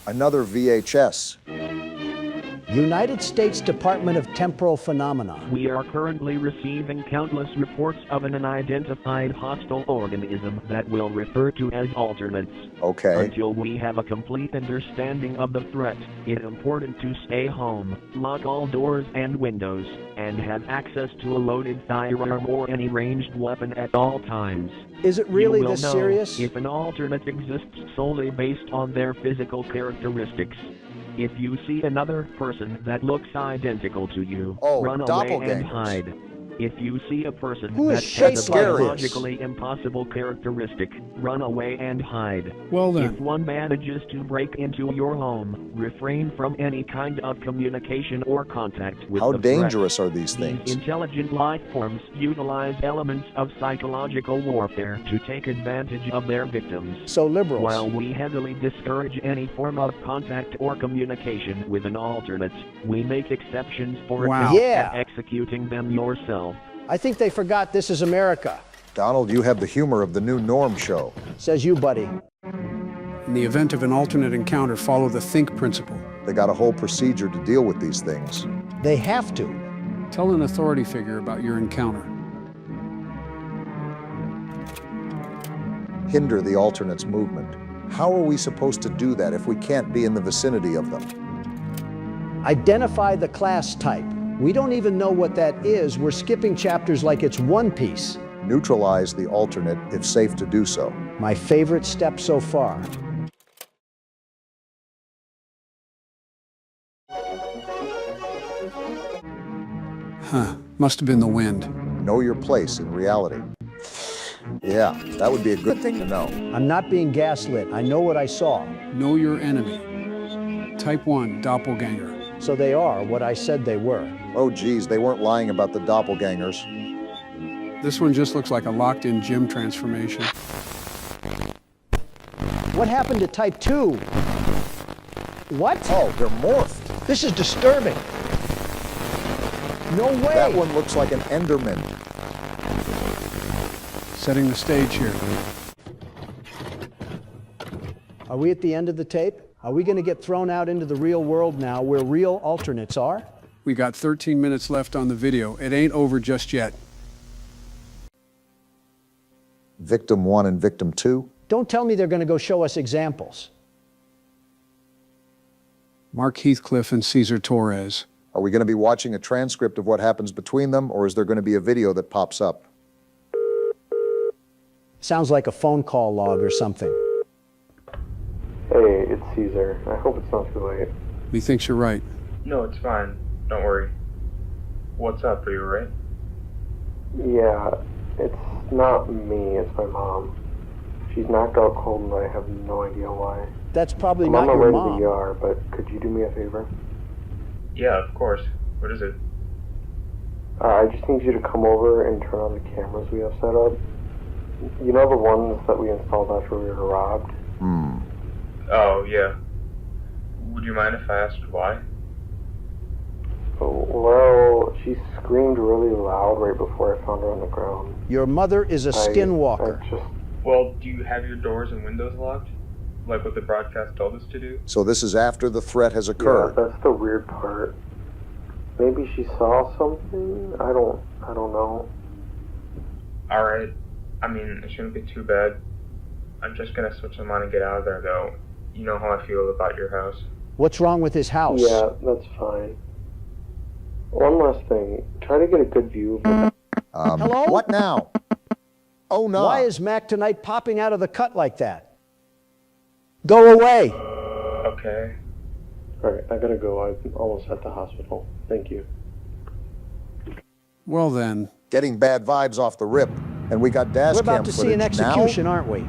Another VHS. United States Department of Temporal Phenomena. We are currently receiving countless reports of an unidentified hostile organism that we'll refer to as alternates. Okay. Until we have a complete understanding of the threat, it's important to stay home, lock all doors and windows, and have access to a loaded firearm or any ranged weapon at all times. Is it really You will this know serious? if an alternate exists solely based on their physical characteristics. If you see another person that looks identical to you, run away and hide. If you see a person Who is that has a Shakespeare? biologically impossible characteristic, run away and hide. Well then. If one manages to break into your home, refrain from any kind of communication or contact with How the threat. dangerous are these things? These intelligent life forms utilize elements of psychological warfare to take advantage of their victims. So liberals. While we heavily discourage any form of contact or communication with an alternate, we make exceptions for Wow. attempts Yeah. at executing them yourself. I think they forgot this is America. Donald, you have the humor of the new Norm show. Says you, buddy. In the event of an alternate encounter, follow the think principle. They got a whole procedure to deal with these things. They have to. Tell an authority figure about your encounter. Hinder the alternate's movement. How are we supposed to do that if we can't be in the vicinity of them? Identify the class type. We don't even know what that is. We're skipping chapters like it's One Piece. Neutralize the alternate if safe to do so. My favorite step so far. Huh, must have been the wind. Know your place in reality. Yeah, that would be a good thing to know. I'm not being gaslit. I know what I saw. Know your enemy. Type 1, doppelganger. So they are what I said they were. Oh geez, they weren't lying about the doppelgangers. This one just looks like a locked-in gym transformation. What happened to type 2? What? Oh, they're morphed. This is disturbing. No way. That one looks like an Enderman. Setting the stage here. Are we at the end of the tape? Are we going to get thrown out into the real world now where real alternates are? We got 13 minutes left on the video. It ain't over just yet. Victim 1 and Victim 2? Don't tell me they're going to go show us examples. Mark Heathcliff and Cesar Torres. Are we going to be watching a transcript of what happens between them, or is there going to be a video that pops up? Sounds like a phone call log or something. Hey, it's Caesar. I hope it's not too late. Methinks you're right. No, it's fine. Don't worry. What's up? Are you alright? Yeah, it's not me, it's my mom. She's knocked out cold and I have no idea why. That's probably I'm not on my your way to mom. the ER, but could you do me a favor? Yeah, of course. What is it? I just need you to come over and turn on the cameras we have set up. You know the ones that we installed after we were robbed? Oh, yeah. Would you mind if I asked why? Oh, well, she screamed really loud right before I found her on the ground. Your mother is a skinwalker. I just... Well, do you have your doors and windows locked? Like what the broadcast told us to do? So this is after the threat has occurred. Yeah, that's the weird part. Maybe she saw something? I don't know. Alright. I mean, it shouldn't be too bad. I'm just gonna switch them on and get out of there, though. You know how I feel about your house. What's wrong with his house? Yeah, that's fine. One last thing. Try to get a good view of the... Hello? What now? Oh no. Why is Mac tonight popping out of the cut like that? Go away. Okay. Alright, I gotta go. I'm almost at the hospital. Thank you. Well then, Getting bad vibes off the rip. And we got dash We're cam about to see an footage execution, now? aren't we?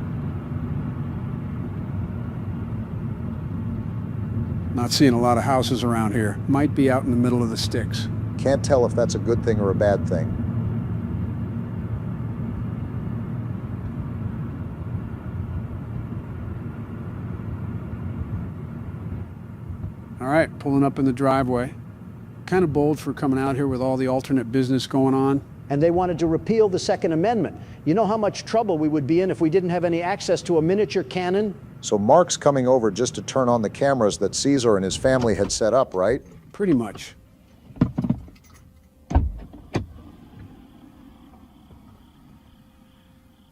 not seeing a lot of houses around here. Might be out in the middle of the sticks. Can't tell if that's a good thing or a bad thing. All right, pulling up in the driveway. Kind of bold for coming out here with all the alternate business going on. And they wanted to repeal the Second Amendment. You know how much trouble we would be in if we didn't have any access to a miniature cannon? So Mark's coming over just to turn on the cameras that Caesar and his family had set up, right? Pretty much.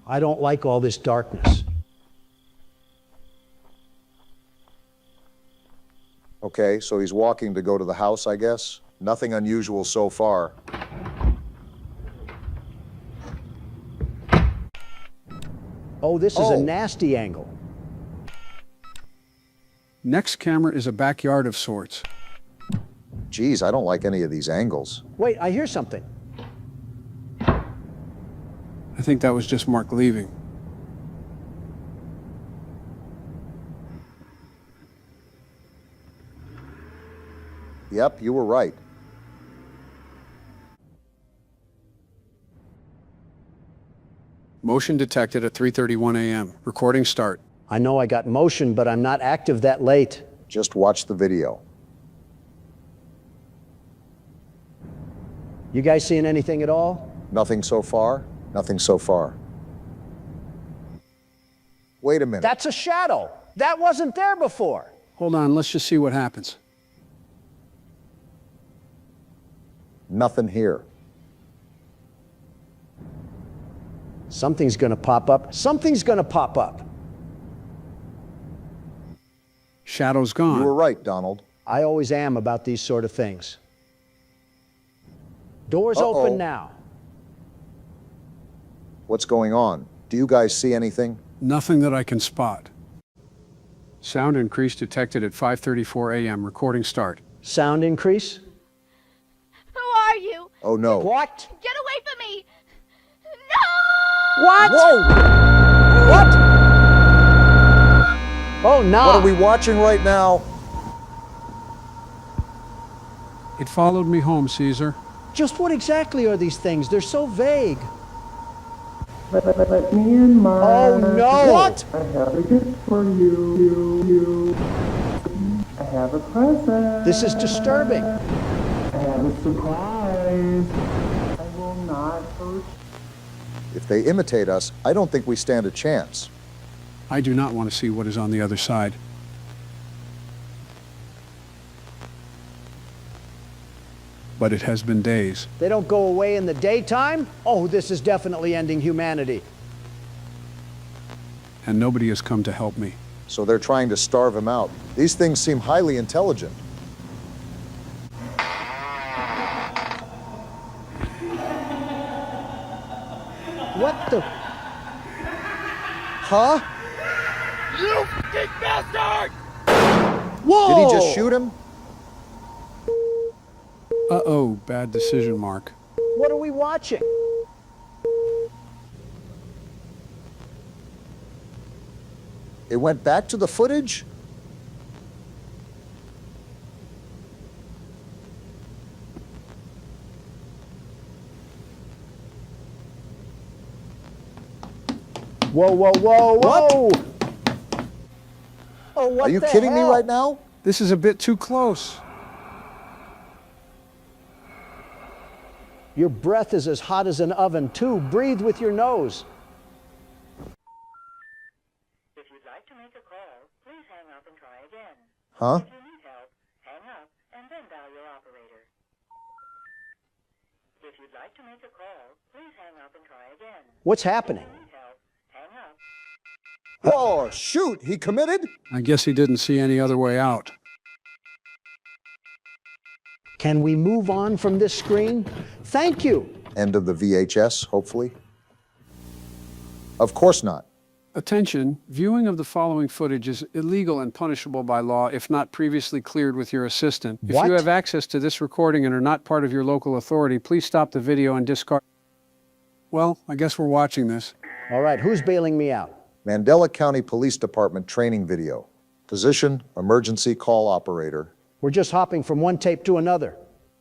I don't like all this darkness. Okay, so he's walking to go to the house, I guess? Nothing unusual so far. Oh, this is a nasty angle. Next camera is a backyard of sorts. Geez, I don't like any of these angles. Wait, I hear something. I think that was just Mark leaving. Yep, you were right. Motion detected at 3:31 a.m. Recording start. I know I got motion, but I'm not active that late. Just watch the video. You guys seeing anything at all? Nothing so far? Nothing so far. Wait a minute. That's a shadow. That wasn't there before. Hold on, let's just see what happens. Nothing here. Something's gonna pop up. Something's gonna pop up. Shadow's gone. You were right, Donald. I always am about these sort of things. Doors open now. What's going on? Do you guys see anything? Nothing that I can spot. Sound increase detected at 5:34 a.m. Recording start. Sound increase? Who are you? Oh no. What? Get away from me! No! What? Whoa! What? Oh, no. What are we watching right now? It followed me home, Caesar. Just what exactly are these things? They're so vague. Let me in, Mark. Oh, no. What? I have a gift for you. I have a present. This is disturbing. I have a surprise. I will not hurt. If they imitate us, I don't think we stand a chance. I do not want to see what is on the other side. But it has been days. They don't go away in the daytime? Oh, this is definitely ending humanity. And nobody has come to help me. So they're trying to starve him out. These things seem highly intelligent. What the? Huh? You fucking bastard! Whoa! Did he just shoot him? Uh-oh, bad decision, Mark. What are we watching? It went back to the footage? Whoa, whoa, whoa, whoa! What? Oh, what Are you the kidding me hell? right now? This is a bit too close. Your breath is as hot as an oven, too. Breathe with your nose. If you'd like to make a call, please hang up and try again. Huh? If you need help, hang up and then dial your operator. If you'd like to make a call, please hang up and try again. What's happening? If you need help, hang up. Oh, shoot! He committed? I guess he didn't see any other way out. Can we move on from this screen? Thank you. End of the VHS, hopefully. Of course not. Attention, viewing of the following footage is illegal and punishable by law if not previously cleared with your assistant. If What? you have access to this recording and are not part of your local authority, please stop the video and discard. Well, I guess we're watching this. All right, who's bailing me out? Mandela County Police Department training video. Position, emergency call operator. We're just hopping from one tape to another.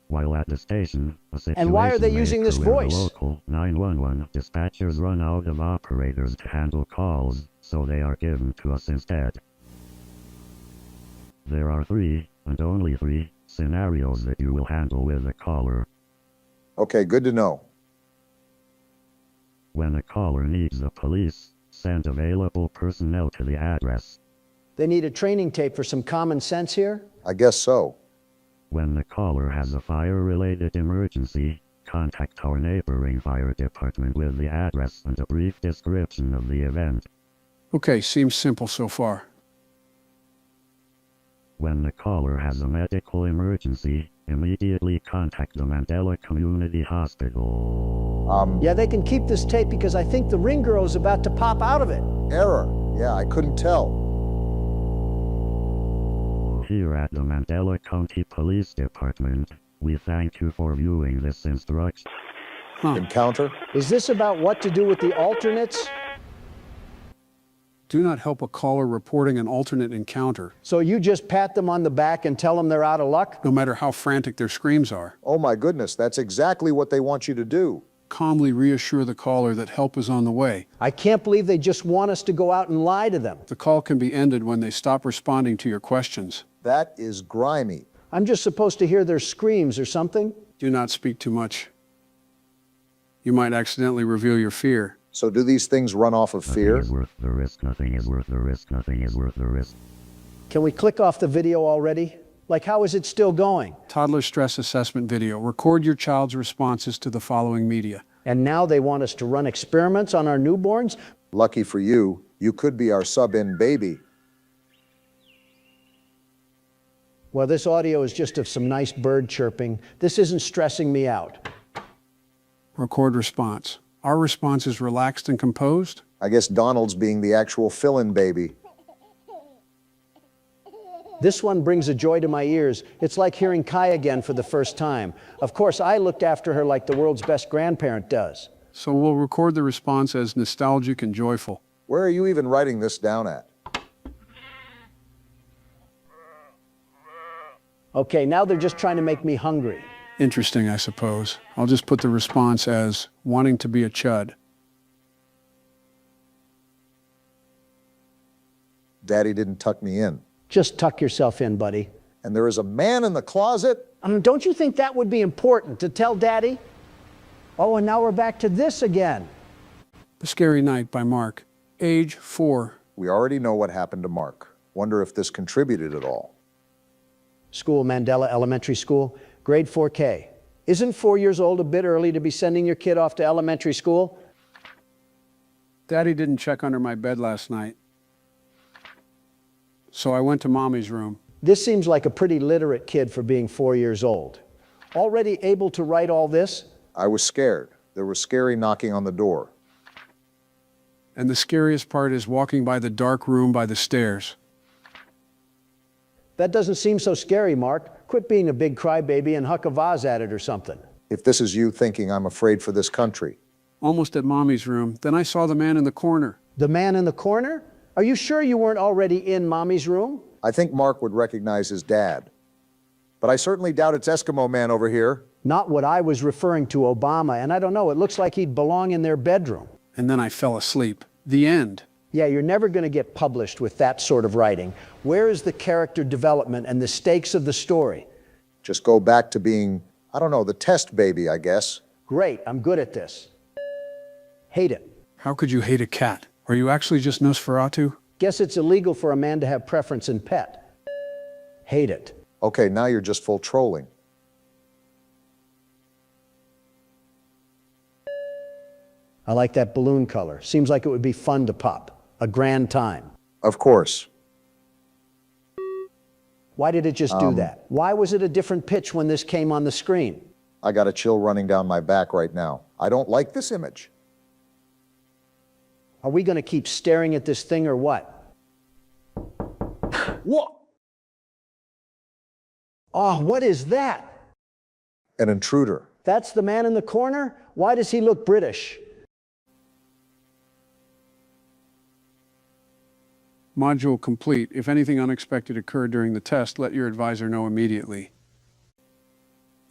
While at the station, a situation And why are they may using this occur where voice? the local 911 dispatchers run out of operators to handle calls, so they are given to us instead. There are 3, and only 3, scenarios that you will handle with a caller. Okay, good to know. When a caller needs the police, send available personnel to the address. They need a training tape for some common sense here? I guess so. When the caller has a fire-related emergency, contact our neighboring fire department with the address and a brief description of the event. Okay, seems simple so far. When the caller has a medical emergency, immediately contact the Mandela Community Hospital. Yeah, they can keep this tape because I think the ring girl is about to pop out of it. Error. Yeah, I couldn't tell. Here at the Mandela County Police Department, we thank you for viewing this instruction. Encounter? Is this about what to do with the alternates? Do not help a caller reporting an alternate encounter, So you just pat them on the back and tell them they're out of luck? no matter how frantic their screams are. Oh my goodness, that's exactly what they want you to do. Calmly reassure the caller that help is on the way. I can't believe they just want us to go out and lie to them. The call can be ended when they stop responding to your questions. That is grimy. I'm just supposed to hear their screams or something? Do not speak too much. You might accidentally reveal your fear. So do these things run off of fear? Nothing is worth the risk, nothing is worth the risk, nothing is worth the risk. Can we click off the video already? Like, how is it still going? Toddler stress assessment video. Record your child's responses to the following media. And now they want us to run experiments on our newborns? Lucky for you, you could be our sub-in baby. Well, this audio is just of some nice bird chirping. This isn't stressing me out. Record response. Our response is relaxed and composed. I guess Donald's being the actual fill-in baby. This one brings a joy to my ears. It's like hearing Kai again for the first time. Of course, I looked after her like the world's best grandparent does. So we'll record the response as nostalgic and joyful. Where are you even writing this down at? Okay, now they're just trying to make me hungry. Interesting, I suppose. I'll just put the response as wanting to be a chud. Daddy didn't tuck me in. Just tuck yourself in, buddy. And there is a man in the closet? Don't you think that would be important to tell Daddy? Oh, and now we're back to this again. The Scary Night by Mark. Age 4. We already know what happened to Mark. Wonder if this contributed at all. School, Mandela Elementary School, grade 4K. Isn't 4 years old a bit early to be sending your kid off to elementary school? Daddy didn't check under my bed last night. So I went to Mommy's room. This seems like a pretty literate kid for being 4 years old. Already able to write all this? I was scared. There was scary knocking on the door. And the scariest part is walking by the dark room by the stairs. That doesn't seem so scary, Mark. Quit being a big crybaby and huck a vase at it or something. If this is you thinking I'm afraid for this country. Almost at Mommy's room, then I saw the man in the corner. The man in the corner? Are you sure you weren't already in Mommy's room? I think Mark would recognize his dad. But I certainly doubt it's Eskimo Man over here. Not what I was referring to, Obama, and I don't know, it looks like he'd belong in their bedroom. And then I fell asleep. The end. Yeah, you're never going to get published with that sort of writing. Where is the character development and the stakes of the story? Just go back to being, I don't know, the test baby, I guess. Great, I'm good at this. Hate it. How could you hate a cat? Are you actually just Nosferatu? Guess it's illegal for a man to have preference in pet. Hate it. Okay, now you're just full trolling. I like that balloon color. Seems like it would be fun to pop. A grand time. Of course. Why did it just do that? Why was it a different pitch when this came on the screen? I got a chill running down my back right now. I don't like this image. Are we going to keep staring at this thing or what? What? Oh, what is that? An intruder. That's the man in the corner? Why does he look British? Module complete. If anything unexpected occurred during the test, let your advisor know immediately.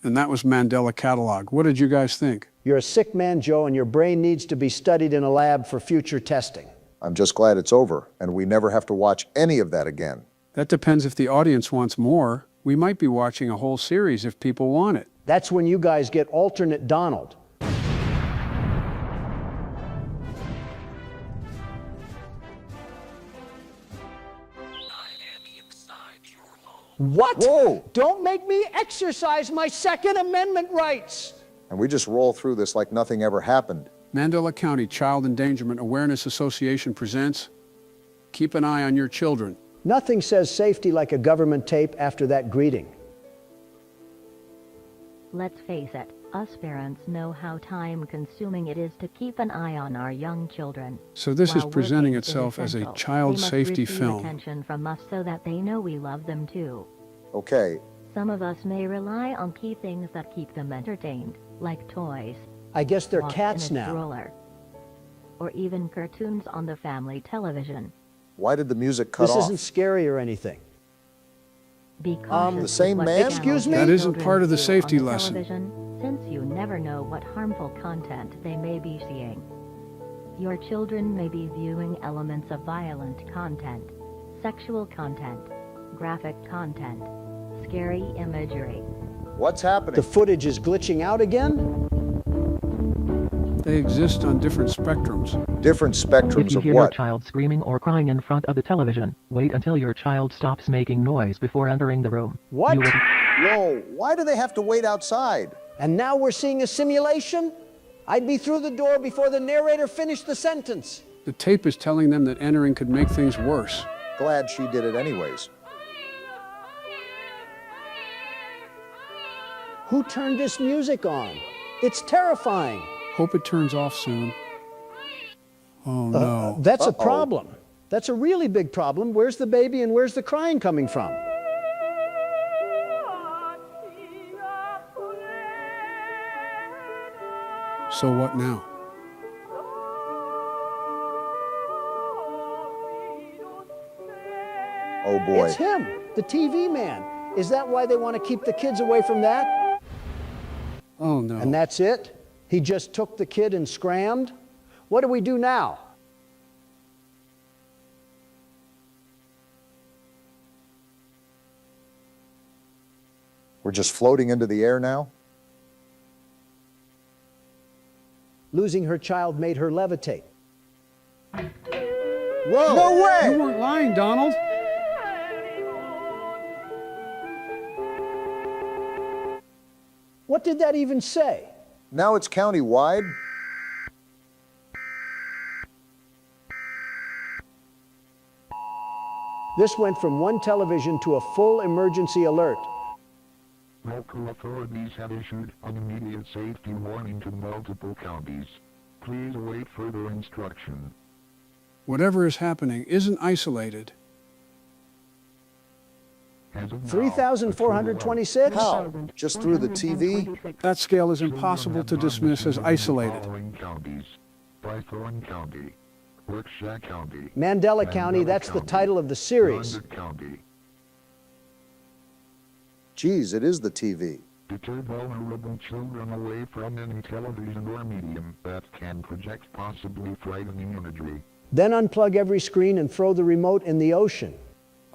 And that was Mandela Catalogue. What did you guys think? You're a sick man, Joe, and your brain needs to be studied in a lab for future testing. I'm just glad it's over, and we never have to watch any of that again. That depends if the audience wants more. We might be watching a whole series if people want it. That's when you guys get alternate Donald. What? Whoa! Don't make me exercise my Second Amendment rights. And we just roll through this like nothing ever happened. Mandela County Child Endangerment Awareness Association presents Keep an Eye on Your Children. Nothing says safety like a government tape after that greeting. Let's face it, us parents know how time-consuming it is to keep an eye on our young children. So this is While presenting working itself is as a essential, child they must safety receive film. attention from us so that they know we love them too. Okay, Some of us may rely on key things that keep them entertained, like toys, I guess they're walks cats in a now. stroller, or even cartoons on the family television. why did the music cut This off? isn't scary or anything. Be cautious the same with what man? Excuse me? channels That isn't children part of the view safety on the lesson. television, since you never know what harmful content they may be seeing. Your children may be viewing elements of violent content, sexual content, graphic content, scary imagery. What's happening? The footage is glitching out again? They exist on different spectrums. Different If spectrums you of hear your what? child screaming or crying in front of the television, wait until your child stops making noise before entering the room. What? You will Whoa, why do they have to wait outside? And now we're seeing a simulation? I'd be through the door before the narrator finished the sentence. The tape is telling them that entering could make things worse. Glad she did it anyways. Who turned this music on? It's terrifying. Hope it turns off soon. Oh no. That's a problem. That's a really big problem. Where's the baby and where's the crying coming from? So what now? Oh boy. It's him, the TV man. Is that why they want to keep the kids away from that? Oh no. And that's it? He just took the kid and scrammed? What do we do now? We're just floating into the air now? Losing her child made her levitate. Whoa! No way! You weren't lying, Donald. What did that even say? Now it's county-wide? This went from one television to a full emergency alert. Local authorities have issued an immediate safety warning to multiple counties. Please await further instruction. Whatever is happening isn't isolated. 3,426? How? Just through the TV? That scale is impossible to dismiss as isolated. Following counties: Bythorn County, Berkshire County, Mandela County, that's the title of the series. London County. Geez, it is the TV. Deter vulnerable children away from any television or medium that can project possibly frightening imagery. Then unplug every screen and throw the remote in the ocean.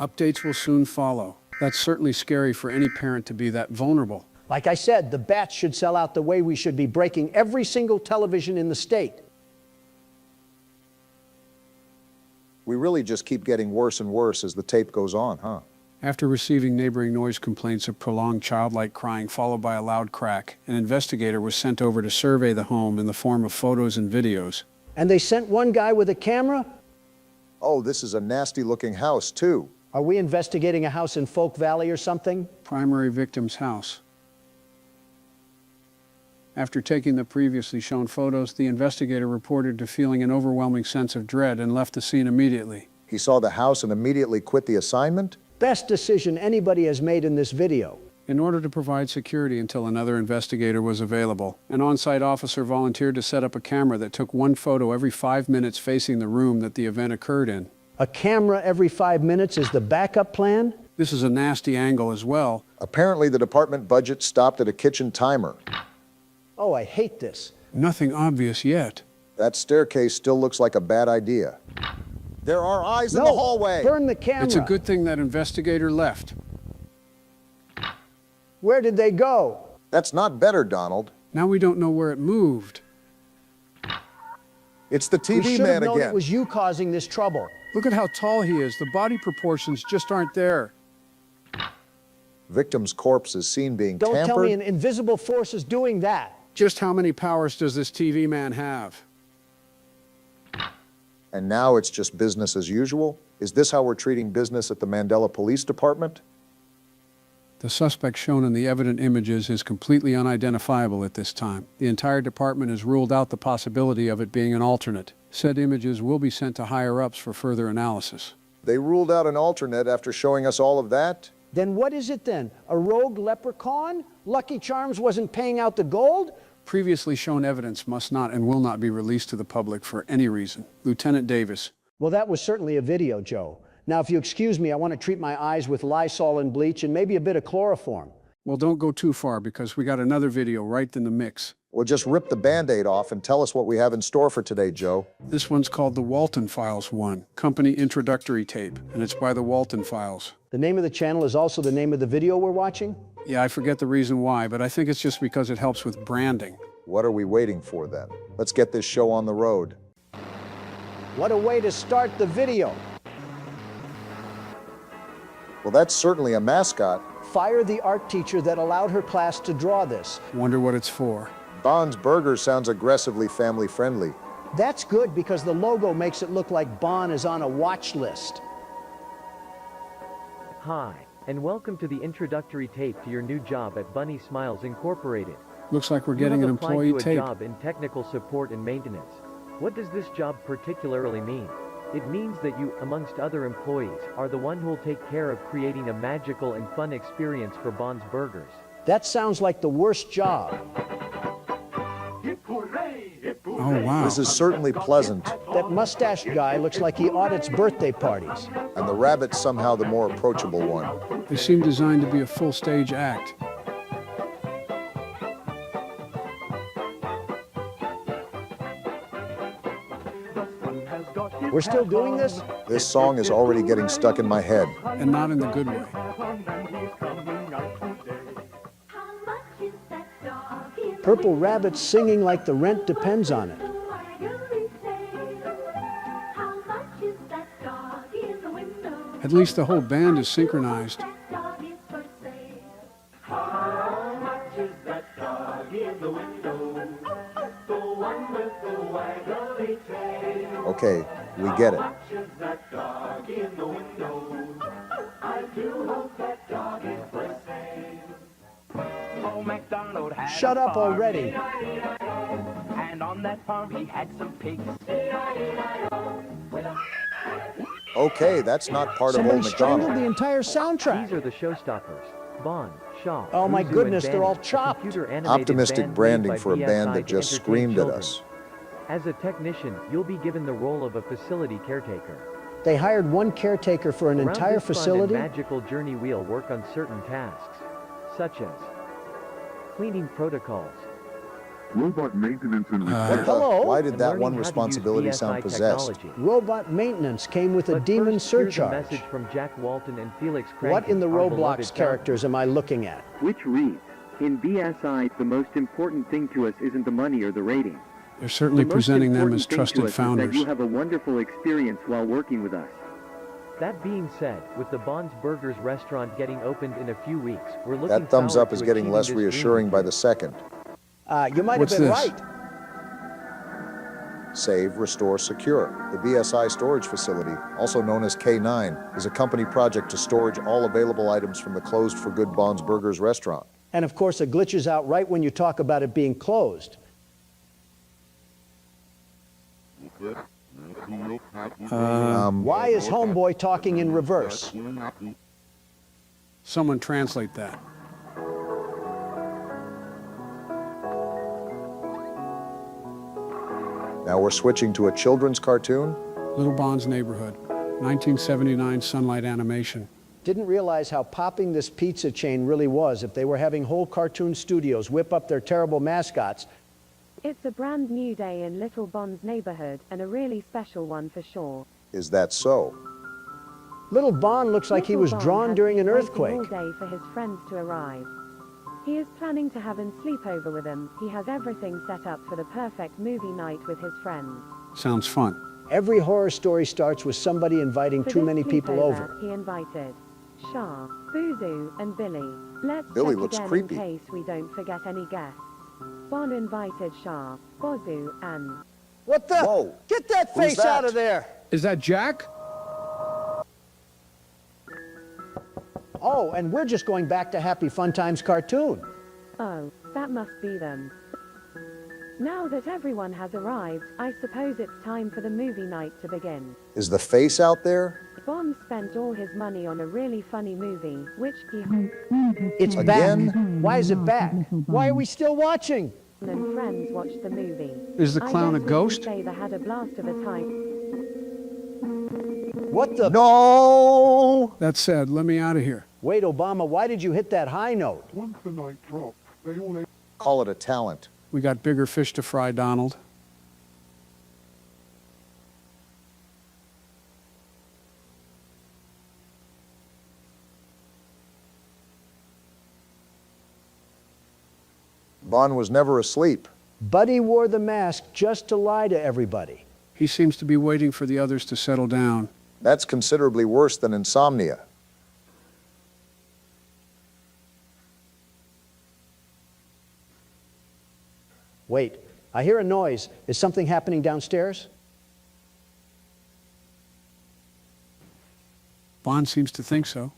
Updates will soon follow. That's certainly scary for any parent to be that vulnerable. Like I said, the bats should sell out the way we should be breaking every single television in the state. We really just keep getting worse and worse as the tape goes on, huh? After receiving neighboring noise complaints of prolonged childlike crying followed by a loud crack, an investigator was sent over to survey the home in the form of photos and videos. And they sent one guy with a camera? Oh, this is a nasty-looking house, too. Are we investigating a house in Folk Valley or something? Primary victim's house. After taking the previously shown photos, the investigator reported to feeling an overwhelming sense of dread and left the scene immediately. He saw the house and immediately quit the assignment? Best decision anybody has made in this video. In order to provide security until another investigator was available, an on-site officer volunteered to set up a camera that took one photo every 5 minutes facing the room that the event occurred in. A camera every 5 minutes is the backup plan? This is a nasty angle as well. Apparently the department budget stopped at a kitchen timer. Oh, I hate this. Nothing obvious yet. That staircase still looks like a bad idea. There are eyes in the hallway. Burn the camera. It's a good thing that investigator left. Where did they go? That's not better, Donald. Now we don't know where it moved. It's the We TV should have man known again. it was you causing this trouble. Look at how tall he is. The body proportions just aren't there. Victim's corpse is seen being Don't tampered. tell me an invisible force is doing that. Just how many powers does this TV man have? And now it's just business as usual? Is this how we're treating business at the Mandela Police Department? The suspect shown in the evident images is completely unidentifiable at this time. The entire department has ruled out the possibility of it being an alternate. Said images will be sent to higher-ups for further analysis. They ruled out an alternate after showing us all of that? Then what is it then? A rogue leprechaun? Lucky Charms wasn't paying out the gold? Previously shown evidence must not and will not be released to the public for any reason. Lieutenant Davis. Well, that was certainly a video, Joe. Now, if you excuse me, I want to treat my eyes with Lysol and bleach and maybe a bit of chloroform. Well, don't go too far because we got another video right in the mix. Well, just rip the Band-Aid off and tell us what we have in store for today, Joe. This one's called the Walton Files 1, company introductory tape, and it's by the Walton Files. The name of the channel is also the name of the video we're watching? Yeah, I forget the reason why, but I think it's just because it helps with branding. What are we waiting for then? Let's get this show on the road. What a way to start the video. Well, that's certainly a mascot. Fire the art teacher that allowed her class to draw this. Wonder what it's for. Bond's Burger sounds aggressively family-friendly. That's good because the logo makes it look like Bon is on a watch list. Hi, and welcome to the introductory tape to your new job at Bunny Smiles Incorporated. Looks like we're getting an employee You have applied tape. to a job in technical support and maintenance. What does this job particularly mean? It means that you, amongst other employees, are the one who will take care of creating a magical and fun experience for Bon's Burgers. That sounds like the worst job. Oh, wow. This is certainly pleasant. That mustached guy looks like he audits birthday parties. And the rabbit's somehow the more approachable one. They seem designed to be a full stage act. We're still doing this? This song is already getting stuck in my head. And not in the good way. Purple Rabbit singing like the rent depends on it. At least the whole band is synchronized. Okay, we get it. Shut up already. And on that farm he had some pigs. Okay, that's not part Somebody of Old strangled MacDonald. the entire soundtrack. These are the showstoppers. Bon, Shaw, Oh my Uzu, goodness, and they're all Banny, a chopped. computer-animated Optimistic band made branding by for a band BSI that to just entertain screamed at children. us. As a technician, you'll be given the role of a facility caretaker. They hired one caretaker for an Around entire this fun facility? and magical journey we'll work on certain tasks, such as cleaning protocols, Robot maintenance and Hello? Why did and that learning one how to use responsibility sound BSI possessed? technology. Robot maintenance came with a But demon first, here's a surcharge. message from Jack Walton and Felix What in the Kranken, our Roblox beloved characters am I looking at? Which reads, in BSI, the most important thing to us isn't the money or the rating. They're certainly The most presenting them important as thing to trusted us is founders. that you have a wonderful experience while working with us. That being said, with the Bon's Burgers restaurant getting opened in a few weeks, we're looking That thumbs forward up is to getting achieving less this dream. reassuring by the second. You might What's have been this? right. Save, Restore, Secure. The BSI storage facility, also known as K9, is a company project to storage all available items from the closed for good Bon's Burgers restaurant. And of course, it glitches out right when you talk about it being closed. Why is Homeboy talking in reverse? Someone translate that. Now we're switching to a children's cartoon. Little Bon's Neighborhood, 1979 Sunlight Animation. Didn't realize how popping this pizza chain really was if they were having whole cartoon studios whip up their terrible mascots. It's a brand new day in Little Bon's neighborhood, and a really special one for sure. Is that so? Little Bon looks like he was Little Bon drawn has during been an waiting earthquake. all day for his friends to arrive. He is planning to have him sleep over with him. He has everything set up for the perfect movie night with his friends. Sounds fun. Every horror story starts with somebody inviting For too this many people sleepover, over. He invited Shah, Boozoo, and Billy. Let's Billy check looks again creepy. in case we don't forget any guests. Bon invited Shah, Bozu, and... What the? Whoa. Get that Who's face that? out of there! Is that Jack? Oh, and we're just going back to Happy Fun Times cartoon. Oh, that must be them. Now that everyone has arrived, I suppose it's time for the movie night to begin. Is the face out there? Bon spent all his money on a really funny movie, which he It's Again? back. Why is it back? Why are we still watching? and friends watched the movie. Is the clown I a guess we ghost? can say they had a blast of a time. What the? No! That said, let me out of here. Wait, Obama, why did you hit that high note? Once the night dropped, they all Call it a talent. We got bigger fish to fry, Donald. Bon was never asleep. Buddy wore the mask just to lie to everybody. He seems to be waiting for the others to settle down. That's considerably worse than insomnia. Wait, I hear a noise. Is something happening downstairs? Bond seems to think so.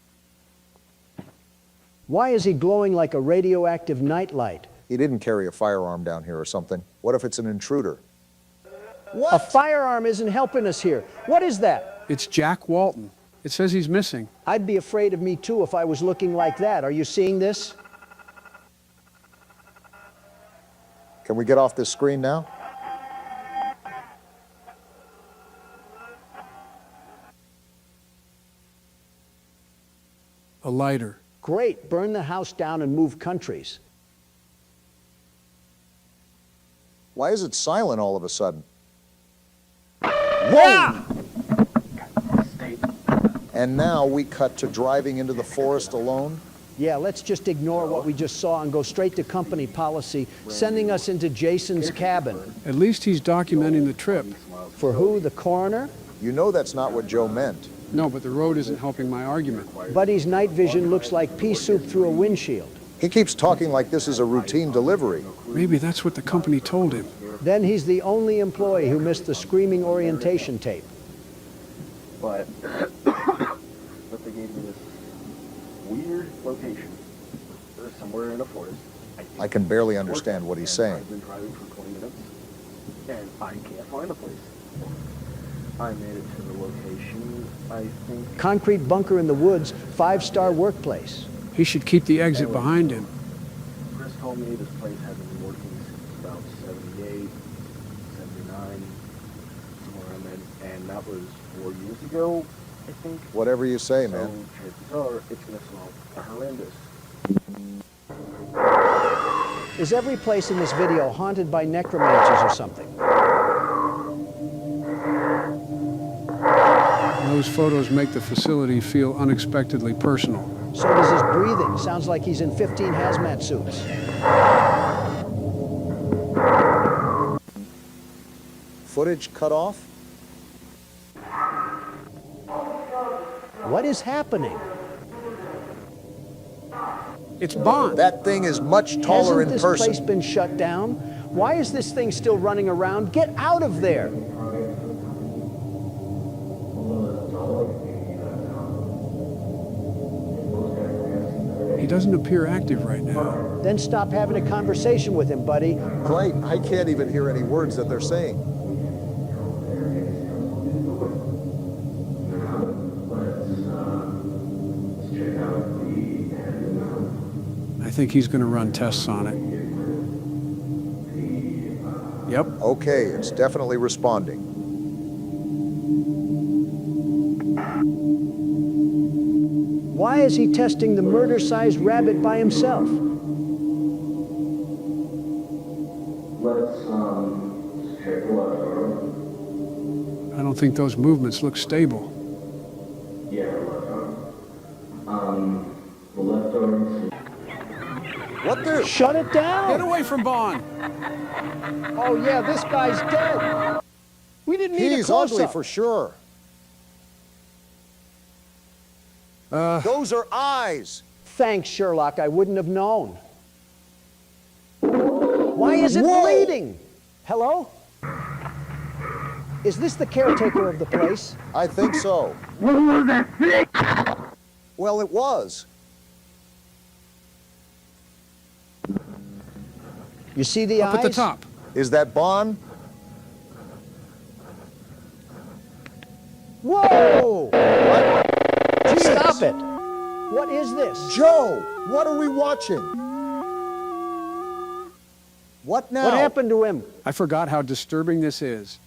Why is he glowing like a radioactive nightlight? He didn't carry a firearm down here or something. What if it's an intruder? What? A firearm isn't helping us here. What is that? It's Jack Walton. It says he's missing. I'd be afraid of me too if I was looking like that. Are you seeing this? Can we get off this screen now? A lighter. Great, burn the house down and move countries. Why is it silent all of a sudden? Whoa! And now we cut to driving into the forest alone? Yeah, let's just ignore what we just saw and go straight to company policy, sending us into Jason's cabin. At least he's documenting the trip. For who, the coroner? You know that's not what Joe meant. No, but the road isn't helping my argument. Buddy's night vision looks like pea soup through a windshield. He keeps talking like this is a routine delivery. Maybe that's what the company told him. Then he's the only employee who missed the screaming orientation tape. But they gave me this weird location. Somewhere in a forest. I can barely understand what he's saying. I've been driving for 20 minutes, and I can't find the place. I made it to the location, I think. Concrete bunker in the woods, 5-star workplace. He should keep the exit behind him. Chris told me this place hasn't been working since about 78, 79, somewhere around then, and that was 4 years ago, I think. Whatever you say, man. So chances are it's going to smell horrendous. Is every place in this video haunted by necromancers or something? Those photos make the facility feel unexpectedly personal. So does his breathing. Sounds like he's in 15 hazmat suits. Footage cut off? What is happening? It's Bond. That thing is much taller in person. Hasn't this place been shut down? Why is this thing still running around? Get out of there! He doesn't appear active right now. Then stop having a conversation with him, buddy. Right, I can't even hear any words that they're saying. I think he's going to run tests on it. Yep. Okay, it's definitely responding. Why is he testing the murder-sized rabbit by himself? Let's check the left arm. I don't think those movements look stable. Yeah, the left arm. The left arm. What the? Shut it down! Get away from Bond! Oh yeah, this guy's dead! We didn't need a He's close-up. ugly for sure. Those are eyes. Thanks, Sherlock. I wouldn't have known. Why is it bleeding? Hello? Is this the caretaker of the place? I think so. What was that thing? Well, it was. You see the eyes? Up at the top. Is that Bond? Whoa! What? Stop it! What is this? Joe, what are we watching? What now? What happened to him? I forgot how disturbing this is.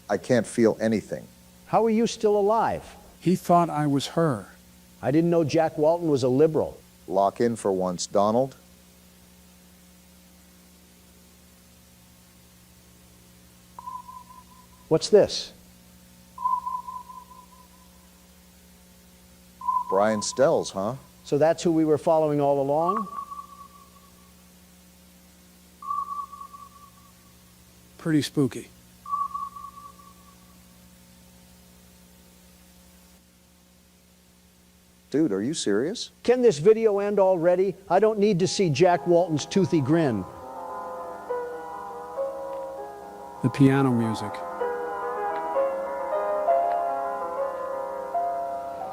I can't feel anything. How are you still alive? He thought I was her. I didn't know Jack Walton was a liberal. Lock in for once, Donald. What's this? Brian Stells, huh? So that's who we were following all along? Pretty spooky. Dude, are you serious? Can this video end already? I don't need to see Jack Walton's toothy grin. The piano music.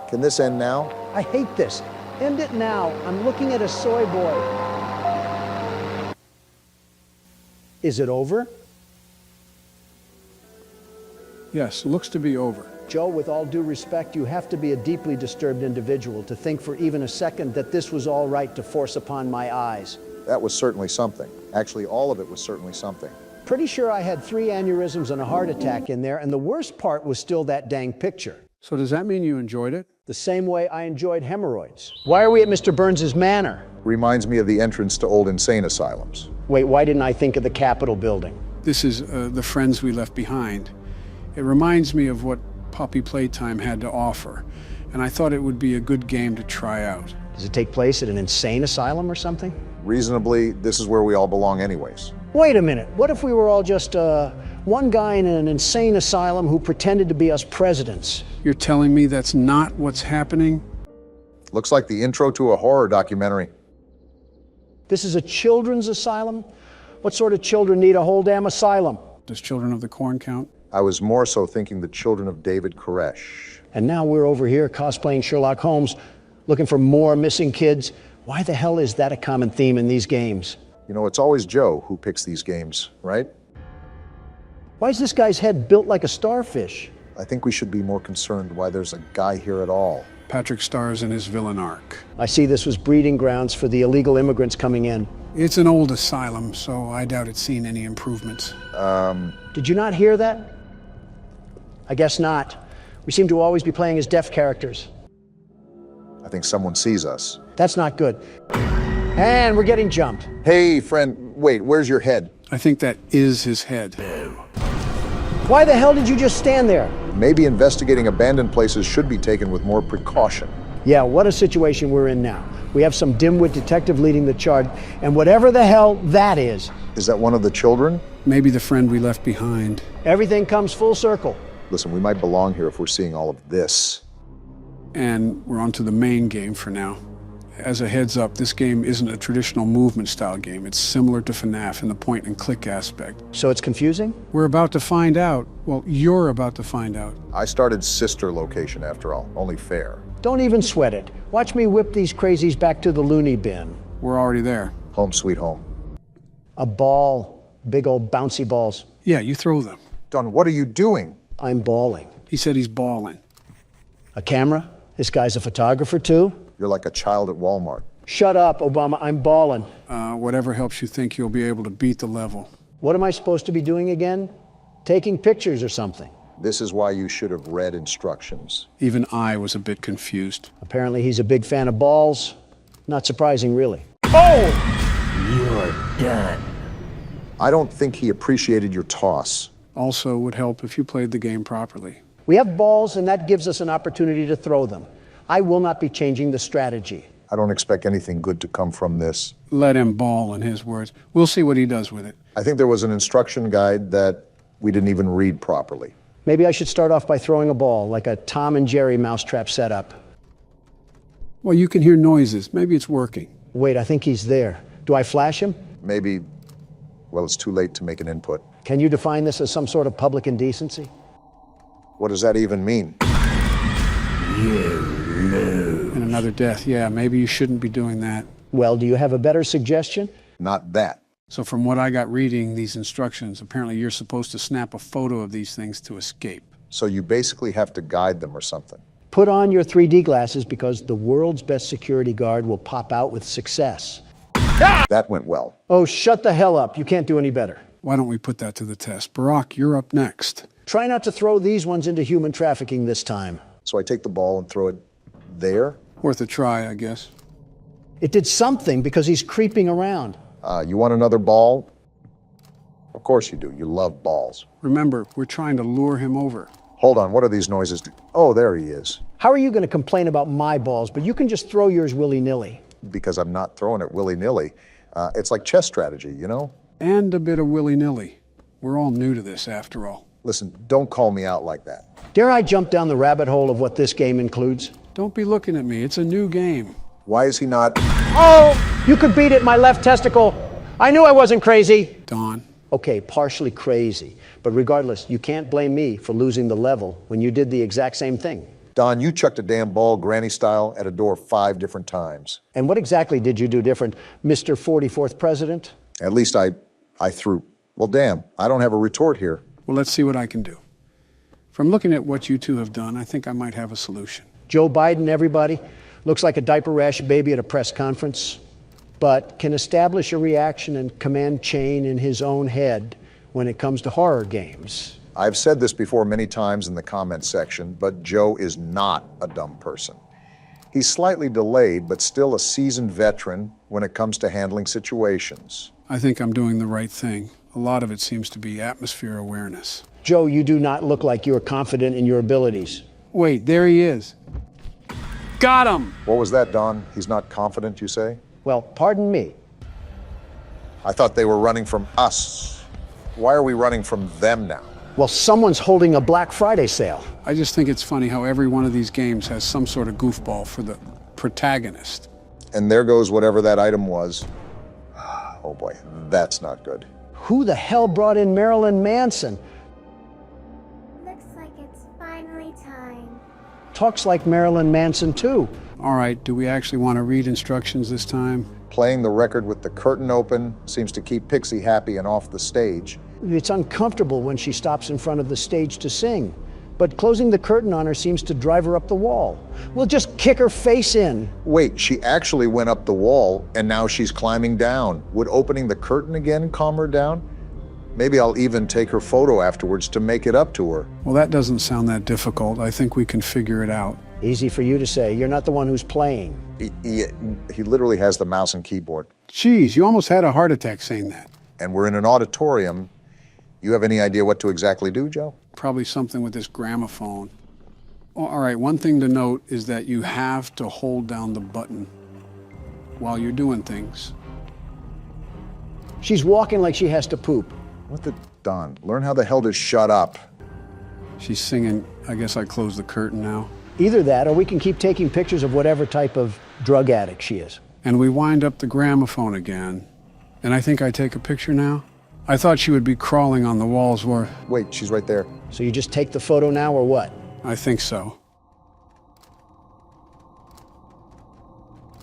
Can this end now? I hate this. End it now. I'm looking at a soy boy. Is it over? Yes, looks to be over. Joe, with all due respect, you have to be a deeply disturbed individual to think for even a second that this was all right to force upon my eyes. That was certainly something. Actually, all of it was certainly something. Pretty sure I had 3 aneurysms and a heart attack in there, and the worst part was still that dang picture. So does that mean you enjoyed it? The same way I enjoyed hemorrhoids. Why are we at Mr. Burns's manor? Reminds me of the entrance to old insane asylums. Wait, why didn't I think of the Capitol building? This is the friends we left behind. It reminds me of what Puppy Playtime had to offer, and I thought it would be a good game to try out. Does it take place at an insane asylum or something? Reasonably, this is where we all belong anyways. Wait a minute, what if we were all just one guy in an insane asylum who pretended to be us presidents? You're telling me that's not what's happening? Looks like the intro to a horror documentary. This is a children's asylum? What sort of children need a whole damn asylum? Does Children of the Corn count? I was more so thinking the children of David Koresh. And now we're over here cosplaying Sherlock Holmes, looking for more missing kids. Why the hell is that a common theme in these games? You know, it's always Joe who picks these games, right? Why is this guy's head built like a starfish? I think we should be more concerned why there's a guy here at all. Patrick stars in his villain arc. I see this was breeding grounds for the illegal immigrants coming in. It's an old asylum, so I doubt it's seen any improvements. Did you not hear that? I guess not. We seem to always be playing as deaf characters. I think someone sees us. That's not good. And we're getting jumped. Hey, friend, wait, where's your head? I think that is his head. Why the hell did you just stand there? Maybe investigating abandoned places should be taken with more precaution. Yeah, what a situation we're in now. We have some dimwit detective leading the charge, and whatever the hell that is. Is that one of the children? Maybe the friend we left behind. Everything comes full circle. Listen, we might belong here if we're seeing all of this. And we're on to the main game for now. As a heads up, this game isn't a traditional movement style game. It's similar to FNAF in the point and click aspect. So it's confusing? We're about to find out. Well, you're about to find out. I started sister location after all, only fair. Don't even sweat it. Watch me whip these crazies back to the loony bin. We're already there. Home sweet home. A ball. Big old bouncy balls. Yeah, you throw them. Don, what are you doing? I'm balling. He said he's balling. A camera? This guy's a photographer too? You're like a child at Walmart. Shut up, Obama. I'm balling. Whatever helps you think you'll be able to beat the level. What am I supposed to be doing again? Taking pictures or something? This is why you should have read instructions. Even I was a bit confused. Apparently he's a big fan of balls. Not surprising, really. Oh! You're done. I don't think he appreciated your toss. Also would help if you played the game properly. We have balls, and that gives us an opportunity to throw them. I will not be changing the strategy. I don't expect anything good to come from this. Let him ball, in his words. We'll see what he does with it. I think there was an instruction guide that we didn't even read properly. Maybe I should start off by throwing a ball, like a Tom and Jerry mousetrap setup. Well, you can hear noises. Maybe it's working. Wait, I think he's there. Do I flash him? Maybe, well, it's too late to make an input. Can you define this as some sort of public indecency? What does that even mean? And another death. Yeah, maybe you shouldn't be doing that. Well, do you have a better suggestion? Not that. So from what I got reading these instructions, apparently you're supposed to snap a photo of these things to escape. So you basically have to guide them or something. Put on your 3D glasses because the world's best security guard will pop out with success. That went well. Oh, shut the hell up. You can't do any better. Why don't we put that to the test? Barack, you're up next. Try not to throw these ones into human trafficking this time. So I take the ball and throw it there? Worth a try, I guess. It did something because he's creeping around. You want another ball? Of course you do. You love balls. Remember, we're trying to lure him over. Hold on, what are these noises? Oh, there he is. How are you going to complain about my balls, but you can just throw yours willy-nilly? Because I'm not throwing it willy-nilly. It's like chess strategy, you know? And a bit of willy-nilly. We're all new to this, after all. Listen, don't call me out like that. Dare I jump down the rabbit hole of what this game includes? Don't be looking at me. It's a new game. Why is he not? Oh, you could beat it, my left testicle. I knew I wasn't crazy. Don. Okay, partially crazy. But regardless, you can't blame me for losing the level when you did the exact same thing. Don, you chucked a damn ball granny style at a door 5 different times. And what exactly did you do different, Mr. 44th President? At least I threw. Well, damn, I don't have a retort here. Well, let's see what I can do. From looking at what you two have done, I think I might have a solution. Joe Biden, everybody, looks like a diaper rash baby at a press conference, but can establish a reaction and command chain in his own head when it comes to horror games. I've said this before many times in the comments section, but Joe is not a dumb person. He's slightly delayed, but still a seasoned veteran when it comes to handling situations. I think I'm doing the right thing. A lot of it seems to be atmosphere awareness. Joe, you do not look like you're confident in your abilities. Wait, there he is. Got him! What was that, Don? He's not confident, you say? Well, pardon me. I thought they were running from us. Why are we running from them now? Well, someone's holding a Black Friday sale. I just think it's funny how every one of these games has some sort of goofball for the protagonist. And there goes whatever that item was. Oh boy, that's not good. Who the hell brought in Marilyn Manson? Looks like it's finally time. Talks like Marilyn Manson, too. All right, do we actually want to read instructions this time? Playing the record with the curtain open seems to keep Pixie happy and off the stage. It's uncomfortable when she stops in front of the stage to sing, but closing the curtain on her seems to drive her up the wall. We'll just kick her face in. Wait, she actually went up the wall, and now she's climbing down. Would opening the curtain again calm her down? Maybe I'll even take her photo afterwards to make it up to her. Well, that doesn't sound that difficult. I think we can figure it out. Easy for you to say. You're not the one who's playing. He literally has the mouse and keyboard. Jeez, you almost had a heart attack saying that. And we're in an auditorium. You have any idea what to exactly do, Joe? Probably something with this gramophone. Well, all right, one thing to note is that you have to hold down the button while you're doing things. She's walking like she has to poop. What the Don? Learn how the hell to shut up. She's singing. I guess I close the curtain now. Either that, or we can keep taking pictures of whatever type of drug addict she is. And we wind up the gramophone again. And I think I take a picture now. I thought she would be crawling on the walls where... Wait, she's right there. So you just take the photo now, or what? I think so.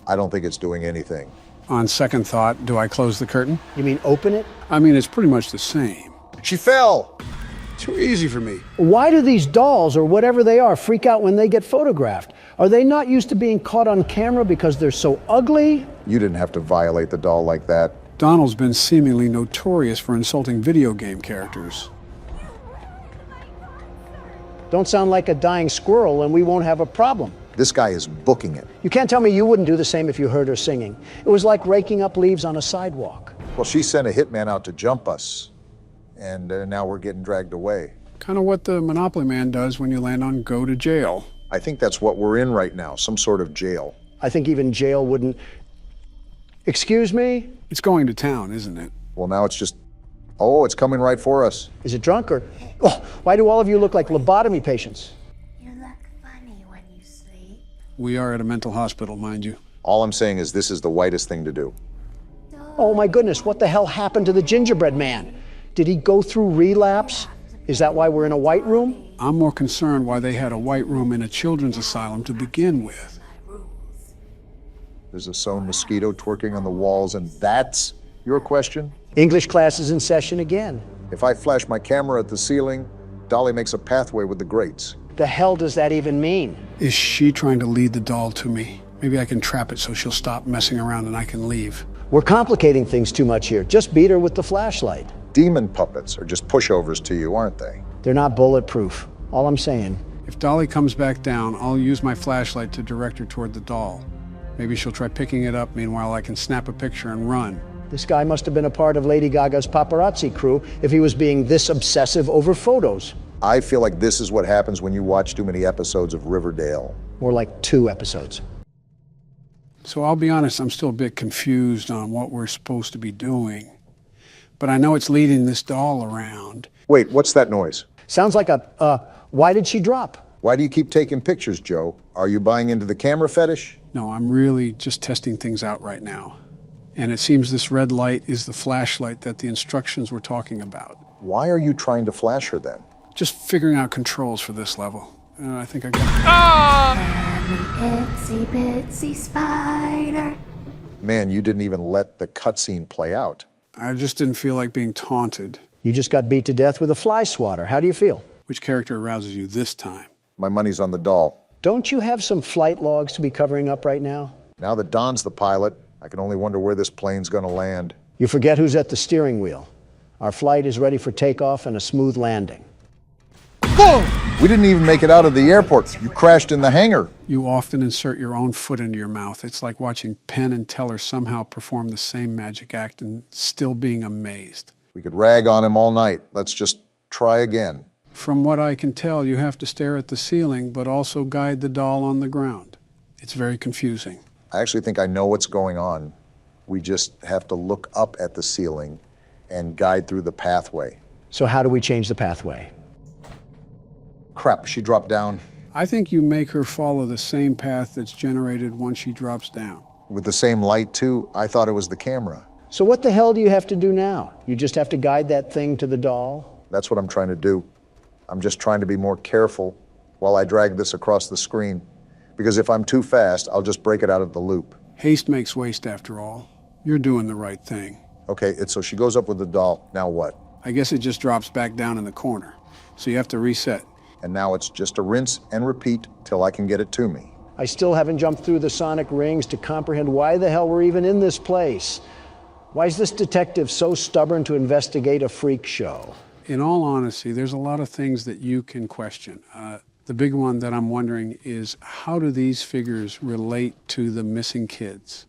I don't think it's doing anything. On second thought, do I close the curtain? You mean open it? I mean, it's pretty much the same. She fell! Too easy for me. Why do these dolls, or whatever they are, freak out when they get photographed? Are they not used to being caught on camera because they're so ugly? You didn't have to violate the doll like that. Donald's been seemingly notorious for insulting video game characters. Don't sound like a dying squirrel and we won't have a problem. This guy is booking it. You can't tell me you wouldn't do the same if you heard her singing. It was like raking up leaves on a sidewalk. Well, she sent a hitman out to jump us, and now we're getting dragged away. Kind of what the Monopoly Man does when you land on go to jail. I think that's what we're in right now, some sort of jail. I think even jail wouldn't... Excuse me? It's going to town, isn't it? Well, now it's just... Oh, it's coming right for us. Is it drunk or... Oh, why do all of you look like lobotomy patients? You look funny when you sleep. We are at a mental hospital, mind you. All I'm saying is this is the whitest thing to do. Oh my goodness, what the hell happened to the gingerbread man? Did he go through relapse? Is that why we're in a white room? I'm more concerned why they had a white room in a children's asylum to begin with. There's a sewn mosquito twerking on the walls, and that's your question? English class is in session again. If I flash my camera at the ceiling, Dolly makes a pathway with the grates. The hell does that even mean? Is she trying to lead the doll to me? Maybe I can trap it so she'll stop messing around and I can leave. We're complicating things too much here. Just beat her with the flashlight. Demon puppets are just pushovers to you, aren't they? They're not bulletproof. All I'm saying. If Dolly comes back down, I'll use my flashlight to direct her toward the doll. Maybe she'll try picking it up, meanwhile I can snap a picture and run. This guy must have been a part of Lady Gaga's paparazzi crew if he was being this obsessive over photos. I feel like this is what happens when you watch too many episodes of Riverdale. More like 2 episodes. So I'll be honest, I'm still a bit confused on what we're supposed to be doing. But I know it's leading this doll around. Wait, what's that noise? Sounds like why did she drop? Why do you keep taking pictures, Joe? Are you buying into the camera fetish? No, I'm really just testing things out right now. And it seems this red light is the flashlight that the instructions were talking about. Why are you trying to flash her then? Just figuring out controls for this level. I think I got it. Ah! Itsy bitsy spider. Man, you didn't even let the cutscene play out. I just didn't feel like being taunted. You just got beat to death with a fly swatter. How do you feel? Which character arouses you this time? My money's on the doll. Don't you have some flight logs to be covering up right now? Now that Don's the pilot, I can only wonder where this plane's gonna land. You forget who's at the steering wheel. Our flight is ready for takeoff and a smooth landing. Boom! We didn't even make it out of the airport. You crashed in the hangar. You often insert your own foot into your mouth. It's like watching Penn and Teller somehow perform the same magic act and still being amazed. We could rag on him all night. Let's just try again. From what I can tell, you have to stare at the ceiling, but also guide the doll on the ground. It's very confusing. I actually think I know what's going on. We just have to look up at the ceiling and guide through the pathway. So how do we change the pathway? Crap, she dropped down. I think you make her follow the same path that's generated once she drops down. With the same light, too? I thought it was the camera. So what the hell do you have to do now? You just have to guide that thing to the doll? That's what I'm trying to do. I'm just trying to be more careful while I drag this across the screen. Because if I'm too fast, I'll just break it out of the loop. Haste makes waste, after all. You're doing the right thing. Okay, so she goes up with the doll. Now what? I guess it just drops back down in the corner. So you have to reset. And now it's just a rinse and repeat till I can get it to me. I still haven't jumped through the sonic rings to comprehend why the hell we're even in this place. Why is this detective so stubborn to investigate a freak show? In all honesty, there's a lot of things that you can question. The big one that I'm wondering is, how do these figures relate to the missing kids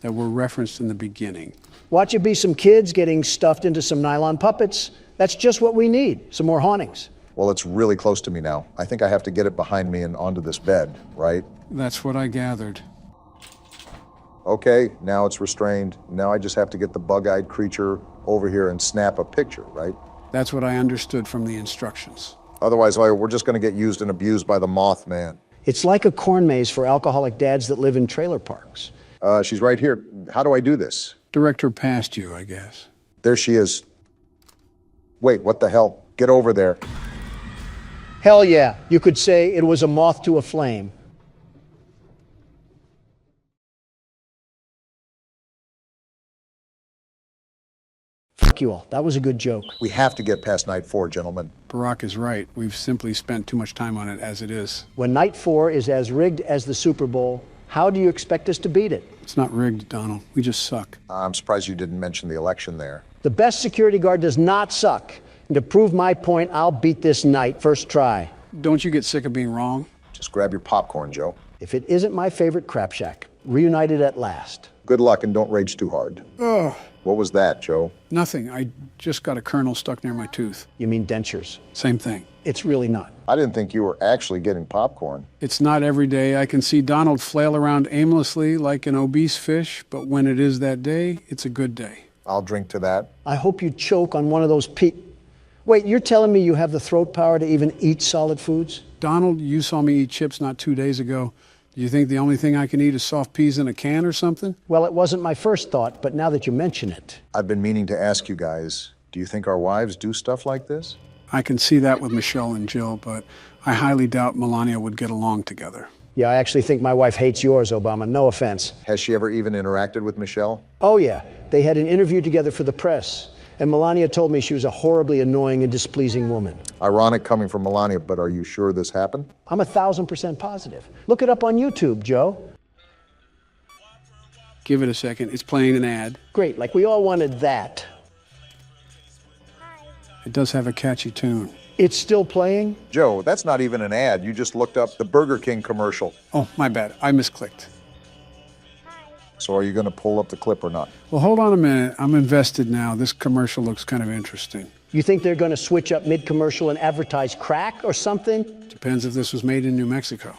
that were referenced in the beginning? Watch it be some kids getting stuffed into some nylon puppets. That's just what we need, some more hauntings. Well, it's really close to me now. I think I have to get it behind me and onto this bed, right? That's what I gathered. Okay, now it's restrained. Now I just have to get the bug-eyed creature over here and snap a picture, right? That's what I understood from the instructions. Otherwise, we're just going to get used and abused by the Mothman. It's like a corn maze for alcoholic dads that live in trailer parks. She's right here. How do I do this? Direct her past you, I guess. There she is. Wait, what the hell? Get over there. Hell yeah, you could say it was a moth to a flame. Fuck you all, that was a good joke. We have to get past night 4, gentlemen. Barack is right. We've simply spent too much time on it as it is. When night 4 is as rigged as the Super Bowl, how do you expect us to beat it? It's not rigged, Donald. We just suck. I'm surprised you didn't mention the election there. The best security guard does not suck. And to prove my point, I'll beat this night, first try. Don't you get sick of being wrong? Just grab your popcorn, Joe. If it isn't my favorite crap shack, reunited at last. Good luck and don't rage too hard. Ugh. What was that, Joe? Nothing. I just got a kernel stuck near my tooth. You mean dentures? Same thing. It's really not. I didn't think you were actually getting popcorn. It's not every day. I can see Donald flail around aimlessly like an obese fish, but when it is that day, it's a good day. I'll drink to that. I hope you choke on one of those Wait, you're telling me you have the throat power to even eat solid foods? Donald, you saw me eat chips not 2 days ago. Do you think the only thing I can eat is soft peas in a can or something? Well, it wasn't my first thought, but now that you mention it. I've been meaning to ask you guys, do you think our wives do stuff like this? I can see that with Michelle and Jill, but I highly doubt Melania would get along together. Yeah, I actually think my wife hates yours, Obama. No offense. Has she ever even interacted with Michelle? Oh, yeah. They had an interview together for the press. And Melania told me she was a horribly annoying and displeasing woman. Ironic coming from Melania, but are you sure this happened? I'm 1,000% positive. Look it up on YouTube, Joe. Give it a second. It's playing an ad. Great, like we all wanted that. It does have a catchy tune. It's still playing? Joe, that's not even an ad. You just looked up the Burger King commercial. Oh, my bad. I misclicked. So are you going to pull up the clip or not? Well, hold on a minute. I'm invested now. This commercial looks kind of interesting. You think they're going to switch up mid-commercial and advertise crack or something? Depends if this was made in New Mexico.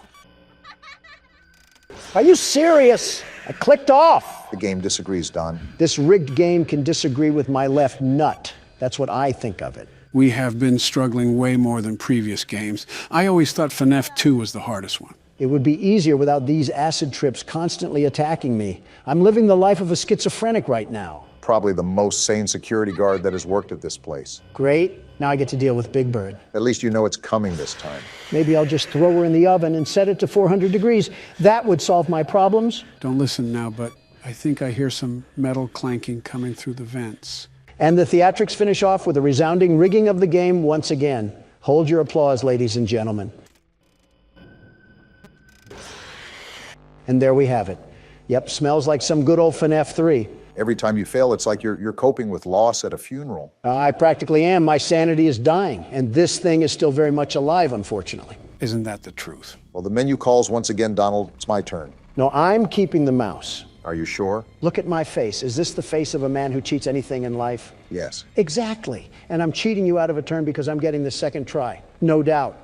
Are you serious? I clicked off. The game disagrees, Don. This rigged game can disagree with my left nut. That's what I think of it. We have been struggling way more than previous games. I always thought FNAF 2 was the hardest one. It would be easier without these acid trips constantly attacking me. I'm living the life of a schizophrenic right now. Probably the most sane security guard that has worked at this place. Great. Now I get to deal with Big Bird. At least you know it's coming this time. Maybe I'll just throw her in the oven and set it to 400 degrees. That would solve my problems. Don't listen now, but I think I hear some metal clanking coming through the vents. And the theatrics finish off with a resounding rigging of the game once again. Hold your applause, ladies and gentlemen. And there we have it. Yep, smells like some good old FNAF 3. Every time you fail, it's like you're coping with loss at a funeral. I practically am. My sanity is dying, and this thing is still very much alive, unfortunately. Isn't that the truth? Well, the menu calls once again, Donald. It's my turn. No, I'm keeping the mouse. Are you sure? Look at my face. Is this the face of a man who cheats anything in life? Yes. Exactly. And I'm cheating you out of a turn because I'm getting the second try. No doubt.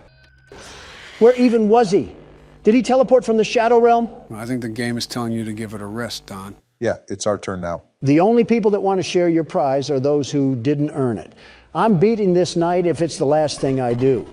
Where even was he? Did he teleport from the Shadow Realm? Well, I think the game is telling you to give it a rest, Don. Yeah, it's our turn now. The only people that want to share your prize are those who didn't earn it. I'm beating this night if it's the last thing I do.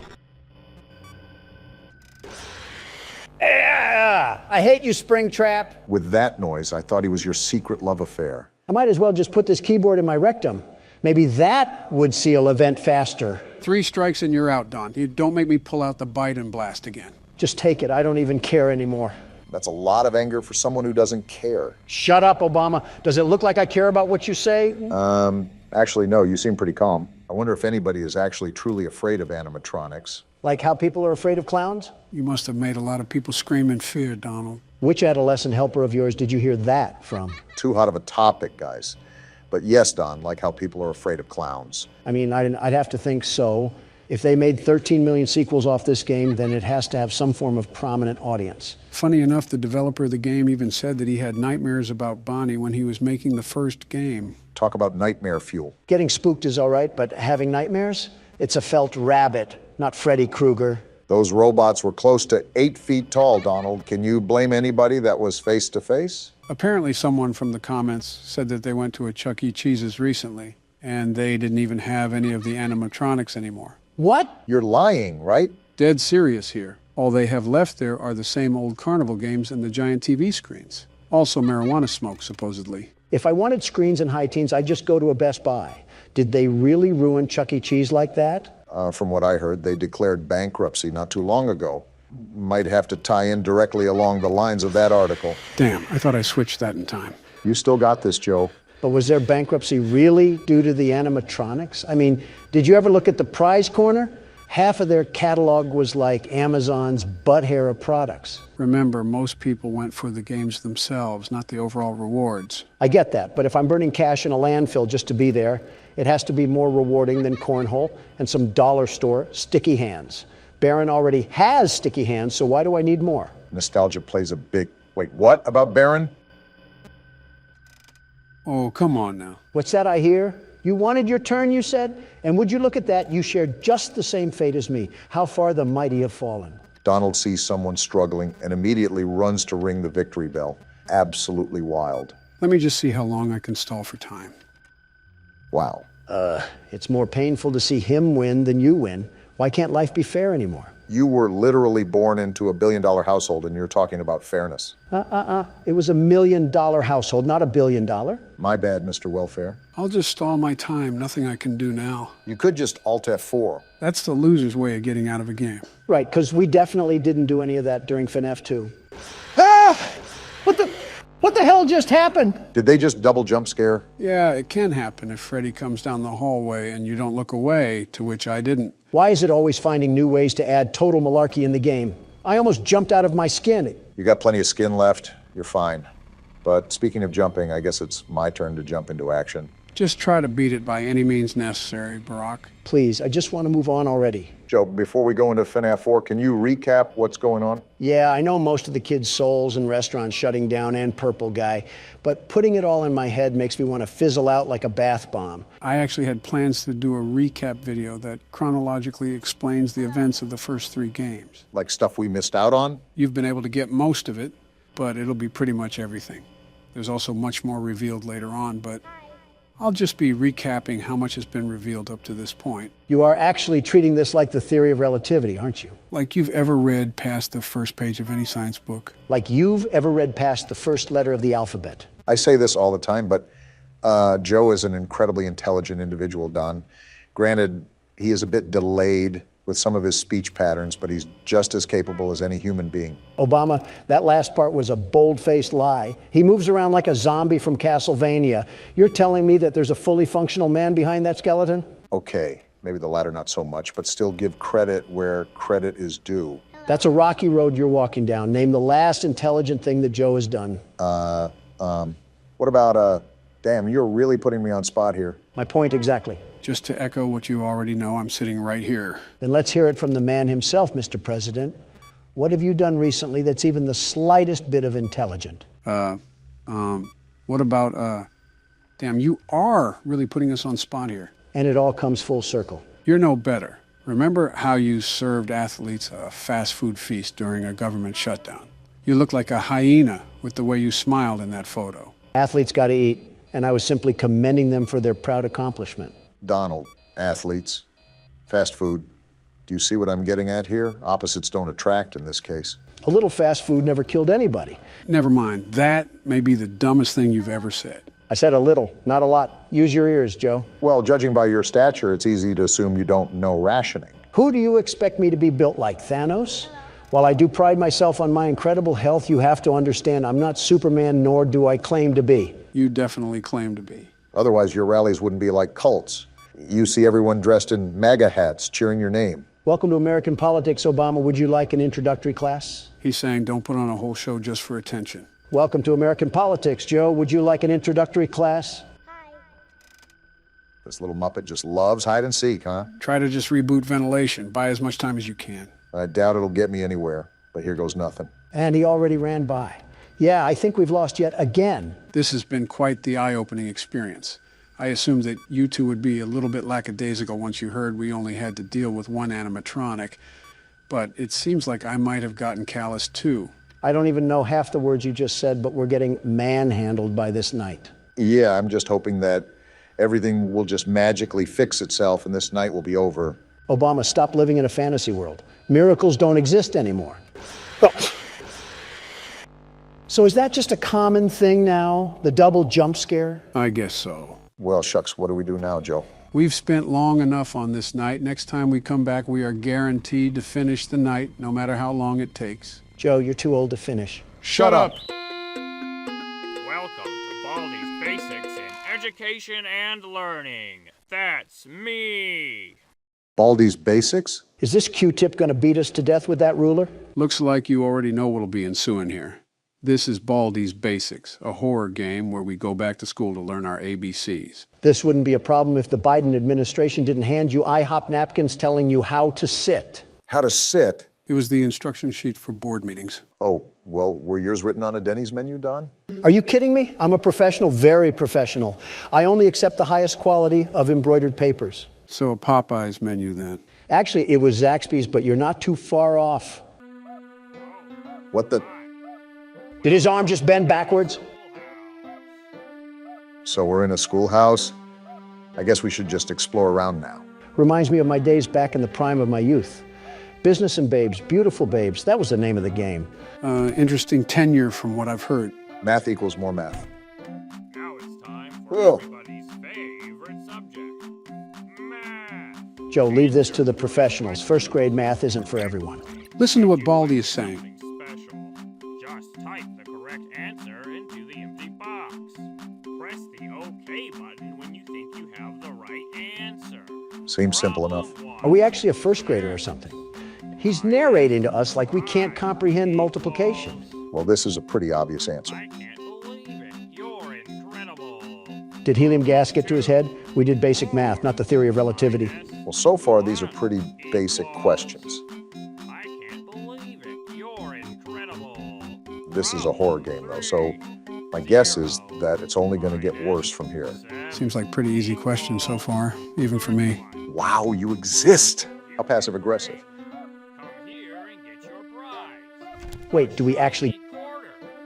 I hate you, Springtrap. With that noise, I thought he was your secret love affair. I might as well just put this keyboard in my rectum. Maybe that would seal event faster. 3 strikes and you're out, Don. You don't make me pull out the Biden blast again. Just take it. I don't even care anymore. That's a lot of anger for someone who doesn't care. Shut up, Obama. Does it look like I care about what you say? Actually, no, you seem pretty calm. I wonder if anybody is actually truly afraid of animatronics. Like how people are afraid of clowns? You must have made a lot of people scream in fear, Donald. Which adolescent helper of yours did you hear that from? Too hot of a topic, guys. But yes, Don, like how people are afraid of clowns. I mean, I'd have to think so. If they made 13 million sequels off this game, then it has to have some form of prominent audience. Funny enough, the developer of the game even said that he had nightmares about Bonnie when he was making the first game. Talk about nightmare fuel. Getting spooked is all right, but having nightmares? It's a felt rabbit, not Freddy Krueger. Those robots were close to 8 feet tall, Donald. Can you blame anybody that was face to face? Apparently someone from the comments said that they went to a Chuck E. Cheese's recently, and they didn't even have any of the animatronics anymore. What? You're lying, right? Dead serious here. All they have left there are the same old carnival games and the giant TV screens. Also marijuana smoke, supposedly. If I wanted screens and high teens, I'd just go to a Best Buy. Did they really ruin Chuck E. Cheese like that? From what I heard, they declared bankruptcy not too long ago. Might have to tie in directly along the lines of that article. Damn, I thought I switched that in time. You still got this, Joe. But was their bankruptcy really due to the animatronics? I mean, did you ever look at the prize corner? Half of their catalog was like Amazon's butt hair of products. Remember, most people went for the games themselves, not the overall rewards. I get that, but if I'm burning cash in a landfill just to be there, it has to be more rewarding than cornhole and some dollar store sticky hands. Baron already has sticky hands, so why do I need more? Nostalgia plays a big... Wait, what about Baron? Oh, come on now. What's that I hear? You wanted your turn, you said? And would you look at that? You shared just the same fate as me. How far the mighty have fallen. Donald sees someone struggling and immediately runs to ring the victory bell. Absolutely wild. Let me just see how long I can stall for time. Wow. It's more painful to see him win than you win. Why can't life be fair anymore? You were literally born into a billion-dollar household, and you're talking about fairness. It was $1 million household, not $1 billion. My bad, Mr. Welfare. I'll just stall my time. Nothing I can do now. You could just Alt F4. That's the loser's way of getting out of a game. Right, because we definitely didn't do any of that during FNAF 2. Ah! What the hell just happened? Did they just double jump scare? Yeah, it can happen if Freddy comes down the hallway and you don't look away, to which I didn't. Why is it always finding new ways to add total malarkey in the game? I almost jumped out of my skin. You got plenty of skin left. You're fine. But speaking of jumping, I guess it's my turn to jump into action. Just try to beat it by any means necessary, Barack. Please, I just want to move on already. Joe, before we go into FNAF 4, can you recap what's going on? Yeah, I know most of the kids' souls and restaurants shutting down and Purple Guy, but putting it all in my head makes me want to fizzle out like a bath bomb. I actually had plans to do a recap video that chronologically explains the events of the first 3 games. Like stuff we missed out on? You've been able to get most of it, but it'll be pretty much everything. There's also much more revealed later on, but I'll just be recapping how much has been revealed up to this point. You are actually treating this like the theory of relativity, aren't you? Like you've ever read past the first page of any science book. Like you've ever read past the first letter of the alphabet. I say this all the time, but Joe is an incredibly intelligent individual, Don. Granted, he is a bit delayed with some of his speech patterns, but he's just as capable as any human being. Obama, that last part was a bold-faced lie. He moves around like a zombie from Castlevania. You're telling me that there's a fully functional man behind that skeleton? Okay, maybe the latter not so much, but still give credit where credit is due. That's a rocky road you're walking down. Name the last intelligent thing that Joe has done. What about, damn, you're really putting me on spot here. My point exactly. Just to echo what you already know, I'm sitting right here. Then let's hear it from the man himself, Mr. President. What have you done recently that's even the slightest bit of intelligent? What about, damn, you are really putting us on spot here. And it all comes full circle. You're no better. Remember how you served athletes a fast food feast during a government shutdown? You look like a hyena with the way you smiled in that photo. Athletes got to eat, and I was simply commending them for their proud accomplishment. Donald, athletes, fast food. Do you see what I'm getting at here? Opposites don't attract in this case. A little fast food never killed anybody. Never mind. That may be the dumbest thing you've ever said. I said a little, not a lot. Use your ears, Joe. Well, judging by your stature, it's easy to assume you don't know rationing. Who do you expect me to be built like, Thanos? While I do pride myself on my incredible health, you have to understand I'm not Superman, nor do I claim to be. You definitely claim to be. Otherwise, your rallies wouldn't be like cults. You see everyone dressed in MAGA hats cheering your name. Welcome to American politics, Obama. Would you like an introductory class? He's saying don't put on a whole show just for attention. Welcome to American politics, Joe. Would you like an introductory class? Hi. This little Muppet just loves hide and seek, huh? Try to just reboot ventilation. Buy as much time as you can. I doubt it'll get me anywhere, but here goes nothing. And he already ran by. Yeah, I think we've lost yet again. This has been quite the eye-opening experience. I assumed that you two would be a little bit lackadaisical once you heard we only had to deal with one animatronic, but it seems like I might have gotten callous too. I don't even know half the words you just said, but we're getting manhandled by this night. Yeah, I'm just hoping that everything will just magically fix itself and this night will be over. Obama, stop living in a fantasy world. Miracles don't exist anymore. Oh. So is that just a common thing now, the double jump scare? I guess so. Well, shucks, what do we do now, Joe? We've spent long enough on this night. Next time we come back, we are guaranteed to finish the night, no matter how long it takes. Joe, you're too old to finish. Shut up! Welcome to Baldi's Basics in Education and Learning. That's me. Baldi's Basics? Is this Q-tip going to beat us to death with that ruler? Looks like you already know what'll be ensuing here. This is Baldi's Basics, a horror game where we go back to school to learn our ABCs. This wouldn't be a problem if the Biden administration didn't hand you IHOP napkins telling you how to sit. How to sit? It was the instruction sheet for board meetings. Oh, well, were yours written on a Denny's menu, Don? Are you kidding me? I'm a professional, very professional. I only accept the highest quality of embroidered papers. So a Popeye's menu then? Actually, it was Zaxby's, but you're not too far off. What the? Did his arm just bend backwards? So we're in a schoolhouse? I guess we should just explore around now. Reminds me of my days back in the prime of my youth. Business and babes, beautiful babes. That was the name of the game. Interesting tenure from what I've heard. Math equals more math. Now it's time for everybody's favorite subject, math. Joe, leave this to the professionals. First grade math isn't for everyone. Listen to what Baldy is saying. Special. Just type the correct answer into the empty box. Press the OK button when you think you have the right answer. Seems simple enough. Are we actually a first grader or something? He's narrating to us like we can't comprehend multiplication. Well, this is a pretty obvious answer. I can't believe it. You're incredible. Did helium gas get to his head? We did basic math, not the theory of relativity. Well, so far, these are pretty basic questions. I can't believe it. You're incredible. This is a horror game, though, so my guess is that it's only going to get worse from here. Seems like pretty easy questions so far, even for me. Wow, you exist! How passive-aggressive. Wait, do we actually...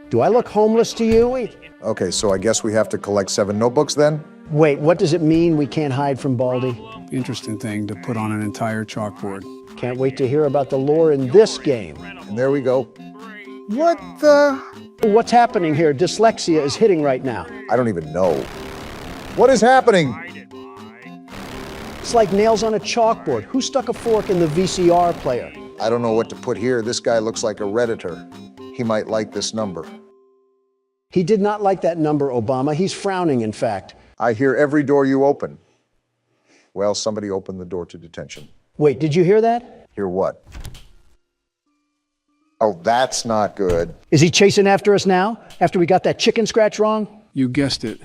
Do I look homeless to you? Wait. Okay, so I guess we have to collect 7 notebooks then? Wait, what does it mean we can't hide from Baldy? Interesting thing to put on an entire chalkboard. Can't wait to hear about the lore in this game. And there we go. What the... What's happening here? Dyslexia is hitting right now. I don't even know. What is happening? It's like nails on a chalkboard. Who stuck a fork in the VCR player? I don't know what to put here. This guy looks like a Redditor. He might like this number. He did not like that number, Obama. He's frowning, in fact. I hear every door you open. Well, somebody opened the door to detention. Wait, did you hear that? Hear what? Oh, that's not good. Is he chasing after us now, after we got that chicken scratch wrong? You guessed it.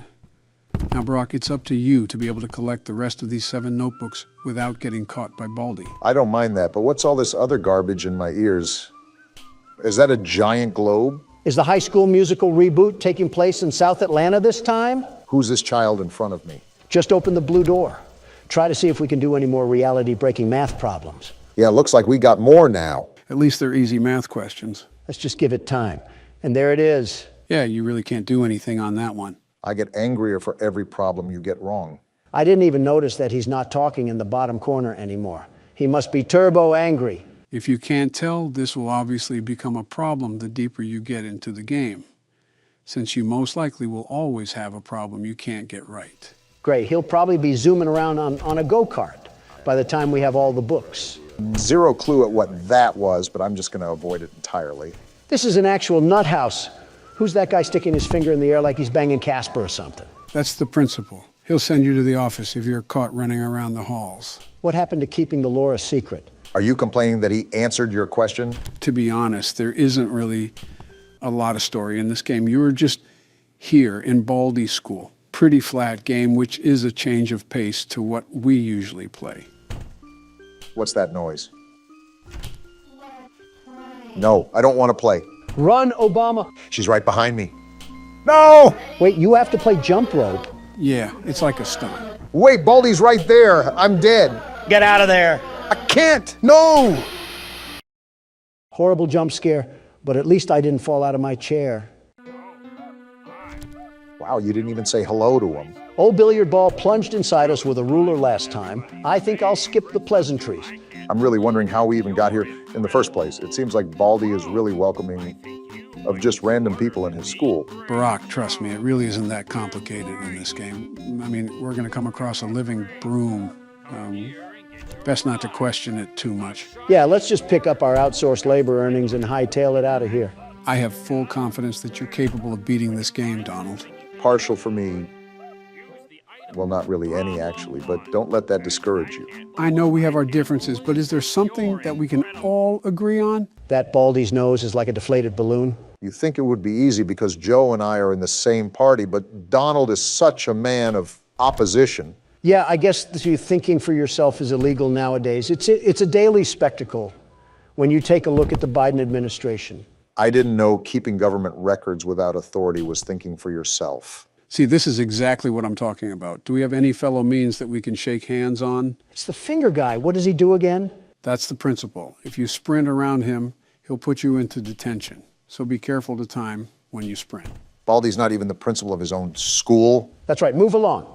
Now, Brock, it's up to you to be able to collect the rest of these 7 notebooks without getting caught by Baldy. I don't mind that, but what's all this other garbage in my ears? Is that a giant globe? Is the High School Musical reboot taking place in South Atlanta this time? Who's this child in front of me? Just open the blue door. Try to see if we can do any more reality-breaking math problems. Yeah, looks like we got more now. At least they're easy math questions. Let's just give it time. And there it is. Yeah, you really can't do anything on that one. I get angrier for every problem you get wrong. I didn't even notice that he's not talking in the bottom corner anymore. He must be turbo angry. If you can't tell, this will obviously become a problem the deeper you get into the game, since you most likely will always have a problem you can't get right. Great, he'll probably be zooming around on a go-kart by the time we have all the books. Zero clue at what that was, but I'm just going to avoid it entirely. This is an actual nut house. Who's that guy sticking his finger in the air like he's banging Casper or something? That's the principal. He'll send you to the office if you're caught running around the halls. What happened to keeping the lore a secret? Are you complaining that he answered your question? To be honest, there isn't really a lot of story in this game. You were just here in Baldy School. Pretty flat game, which is a change of pace to what we usually play. What's that noise? No, I don't want to play. Run, Obama. She's right behind me. No! Wait, you have to play jump rope. Yeah, it's like a stunt. Wait, Baldy's right there. I'm dead. Get out of there. I can't. No! Horrible jump scare, but at least I didn't fall out of my chair. Wow, you didn't even say hello to him. Old billiard ball plunged inside us with a ruler last time. I think I'll skip the pleasantries. I'm really wondering how we even got here in the first place. It seems like Baldy is really welcoming of just random people in his school. Barack, trust me, it really isn't that complicated in this game. I mean, we're going to come across a living broom. Best not to question it too much. Yeah, let's just pick up our outsourced labor earnings and hightail it out of here. I have full confidence that you're capable of beating this game, Donald. Partial for me. Well, not really any, actually, but don't let that discourage you. I know we have our differences, but is there something that we can all agree on? That Baldy's nose is like a deflated balloon. You think it would be easy because Joe and I are in the same party, but Donald is such a man of opposition. Yeah, I guess thinking for yourself is illegal nowadays. It's a daily spectacle when you take a look at the Biden administration. I didn't know keeping government records without authority was thinking for yourself. See, this is exactly what I'm talking about. Do we have any fellow means that we can shake hands on? It's the finger guy. What does he do again? That's the principle. If you sprint around him, he'll put you into detention. So be careful to time when you sprint. Baldy's not even the principal of his own school. That's right. Move along.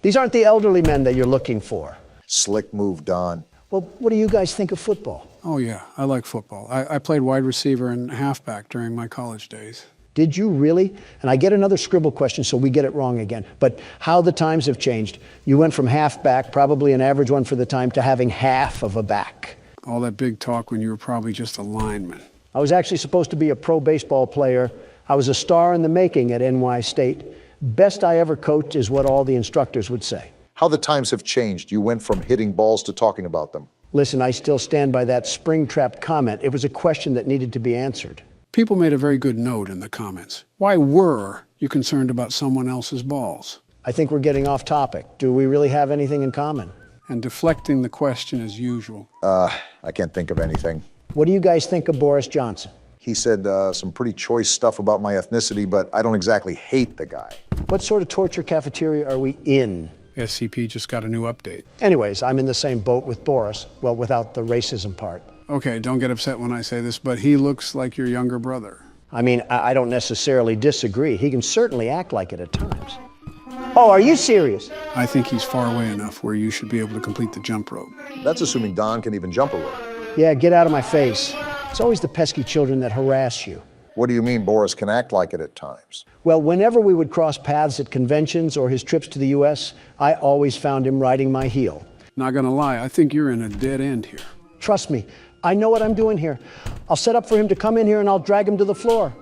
These aren't the elderly men that you're looking for. Slick move, Don. Well, what do you guys think of football? Oh, yeah, I like football. I played wide receiver and halfback during my college days. Did you really? And I get another scribble question, so we get it wrong again. But how the times have changed. You went from halfback, probably an average one for the time, to having half of a back. All that big talk when you were probably just a lineman. I was actually supposed to be a pro baseball player. I was a star in the making at NY State. Best I ever coached is what all the instructors would say. How the times have changed. You went from hitting balls to talking about them. Listen, I still stand by that spring-trap comment. It was a question that needed to be answered. People made a very good note in the comments. Why were you concerned about someone else's balls? I think we're getting off topic. Do we really have anything in common? And deflecting the question as usual. I can't think of anything. What do you guys think of Boris Johnson? He said some pretty choice stuff about my ethnicity, but I don't exactly hate the guy. What sort of torture cafeteria are we in? SCP just got a new update. Anyways, I'm in the same boat with Boris. Well, without the racism part. Okay, don't get upset when I say this, but he looks like your younger brother. I mean, I don't necessarily disagree. He can certainly act like it at times. Oh, are you serious? I think he's far away enough where you should be able to complete the jump rope. That's assuming Don can even jump a rope. Yeah, get out of my face. It's always the pesky children that harass you. What do you mean Boris can act like it at times? Well, whenever we would cross paths at conventions or his trips to the U.S., I always found him riding my heel. Not gonna lie, I think you're in a dead end here. Trust me, I know what I'm doing here. I'll set up for him to come in here and I'll drag him to the floor.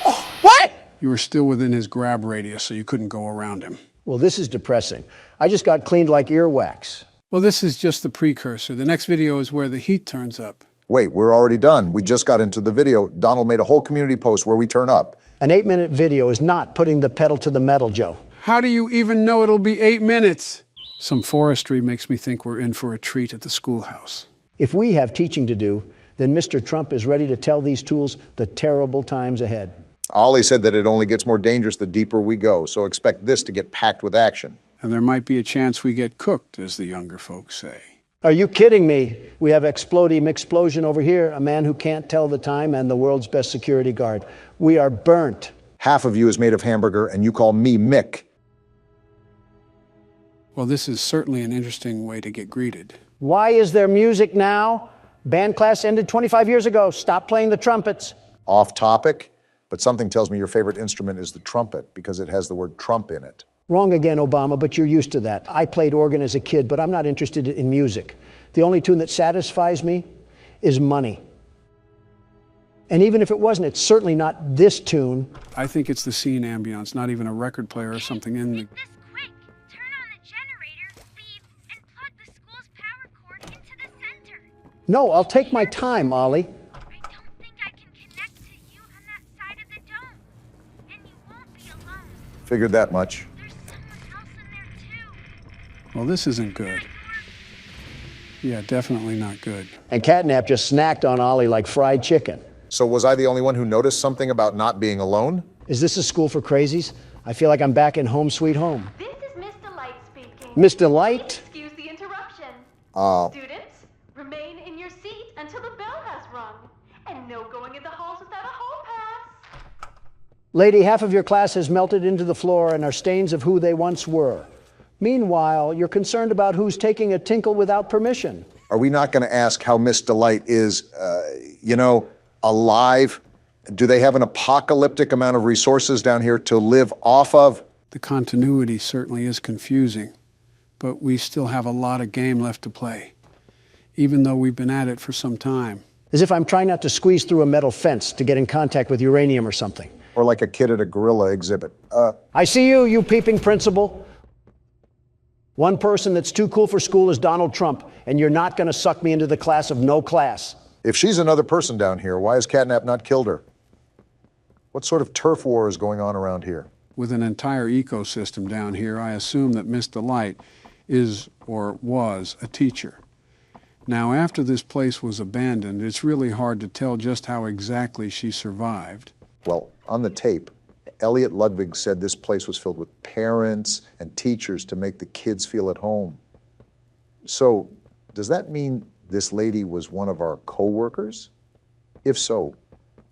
Oh, what? You were still within his grab radius, so you couldn't go around him. Well, this is depressing. I just got cleaned like earwax. Well, this is just the precursor. The next video is where the heat turns up. Wait, we're already done. We just got into the video. Donald made a whole community post where we turn up. An 8-minute video is not putting the pedal to the metal, Joe. How do you even know it'll be 8 minutes? Some forestry makes me think we're in for a treat at the schoolhouse. If we have teaching to do, then Mr. Trump is ready to tell these tools the terrible times ahead. Ollie said that it only gets more dangerous the deeper we go, so expect this to get packed with action. And there might be a chance we get cooked, as the younger folks say. Are you kidding me? We have Exploding Explosion over here, a man who can't tell the time and the world's best security guard. We are burnt. Half of you is made of hamburger, and you call me Mick. Well, this is certainly an interesting way to get greeted. Why is there music now? Band class ended 25 years ago. Stop playing the trumpets. Off topic, but something tells me your favorite instrument is the trumpet because it has the word Trump in it. Wrong again, Obama, but you're used to that. I played organ as a kid, but I'm not interested in music. The only tune that satisfies me is money. And even if it wasn't, it's certainly not this tune. I think it's the scene ambience, not even a record player or something in the... Quick! Turn on the generator, beep, and plug the school's power cord into the center. No, I'll take my time, Ollie. I don't think I can connect to you on that side of the dome. And you won't be alone. Figured that much. Well, this isn't good. Yeah, definitely not good. And Catnap just snacked on Ollie like fried chicken. So was I the only one who noticed something about not being alone? Is this a school for crazies? I feel like I'm back in Home Sweet Home. This is Miss Delight speaking. Miss Delight? Excuse the interruption. Students, remain in your seat until the bell has rung. And no going in the halls without a hall pass. Lady, half of your class has melted into the floor and are stains of who they once were. Meanwhile, you're concerned about who's taking a tinkle without permission. Are we not going to ask how Miss Delight is, alive? Do they have an apocalyptic amount of resources down here to live off of? The continuity certainly is confusing, but we still have a lot of game left to play, even though we've been at it for some time. As if I'm trying not to squeeze through a metal fence to get in contact with uranium or something. Or like a kid at a gorilla exhibit. I see you, you peeping principal. One person that's too cool for school is Donald Trump, and you're not going to suck me into the class of no class. If she's another person down here, why has Catnap not killed her? What sort of turf war is going on around here? With an entire ecosystem down here, I assume that Miss Delight is or was a teacher. Now, after this place was abandoned, it's really hard to tell just how exactly she survived. Well, on the tape, Elliot Ludwig said this place was filled with parents and teachers to make the kids feel at home. So, does that mean this lady was one of our co-workers? If so,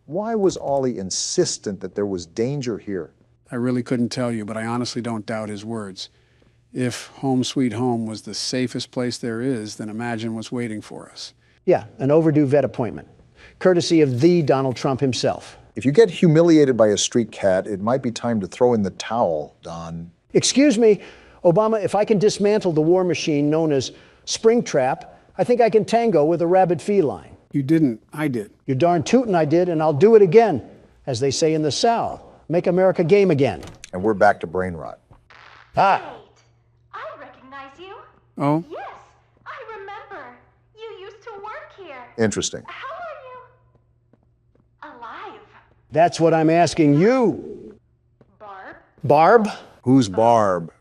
why was Ollie insistent that there was danger here? I really couldn't tell you, but I honestly don't doubt his words. If home sweet home was the safest place there is, then imagine what's waiting for us. Yeah, an overdue vet appointment, courtesy of the Donald Trump himself. If you get humiliated by a street cat, it might be time to throw in the towel, Don. Excuse me, Obama, if I can dismantle the war machine known as Springtrap, I think I can tango with a rabid feline. You didn't, I did. You're darn tootin' I did, and I'll do it again, as they say in the South. Make America game again. And we're back to brain rot. Ah. Wait, I recognize you. Oh? Yes, I remember. You used to work here. Interesting. How are you? Alive. That's what I'm asking you. Barb? Barb? Who's Barb?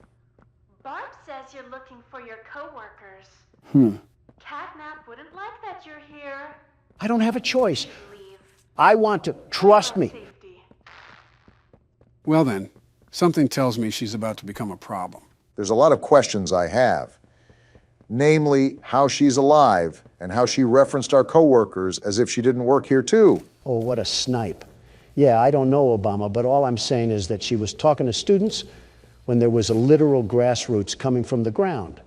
Barb says you're looking for your coworkers. Catnap wouldn't like that you're here. I don't have a choice. I want to. Trust me. Well then, something tells me she's about to become a problem. There's a lot of questions I have. Namely, how she's alive and how she referenced our coworkers as if she didn't work here too. Oh, what a snipe. Yeah, I don't know, Obama, but all I'm saying is that she was talking to students when there was a literal grassroots coming from the ground.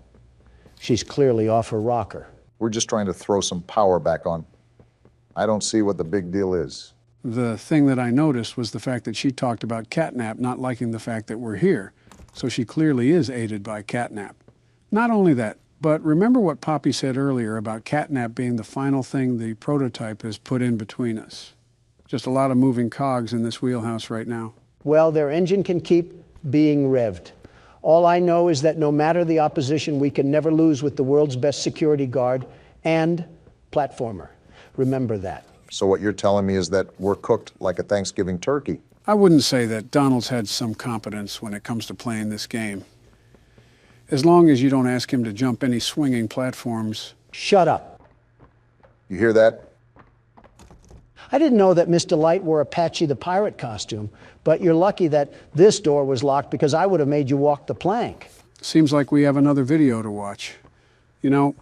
She's clearly off her rocker. We're just trying to throw some power back on. I don't see what the big deal is. The thing that I noticed was the fact that she talked about Catnap not liking the fact that we're here. So she clearly is aided by Catnap. Not only that, but remember what Poppy said earlier about Catnap being the final thing the prototype has put in between us. Just a lot of moving cogs in this wheelhouse right now. Well, their engine can keep being revved. All I know is that no matter the opposition, we can never lose with the world's best security guard and platformer. Remember that. So what you're telling me is that we're cooked like a Thanksgiving turkey. I wouldn't say that. Donald's had some competence when it comes to playing this game. As long as you don't ask him to jump any swinging platforms. Shut up. You hear that? I didn't know that Miss Delight wore a Patchy the Pirate costume, but you're lucky that this door was locked because I would have made you walk the plank. Seems like we have another video to watch. You know,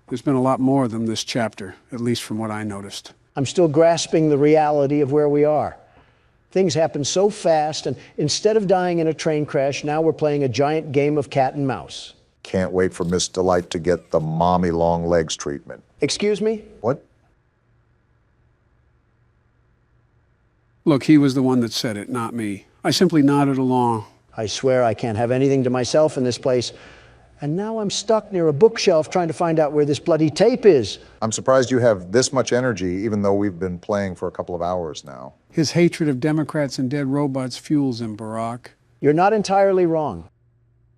there's been a lot more of them this chapter, at least from what I noticed. I'm still grasping the reality of where we are. Things happen so fast, and instead of dying in a train crash, now we're playing a giant game of cat and mouse. Can't wait for Miss Delight to get the mommy long legs treatment. Excuse me? What? Look, he was the one that said it, not me. I simply nodded along. I swear I can't have anything to myself in this place. And now I'm stuck near a bookshelf trying to find out where this bloody tape is. I'm surprised you have this much energy, even though we've been playing for a couple of hours now. His hatred of Democrats and dead robots fuels him, Barack. You're not entirely wrong.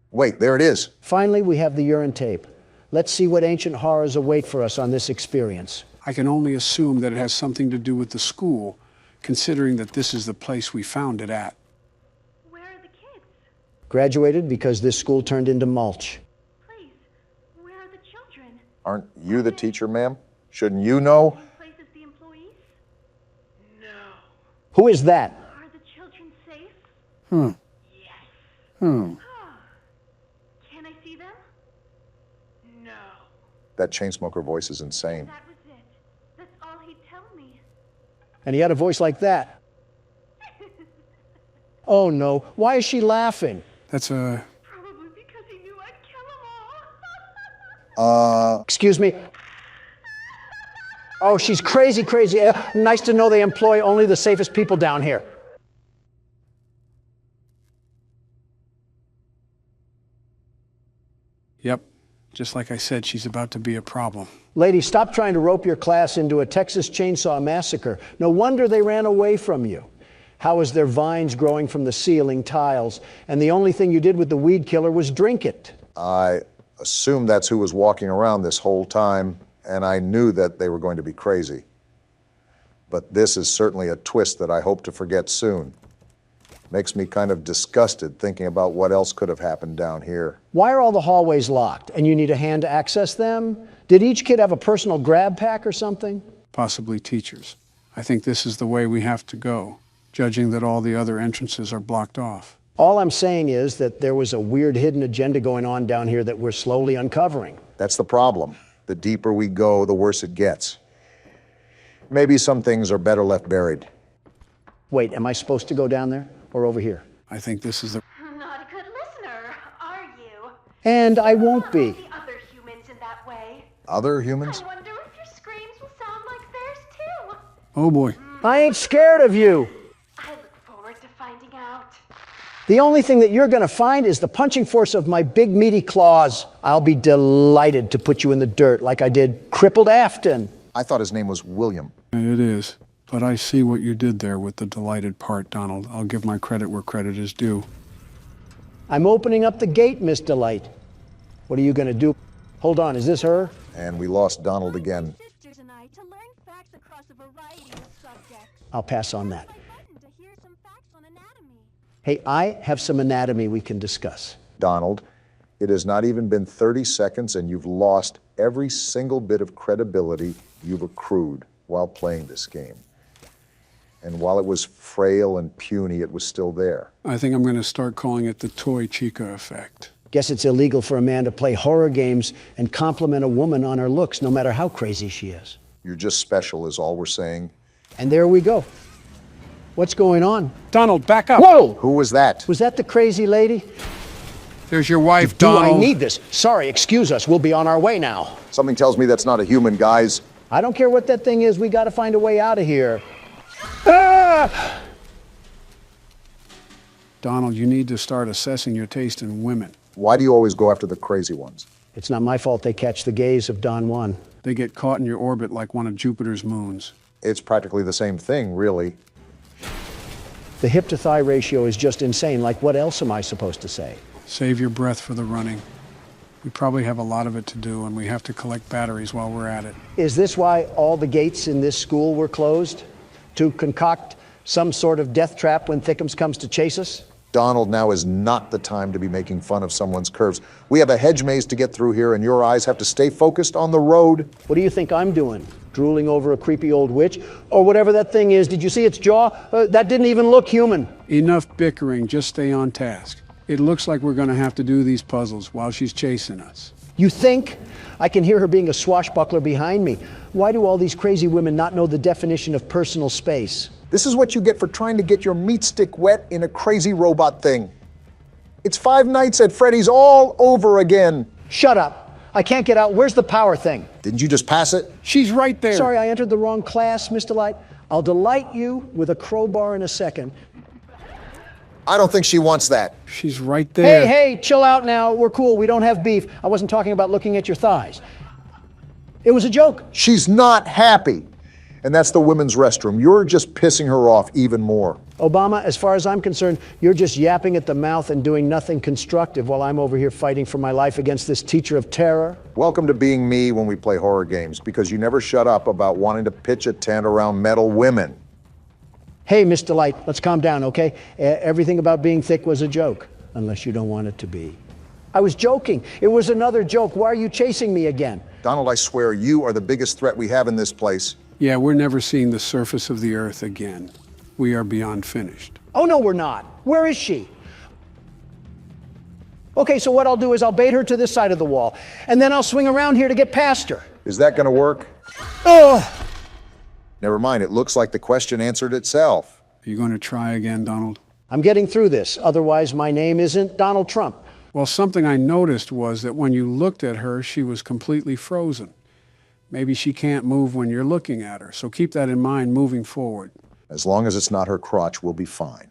Wait, there it is. Finally, we have the urine tape. Let's see what ancient horrors await for us on this experience. I can only assume that it has something to do with the school, considering that this is the place we found it at. Where are the kids? Graduated because this school turned into mulch. Please, where are the children? Aren't you the teacher, ma'am? Shouldn't you know? Same place as the employees? No. Who is that? Are the children safe? Yes. Hmm. Can I see them? No. That chain smoker voice is insane. That was it. That's all he'd tell me. And he had a voice like that. Oh no, why is she laughing? That's a... Probably because he knew I'd kill them all. Excuse me? Oh, she's crazy, crazy. Nice to know they employ only the safest people down here. Yep. Just like I said, she's about to be a problem. Lady, stop trying to rope your class into a Texas chainsaw massacre. No wonder they ran away from you. How is there vines growing from the ceiling tiles, and the only thing you did with the weed killer was drink it? I assumed that's who was walking around this whole time, and I knew that they were going to be crazy. But this is certainly a twist that I hope to forget soon. Makes me kind of disgusted thinking about what else could have happened down here. Why are all the hallways locked, and you need a hand to access them? Did each kid have a personal grab pack or something? Possibly teachers. I think this is the way we have to go, judging that all the other entrances are blocked off. All I'm saying is that there was a weird hidden agenda going on down here that we're slowly uncovering. That's the problem. The deeper we go, the worse it gets. Maybe some things are better left buried. Wait, am I supposed to go down there or over here? I think this is the... Not a good listener, are you? And I won't be. The other humans in that way. Other humans? I wonder if your screams will sound like theirs too. Oh boy. I ain't scared of you. I look forward to finding out. The only thing that you're going to find is the punching force of my big meaty claws. I'll be delighted to put you in the dirt like I did crippled Afton. I thought his name was William. It is. But I see what you did there with the delighted part, Donald. I'll give my credit where credit is due. I'm opening up the gate, Miss Delight. What are you going to do? Hold on, is this her? And we lost Donald again. I'll pass on that. Hey, I have some anatomy we can discuss. Donald, it has not even been 30 seconds and you've lost every single bit of credibility you've accrued while playing this game. And while it was frail and puny, it was still there. I think I'm going to start calling it the Toy Chica effect. Guess it's illegal for a man to play horror games and compliment a woman on her looks, no matter how crazy she is. You're just special is all we're saying. And there we go. What's going on? Donald, back up. Whoa! Who was that? Was that the crazy lady? There's your wife, Do Donald. I need this? Sorry, excuse us. We'll be on our way now. Something tells me that's not a human, guys. I don't care what that thing is. We got to find a way out of here. Ah! Donald, you need to start assessing your taste in women. Why do you always go after the crazy ones? It's not my fault they catch the gaze of Don Juan. They get caught in your orbit like one of Jupiter's moons. It's practically the same thing, really. The hip-to-thigh ratio is just insane. Like, what else am I supposed to say? Save your breath for the running. We probably have a lot of it to do, and we have to collect batteries while we're at it. Is this why all the gates in this school were closed? To concoct some sort of death trap when Thickums comes to chase us? Donald, now is not the time to be making fun of someone's curves. We have a hedge maze to get through here, and your eyes have to stay focused on the road. What do you think I'm doing? Drooling over a creepy old witch? Or whatever that thing is. Did you see its jaw? That didn't even look human. Enough bickering. Just stay on task. It looks like we're going to have to do these puzzles while she's chasing us. You think? I can hear her being a swashbuckler behind me. Why do all these crazy women not know the definition of personal space? This is what you get for trying to get your meat stick wet in a crazy robot thing. It's Five Nights at Freddy's all over again. Shut up. I can't get out. Where's the power thing? Didn't you just pass it? She's right there. Sorry, I entered the wrong class, Mr. Light. I'll delight you with a crowbar in a second. I don't think she wants that. She's right there. Hey, chill out now. We're cool. We don't have beef. I wasn't talking about looking at your thighs. It was a joke. She's not happy. And that's the women's restroom. You're just pissing her off even more. Obama, as far as I'm concerned, you're just yapping at the mouth and doing nothing constructive while I'm over here fighting for my life against this teacher of terror. Welcome to being me when we play horror games, because you never shut up about wanting to pitch a tent around metal women. Hey, Mr. Light, let's calm down, okay? Everything about being thick was a joke, unless you don't want it to be. I was joking. It was another joke. Why are you chasing me again? Donald, I swear, you are the biggest threat we have in this place. Yeah, we're never seeing the surface of the earth again. We are beyond finished. Oh, no, we're not. Where is she? Okay, so what I'll do is I'll bait her to this side of the wall, and then I'll swing around here to get past her. Is that going to work? Ugh. Never mind, it looks like the question answered itself. Are you going to try again, Donald? I'm getting through this. Otherwise, my name isn't Donald Trump. Well, something I noticed was that when you looked at her, she was completely frozen. Maybe she can't move when you're looking at her, so keep that in mind moving forward. As long as it's not her crotch, we'll be fine.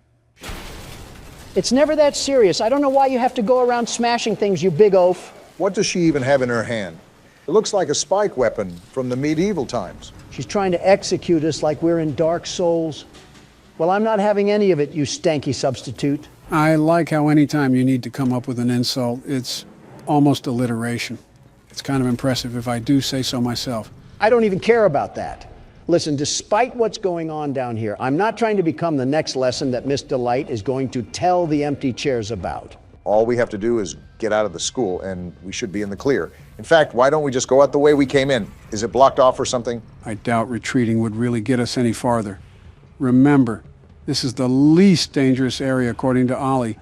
It's never that serious. I don't know why you have to go around smashing things, you big oaf. What does she even have in her hand? It looks like a spike weapon from the medieval times. She's trying to execute us like we're in Dark Souls. Well, I'm not having any of it, you stanky substitute. I like how anytime you need to come up with an insult, it's almost alliteration. It's kind of impressive if I do say so myself. I don't even care about that. Listen, despite what's going on down here, I'm not trying to become the next lesson that Miss Delight is going to tell the empty chairs about. All we have to do is get out of the school, and we should be in the clear. In fact, why don't we just go out the way we came in? Is it blocked off or something? I doubt retreating would really get us any farther. Remember, this is the least dangerous area according to Ollie,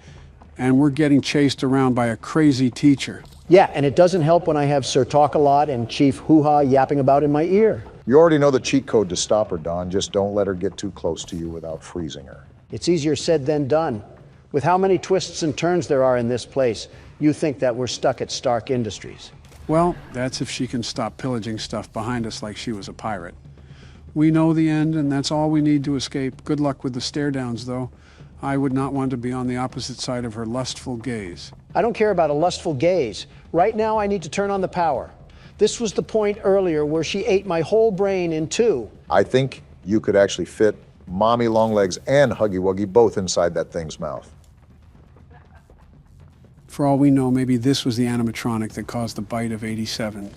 and we're getting chased around by a crazy teacher. Yeah, and it doesn't help when I have Sir Talk-A-Lot and Chief Hoo-Ha yapping about in my ear. You already know the cheat code to stop her, Don. Just don't let her get too close to you without freezing her. It's easier said than done. With how many twists and turns there are in this place, you think that we're stuck at Stark Industries. Well, that's if she can stop pillaging stuff behind us like she was a pirate. We know the end, and that's all we need to escape. Good luck with the stare-downs, though. I would not want to be on the opposite side of her lustful gaze. I don't care about a lustful gaze. Right now, I need to turn on the power. This was the point earlier where she ate my whole brain in two. I think you could actually fit Mommy Longlegs and Huggy Wuggy both inside that thing's mouth. For all we know, maybe this was the animatronic that caused the bite of 87.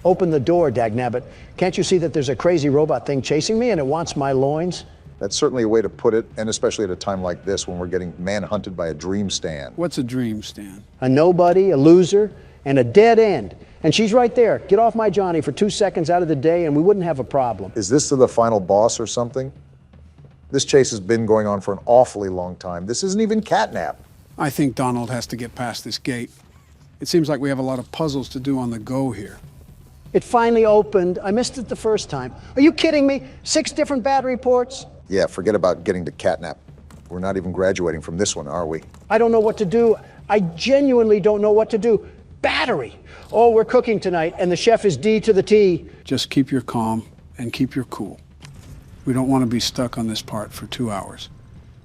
Open the door, dagnabbit. Can't you see that there's a crazy robot thing chasing me and it wants my loins? That's certainly a way to put it, and especially at a time like this when we're getting manhunted by a dream stand. What's a dream stand? A nobody, a loser, and a dead end. And she's right there. Get off my Johnny for 2 seconds out of the day and we wouldn't have a problem. Is this to the final boss or something? This chase has been going on for an awfully long time. This isn't even catnap. I think Donald has to get past this gate. It seems like we have a lot of puzzles to do on the go here. It finally opened. I missed it the first time. Are you kidding me? 6 different battery ports? Yeah, forget about getting to catnap. We're not even graduating from this one, are we? I don't know what to do. I genuinely don't know what to do. Battery. Oh, we're cooking tonight, and the chef is D to the T. Just keep your calm and keep your cool. We don't want to be stuck on this part for 2 hours.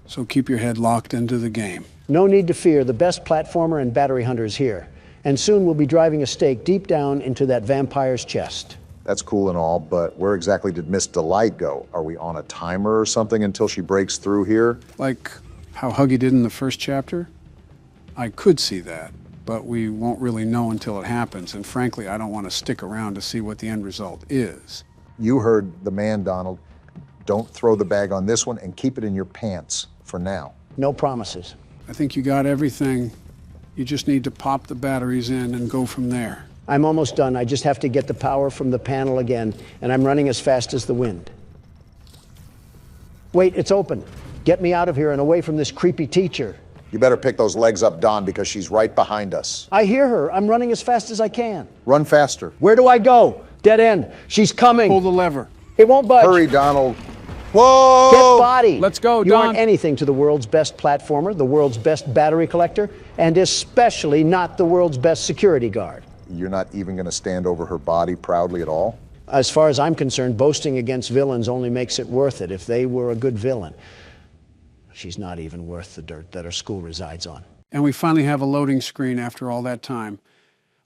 So keep your head locked into the game. No need to fear. The best platformer and battery hunter is here. And soon we'll be driving a stake deep down into that vampire's chest. That's cool and all, but where exactly did Miss Delight go? Are we on a timer or something until she breaks through here? Like how Huggy did in the first chapter? I could see that, but we won't really know until it happens, and frankly, I don't want to stick around to see what the end result is. You heard the man, Donald. Don't throw the bag on this one and keep it in your pants for now. No promises. I think you got everything. You just need to pop the batteries in and go from there. I'm almost done. I just have to get the power from the panel again, and I'm running as fast as the wind. Wait, it's open. Get me out of here and away from this creepy teacher. You better pick those legs up, Don, because she's right behind us. I hear her. I'm running as fast as I can. Run faster. Where do I go? Dead end. She's coming. Pull the lever. It won't budge. Hurry, Donald. Whoa! Get body. Let's go, You Don. aren't anything to the world's best platformer, the world's best battery collector, and especially not the world's best security guard. You're not even going to stand over her body proudly at all? As far as I'm concerned, boasting against villains only makes it worth it if they were a good villain. She's not even worth the dirt that her school resides on. And we finally have a loading screen after all that time.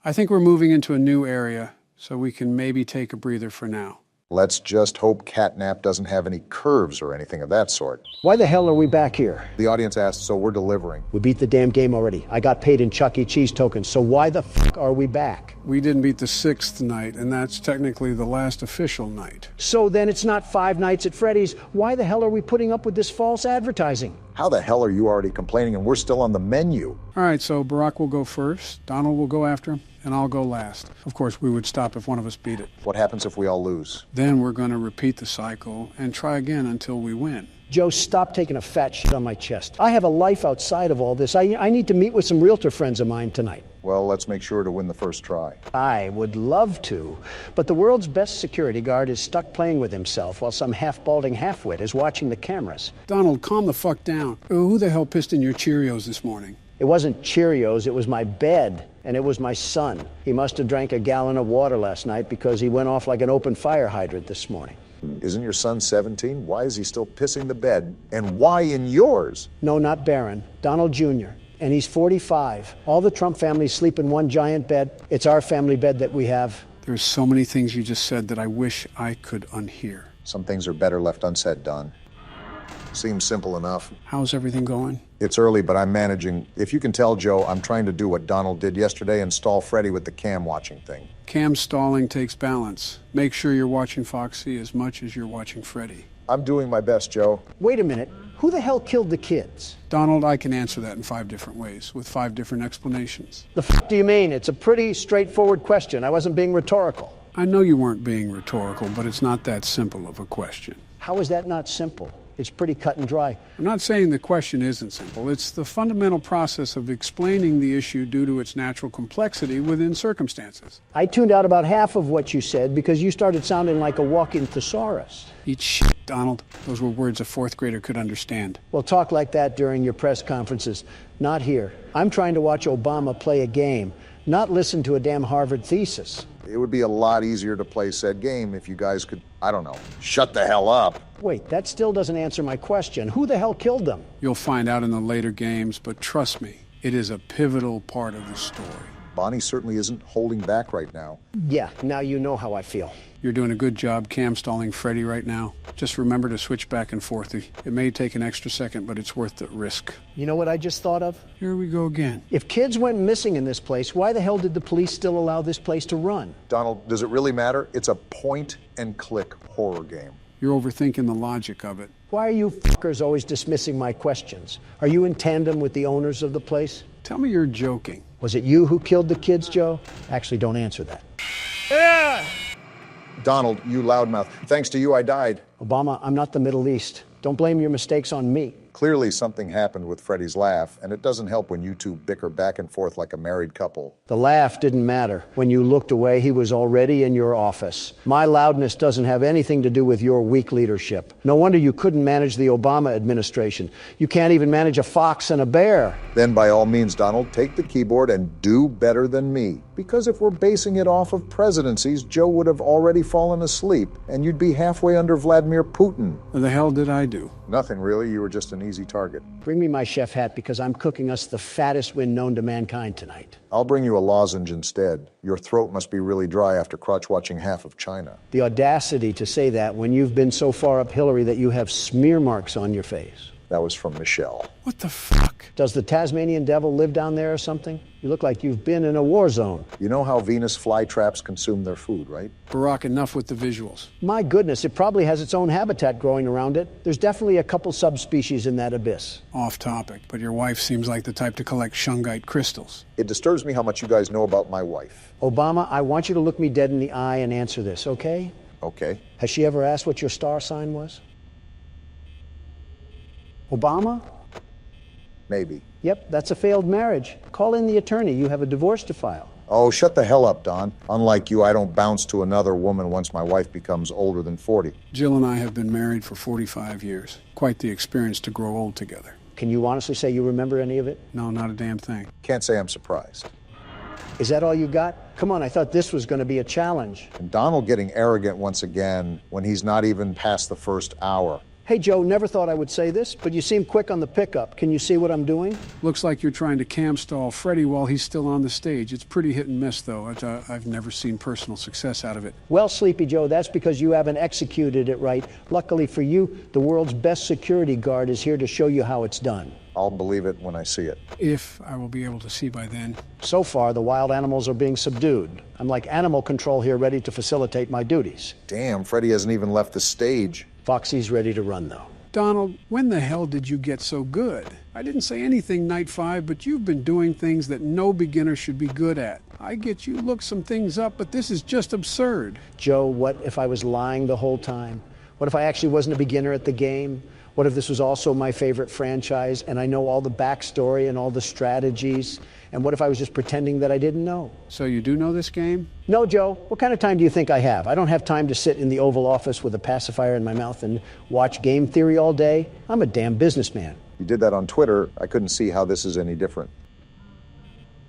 I think we're moving into a new area, so we can maybe take a breather for now. Let's just hope catnap doesn't have any curves or anything of that sort. Why the hell are we back here? The audience asked, so we're delivering. We beat the damn game already. I got paid in Chuck E. Cheese tokens, so why the fuck are we back? We didn't beat the 6th night, and that's technically the last official night. So then it's not 5 nights at Freddy's. Why the hell are we putting up with this false advertising? How the hell are you already complaining and we're still on the menu? All right, so Barack will go first, Donald will go after him, and I'll go last. Of course, we would stop if one of us beat it. What happens if we all lose? Then we're going to repeat the cycle and try again until we win. Joe, stop taking a fat shit on my chest. I have a life outside of all this. I need to meet with some realtor friends of mine tonight. Well, let's make sure to win the first try. I would love to, but the world's best security guard is stuck playing with himself while some half-balding half-wit is watching the cameras. Donald, calm the fuck down. Who the hell pissed in your Cheerios this morning? It wasn't Cheerios, it was my bed, and it was my son. He must have drank a gallon of water last night because he went off like an open fire hydrant this morning. Isn't your son 17? Why is he still pissing the bed? And why in yours? No, not Barron. Donald Jr. And he's 45. All the Trump families sleep in one giant bed. It's our family bed that we have. There's so many things you just said that I wish I could unhear. Some things are better left unsaid, Don. Seems simple enough. How's everything going? It's early, but I'm managing. If you can tell, Joe, I'm trying to do what Donald did yesterday and stall Freddy with the cam watching thing. Cam stalling takes balance. Make sure you're watching Foxy as much as you're watching Freddy. I'm doing my best, Joe. Wait a minute. Who the hell killed the kids? Donald, I can answer that in 5 different ways, with 5 different explanations. The f*** do you mean? It's a pretty straightforward question. I wasn't being rhetorical. I know you weren't being rhetorical, but it's not that simple of a question. How is that not simple? It's pretty cut and dry. I'm not saying the question isn't simple. It's the fundamental process of explaining the issue due to its natural complexity within circumstances. I tuned out about half of what you said because you started sounding like a walking thesaurus. Eat shit, Donald. Those were words a fourth grader could understand. Well, talk like that during your press conferences. Not here. I'm trying to watch Obama play a game, not listen to a damn Harvard thesis. It would be a lot easier to play said game if you guys could, I don't know, shut the hell up. Wait, that still doesn't answer my question. Who the hell killed them? You'll find out in the later games, but trust me, it is a pivotal part of the story. Bonnie certainly isn't holding back right now. Yeah, now you know how I feel. You're doing a good job cam-stalling Freddy right now. Just remember to switch back and forth. It may take an extra second, but it's worth the risk. You know what I just thought of? Here we go again. If kids went missing in this place, why the hell did the police still allow this place to run? Donald, does it really matter? It's a point-and-click horror game. You're overthinking the logic of it. Why are you fuckers always dismissing my questions? Are you in tandem with the owners of the place? Tell me you're joking. Was it you who killed the kids, Joe? Actually, don't answer that. Yeah! Donald, you loudmouth. Thanks to you, I died. Obama, I'm not the Middle East. Don't blame your mistakes on me. Clearly something happened with Freddy's laugh, and it doesn't help when you two bicker back and forth like a married couple. The laugh didn't matter. When you looked away, he was already in your office. My loudness doesn't have anything to do with your weak leadership. No wonder you couldn't manage the Obama administration. You can't even manage a fox and a bear. Then by all means, Donald, take the keyboard and do better than me. Because if we're basing it off of presidencies, Joe would have already fallen asleep, and you'd be halfway under Vladimir Putin. What the hell did I do? Nothing really. You were just an easy target. Bring me my chef hat because I'm cooking us the fattest win known to mankind tonight. I'll bring you a lozenge instead. Your throat must be really dry after crotch-watching half of China. The audacity to say that when you've been so far up Hillary that you have smear marks on your face. That was from Michelle. What the fuck? Does the Tasmanian devil live down there or something? You look like you've been in a war zone. You know how Venus flytraps consume their food, right? Barack, enough with the visuals. My goodness, it probably has its own habitat growing around it. There's definitely a couple subspecies in that abyss. Off topic, but your wife seems like the type to collect shungite crystals. It disturbs me how much you guys know about my wife. Obama, I want you to look me dead in the eye and answer this, okay? Okay. Has she ever asked what your star sign was? Obama? Maybe. Yep, that's a failed marriage. Call in the attorney. You have a divorce to file. Oh, shut the hell up, Don. Unlike you, I don't bounce to another woman once my wife becomes older than 40. Jill and I have been married for 45 years. Quite the experience to grow old together. Can you honestly say you remember any of it? No, not a damn thing. Can't say I'm surprised. Is that all you got? Come on, I thought this was going to be a challenge. And Donald getting arrogant once again when he's not even past the first hour. Hey, Joe, never thought I would say this, but you seem quick on the pickup. Can you see what I'm doing? Looks like you're trying to cam-stall Freddy while he's still on the stage. It's pretty hit and miss, though. I've never seen personal success out of it. Well, Sleepy Joe, that's because you haven't executed it right. Luckily for you, the world's best security guard is here to show you how it's done. I'll believe it when I see it. If I will be able to see by then. So far, the wild animals are being subdued. I'm like animal control here, ready to facilitate my duties. Damn, Freddy hasn't even left the stage. Foxy's ready to run, though. Donald, when the hell did you get so good? I didn't say anything night 5, but you've been doing things that no beginner should be good at. I get you looked some things up, but this is just absurd. Joe, what if I was lying the whole time? What if I actually wasn't a beginner at the game? What if this was also my favorite franchise and I know all the backstory and all the strategies? And what if I was just pretending that I didn't know? So you do know this game? No, Joe. What kind of time do you think I have? I don't have time to sit in the Oval Office with a pacifier in my mouth and watch game theory all day. I'm a damn businessman. You did that on Twitter. I couldn't see how this is any different.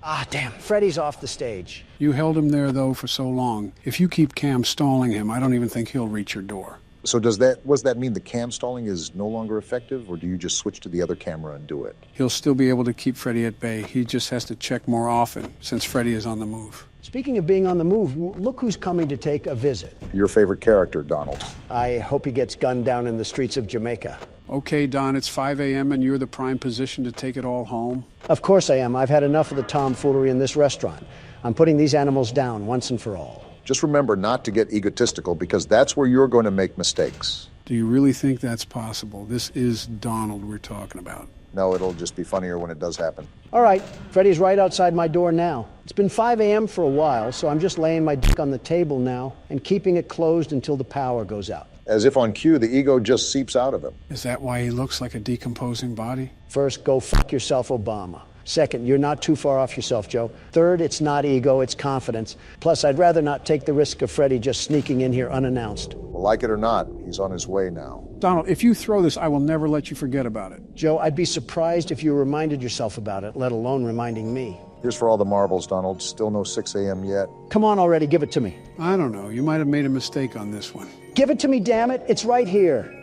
Ah, damn. Freddy's off the stage. You held him there, though, for so long. If you keep cam stalling him, I don't even think he'll reach your door. So does that mean the cam stalling is no longer effective, or do you just switch to the other camera and do it? He'll still be able to keep Freddy at bay. He just has to check more often, since Freddy is on the move. Speaking of being on the move, look who's coming to take a visit. Your favorite character, Donald. I hope he gets gunned down in the streets of Jamaica. Okay, Don, it's 5 a.m. and you're the prime position to take it all home? Of course I am. I've had enough of the tomfoolery in this restaurant. I'm putting these animals down once and for all. Just remember not to get egotistical, because that's where you're going to make mistakes. Do you really think that's possible? This is Donald we're talking about. No, it'll just be funnier when it does happen. All right, Freddy's right outside my door now. It's been 5 a.m. for a while, so I'm just laying my dick on the table now and keeping it closed until the power goes out. As if on cue, the ego just seeps out of him. Is that why he looks like a decomposing body? First, go fuck yourself, Obama. Second, you're not too far off yourself, Joe. Third, it's not ego, it's confidence. Plus, I'd rather not take the risk of Freddie just sneaking in here unannounced. Well, like it or not, he's on his way now. Donald, if you throw this, I will never let you forget about it. Joe, I'd be surprised if you reminded yourself about it, let alone reminding me. Here's for all the marbles, Donald. Still no 6 a.m. yet. Come on already, give it to me. I don't know. You might have made a mistake on this one. Give it to me, damn it. It's right here.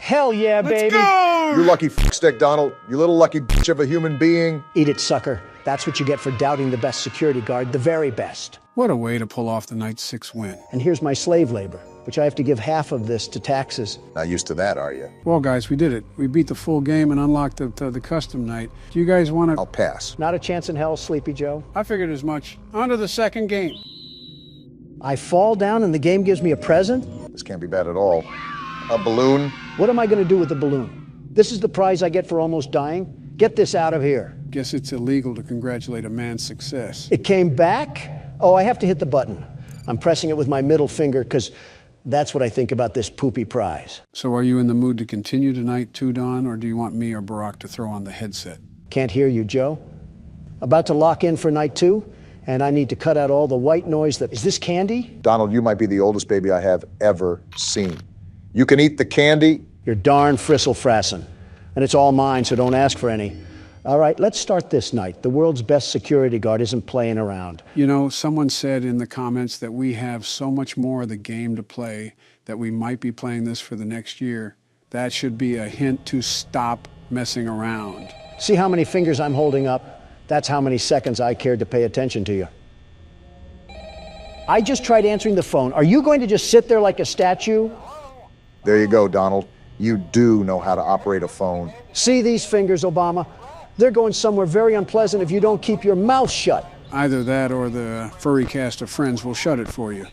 Hell yeah, baby. Let's go! You lucky stick, Donald. You little lucky bitch of a human being. Eat it, sucker. That's what you get for doubting the best security guard, the very best. What a way to pull off the night 6 win. And here's my slave labor, which I have to give half of this to taxes. Not used to that, are you? Well, guys, we did it. We beat the full game and unlocked the custom night. Do you guys want to... I'll pass. Not a chance in hell, Sleepy Joe. I figured as much. On to the second game. I fall down and the game gives me a present? This can't be bad at all. A balloon? What am I going to do with the balloon? This is the prize I get for almost dying? Get this out of here. Guess it's illegal to congratulate a man's success. It came back? Oh, I have to hit the button. I'm pressing it with my middle finger because that's what I think about this poopy prize. So are you in the mood to continue tonight too, Don, or do you want me or Barack to throw on the headset? Can't hear you, Joe. About to lock in for night 2, and I need to cut out all the white noise that... Is this candy? Donald, you might be the oldest baby I have ever seen. You can eat the candy. You're darn fristle-frassin'. And it's all mine, so don't ask for any. All right, let's start this night. The world's best security guard isn't playing around. You know, someone said in the comments that we have so much more of the game to play that we might be playing this for the next year. That should be a hint to stop messing around. See how many fingers I'm holding up? That's how many seconds I cared to pay attention to you. I just tried answering the phone. Are you going to just sit there like a statue? There you go, Donald. You do know how to operate a phone. See these fingers, Obama? They're going somewhere very unpleasant if you don't keep your mouth shut. Either that or the furry cast of friends will shut it for you.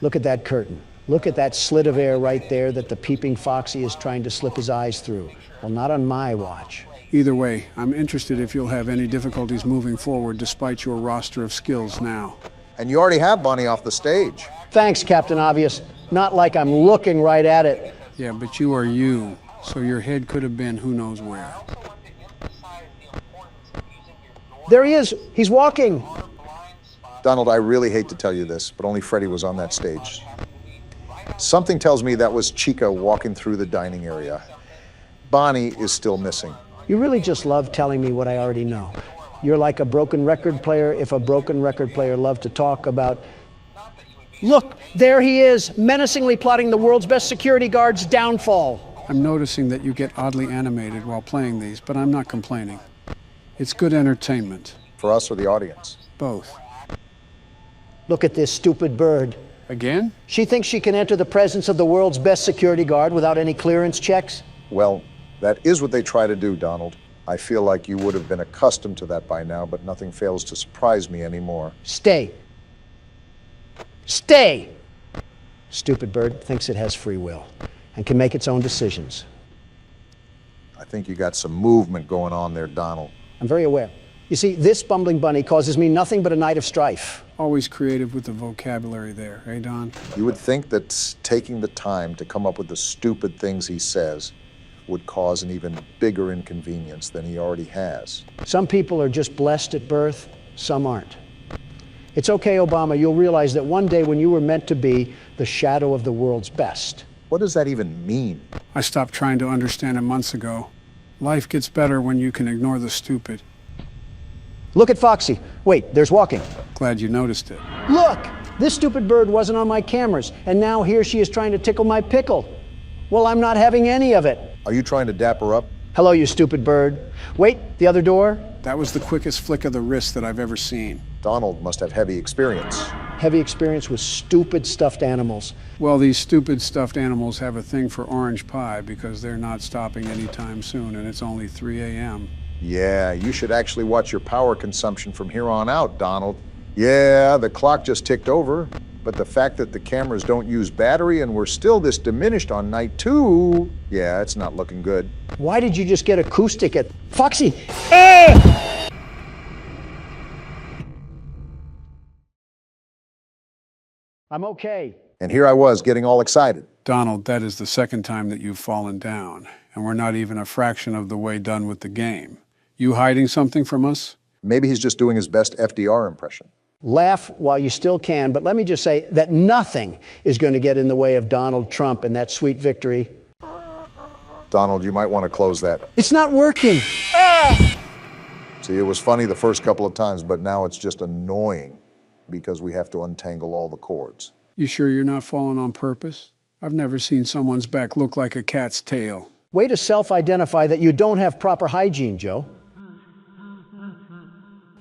Look at that curtain. Look at that slit of air right there that the peeping Foxy is trying to slip his eyes through. Well, not on my watch. Either way, I'm interested if you'll have any difficulties moving forward despite your roster of skills now. And you already have Bonnie off the stage. Thanks, Captain Obvious. Not like I'm looking right at it. Yeah, but you are you, so your head could have been who knows where. There he is. He's walking. Donald, I really hate to tell you this, but only Freddie was on that stage. Something tells me that was Chica walking through the dining area. Bonnie is still missing. You really just love telling me what I already know. You're like a broken record player if a broken record player loved to talk about... Look, there he is, menacingly plotting the world's best security guard's downfall. I'm noticing that you get oddly animated while playing these, but I'm not complaining. It's good entertainment. For us or the audience? Both. Look at this stupid bird. Again? She thinks she can enter the presence of the world's best security guard without any clearance checks? Well, that is what they try to do, Donald. I feel like you would have been accustomed to that by now, but nothing fails to surprise me anymore. Stay. Stay! Stupid bird thinks it has free will and can make its own decisions. I think you got some movement going on there, Donald. I'm very aware. You see, this bumbling bunny causes me nothing but a night of strife. Always creative with the vocabulary there, eh, Don? You would think that taking the time to come up with the stupid things he says would cause an even bigger inconvenience than he already has. Some people are just blessed at birth, some aren't. It's okay, Obama, you'll realize that one day when you were meant to be the shadow of the world's best. What does that even mean? I stopped trying to understand it months ago. Life gets better when you can ignore the stupid. Look at Foxy. Wait, there's walking. Glad you noticed it. Look! This stupid bird wasn't on my cameras, and now here she is trying to tickle my pickle. Well, I'm not having any of it. Are you trying to dap her up? Hello, you stupid bird. Wait, the other door? That was the quickest flick of the wrist that I've ever seen. Donald must have heavy experience. Heavy experience with stupid stuffed animals. Well, these stupid stuffed animals have a thing for orange pie because they're not stopping anytime soon, and it's only 3 a.m. Yeah, you should actually watch your power consumption from here on out, Donald. Yeah, the clock just ticked over, but the fact that the cameras don't use battery and we're still this diminished on night 2, yeah, it's not looking good. Why did you just get acoustic at... Foxy! Ah! I'm okay. And here I was getting all excited. Donald, that is the second time that you've fallen down, and we're not even a fraction of the way done with the game. You hiding something from us? Maybe he's just doing his best FDR impression. Laugh while you still can, but let me just say that nothing is going to get in the way of Donald Trump and that sweet victory. Donald, you might want to close that. It's not working. See, it was funny the first couple of times, but now it's just annoying because we have to untangle all the cords. You sure you're not falling on purpose? I've never seen someone's back look like a cat's tail. Way to self-identify that you don't have proper hygiene, Joe.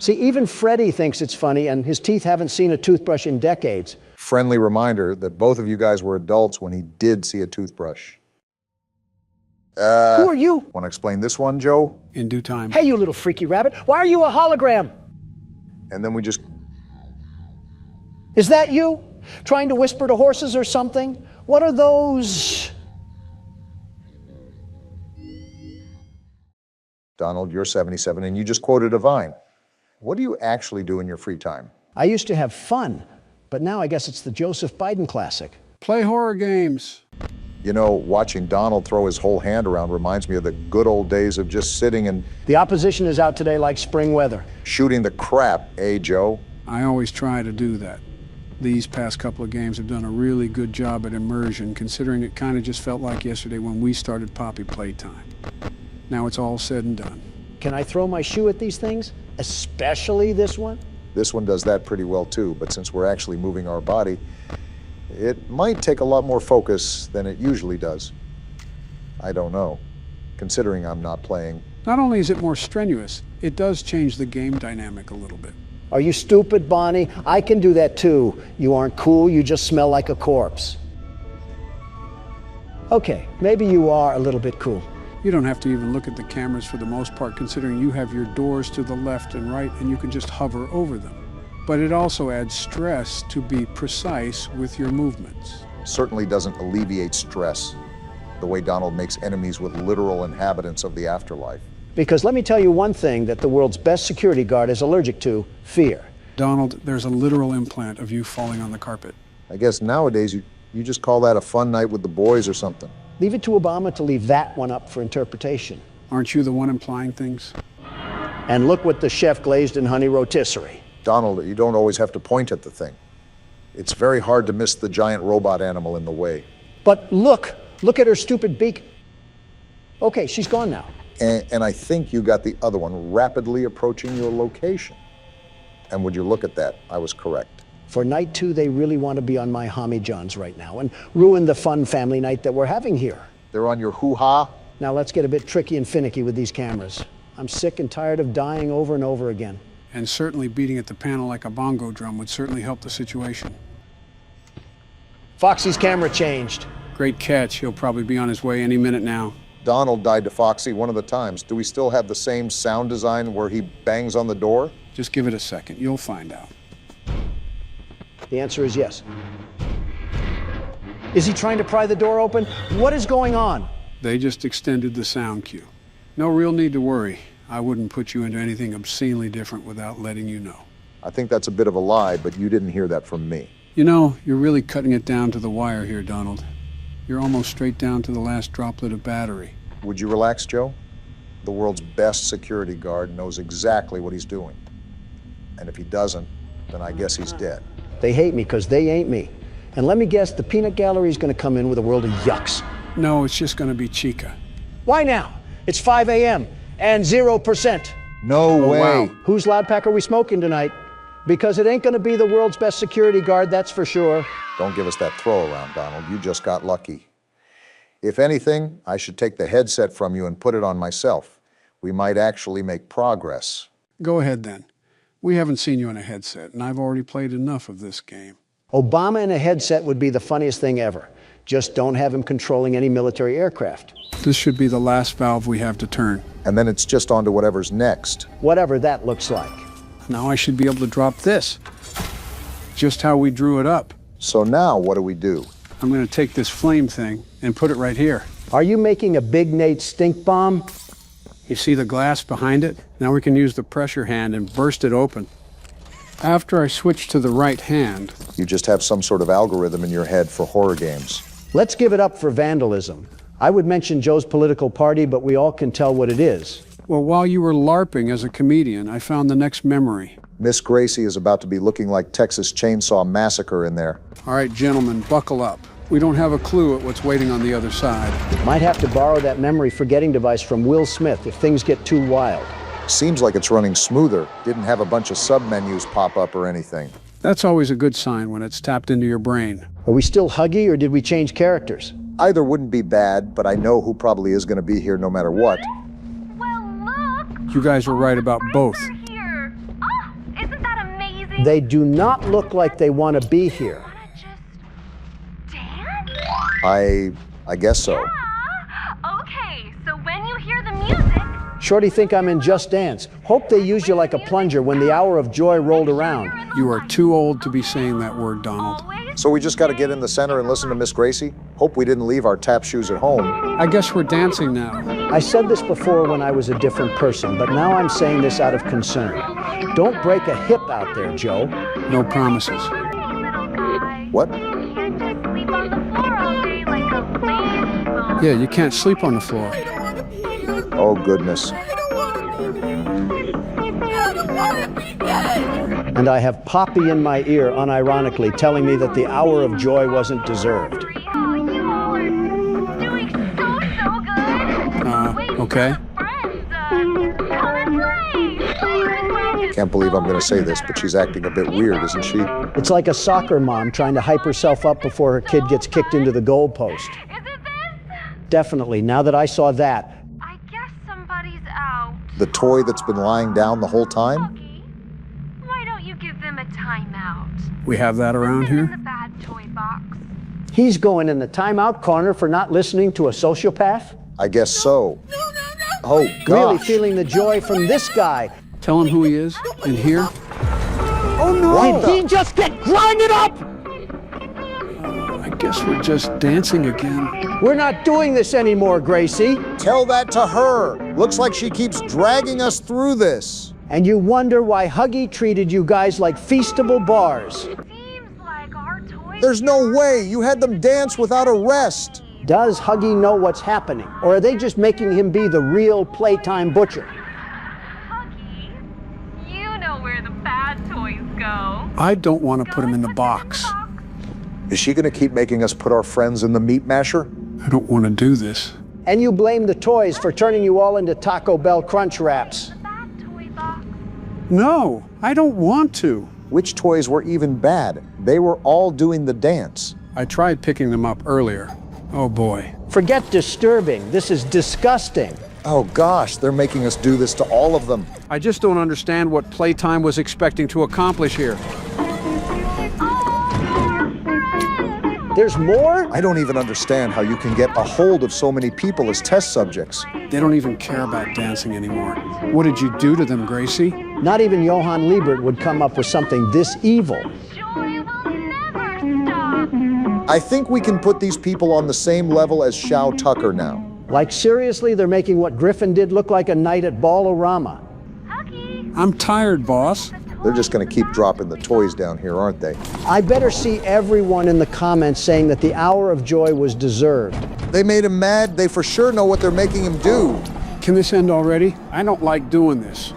See, even Freddie thinks it's funny, and his teeth haven't seen a toothbrush in decades. Friendly reminder that both of you guys were adults when he did see a toothbrush. Who are you? Want to explain this one, Joe? In due time. Hey, you little freaky rabbit. Why are you a hologram? And then we just... Is that you? Trying to whisper to horses or something? What are those? Donald, you're 77, and you just quoted a Vine. What do you actually do in your free time? I used to have fun, but now I guess it's the Joseph Biden classic. Play horror games. You know, watching Donald throw his whole hand around reminds me of the good old days of just sitting and... The opposition is out today like spring weather. Shooting the crap, eh, Joe? I always try to do that. These past couple of games have done a really good job at immersion, considering it kind of just felt like yesterday when we started Poppy Playtime. Now it's all said and done. Can I throw my shoe at these things? Especially this one? This one does that pretty well too, but since we're actually moving our body, it might take a lot more focus than it usually does. I don't know, considering I'm not playing. Not only is it more strenuous, it does change the game dynamic a little bit. Are you stupid, Bonnie? I can do that too. You aren't cool, you just smell like a corpse. Okay, maybe you are a little bit cool. You don't have to even look at the cameras for the most part, considering you have your doors to the left and right, and you can just hover over them. But it also adds stress to be precise with your movements. Certainly doesn't alleviate stress, the way Donald makes enemies with literal inhabitants of the afterlife. Because let me tell you one thing that the world's best security guard is allergic to: fear. Donald, there's a literal implant of you falling on the carpet. I guess nowadays you just call that a fun night with the boys or something. Leave it to Obama to leave that one up for interpretation. Aren't you the one implying things? And look what the chef glazed in honey rotisserie. Donald, you don't always have to point at the thing. It's very hard to miss the giant robot animal in the way. But look at her stupid beak. Okay, she's gone now. And I think you got the other one rapidly approaching your location. And would you look at that, I was correct. For night 2, they really want to be on my Homie Johns right now and ruin the fun family night that we're having here. They're on your hoo-ha? Now let's get a bit tricky and finicky with these cameras. I'm sick and tired of dying over and over again. And certainly beating at the panel like a bongo drum would certainly help the situation. Foxy's camera changed. Great catch. He'll probably be on his way any minute now. Donald died to Foxy one of the times. Do we still have the same sound design where he bangs on the door? Just give it a second. You'll find out. The answer is yes. Is he trying to pry the door open? What is going on? They just extended the sound cue. No real need to worry. I wouldn't put you into anything obscenely different without letting you know. I think that's a bit of a lie, but you didn't hear that from me. You know, you're really cutting it down to the wire here, Donald. You're almost straight down to the last droplet of battery. Would you relax, Joe? The world's best security guard knows exactly what he's doing. And if he doesn't, then I guess he's dead. They hate me because they ain't me. And let me guess, the peanut gallery is going to come in with a world of yucks. No, it's just going to be Chica. Why now? It's 5 a.m. and 0%. No way. Wow. Whose loud pack are we smoking tonight? Because it ain't going to be the world's best security guard, that's for sure. Don't give us that throw around, Donald. You just got lucky. If anything, I should take the headset from you and put it on myself. We might actually make progress. Go ahead then. We haven't seen you in a headset, and I've already played enough of this game. Obama in a headset would be the funniest thing ever. Just don't have him controlling any military aircraft. This should be the last valve we have to turn. And then it's just on to whatever's next. Whatever that looks like. Now I should be able to drop this. Just how we drew it up. So now what do we do? I'm going to take this flame thing and put it right here. Are you making a Big Nate stink bomb? You see the glass behind it? Now we can use the pressure hand and burst it open. After I switched to the right hand... You just have some sort of algorithm in your head for horror games. Let's give it up for vandalism. I would mention Joe's political party, but we all can tell what it is. Well, while you were LARPing as a comedian, I found the next memory. Miss Gracie is about to be looking like Texas Chainsaw Massacre in there. All right, gentlemen, buckle up. We don't have a clue at what's waiting on the other side. Might have to borrow that memory forgetting device from Will Smith if things get too wild. Seems like it's running smoother. Didn't have a bunch of sub-menus pop up or anything. That's always a good sign when it's tapped into your brain. Are we still Huggy, or did we change characters? Either wouldn't be bad, but I know who probably is going to be here no matter what. Well, look! You guys were right about both. Here. Oh, isn't that amazing? They do not look like they want to be here. I guess so. Yeah. Okay, so when you hear the music... Shorty think I'm in Just Dance. Hope they used you like a plunger when the hour of joy rolled around. You are too old to be saying that word, Donald. So we just got to get in the center and listen to Miss Gracie? Hope we didn't leave our tap shoes at home. I guess we're dancing now. I said this before when I was a different person, but now I'm saying this out of concern. Don't break a hip out there, Joe. No promises. What? Yeah, you can't sleep on the floor. Oh, goodness. And I have Poppy in my ear, unironically, telling me that the hour of joy wasn't deserved. Okay. Can't believe I'm going to say this, but she's acting a bit weird, isn't she? It's like a soccer mom trying to hype herself up before her kid gets kicked into the goalpost. Definitely, now that I saw that. I guess somebody's out. The toy that's been lying down the whole time? Why don't you give them a timeout? We have that around In here? the bad toy box. He's going in the timeout corner for not listening to a sociopath? I guess so. Oh, gosh. Really feeling the joy from this guy. Tell him who he is in here. Oh no! Did he just get grinded up? I guess we're just dancing again. We're not doing this anymore, Gracie. Tell that to her. Looks like she keeps dragging us through this. And you wonder why Huggy treated you guys like feastable bars. Seems like our toys... There's no way. You had them dance without a rest. Does Huggy know what's happening? Or are they just making him be the real Playtime butcher? Huggy, you know where the bad toys go. I don't want to put him in the box. Is she going to keep making us put our friends in the meat masher? I don't want to do this. And you blame the toys for turning you all into Taco Bell Crunch Wraps. No, I don't want to. Which toys were even bad? They were all doing the dance. I tried picking them up earlier. Oh boy. Forget disturbing. This is disgusting. Oh gosh, they're making us do this to all of them. I just don't understand what Playtime was expecting to accomplish here. There's more? I don't even understand how you can get a hold of so many people as test subjects. They don't even care about dancing anymore. What did you do to them, Gracie? Not even Johann Liebert would come up with something this evil. I think we can put these people on the same level as Shao Tucker now. Like seriously, they're making what Griffin did look like a night at Ball-O-Rama. I'm tired, boss. They're just going to keep dropping the toys down here, aren't they? I better see everyone in the comments saying that the hour of joy was deserved. They made him mad. They for sure know what they're making him do. Can this end already? I don't like doing this.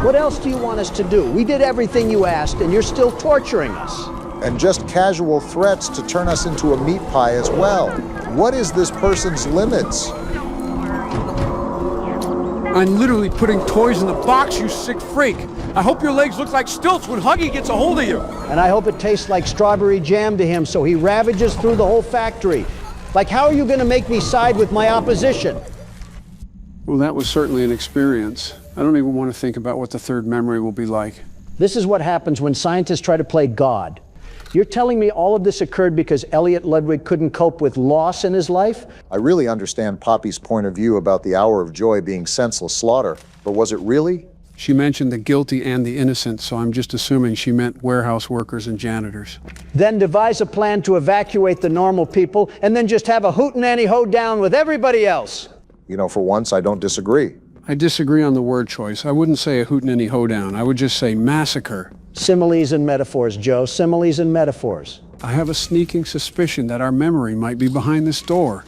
What else do you want us to do? We did everything you asked, and you're still torturing us. And just casual threats to turn us into a meat pie as well. What is this person's limits? I'm literally putting toys in the box, you sick freak. I hope your legs look like stilts when Huggy gets a hold of you. And I hope it tastes like strawberry jam to him so he ravages through the whole factory. Like, how are you going to make me side with my opposition? Well, that was certainly an experience. I don't even want to think about what the third memory will be like. This is what happens when scientists try to play God. You're telling me all of this occurred because Elliot Ludwig couldn't cope with loss in his life? I really understand Poppy's point of view about the hour of joy being senseless slaughter, but was it really? She mentioned the guilty and the innocent, so I'm just assuming she meant warehouse workers and janitors. Then devise a plan to evacuate the normal people, and then just have a hootenanny hoedown with everybody else. You know, for once, I don't disagree. I disagree on the word choice. I wouldn't say a hootenanny hoedown. I would just say massacre. Similes and metaphors, Joe. Similes and metaphors. I have a sneaking suspicion that our memory might be behind this door.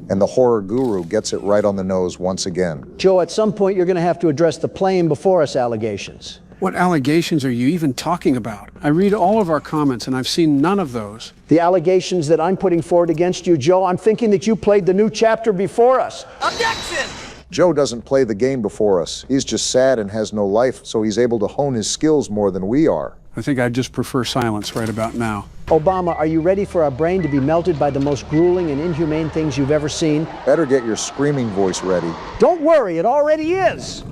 And the horror guru gets it right on the nose once again. Joe, at some point you're going to have to address the playing before us allegations. What allegations are you even talking about? I read all of our comments and I've seen none of those. The allegations that I'm putting forward against you, Joe, I'm thinking that you played the new chapter before us. Objection! Joe doesn't play the game before us. He's just sad and has no life, so he's able to hone his skills more than we are. I think I'd just prefer silence right about now. Obama, are you ready for our brain to be melted by the most grueling and inhumane things you've ever seen? Better get your screaming voice ready. Don't worry, it already is.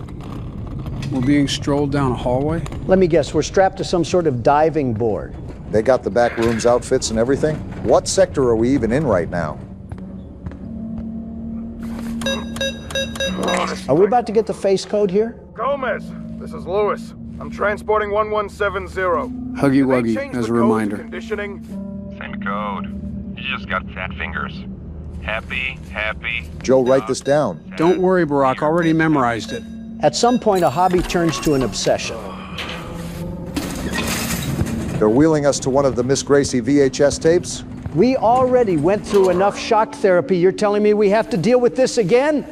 We're being strolled down a hallway? Let me guess, we're strapped to some sort of diving board. They got the back rooms outfits and everything? What sector are we even in right now? Are we about to get the face code here? Gomez, this is Lewis. I'm transporting 1170. Huggy Wuggy, as a reminder. Same code. You just got fat fingers. Happy. Joe, write this down. Don't worry, Barack. Already memorized it. At some point, a hobby turns to an obsession. They're wheeling us to one of the Miss Gracie VHS tapes? We already went through enough shock therapy. You're telling me we have to deal with this again?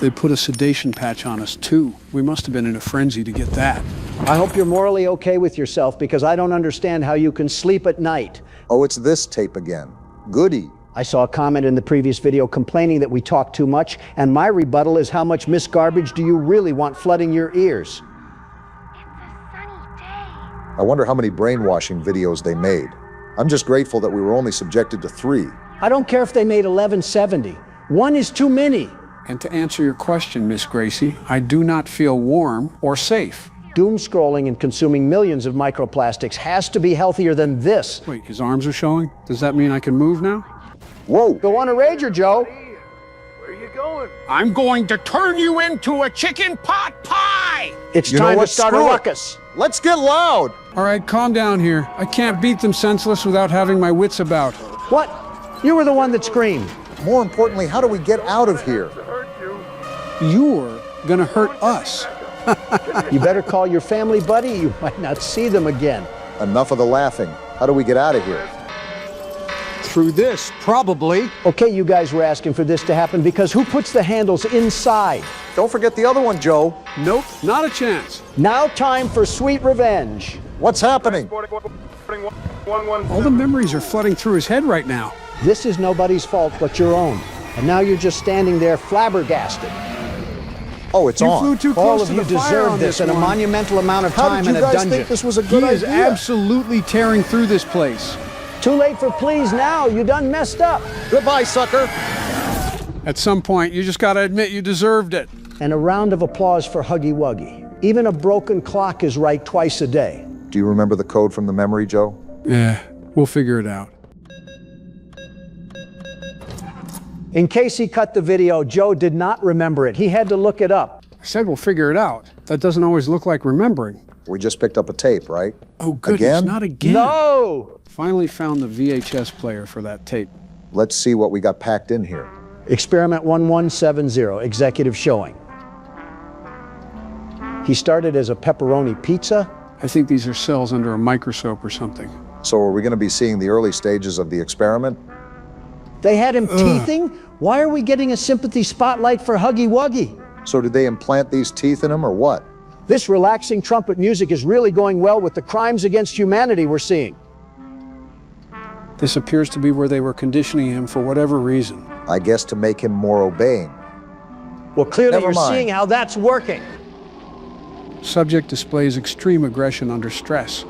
They put a sedation patch on us, too. We must have been in a frenzy to get that. I hope you're morally okay with yourself, because I don't understand how you can sleep at night. Oh, it's this tape again. Goody. I saw a comment in the previous video complaining that we talk too much, and my rebuttal is how much Miss Garbage do you really want flooding your ears? I wonder how many brainwashing videos they made. I'm just grateful that we were only subjected to 3. I don't care if they made 1170. 1 is too many. And to answer your question, Miss Gracie, I do not feel warm or safe. Doom scrolling and consuming millions of microplastics has to be healthier than this. Wait, his arms are showing? Does that mean I can move now? Whoa! Go on a rager, Joe. Where are you going? I'm going to turn you into a chicken pot pie! It's time to start a ruckus. Let's get loud! All right, calm down here. I can't beat them senseless without having my wits about. What? You were the one that screamed. More importantly, how do we get out of here? You're gonna hurt us. You better call your family, buddy. You might not see them again. Enough of the laughing. How do we get out of here? Through this, probably. Okay, you guys were asking for this to happen because who puts the handles inside? Don't forget the other one, Joe. Nope, not a chance. Now time for sweet revenge. What's happening? All the memories are flooding through his head right now. This is nobody's fault but your own. And now you're just standing there flabbergasted. Oh, it's you on. Flew too All close of to you the fire deserve on this and a one. monumental amount of How time did in you a guys dungeon. think this was a good He is idea? absolutely tearing through this place. Too late for please now. You done messed up. Goodbye, sucker. At some point, you just gotta admit you deserved it. And a round of applause for Huggy Wuggy. Even a broken clock is right twice a day. Do you remember the code from the memory, Joe? Yeah, we'll figure it out. In case he cut the video, Joe did not remember it. He had to look it up. I said we'll figure it out. That doesn't always look like remembering. We just picked up a tape, right? Oh, goodness, Again? not again. No! Finally found the VHS player for that tape. Let's see what we got packed in here. Experiment 1170, executive showing. He started as a pepperoni pizza. I think these are cells under a microscope or something. So are we going to be seeing the early stages of the experiment? They had him teething? Why are we getting a sympathy spotlight for Huggy Wuggy? So did they implant these teeth in him or what? This relaxing trumpet music is really going well with the crimes against humanity we're seeing. This appears to be where they were conditioning him for whatever reason. I guess to make him more obeying. Well, clearly Never you're mind. seeing how that's working. Subject displays extreme aggression under stress.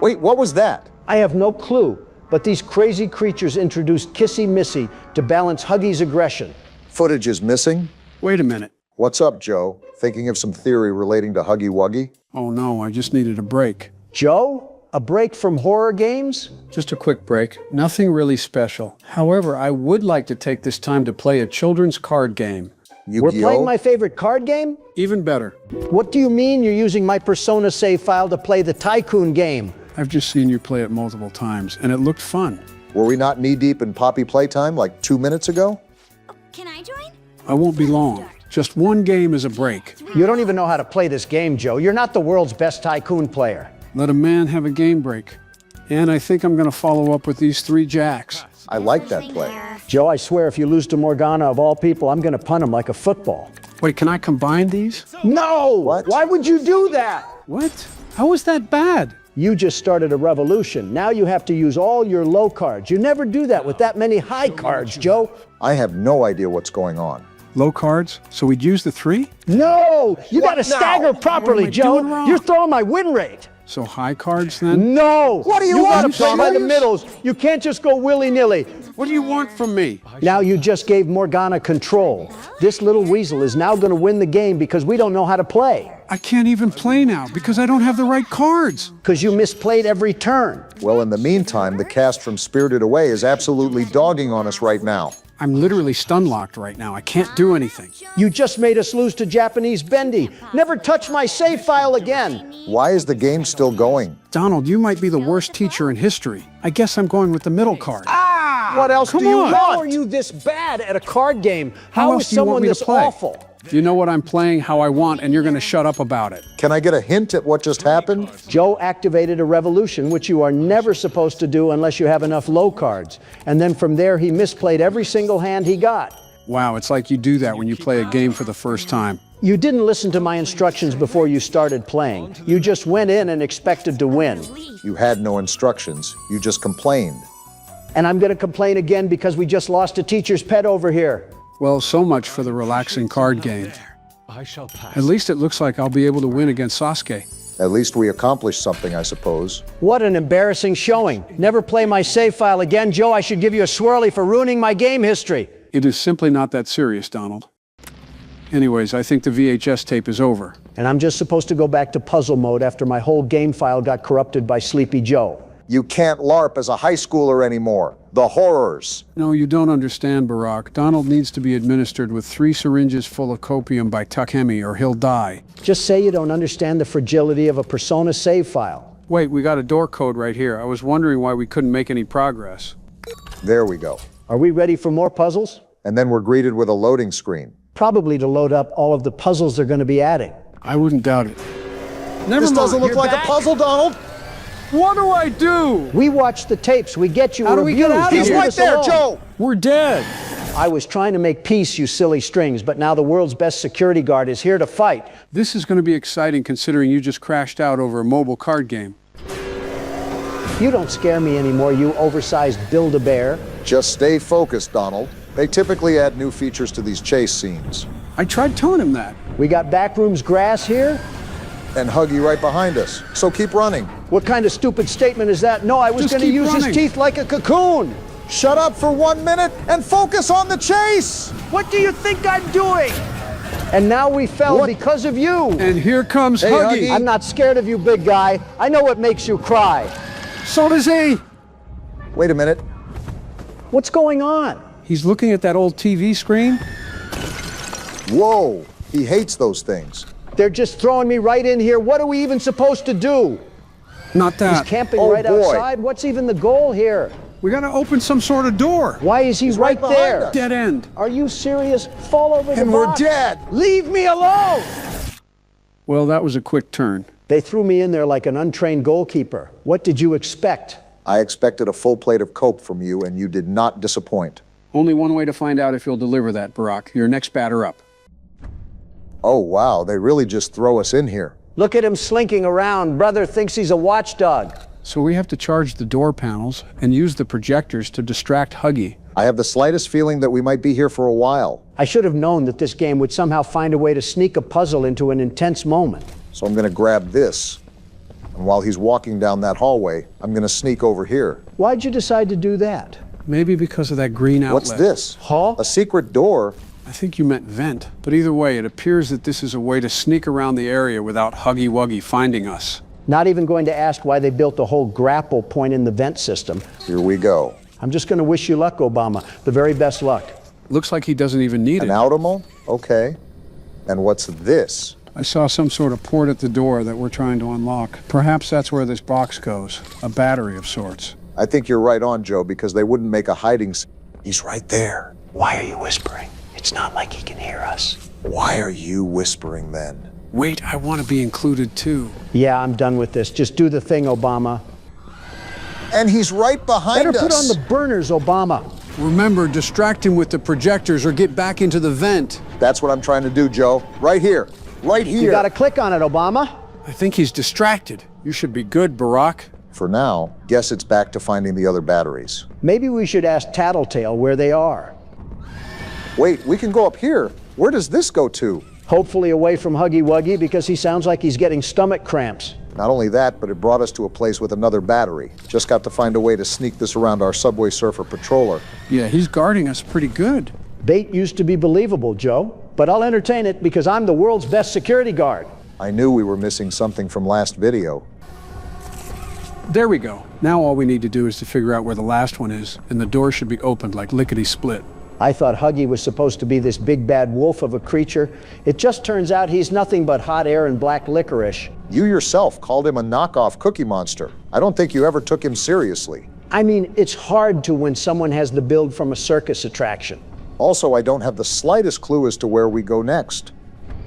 Wait, what was that? I have no clue, but these crazy creatures introduced Kissy Missy to balance Huggy's aggression. Footage is missing? Wait a minute. What's up, Joe? Thinking of some theory relating to Huggy Wuggy? Oh no, I just needed a break. Joe? A break from horror games? Just a quick break. Nothing really special. However, I would like to take this time to play a children's card game. We're playing my favorite card game? Even better. What do you mean you're using my Persona save file to play the Tycoon game? I've just seen you play it multiple times, and it looked fun. Were we not knee-deep in Poppy Playtime like 2 minutes ago? Can I join? I won't be long. Just one game is a break. You don't even know how to play this game, Joe. You're not the world's best tycoon player. Let a man have a game break. And I think I'm going to follow up with these 3 jacks. I like that play. Joe, I swear if you lose to Morgana of all people, I'm going to punt him like a football. Wait, can I combine these? No! What? Why would you do that? What? How is that bad? You just started a revolution. Now you have to use all your low cards. You never do that with that many high cards, Joe. I have no idea what's going on. Low cards? So we'd use the 3? No! You got to stagger properly, Joe. You're throwing my win rate. So high cards then? No! What do you want? want? You got to play by the middles. You can't just go willy-nilly. What do you want from me? Now you just gave Morgana control. This little weasel is now going to win the game because we don't know how to play. I can't even play now because I don't have the right cards. Because you misplayed every turn. Well, in the meantime, the cast from Spirited Away is absolutely dogging on us right now. I'm literally stun-locked right now. I can't do anything. You just made us lose to Japanese Bendy. Never touch my save file again. Why is the game still going? Donald, you might be the worst teacher in history. I guess I'm going with the middle card. What else do you want? How How are you this bad at a card game? How How else is do you want someone me to this play? awful? You know what I'm playing, how I want, and you're going to shut up about it. Can I get a hint at what just happened? Joe activated a revolution, which you are never supposed to do unless you have enough low cards. And then from there, he misplayed every single hand he got. Wow, it's like you do that when you play a game for the first time. You didn't listen to my instructions before you started playing. You just went in and expected to win. You had no instructions. You just complained. And I'm going to complain again because we just lost a teacher's pet over here. Well, so much for the relaxing card game. At least it looks like I'll be able to win against Sasuke. At least we accomplished something, I suppose. What an embarrassing showing. Never play my save file again, Joe. I should give you a swirly for ruining my game history. It is simply not that serious, Donald. Anyways, I think the VHS tape is over. And I'm just supposed to go back to puzzle mode after my whole game file got corrupted by Sleepy Joe. You can't LARP as a high schooler anymore. The horrors. No, you don't understand, Barack. Donald needs to be administered with 3 syringes full of copium by Takemi or he'll die. Just say you don't understand the fragility of a Persona save file. Wait, we got a door code right here. I was wondering why we couldn't make any progress. There we go. Are we ready for more puzzles? And then we're greeted with a loading screen. Probably to load up all of the puzzles they're going to be adding. I wouldn't doubt it. This doesn't look like a puzzle, Donald. What do I do? We watch the tapes. We get you How do we get out of He's here? right there, Joe. We're dead. I was trying to make peace, you silly strings, but now the world's best security guard is here to fight. This is going to be exciting considering you just crashed out over a mobile card game. You don't scare me anymore, you oversized Build-A-Bear. Just stay focused, Donald. They typically add new features to these chase scenes. I tried telling him that. We got backrooms grass here. And Huggy right behind us. So keep running. What kind of stupid statement is that? No, I was Just going to keep use running. his teeth like a cocoon. Shut up for 1 minute and focus on the chase. What do you think I'm doing? And now we fell because of you. And here comes Huggy. I'm not scared of you, big guy. I know what makes you cry. So does he. Wait a minute. What's going on? He's looking at that old TV screen. Whoa, he hates those things. They're just throwing me right in here. What are we even supposed to do? Not that. He's camping Oh, right boy. outside. What's even the goal here? We got to open some sort of door. Why is he right behind there? us. Dead end. Are you serious? Fall over the And we're box. dead. Leave me alone. Well, that was a quick turn. They threw me in there like an untrained goalkeeper. What did you expect? I expected a full plate of Coke from you, and you did not disappoint. Only one way to find out if you'll deliver that, Barack. Your next batter up. Oh, wow, they really just throw us in here. Look at him slinking around. Brother thinks he's a watchdog. So we have to charge the door panels and use the projectors to distract Huggy. I have the slightest feeling that we might be here for a while. I should have known that this game would somehow find a way to sneak a puzzle into an intense moment. So I'm going to grab this. And while he's walking down that hallway, I'm going to sneak over here. Why'd you decide to do that? Maybe because of that green outlet. What's this? Huh? A secret door? I think you meant vent. But either way, it appears that this is a way to sneak around the area without Huggy Wuggy finding us. Not even going to ask why they built a whole grapple point in the vent system. Here we go. I'm just going to wish you luck, Obama. The very best luck. Looks like he doesn't even need An it. Automo? Okay. And what's this? I saw some sort of port at the door that we're trying to unlock. Perhaps that's where this box goes. A battery of sorts. I think you're right on, Joe, because they wouldn't make a hiding. He's right there. Why are you whispering? It's not like he can hear us. Why are you whispering then? Wait, I want to be included too. Yeah, I'm done with this. Just do the thing, Obama. And he's right behind us. Better put on the burners, Obama. Remember, distract him with the projectors or get back into the vent. That's what I'm trying to do, Joe. Right here. Right here. You gotta click on it, Obama. I think he's distracted. You should be good, Barack. For now, guess it's back to finding the other batteries. Maybe we should ask Tattletale where they are. Wait, we can go up here. Where does this go to? Hopefully away from Huggy Wuggy, because he sounds like he's getting stomach cramps. Not only that, but it brought us to a place with another battery. Just got to find a way to sneak this around our Subway Surfer patroller. Yeah, he's guarding us pretty good. Bait used to be believable, Joe, but I'll entertain it because I'm the world's best security guard. I knew we were missing something from last video. There we go. Now all we need to do is to figure out where the last one is, and the door should be opened like lickety-split. I thought Huggy was supposed to be this big bad wolf of a creature. It just turns out he's nothing but hot air and black licorice. You yourself called him a knockoff Cookie Monster. I don't think you ever took him seriously. I mean, it's hard to when someone has the build from a circus attraction. Also, I don't have the slightest clue as to where we go next.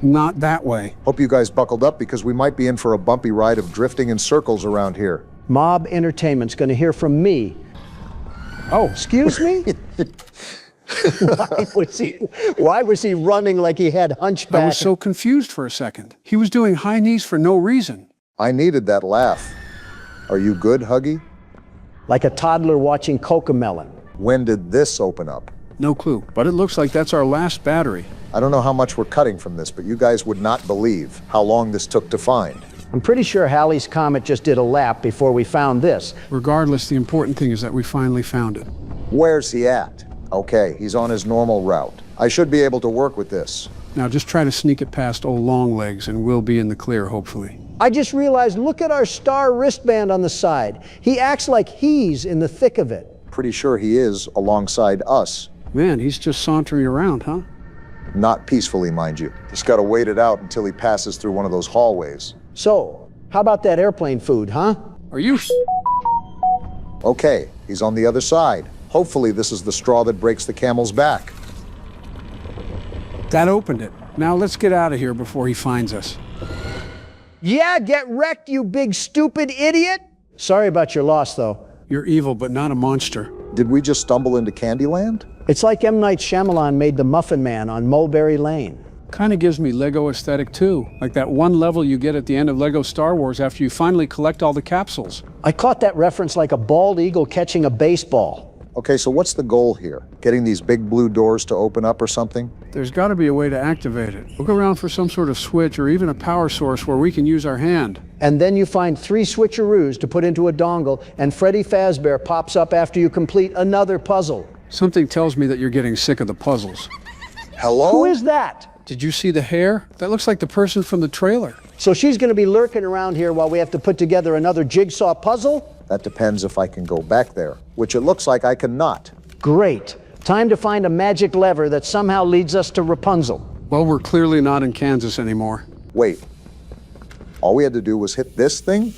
Not that way. Hope you guys buckled up because we might be in for a bumpy ride of drifting in circles around here. Mob Entertainment's gonna hear from me. Oh, excuse me? Why was he running like he had hunchback? I was so confused for a second. He was doing high knees for no reason. I needed that laugh. Are you good, Huggy? Like a toddler watching Cocomelon. When did this open up? No clue, but it looks like that's our last battery. I don't know how much we're cutting from this, but you guys would not believe how long this took to find. I'm pretty sure Halley's Comet just did a lap before we found this. Regardless, the important thing is that we finally found it. Where's he at? Okay, he's on his normal route. I should be able to work with this. Now just try to sneak it past old Longlegs and we'll be in the clear, hopefully. I just realized, look at our star wristband on the side. He acts like he's in the thick of it. Pretty sure he is alongside us. Man, he's just sauntering around, huh? Not peacefully, mind you. Just gotta wait it out until he passes through one of those hallways. So, how about that airplane food, huh? Are you... Okay, he's on the other side. Hopefully this is the straw that breaks the camel's back. That opened it. Now let's get out of here before he finds us. Yeah, get wrecked, you big stupid idiot! Sorry about your loss, though. You're evil, but not a monster. Did we just stumble into Candyland? It's like M. Night Shyamalan made the Muffin Man on Mulberry Lane. Kind of gives me Lego aesthetic too. Like that one level you get at the end of Lego Star Wars after you finally collect all the capsules. I caught that reference like a bald eagle catching a baseball. Okay, so what's the goal here? Getting these big blue doors to open up or something? There's got to be a way to activate it. Look around for some sort of switch or even a power source where we can use our hand. And then you find 3 switcheroos to put into a dongle, and Freddy Fazbear pops up after you complete another puzzle. Something tells me that you're getting sick of the puzzles. Hello? Who is that? Did you see the hair? That looks like the person from the trailer. So she's going to be lurking around here while we have to put together another jigsaw puzzle? That depends if I can go back there, which it looks like I cannot. Great. Time to find a magic lever that somehow leads us to Rapunzel. Well, we're clearly not in Kansas anymore. Wait. All we had to do was hit this thing?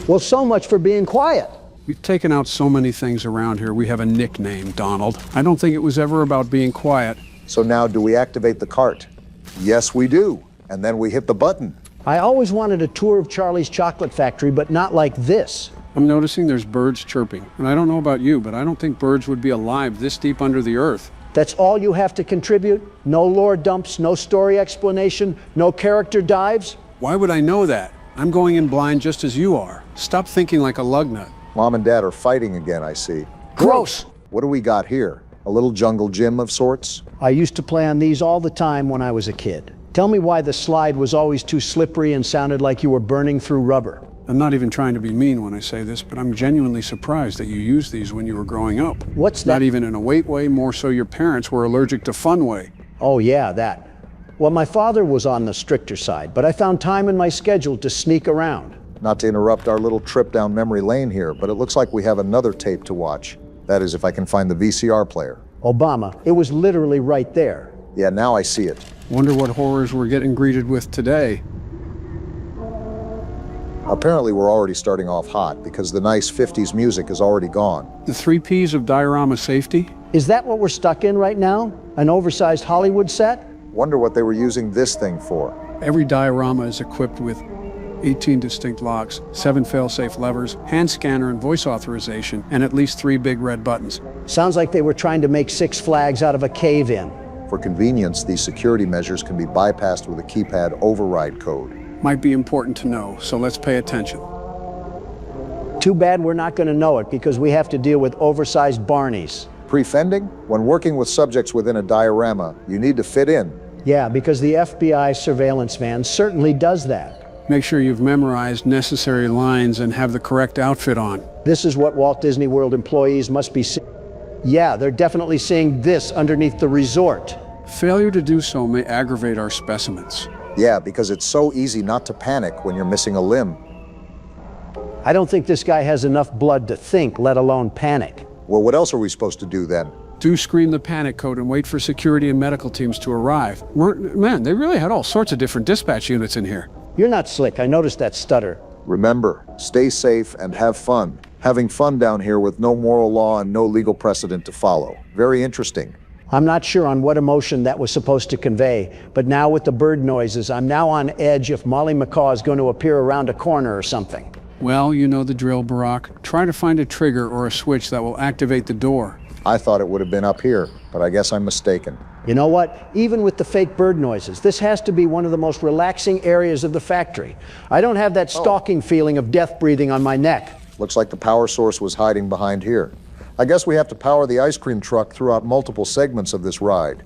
Well, so much for being quiet. We've taken out so many things around here. We have a nickname, Donald. I don't think it was ever about being quiet. So now do we activate the cart? Yes, we do. And then we hit the button. I always wanted a tour of Charlie's Chocolate Factory, but not like this. I'm noticing there's birds chirping. And I don't know about you, but I don't think birds would be alive this deep under the earth. That's all you have to contribute? No lore dumps, no story explanation, no character dives? Why would I know that? I'm going in blind just as you are. Stop thinking like a lug nut. Mom and Dad are fighting again, I see. Gross! What do we got here? A little jungle gym of sorts? I used to play on these all the time when I was a kid. Tell me why the slide was always too slippery and sounded like you were burning through rubber. I'm not even trying to be mean when I say this, but I'm genuinely surprised that you used these when you were growing up. What's that? Not even in a weight way, more so your parents were allergic to fun way. Oh yeah, that. Well, my father was on the stricter side, but I found time in my schedule to sneak around. Not to interrupt our little trip down memory lane here, but it looks like we have another tape to watch. That is, if I can find the VCR player. Obama, it was literally right there. Yeah, now I see it. Wonder what horrors we're getting greeted with today. Apparently we're already starting off hot because the nice 50s music is already gone. The 3 Ps of diorama safety? Is that what we're stuck in right now? An oversized Hollywood set? Wonder what they were using this thing for. Every diorama is equipped with 18 distinct locks, 7 fail-safe levers, hand scanner and voice authorization, and at least 3 big red buttons. Sounds like they were trying to make Six Flags out of a cave-in. For convenience, these security measures can be bypassed with a keypad override code. Might be important to know, so let's pay attention. Too bad we're not going to know it because we have to deal with oversized Barneys. Pre-fending? When working with subjects within a diorama, you need to fit in. Yeah, because the FBI surveillance van certainly does that. Make sure you've memorized necessary lines and have the correct outfit on. This is what Walt Disney World employees must be seeing. Yeah, they're definitely seeing this underneath the resort. Failure to do so may aggravate our specimens. Yeah, because it's so easy not to panic when you're missing a limb. I don't think this guy has enough blood to think, let alone panic. Well, what else are we supposed to do then? Do scream the panic code and wait for security and medical teams to arrive. Man, they really had all sorts of different dispatch units in here. You're not slick. I noticed that stutter. Remember, stay safe and have fun. Having fun down here with no moral law and no legal precedent to follow. Very interesting. I'm not sure on what emotion that was supposed to convey, but now with the bird noises, I'm now on edge if Molly McCaw is going to appear around a corner or something. Well, you know the drill, Barack. Try to find a trigger or a switch that will activate the door. I thought it would have been up here, but I guess I'm mistaken. You know what? Even with the fake bird noises, this has to be one of the most relaxing areas of the factory. I don't have that stalking feeling of death breathing on my neck. Looks like the power source was hiding behind here. I guess we have to power the ice cream truck throughout multiple segments of this ride.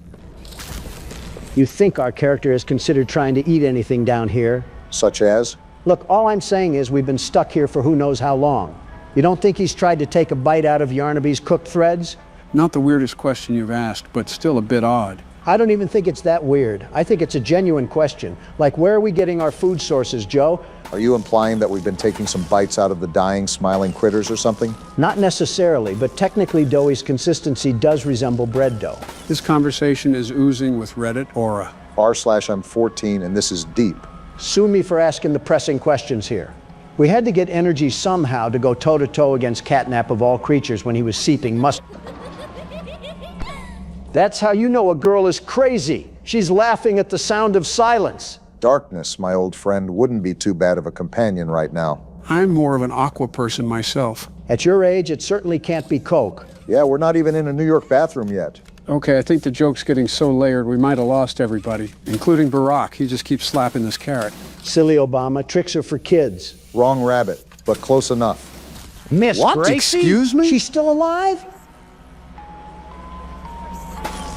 You think our character has considered trying to eat anything down here? Such as? Look, all I'm saying is we've been stuck here for who knows how long. You don't think he's tried to take a bite out of Yarnaby's cooked threads? Not the weirdest question you've asked, but still a bit odd. I don't even think it's that weird. I think it's a genuine question. Like, where are we getting our food sources, Joe? Are you implying that we've been taking some bites out of the dying, smiling critters or something? Not necessarily, but technically Doughie's consistency does resemble bread dough. This conversation is oozing with Reddit aura. r/I'm 14 and this is deep. Sue me for asking the pressing questions here. We had to get energy somehow to go toe-to-toe against Catnap of all creatures when he was seeping mustard. That's how you know a girl is crazy. She's laughing at the sound of silence. Darkness, my old friend, wouldn't be too bad of a companion right now. I'm more of an aqua person myself. At your age, it certainly can't be Coke. Yeah, we're not even in a New York bathroom yet. Okay, I think the joke's getting so layered we might have lost everybody, including Barack. He just keeps slapping this carrot. Silly Obama, tricks are for kids. Wrong rabbit, but close enough. Miss What? Gracie? Excuse me? She's still alive?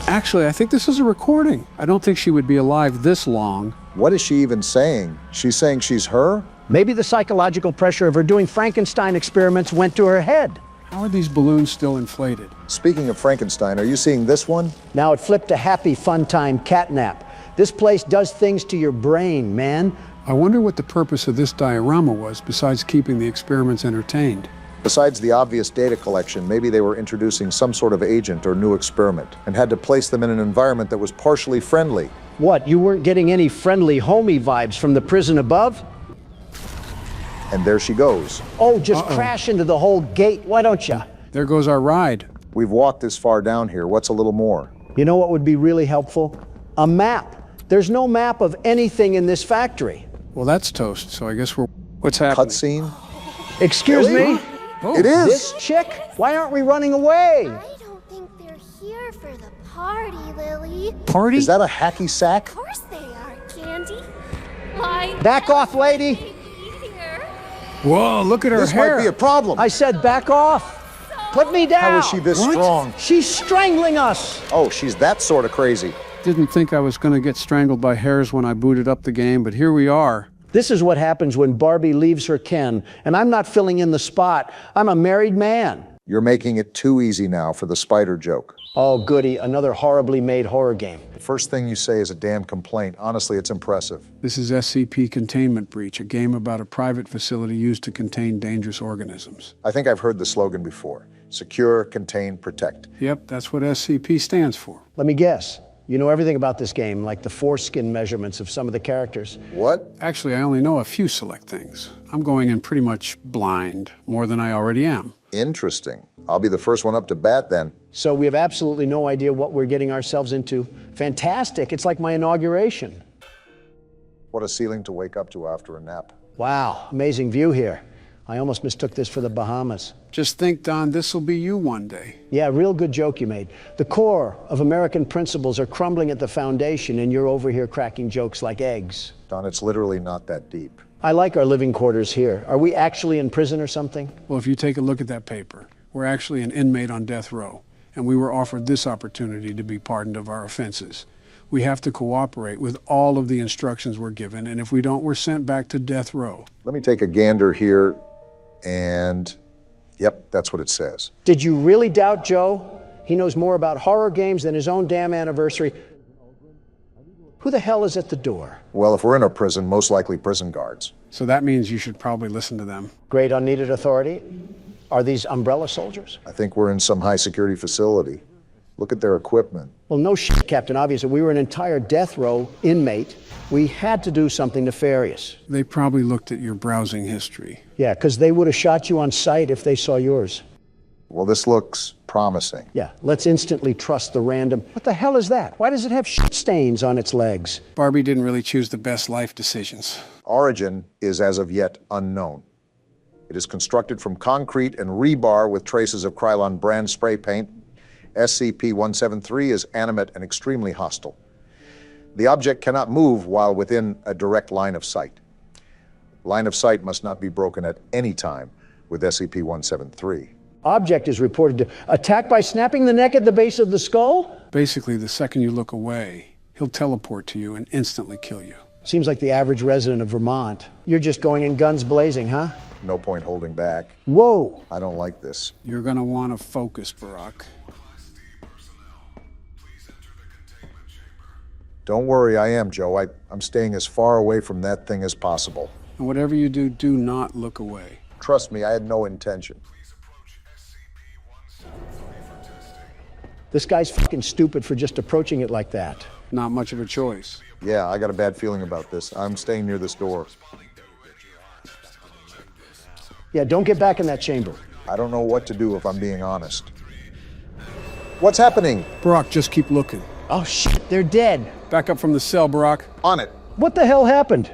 Actually, I think this is a recording. I don't think she would be alive this long. What is she even saying? She's saying she's her? Maybe the psychological pressure of her doing Frankenstein experiments went to her head. How are these balloons still inflated? Speaking of Frankenstein, are you seeing this one? Now it flipped to happy, fun time Catnap. This place does things to your brain, man. I wonder what the purpose of this diorama was besides keeping the experiments entertained. Besides the obvious data collection, maybe they were introducing some sort of agent or new experiment and had to place them in an environment that was partially friendly. What, you weren't getting any friendly homie vibes from the prison above? And there she goes. Oh, just crash into the whole gate, why don't you? There goes our ride. We've walked this far down here. What's a little more? You know what would be really helpful? A map. There's no map of anything in this factory. Well, that's toast, so I guess we're... What's happening? Cutscene? Excuse me? Oh, it is! This chick? Why aren't we running away? I don't think they're here for the party, Lily. Party? Is that a hacky sack? Of course they are, Candy. Why? Back off, lady! Here. Whoa, look at her This hair. might be a problem. I said back off! Put me down! How is she this strong? She's strangling us! Oh, she's that sort of crazy. Didn't think I was going to get strangled by hairs when I booted up the game, but here we are. This is what happens when Barbie leaves her Ken, and I'm not filling in the spot. I'm a married man. You're making it too easy now for the spider joke. Oh, goody, another horribly made horror game. The first thing you say is a damn complaint. Honestly, it's impressive. This is SCP Containment Breach, a game about a private facility used to contain dangerous organisms. I think I've heard the slogan before. Secure, contain, protect. Yep, that's what SCP stands for. Let me guess. You know everything about this game, like the foreskin measurements of some of the characters. What? Actually, I only know a few select things. I'm going in pretty much blind, more than I already am. Interesting. I'll be the first one up to bat then. So we have absolutely no idea what we're getting ourselves into. Fantastic. It's like my inauguration. What a ceiling to wake up to after a nap. Wow, amazing view here. I almost mistook this for the Bahamas. Just think, Don, this'll be you one day. Yeah, real good joke you made. The core of American principles are crumbling at the foundation, and you're over here cracking jokes like eggs. Don, it's literally not that deep. I like our living quarters here. Are we actually in prison or something? Well, if you take a look at that paper, we're actually an inmate on death row, and we were offered this opportunity to be pardoned of our offenses. We have to cooperate with all of the instructions we're given, and if we don't, we're sent back to death row. Let me take a gander here, and yep, that's what it says. Did you really doubt Joe? He knows more about horror games than his own damn anniversary. Who the hell is at the door? Well, if we're in a prison, most likely prison guards. So that means you should probably listen to them. Great unneeded authority. Are these umbrella soldiers? I think we're in some high security facility. Look at their equipment. Well, no shit, Captain Obvious. We were an entire death row inmate. We had to do something nefarious. They probably looked at your browsing history. Yeah, because they would have shot you on sight if they saw yours. Well, this looks promising. Yeah, let's instantly trust the random. What the hell is that? Why does it have shit stains on its legs? Barbie didn't really choose the best life decisions. Origin is as of yet unknown. It is constructed from concrete and rebar with traces of Krylon brand spray paint. SCP-173 is animate and extremely hostile. The object cannot move while within a direct line of sight. Line of sight must not be broken at any time with SCP-173. Object is reported to attack by snapping the neck at the base of the skull? Basically, the second you look away, he'll teleport to you and instantly kill you. Seems like the average resident of Vermont. You're just going in guns blazing, huh? No point holding back. Whoa! I don't like this. You're gonna want to focus, Barack. Don't worry, I am, Joe. I'm staying as far away from that thing as possible. And whatever you do, do not look away. Trust me, I had no intention. This guy's fucking stupid for just approaching it like that. Not much of a choice. Yeah, I got a bad feeling about this. I'm staying near this door. Yeah, don't get back in that chamber. I don't know what to do if I'm being honest. What's happening? Barack, just keep looking. Oh shit, they're dead. Back up from the cell, Barack. On it. What the hell happened?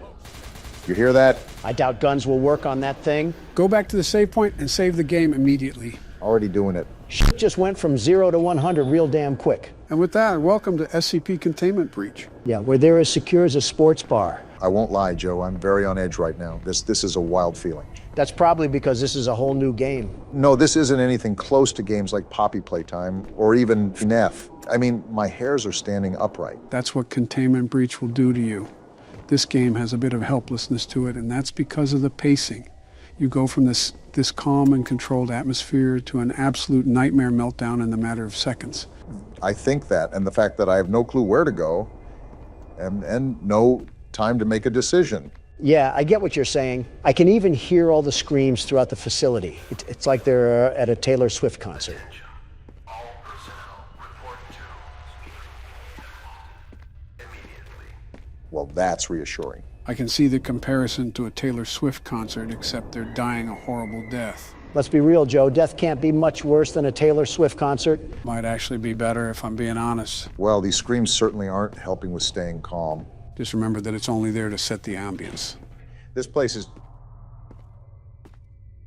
You hear that? I doubt guns will work on that thing. Go back to the save point and save the game immediately. Already doing it. Shit just went from 0 to 100 real damn quick. And with that, welcome to SCP Containment Breach. Yeah, where they're as secure as a sports bar. I won't lie, Joe. I'm very on edge right now. This is a wild feeling. That's probably because this is a whole new game. No, this isn't anything close to games like Poppy Playtime or even FNAF. I mean, my hairs are standing upright. That's what Containment Breach will do to you. This game has a bit of helplessness to it, and that's because of the pacing. You go from this calm and controlled atmosphere to an absolute nightmare meltdown in the matter of seconds. I think that, and the fact that I have no clue where to go and no time to make a decision. Yeah, I get what you're saying. I can even hear all the screams throughout the facility. It's like they're at a Taylor Swift concert. Well, that's reassuring. I can see the comparison to a Taylor Swift concert, except they're dying a horrible death. Let's be real, Joe. Death can't be much worse than a Taylor Swift concert. Might actually be better if I'm being honest. Well, these screams certainly aren't helping with staying calm. Just remember that it's only there to set the ambience. This place is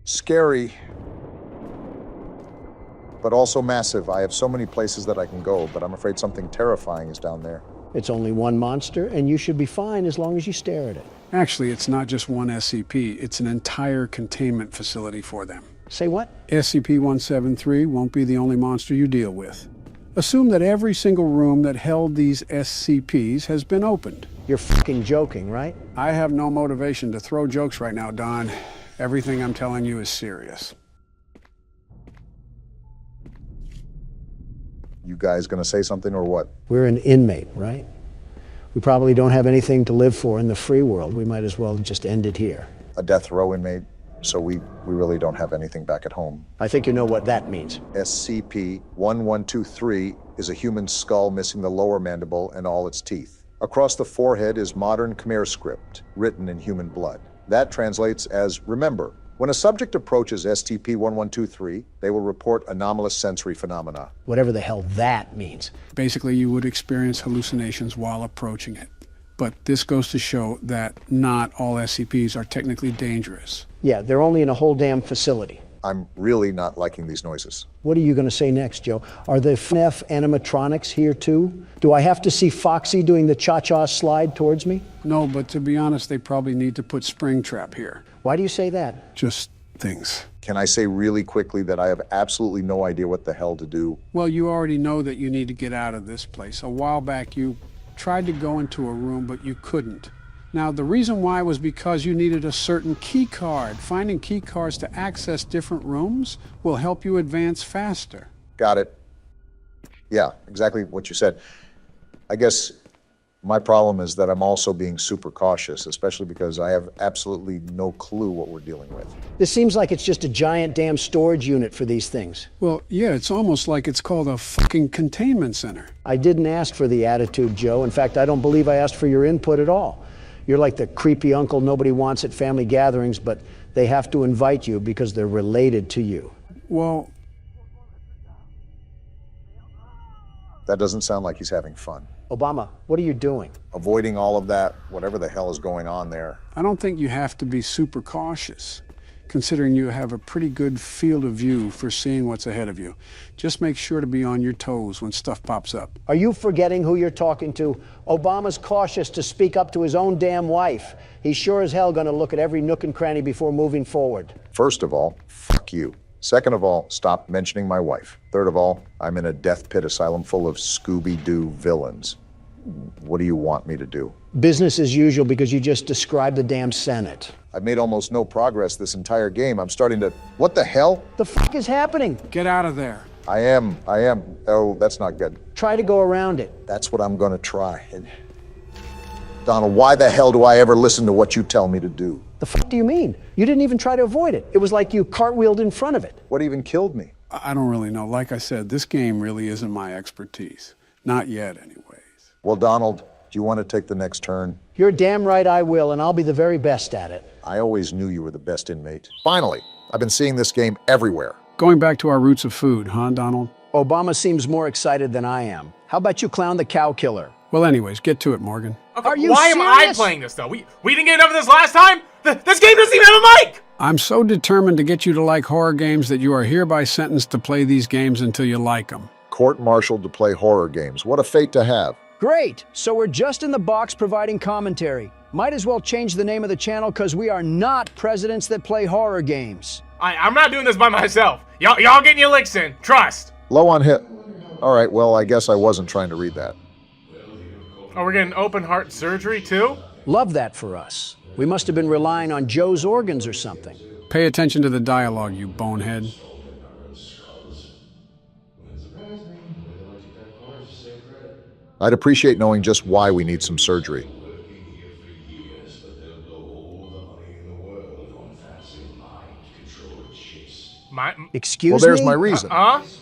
scary, but also massive. I have so many places that I can go, but I'm afraid something terrifying is down there. It's only one monster, and you should be fine as long as you stare at it. Actually, it's not just one SCP. It's an entire containment facility for them. Say what? SCP-173 won't be the only monster you deal with. Assume that every single room that held these SCPs has been opened. You're fucking joking, right? I have no motivation to throw jokes right now, Don. Everything I'm telling you is serious. You guys gonna say something or what? We're an inmate, right? We probably don't have anything to live for in the free world. We might as well just end it here. A death row inmate, so we really don't have anything back at home. I think you know what that means. SCP-1123 is a human skull missing the lower mandible and all its teeth. Across the forehead is modern Khmer script, written in human blood. That translates as remember. When a subject approaches STP-1123, they will report anomalous sensory phenomena. Whatever the hell that means. Basically, you would experience hallucinations while approaching it. But this goes to show that not all SCPs are technically dangerous. Yeah, they're only in a whole damn facility. I'm really not liking these noises. What are you going to say next, Joe? Are the FNAF animatronics here too? Do I have to see Foxy doing the cha-cha slide towards me? No, but to be honest, they probably need to put Springtrap here. Why do you say that? Just things. Can I say really quickly that I have absolutely no idea what the hell to do? Well, you already know that you need to get out of this place. A while back, you tried to go into a room, but you couldn't. Now, the reason why was because you needed a certain key card. Finding key cards to access different rooms will help you advance faster. Got it. Yeah, exactly what you said. I guess my problem is that I'm also being super cautious, especially because I have absolutely no clue what we're dealing with. This seems like it's just a giant damn storage unit for these things. Well, yeah, it's almost like it's called a fucking containment center. I didn't ask for the attitude, Joe. In fact, I don't believe I asked for your input at all. You're like the creepy uncle nobody wants at family gatherings, but they have to invite you because they're related to you. Well, that doesn't sound like he's having fun. Obama, what are you doing? Avoiding all of that, whatever the hell is going on there. I don't think you have to be super cautious, considering you have a pretty good field of view for seeing what's ahead of you. Just make sure to be on your toes when stuff pops up. Are you forgetting who you're talking to? Obama's cautious to speak up to his own damn wife. He's sure as hell gonna look at every nook and cranny before moving forward. First of all, fuck you. Second of all, stop mentioning my wife. Third of all, I'm in a death pit asylum full of Scooby-Doo villains. What do you want me to do? Business as usual because you just described the damn Senate. I've made almost no progress this entire game. I'm starting to... What the hell? The fuck is happening? Get out of there. I am. Oh, that's not good. Try to go around it. That's what I'm gonna try. Donald, why the hell do I ever listen to what you tell me to do? The fuck do you mean? You didn't even try to avoid it. It was like you cartwheeled in front of it. What even killed me? I don't really know. Like I said, this game really isn't my expertise. Not yet, anyways. Well, Donald, do you want to take the next turn? You're damn right I will, and I'll be the very best at it. I always knew you were the best inmate. Finally, I've been seeing this game everywhere. Going back to our roots of food, huh, Donald? Obama seems more excited than I am. How about you clown the cow killer? Well, anyways, get to it, Morgan. Okay, are you Why serious? am I playing this, though? We didn't get enough of this last time? This game doesn't even have a mic! I'm so determined to get you to like horror games that you are hereby sentenced to play these games until you like them. Court-martialed to play horror games. What a fate to have. Great. So we're just in the box providing commentary. Might as well change the name of the channel because we are not presidents that play horror games. I'm not doing this by myself. Y'all getting your licks in. Trust. Low on hit. All right, well, I guess I wasn't trying to read that. Oh, we're getting open heart surgery, too? Love that for us. We must have been relying on Joe's organs or something. Pay attention to the dialogue, you bonehead. I'd appreciate knowing just why we need some surgery. Excuse me? Well, there's me? my reason.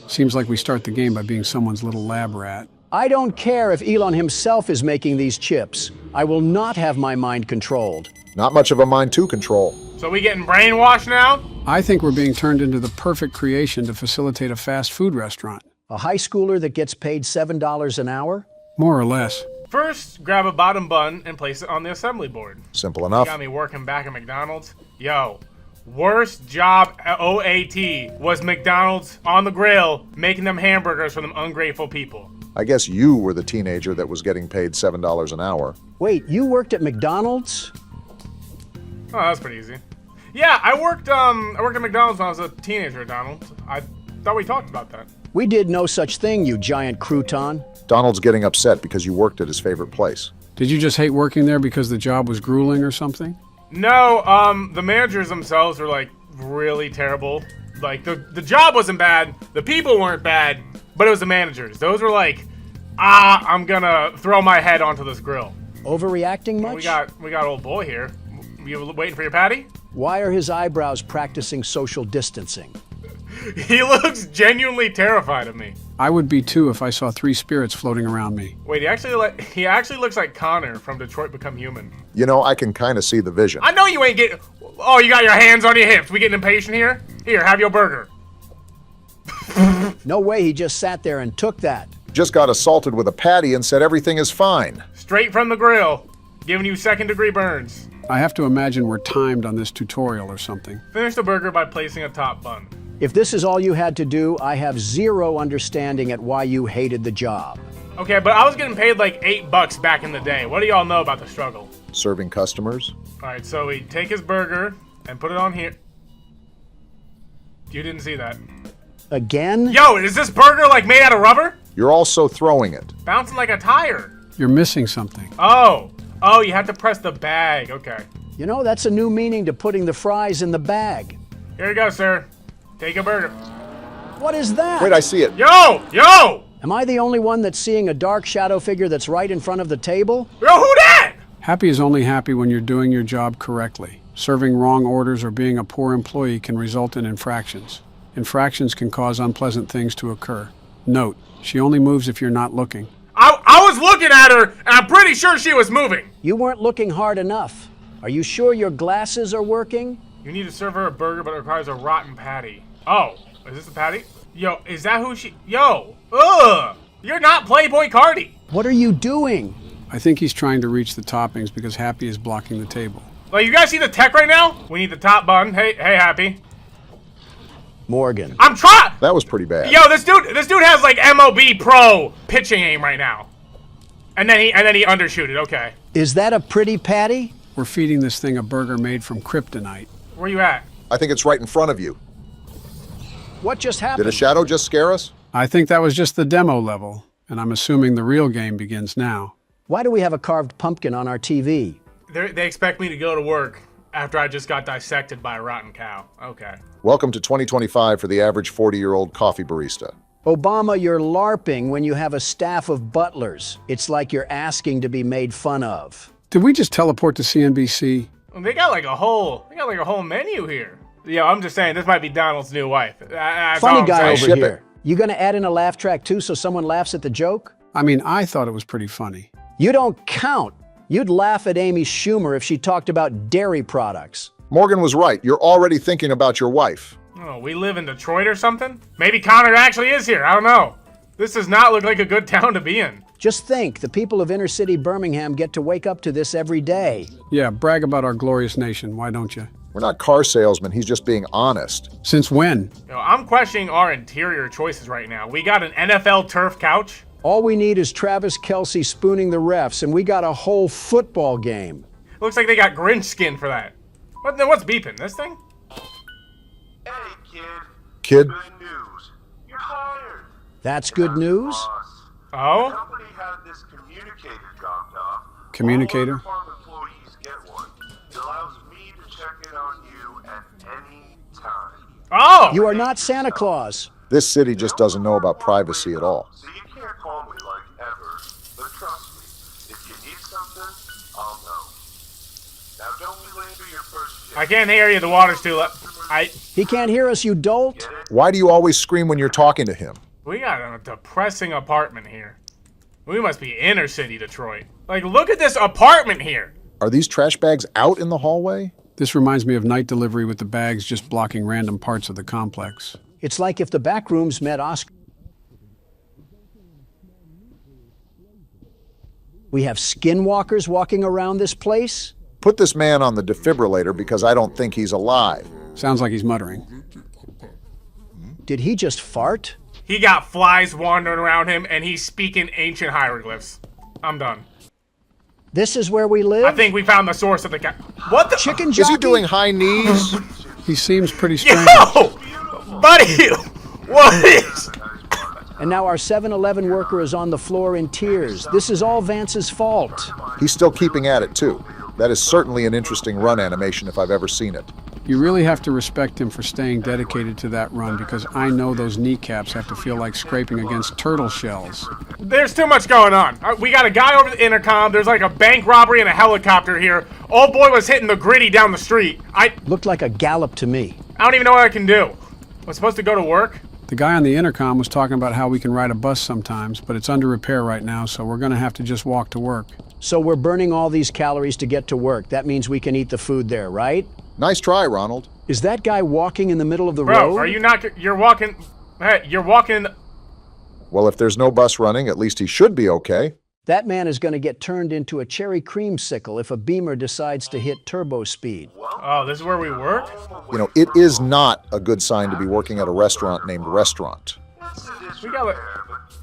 Seems like we start the game by being someone's little lab rat. I don't care if Elon himself is making these chips. I will not have my mind controlled. Not much of a mind to control. So we getting brainwashed now? I think we're being turned into the perfect creation to facilitate a fast food restaurant. A high schooler that gets paid $7 an hour? More or less. First, grab a bottom bun and place it on the assembly board. Simple enough. You got me working back at McDonald's? Yo, worst job at OAT was McDonald's on the grill making them hamburgers for them ungrateful people. I guess you were the teenager that was getting paid $7 an hour. Wait, you worked at McDonald's? Oh, that's pretty easy. Yeah, I worked at McDonald's when I was a teenager, Donald. I thought we talked about that. We did no such thing, you giant crouton. Donald's getting upset because you worked at his favorite place. Did you just hate working there because the job was grueling or something? No, the managers themselves were like really terrible. Like the job wasn't bad, the people weren't bad, but it was the managers. Those were like, I'm gonna throw my head onto this grill. Overreacting much? We got old boy here. You waiting for your patty? Why are his eyebrows practicing social distancing? He looks genuinely terrified of me. I would be too if I saw 3 spirits floating around me. Wait, he actually looks like Connor from Detroit Become Human. You know, I can kind of see the vision. I know you ain't getting... Oh, you got your hands on your hips. We getting impatient here? Here, have your burger. No way he just sat there and took that. Just got assaulted with a patty and said everything is fine. Straight from the grill. Giving you second-degree burns. I have to imagine we're timed on this tutorial or something. Finish the burger by placing a top bun. If this is all you had to do, I have zero understanding at why you hated the job. Okay, but I was getting paid like $8 back in the day. What do y'all know about the struggle? Serving customers. All right, so we take his burger and put it on here. You didn't see that. Again? Yo, is this burger like made out of rubber? You're also throwing it. Bouncing like a tire. You're missing something. Oh, you have to press the bag. Okay. You know, that's a new meaning to putting the fries in the bag. Here you go, sir. Take a burger. What is that? Wait, I see it. Yo! Am I the only one that's seeing a dark shadow figure that's right in front of the table? Yo, who that? Happy is only happy when you're doing your job correctly. Serving wrong orders or being a poor employee can result in infractions. Infractions can cause unpleasant things to occur. Note, she only moves if you're not looking. I was looking at her, and I'm pretty sure she was moving. You weren't looking hard enough. Are you sure your glasses are working? You need to serve her a burger, but it requires a rotten patty. Oh, is this a patty? Yo, is that who she... Yo, ugh! You're not Playboy Cardi. What are you doing? I think he's trying to reach the toppings because Happy is blocking the table. Like, you guys see the tech right now? We need the top bun. Hey, Happy. Morgan. I'm trying. That was pretty bad. Yo, this dude has like MLB Pro pitching aim right now. And then he undershooted. Okay. Is that a pretty patty? We're feeding this thing a burger made from kryptonite. Where you at? I think it's right in front of you. What just happened? Did a shadow just scare us? I think that was just the demo level, and I'm assuming the real game begins now. Why do we have a carved pumpkin on our TV? They expect me to go to work after I just got dissected by a rotten cow. Okay. Welcome to 2025 for the average 40-year-old coffee barista. Obama, you're LARPing when you have a staff of butlers. It's like you're asking to be made fun of. Did we just teleport to CNBC? They got like a whole menu here. Yo, I'm just saying, this might be Donald's new wife. Funny guy over here. You gonna add in a laugh track too so someone laughs at the joke? I mean, I thought it was pretty funny. You don't count. You'd laugh at Amy Schumer if she talked about dairy products. Morgan was right. You're already thinking about your wife. Oh, we live in Detroit or something? Maybe Connor actually is here. I don't know. This does not look like a good town to be in. Just think, the people of inner city Birmingham get to wake up to this every day. Yeah, brag about our glorious nation. Why don't you? We're not car salesmen. He's just being honest. Since when? Yo, I'm questioning our interior choices right now. We got an NFL turf couch. All we need is Travis Kelce spooning the refs, and we got a whole football game. Looks like they got Grinch skin for that. What's beeping? This thing? Hey, Kid? Good news. You're hired. That's good news? Oh? The company had this communicator dropped off. Communicator? All farm employees get one. It allows me to check in on you at any time. Oh! You are not Santa Claus. This city just doesn't know about privacy at all. So you can't call me like ever, but trust me, if you need something, I'll know. Now don't be late for your first shift. I can't hear you. The water's too low. He can't hear us, you dolt. Why do you always scream when you're talking to him? We got a depressing apartment here. We must be inner city Detroit. Like, look at this apartment here. Are these trash bags out in the hallway? This reminds me of night delivery with the bags just blocking random parts of the complex. It's like if the back rooms met Oscar. We have skinwalkers walking around this place? Put this man on the defibrillator because I don't think he's alive. Sounds like he's muttering. Did he just fart? He got flies wandering around him, and he's speaking ancient hieroglyphs. I'm done. This is where we live? I think we found the source of the What the? Chicken jockey? Is he doing high knees? He seems pretty strange. Yo! Buddy! What is... And now our 7-Eleven worker is on the floor in tears. This is all Vance's fault. He's still keeping at it, too. That is certainly an interesting run animation if I've ever seen it. You really have to respect him for staying dedicated to that run because I know those kneecaps have to feel like scraping against turtle shells. There's too much going on. We got a guy over the intercom. There's like a bank robbery and a helicopter here. Old boy was hitting the gritty down the street. Looked like a gallop to me. I don't even know what I can do. I'm supposed to go to work? The guy on the intercom was talking about how we can ride a bus sometimes, but it's under repair right now, so we're going to have to just walk to work. So we're burning all these calories to get to work. That means we can eat the food there, right? Nice try, Ronald. Is that guy walking in the middle of the Bro, road? are you not? You're walking. Hey, you're walking. Well, if there's no bus running, at least he should be okay. That man is going to get turned into a cherry creamsicle if a Beamer decides to hit turbo speed. Oh, this is where we work? You know, it is not a good sign to be working at a restaurant named Restaurant. We got it.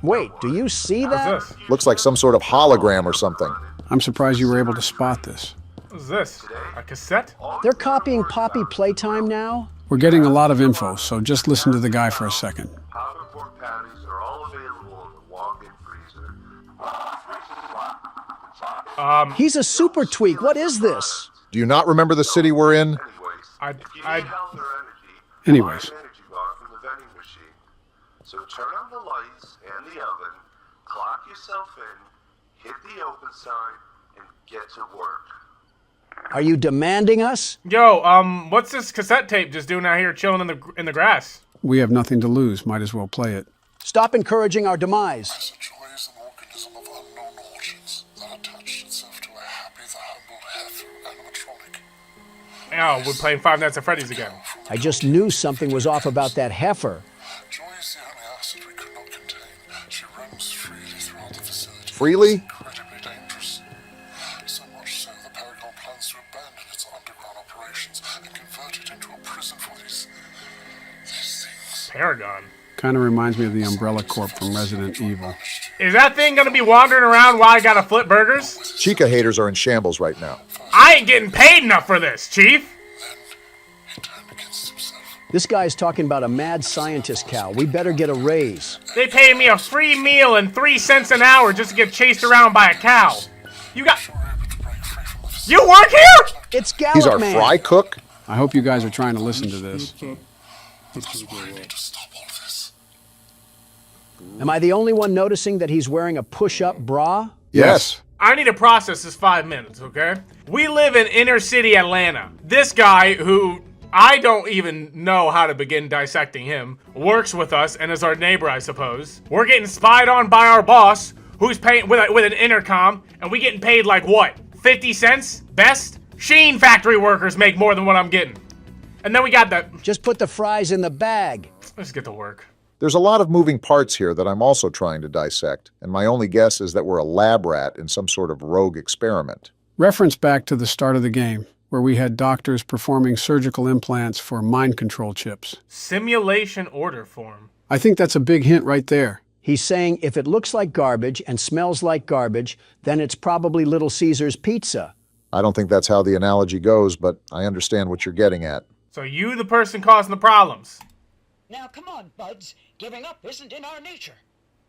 Wait, do you see that? What's this? Looks like some sort of hologram or something. I'm surprised you were able to spot this. What's this? A cassette? They're copying Poppy Playtime now? We're getting a lot of info, so just listen to the guy for a second. Hot and pork patties are all available in the walk-in freezer. He's a super tweak. What is this? Do you not remember the city we're in? Anyways. So turn on the lights and the oven, clock yourself in, hit the open sign, and get to work. Are you demanding us? Yo, what's this cassette tape just doing out here chilling in the grass? We have nothing to lose. Might as well play it. Stop encouraging our demise. As a joy is an organism of unknown origins that attached itself to a happy, the humble heifer animatronic. Oh, we're playing Five Nights at Freddy's again. I just knew something was off about that heifer. Joy is the only acid we could not contain. She roams freely throughout the facility. Freely? Incredibly dangerous. So much so the Paragon plans to abandon its underground operations and convert it into a prison for these things. Paragon? Kind of reminds me of the Umbrella Corp from Resident Evil. Is that thing gonna be wandering around while I gotta flip burgers? Chica haters are in shambles right now. I ain't getting paid enough for this, Chief! This guy's talking about a mad scientist cow. We better get a raise. They pay me a free meal and 3 cents an hour just to get chased around by a cow. You work here? It's Gallup He's our Man. fry cook? I hope you guys are trying to listen to this. Am I the only one noticing that he's wearing a push-up bra? Yes. I need to process this 5 minutes, okay? We live in inner city Atlanta. This guy, who I don't even know how to begin dissecting him, works with us and is our neighbor, I suppose. We're getting spied on by our boss, who's paying with an intercom, and we getting paid like what? 50 cents? Best? Sheen factory workers make more than what I'm getting. And then we got the... Just put the fries in the bag. Let's get to work. There's a lot of moving parts here that I'm also trying to dissect, and my only guess is that we're a lab rat in some sort of rogue experiment. Reference back to the start of the game, where we had doctors performing surgical implants for mind control chips. Simulation order form. I think that's a big hint right there. He's saying if it looks like garbage and smells like garbage, then it's probably Little Caesar's pizza. I don't think that's how the analogy goes, but I understand what you're getting at. So you the person causing the problems. Now come on, buds. Giving up isn't in our nature.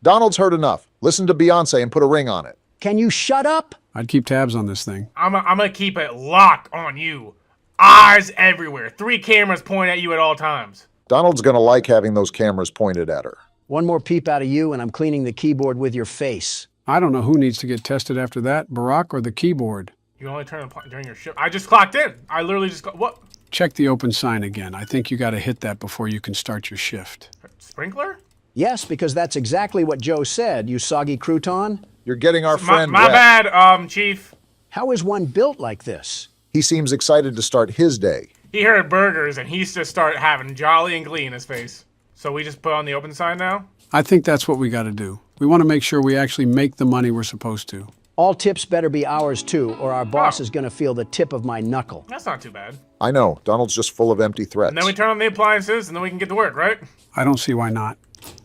Donald's heard enough. Listen to Beyonce and put a ring on it. Can you shut up? I'd keep tabs on this thing. I'm gonna keep it locked on you. Eyes everywhere. 3 cameras pointing at you at all times. Donald's gonna like having those cameras pointed at her. One more peep out of you and I'm cleaning the keyboard with your face. I don't know who needs to get tested after that, Barack or the keyboard. You only turn on during your shift. I just clocked in. I literally just what? Check the open sign again. I think you got to hit that before you can start your shift. Sprinkler? Yes, because that's exactly what Joe said, you soggy crouton. You're getting our friend My wet. bad, Chief. How is one built like this? He seems excited to start his day. He heard burgers and he's just started having jolly and glee in his face. So we just put on the open sign now? I think that's what we got to do. We want to make sure we actually make the money we're supposed to. All tips better be ours too, or our boss is going to feel the tip of my knuckle. That's not too bad. I know. Donald's just full of empty threats. And then we turn on the appliances and then we can get to work, right? I don't see why not.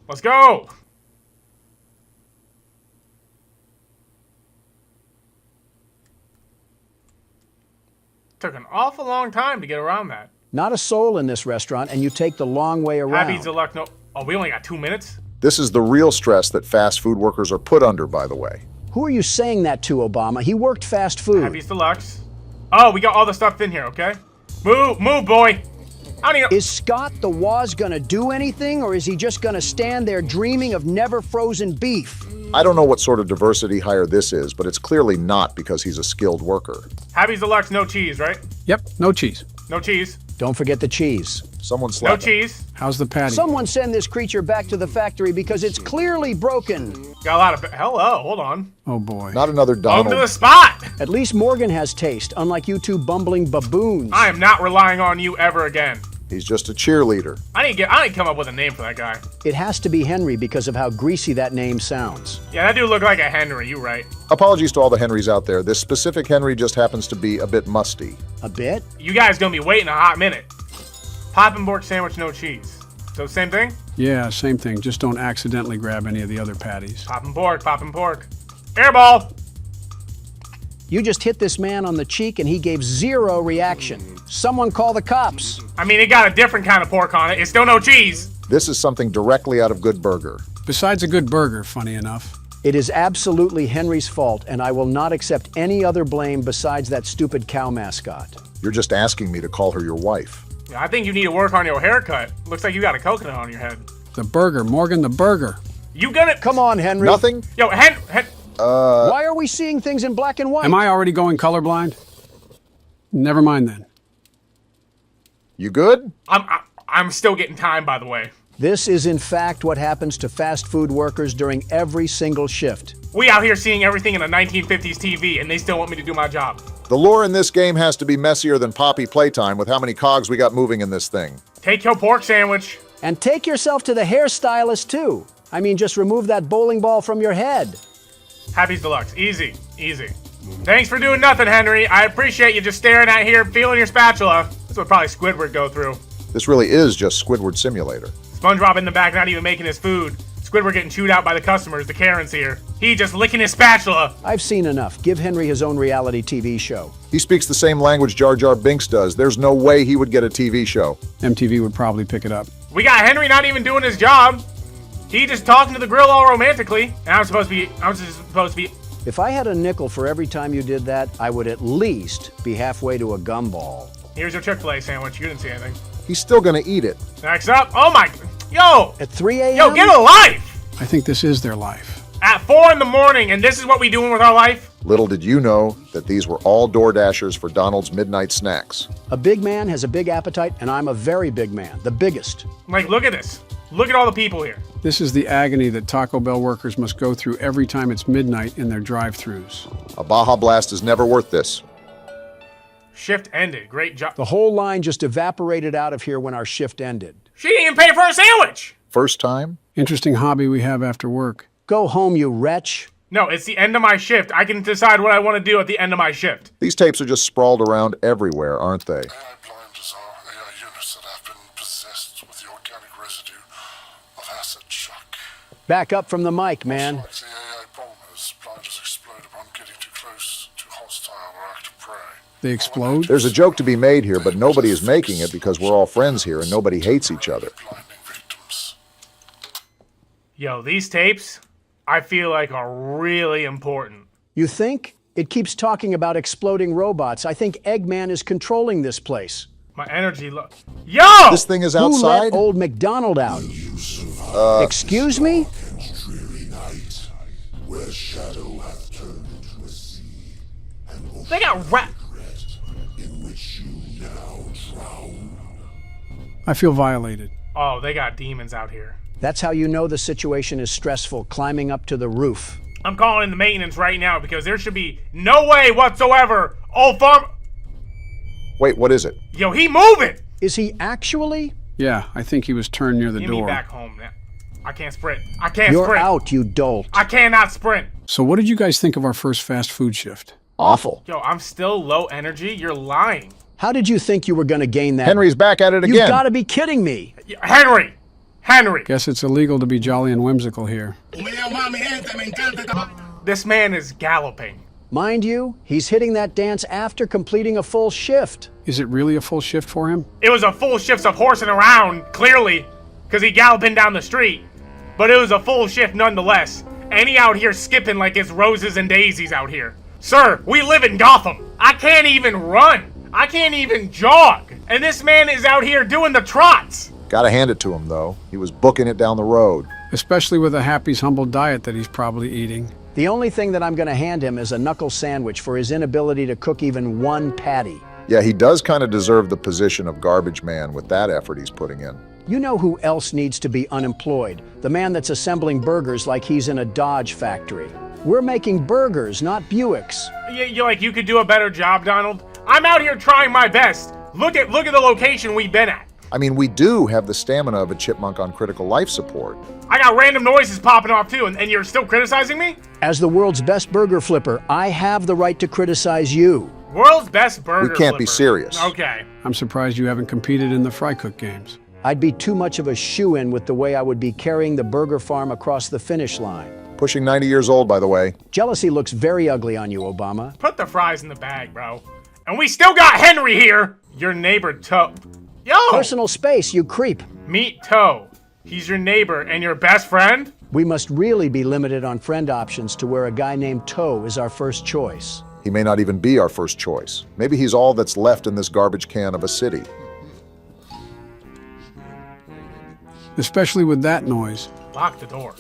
Let's go! Took an awful long time to get around that. Not a soul in this restaurant, and you take the long way around. Happy Deluxe, no. Oh, we only got 2 minutes? This is the real stress that fast food workers are put under, by the way. Who are you saying that to, Obama? He worked fast food. Happy's Deluxe. Oh, we got all the stuff in here, okay? Move, boy. I don't even... Is Scott the Waz gonna do anything, or is he just gonna stand there dreaming of never frozen beef? I don't know what sort of diversity hire this is, but it's clearly not because he's a skilled worker. Happy's Deluxe, no cheese, right? Yep, no cheese. No cheese. Don't forget the cheese. Someone slap No cheese. How's the patty? Someone send this creature back to the factory because it's clearly broken. Got a lot of... Hello, hold on. Oh, boy. Not another Welcome Donald. to the spot! At least Morgan has taste, unlike you two bumbling baboons. I am not relying on you ever again. He's just a cheerleader. I didn't come up with a name for that guy. It has to be Henry because of how greasy that name sounds. Yeah, that dude looked like a Henry, you right. Apologies to all the Henrys out there. This specific Henry just happens to be a bit musty. A bit? You guys gonna be waiting a hot minute. Pop and pork sandwich, no cheese. So same thing? Yeah, same thing. Just don't accidentally grab any of the other patties. Pop and pork, pop and pork. Airball! You just hit this man on the cheek and he gave zero reaction. Someone call the cops. I mean, it got a different kind of pork on it. It's still no cheese. This is something directly out of Good Burger. Besides a good burger, funny enough. It is absolutely Henry's fault, and I will not accept any other blame besides that stupid cow mascot. You're just asking me to call her your wife. Yeah, I think you need to work on your haircut. Looks like you got a coconut on your head. The burger, Morgan, the burger. You gonna... Come on, Henry. Nothing? Yo, Why are we seeing things in black and white? Am I already going colorblind? Never mind then. You good? I'm still getting time, by the way. This is in fact what happens to fast food workers during every single shift. We out here seeing everything in a 1950s TV, and they still want me to do my job. The lore in this game has to be messier than Poppy Playtime with how many cogs we got moving in this thing. Take your pork sandwich. And take yourself to the hairstylist too. I mean, just remove that bowling ball from your head. Happy's Deluxe. Easy, easy. Thanks for doing nothing, Henry. I appreciate you just staring at here, feeling your spatula. That's what probably Squidward go through. This really is just Squidward Simulator. SpongeBob in the back not even making his food. Squidward getting chewed out by the customers, the Karens here. He just licking his spatula. I've seen enough. Give Henry his own reality TV show. He speaks the same language Jar Jar Binks does. There's no way he would get a TV show. MTV would probably pick it up. We got Henry not even doing his job. He just talking to the grill all romantically. And I'm just supposed to be... If I had a nickel for every time you did that, I would at least be halfway to a gumball. Here's your Chick-fil-A sandwich. You didn't see anything. He's still gonna eat it. Next up. Oh my... Yo! At 3 a.m.? Yo, get a life! I think this is their life. At 4 in the morning, and this is what we doing with our life? Little did you know that these were all door dashers for Donald's midnight snacks. A big man has a big appetite, and I'm a very big man. The biggest. Like, look at this. Look at all the people here. This is the agony that Taco Bell workers must go through every time it's midnight in their drive-thrus. A Baja Blast is never worth this. Shift ended. Great job. The whole line just evaporated out of here when our shift ended. She didn't even pay for a sandwich! First time? Interesting hobby we have after work. Go home, you wretch. No, it's the end of my shift. I can decide what I want to do at the end of my shift. These tapes are just sprawled around everywhere, aren't they? AI blinders are AI units that have been possessed with the organic residue of acid shock. Back up from the mic, man. Like the AI bombers, blinders explode upon getting too close to hostile or active prey. They explode? There's a joke to be made here, but nobody is making it because we're all friends here and nobody hates each other. Yo, these tapes, I feel like are really important. You think? It keeps talking about exploding robots. I think Eggman is controlling this place. My energy Yo! This thing is outside? Who let old McDonald out? Excuse me? They got rat. I feel violated. Oh, they got demons out here. That's how you know the situation is stressful, climbing up to the roof. I'm calling in the maintenance right now because there should be no way whatsoever. Old farm. Wait, what is it? Yo, he moving. Is he actually? Yeah, I think he was turned near the Get door. me back home now. I can't sprint. I can't You're sprint. You're out, you dolt. I cannot sprint. So what did you guys think of our first fast food shift? Awful. Yo, I'm still low energy. You're lying. How did you think you were going to gain that? Henry's back at it again. You've got to be kidding me. Henry! Guess it's illegal to be jolly and whimsical here. This man is galloping. Mind you, he's hitting that dance after completing a full shift. Is it really a full shift for him? It was a full shift of horsing around, clearly, because he galloping down the street. But it was a full shift nonetheless. And he out here skipping like it's roses and daisies out here. Sir, we live in Gotham. I can't even run. I can't even jog. And this man is out here doing the trots. Gotta hand it to him, though. He was booking it down the road. Especially with a Happy's humble diet that he's probably eating. The only thing that I'm going to hand him is a knuckle sandwich for his inability to cook even one patty. Yeah, he does kind of deserve the position of garbage man with that effort he's putting in. You know who else needs to be unemployed? The man that's assembling burgers like he's in a Dodge factory. We're making burgers, not Buicks. You could do a better job, Donald. I'm out here trying my best. Look at the location we've been at. I mean, we do have the stamina of a chipmunk on critical life support. I got random noises popping off too, and you're still criticizing me? As the world's best burger flipper, I have the right to criticize you. World's best burger We can't flipper. be serious. Okay. I'm surprised you haven't competed in the fry cook games. I'd be too much of a shoo-in with the way I would be carrying the burger farm across the finish line. Pushing 90 years old, by the way. Jealousy looks very ugly on you, Obama. Put the fries in the bag, bro. And we still got Henry here. Your neighbor, Toe. Yo! Personal space, you creep. Meet Toe. He's your neighbor and your best friend? We must really be limited on friend options to where a guy named Toe is our first choice. He may not even be our first choice. Maybe he's all that's left in this garbage can of a city. Especially with that noise. Lock the door.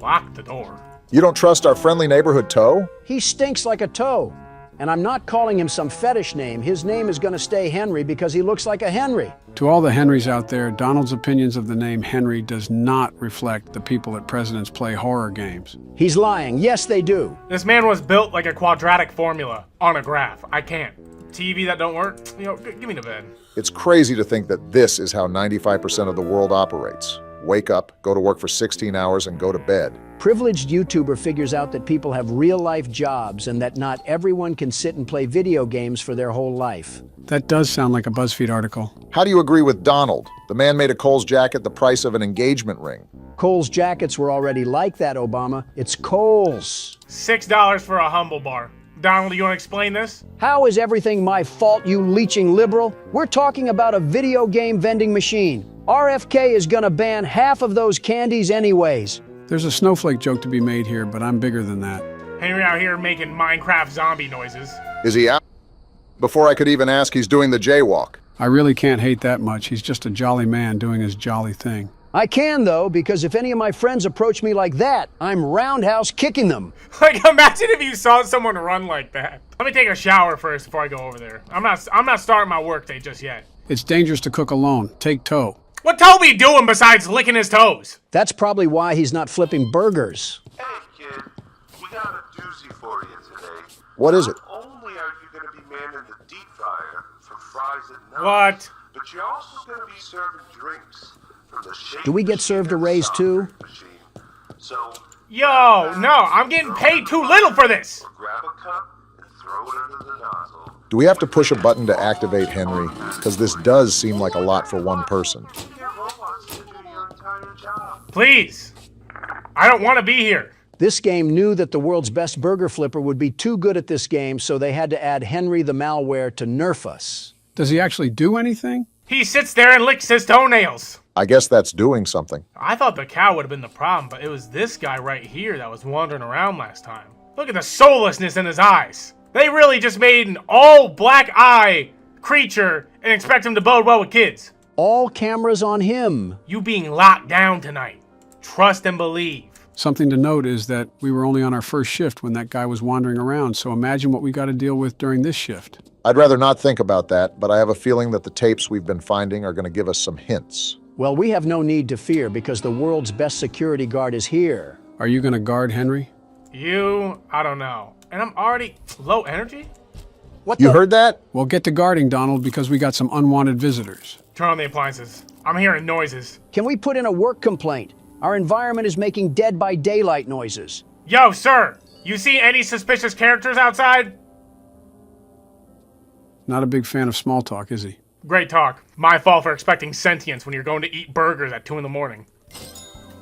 Lock the door. You don't trust our friendly neighborhood Toe? He stinks like a toe. And I'm not calling him some fetish name. His name is going to stay Henry because he looks like a Henry. To all the Henrys out there, Donald's opinions of the name Henry does not reflect the people that presidents play horror games. He's lying. Yes, they do. This man was built like a quadratic formula on a graph. I can't. TV that don't work? Give me the bed. It's crazy to think that this is how 95% of the world operates. Wake up, go to work for 16 hours, and go to bed. Privileged YouTuber figures out that people have real-life jobs and that not everyone can sit and play video games for their whole life. That does sound like a BuzzFeed article. How do you agree with Donald? The man made a Kohl's jacket the price of an engagement ring. Kohl's jackets were already like that, Obama. It's Kohl's. $6 for a humble bar. Donald, you want to explain this? How is everything my fault, you leeching liberal? We're talking about a video game vending machine. RFK is gonna ban half of those candies anyways. There's a snowflake joke to be made here, but I'm bigger than that. Henry out here making Minecraft zombie noises. Is he out? Before I could even ask, he's doing the jaywalk. I really can't hate that much. He's just a jolly man doing his jolly thing. I can, though, because if any of my friends approach me like that, I'm roundhouse kicking them. Like, imagine if you saw someone run like that. Let me take a shower first before I go over there. I'm not starting my workday just yet. It's dangerous to cook alone. Take Toe. What Toby doing besides licking his toes? That's probably why he's not flipping burgers. Hey, kid. We got a doozy for you today. What is it? Not only are you going to be manning the deep fryer for fries at night, What? but you're also going to be serving drinks from the shake Do we get served a raise, too? machine. So, Yo, no, I'm getting paid too little for this. grab a cup and throw it under the nozzle. Do we have to push a button to activate Henry? Because this does seem like a lot for one person. Get robots to do your entire job. Please. I don't want to be here. This game knew that the world's best burger flipper would be too good at this game, so they had to add Henry the malware to nerf us. Does he actually do anything? He sits there and licks his toenails. I guess that's doing something. I thought the cow would have been the problem, but it was this guy right here that was wandering around last time. Look at the soullessness in his eyes. They really just made an all-black eye creature and expect him to bode well with kids. All cameras on him. You being locked down tonight. Trust and believe. Something to note is that we were only on our first shift when that guy was wandering around, so imagine what we got to deal with during this shift. I'd rather not think about that, but I have a feeling that the tapes we've been finding are going to give us some hints. Well, we have no need to fear because the world's best security guard is here. Are you going to guard Henry? I don't know. And I'm already low energy? You heard that? Well, get to guarding, Donald, because we got some unwanted visitors. Turn on the appliances. I'm hearing noises. Can we put in a work complaint? Our environment is making Dead by Daylight noises. Yo, sir, you see any suspicious characters outside? Not a big fan of small talk, is he? Great talk. My fault for expecting sentience when you're going to eat burgers at 2 in the morning.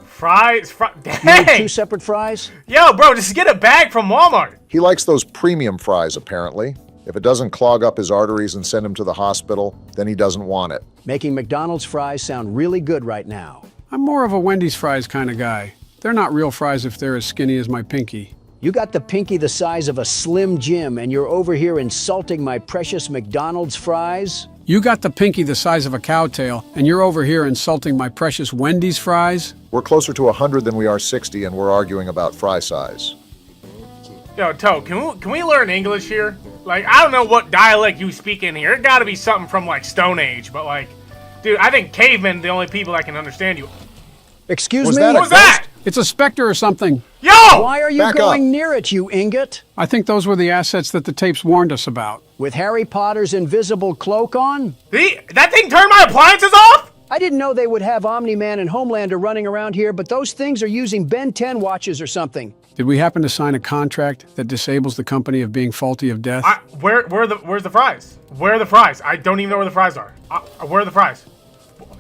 Fries? Dang! You need 2 separate fries? Yo, bro, just get a bag from Walmart. He likes those premium fries, apparently. If it doesn't clog up his arteries and send him to the hospital, then he doesn't want it. Making McDonald's fries sound really good right now. I'm more of a Wendy's fries kind of guy. They're not real fries if they're as skinny as my pinky. You got the pinky the size of a Slim Jim, and you're over here insulting my precious McDonald's fries? You got the pinky the size of a cowtail, and you're over here insulting my precious Wendy's fries? We're closer to 100 than we are 60, and we're arguing about fry size. Yo, Toe, can we learn English here? Like, I don't know what dialect you speak in here. It gotta be something from, like, Stone Age, but, like, dude, I think cavemen are the only people that can understand you. Excuse Was me? that What was that? It's a specter or something. Yo! Why are you going near it, you ingot? I think those were the assets that the tapes warned us about. With Harry Potter's invisible cloak on? That thing turned my appliances off? I didn't know they would have Omni-Man and Homelander running around here, but those things are using Ben 10 watches or something. Did we happen to sign a contract that disables the company of being faulty of death? Where's the fries? Where are the fries? I don't even know where the fries are. Where are the fries?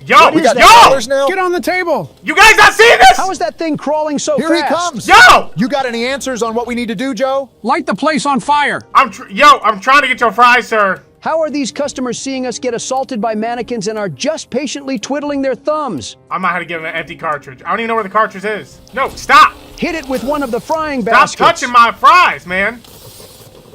Yo! We got dollars now? Get on the table! You guys not seeing this? How is that thing crawling so fast? Here he comes! Yo! You got any answers on what we need to do, Joe? Light the place on fire! I'm trying to get your fries, sir. How are these customers seeing us get assaulted by mannequins and are just patiently twiddling their thumbs? I might have to give him an empty cartridge. I don't even know where the cartridge is. No, stop! Hit it with one of the frying baskets. Stop touching my fries, man.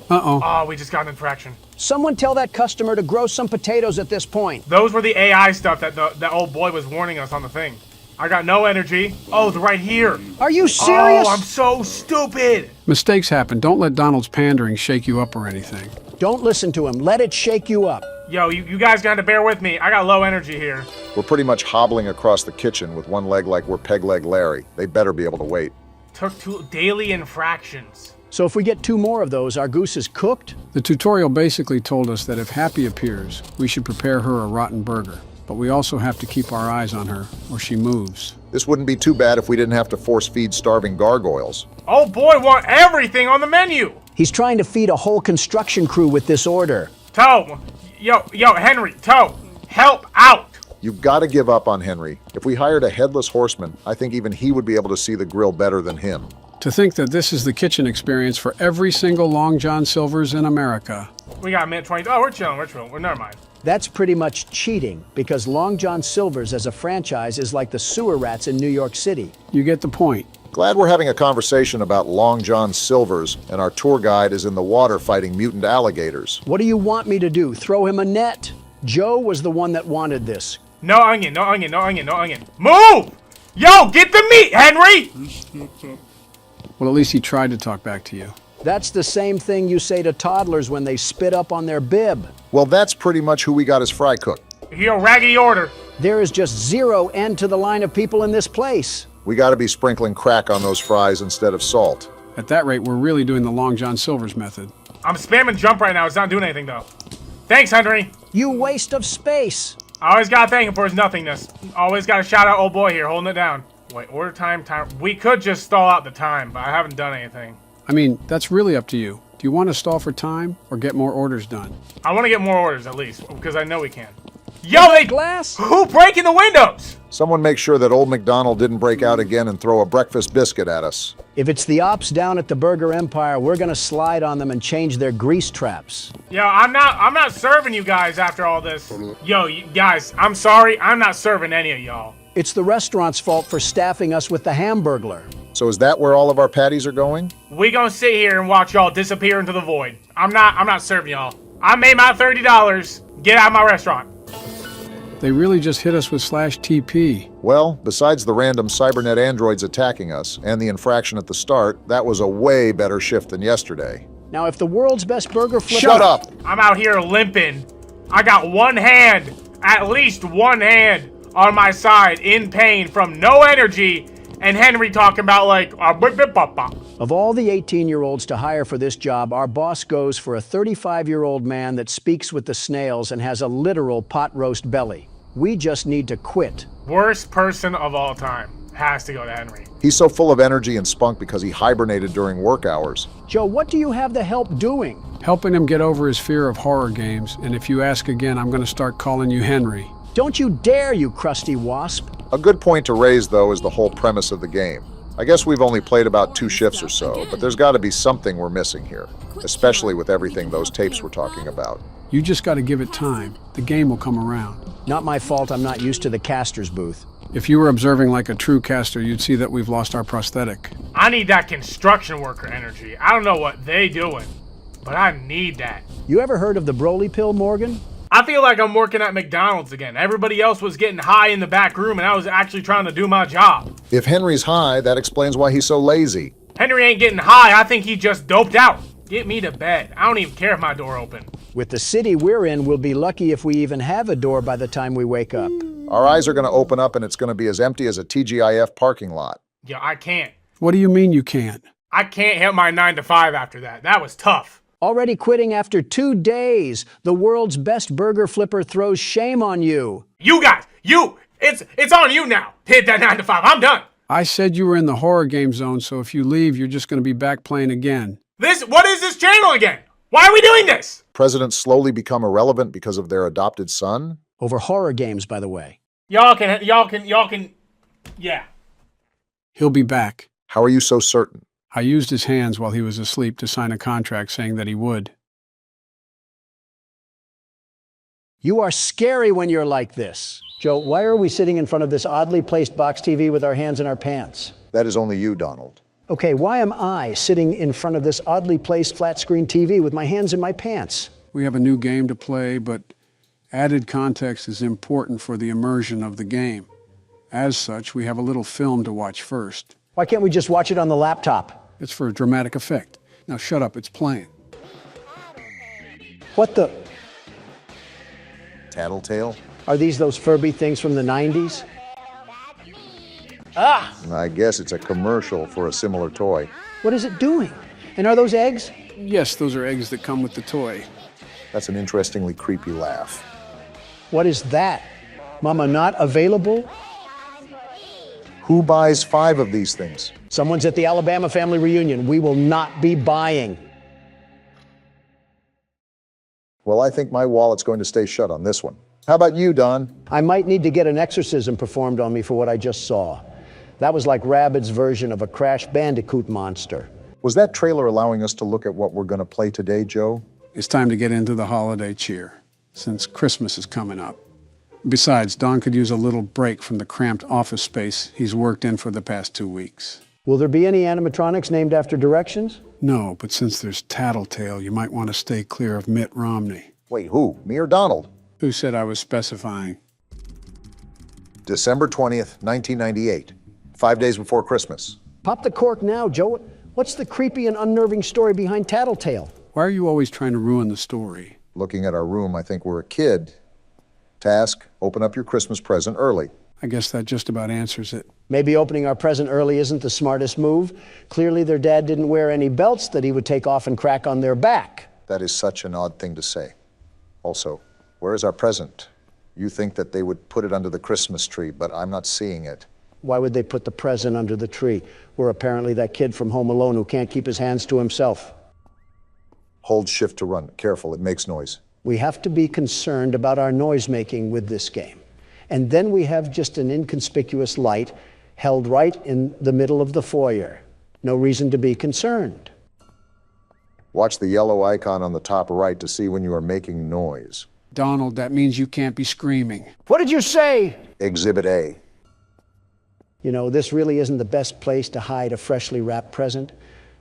Uh-oh. Oh, we just got an infraction. Someone tell that customer to grow some potatoes at this point. Those were the AI stuff that that old boy was warning us on the thing. I got no energy. Oh, it's right here. Are you serious? Oh, I'm so stupid. Mistakes happen. Don't let Donald's pandering shake you up or anything. Don't listen to him. Let it shake you up. Yo, you guys got to bear with me. I got low energy here. We're pretty much hobbling across the kitchen with one leg like we're Peg Leg Larry. They better be able to wait. Took 2 daily infractions. So if we get 2 more of those, our goose is cooked? The tutorial basically told us that if Happy appears, we should prepare her a rotten burger. But we also have to keep our eyes on her, or she moves. This wouldn't be too bad if we didn't have to force feed starving gargoyles. Oh boy, want everything on the menu. He's trying to feed a whole construction crew with this order. Toe, yo, Henry, Toe, help out. You've got to give up on Henry. If we hired a headless horseman, I think even he would be able to see the grill better than him. To think that this is the kitchen experience for every single Long John Silver's in America. We got a minute 20. Oh, we're chilling. Well, never mind. That's pretty much cheating, because Long John Silver's as a franchise is like the sewer rats in New York City. You get the point. Glad we're having a conversation about Long John Silver's, and our tour guide is in the water fighting mutant alligators. What do you want me to do? Throw him a net? Joe was the one that wanted this. No onion, no onion, no onion, no onion. Move! Yo, get the meat, Henry! Well, at least he tried to talk back to you. That's the same thing you say to toddlers when they spit up on their bib. Well, that's pretty much who we got as fry cook. Yo, raggedy order. There is just 0 end to the line of people in this place. We got to be sprinkling crack on those fries instead of salt. At that rate, we're really doing the Long John Silver's method. I'm spamming jump right now. It's not doing anything, though. Thanks, Henry. You waste of space. I always got to thank him for his nothingness. Always got to shout out old boy here, holding it down. Wait, order time. We could just stall out the time, but I haven't done anything. I mean, that's really up to you. Do you want to stall for time or get more orders done? I want to get more orders, at least, because I know we can. Yo, glass? Who breaking the windows? Someone make sure that old McDonald didn't break out again and throw a breakfast biscuit at us. If it's the ops down at the Burger Empire, we're gonna slide on them and change their grease traps. Yo, I'm not serving you guys after all this. Yo, you guys, I'm sorry. I'm not serving any of y'all. It's the restaurant's fault for staffing us with the Hamburglar. So is that where all of our patties are going? We gonna sit here and watch y'all disappear into the void. I'm not serving y'all. I made my $30. Get out of my restaurant. They really just hit us with /TP. Well, besides the random cybernet androids attacking us and the infraction at the start, that was a way better shift than yesterday. Now, if the world's best burger flipper... Shut up! I'm out here limping. I got one hand, at least one hand, on my side in pain from no energy, and Henry talking about like... Of all the 18-year-olds to hire for this job, our boss goes for a 35-year-old man that speaks with the snails and has a literal pot roast belly. We just need to quit. Worst person of all time. Has to go to Henry. He's so full of energy and spunk because he hibernated during work hours. Joe, what do you have the help doing? Helping him get over his fear of horror games, and if you ask again, I'm going to start calling you Henry. Don't you dare, you crusty wasp. A good point to raise, though, is the whole premise of the game. I guess we've only played about 2 shifts or so, but there's got to be something we're missing here, especially with everything those tapes were talking about. You just got to give it time. The game will come around. Not my fault I'm not used to the caster's booth. If you were observing like a true caster, you'd see that we've lost our prosthetic. I need that construction worker energy. I don't know what they doing, but I need that. You ever heard of the Broly pill, Morgan? I feel like I'm working at McDonald's again. Everybody else was getting high in the back room, and I was actually trying to do my job. If Henry's high, that explains why he's so lazy. Henry ain't getting high. I think he just doped out. Get me to bed. I don't even care if my door open. With the city we're in, we'll be lucky if we even have a door by the time we wake up. Our eyes are going to open up and it's going to be as empty as a TGIF parking lot. Yeah, I can't. What do you mean you can't? I can't hit my 9 to 5 after that. That was tough. Already quitting after 2 days. The world's best burger flipper throws shame on you. You guys, it's on you now. Hit that 9 to 5. I'm done. I said you were in the horror game zone, so if you leave, you're just going to be back playing again. What is this channel again? Why are we doing this? Presidents slowly become irrelevant because of their adopted son? Over horror games, by the way. Y'all can, yeah. He'll be back. How are you so certain? I used his hands while he was asleep to sign a contract saying that he would. You are scary when you're like this. Joe, why are we sitting in front of this oddly placed box TV with our hands in our pants? That is only you, Donald. Okay, why am I sitting in front of this oddly placed flat screen TV with my hands in my pants? We have a new game to play, but added context is important for the immersion of the game. As such, we have a little film to watch first. Why can't we just watch it on the laptop? It's for a dramatic effect. Now shut up, it's playing. What the? Tattletale? Are these those Furby things from the 90s? Ah! I guess it's a commercial for a similar toy. What is it doing? And are those eggs? Yes, those are eggs that come with the toy. That's an interestingly creepy laugh. What is that? Mama not available? Who buys 5 of these things? Someone's at the Alabama family reunion. We will not be buying. Well, I think my wallet's going to stay shut on this one. How about you, Don? I might need to get an exorcism performed on me for what I just saw. That was like Rabbids' version of a Crash Bandicoot monster. Was that trailer allowing us to look at what we're going to play today, Joe? It's time to get into the holiday cheer, since Christmas is coming up. Besides, Don could use a little break from the cramped office space he's worked in for the past 2 weeks. Will there be any animatronics named after directions? No, but since there's Tattletale, you might want to stay clear of Mitt Romney. Wait, who? Me or Donald? Who said I was specifying? December 20th, 1998. 5 days before Christmas. Pop the cork now, Joe. What's the creepy and unnerving story behind Tattletale? Why are you always trying to ruin the story? Looking at our room, I think we're a kid. Task, open up your Christmas present early. I guess that just about answers it. Maybe opening our present early isn't the smartest move. Clearly their dad didn't wear any belts that he would take off and crack on their back. That is such an odd thing to say. Also, where is our present? You think that they would put it under the Christmas tree, but I'm not seeing it. Why would they put the present under the tree? We're apparently that kid from Home Alone who can't keep his hands to himself. Hold shift to run. Careful, it makes noise. We have to be concerned about our noise making with this game. And then we have just an inconspicuous light held right in the middle of the foyer. No reason to be concerned. Watch the yellow icon on the top right to see when you are making noise. Donald, that means you can't be screaming. What did you say? Exhibit A. You know, this really isn't the best place to hide a freshly wrapped present,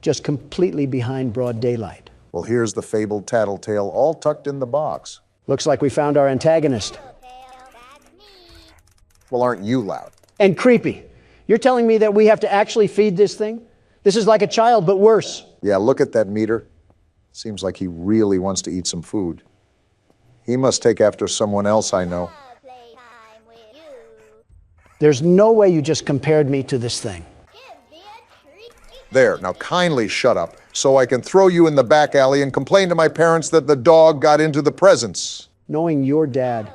just completely behind broad daylight. Well, here's the fabled Tattletale all tucked in the box. Looks like we found our antagonist. Well, aren't you loud? And creepy. You're telling me that we have to actually feed this thing? This is like a child, but worse. Yeah, look at that meter. Seems like he really wants to eat some food. He must take after someone else I know. There's no way you just compared me to this thing. There, now kindly shut up so I can throw you in the back alley and complain to my parents that the dog got into the presents. Knowing your dad.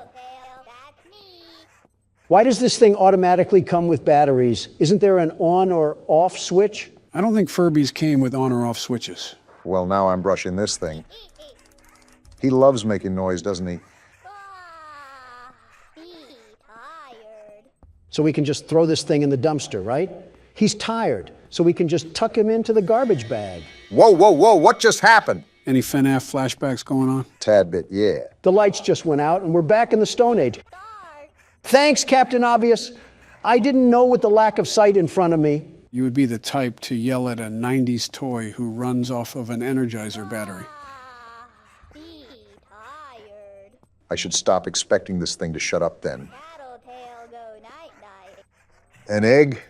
Why does this thing automatically come with batteries? Isn't there an on or off switch? I don't think Furbies came with on or off switches. Well, now I'm brushing this thing. He loves making noise, doesn't he? So we can just throw this thing in the dumpster, right? He's tired, so we can just tuck him into the garbage bag. Whoa, whoa, whoa, what just happened? Any FNAF flashbacks going on? Tad bit, yeah. The lights just went out and we're back in the Stone Age. Thanks, Captain Obvious. I didn't know with the lack of sight in front of me. You would be the type to yell at a 90s toy who runs off of an Energizer battery. I should stop expecting this thing to shut up then. An egg?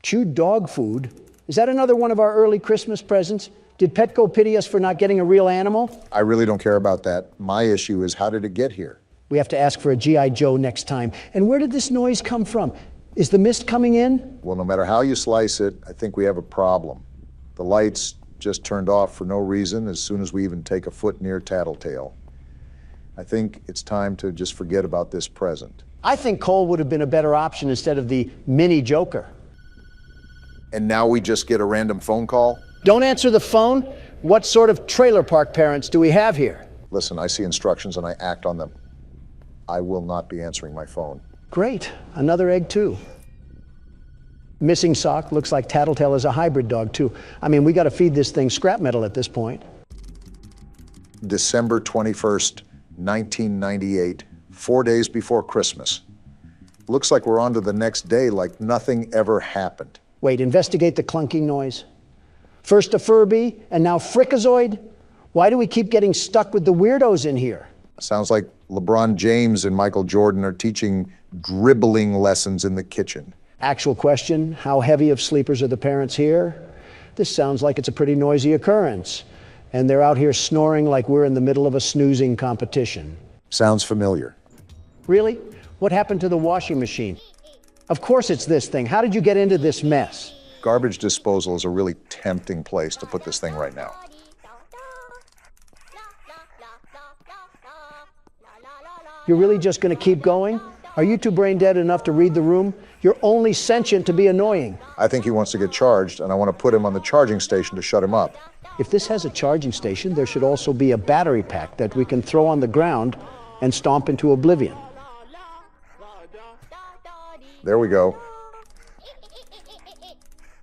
Chewed dog food? Is that another one of our early Christmas presents? Did Petco pity us for not getting a real animal? I really don't care about that. My issue is, how did it get here? We have to ask for a G.I. Joe next time. And where did this noise come from? Is the mist coming in? Well, no matter how you slice it, I think we have a problem. The lights just turned off for no reason as soon as we even take a foot near Tattletale. I think it's time to just forget about this present. I think Cole would have been a better option instead of the mini Joker. And now we just get a random phone call? Don't answer the phone? What sort of trailer park parents do we have here? Listen, I see instructions and I act on them. I will not be answering my phone. Great, another egg too. Missing sock, looks like Tattletale is a hybrid dog too. I mean, we gotta feed this thing scrap metal at this point. December 21st, 1998, 4 days before Christmas. Looks like we're on to the next day like nothing ever happened. Wait, investigate the clunking noise. First a Furby, and now Frikazoid? Why do we keep getting stuck with the weirdos in here? Sounds like LeBron James and Michael Jordan are teaching dribbling lessons in the kitchen. Actual question, how heavy of sleepers are the parents here? This sounds like it's a pretty noisy occurrence. And they're out here snoring like we're in the middle of a snoozing competition. Sounds familiar. Really? What happened to the washing machine? Of course it's this thing. How did you get into this mess? Garbage disposal is a really tempting place to put this thing right now. You're really just gonna keep going? Are you two brain dead enough to read the room? You're only sentient to be annoying. I think he wants to get charged, and I want to put him on the charging station to shut him up. If this has a charging station, there should also be a battery pack that we can throw on the ground and stomp into oblivion. There we go.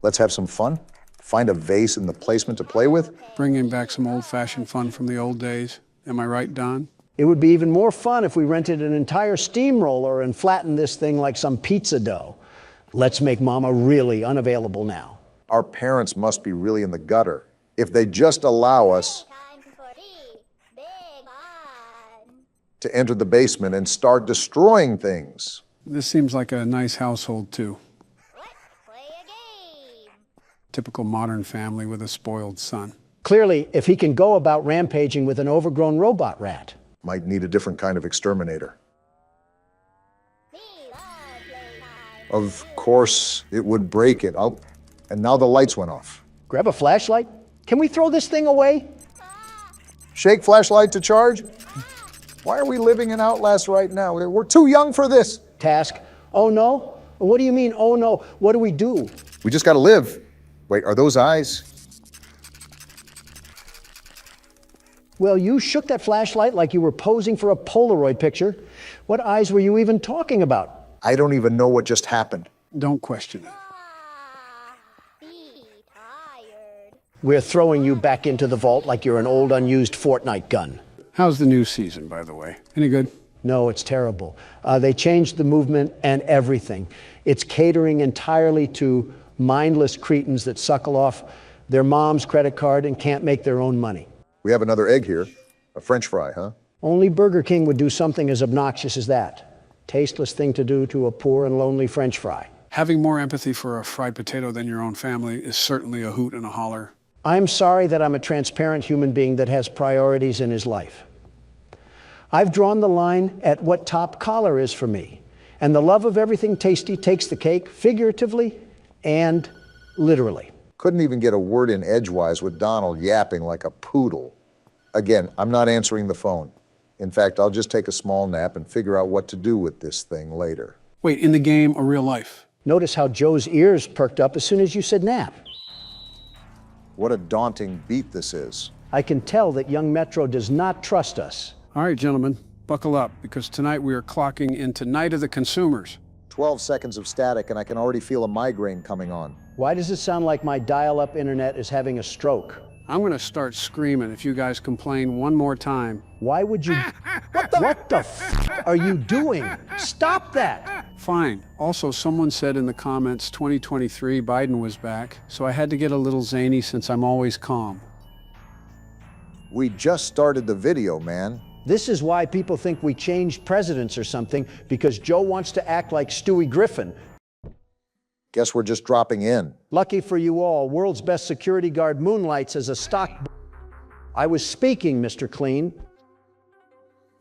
Let's have some fun. Find a vase in the placement to play with. Bringing back some old-fashioned fun from the old days. Am I right, Don? It would be even more fun if we rented an entire steamroller and flattened this thing like some pizza dough. Let's make Mama really unavailable now. Our parents must be really in the gutter. If they just allow us to enter the basement and start destroying things. This seems like a nice household, too. Typical modern family with a spoiled son. Clearly, if he can go about rampaging with an overgrown robot rat. Might need a different kind of exterminator. Of course, it would break it. Oh, and now the lights went off. Grab a flashlight? Can we throw this thing away? Shake flashlight to charge? Why are we living in Outlast right now? We're too young for this. Task. Oh no? What do you mean, oh no? What do we do? We just gotta live. Wait, are those eyes? Well, you shook that flashlight like you were posing for a Polaroid picture. What eyes were you even talking about? I don't even know what just happened. Don't question it. We're throwing you back into the vault like you're an old unused Fortnite gun. How's the new season, by the way? Any good? No, it's terrible. They changed the movement and everything. It's catering entirely to mindless cretins that suckle off their mom's credit card and can't make their own money. We have another egg here. A French fry, huh? Only Burger King would do something as obnoxious as that. Tasteless thing to do to a poor and lonely French fry. Having more empathy for a fried potato than your own family is certainly a hoot and a holler. I'm sorry that I'm a transparent human being that has priorities in his life. I've drawn the line at what top collar is for me. And the love of everything tasty takes the cake, figuratively and literally. Couldn't even get a word in edgewise with Donald yapping like a poodle. Again, I'm not answering the phone. In fact, I'll just take a small nap and figure out what to do with this thing later. Wait, in the game or real life? Notice how Joe's ears perked up as soon as you said nap. What a daunting beat this is. I can tell that young Metro does not trust us. All right, gentlemen, buckle up, because tonight we are clocking into Night of the Consumers. 12 seconds of static and I can already feel a migraine coming on. Why does it sound like my dial-up internet is having a stroke? I'm gonna start screaming if you guys complain one more time. Why would you? What the f are you doing? Stop that! Fine. Also, someone said in the comments 2023 Biden was back, so I had to get a little zany since I'm always calm. We just started the video, man. This is why people think we changed presidents or something, because Joe wants to act like Stewie Griffin. Guess we're just dropping in. Lucky for you all, world's best security guard moonlights as a stock. I was speaking, Mr. Clean.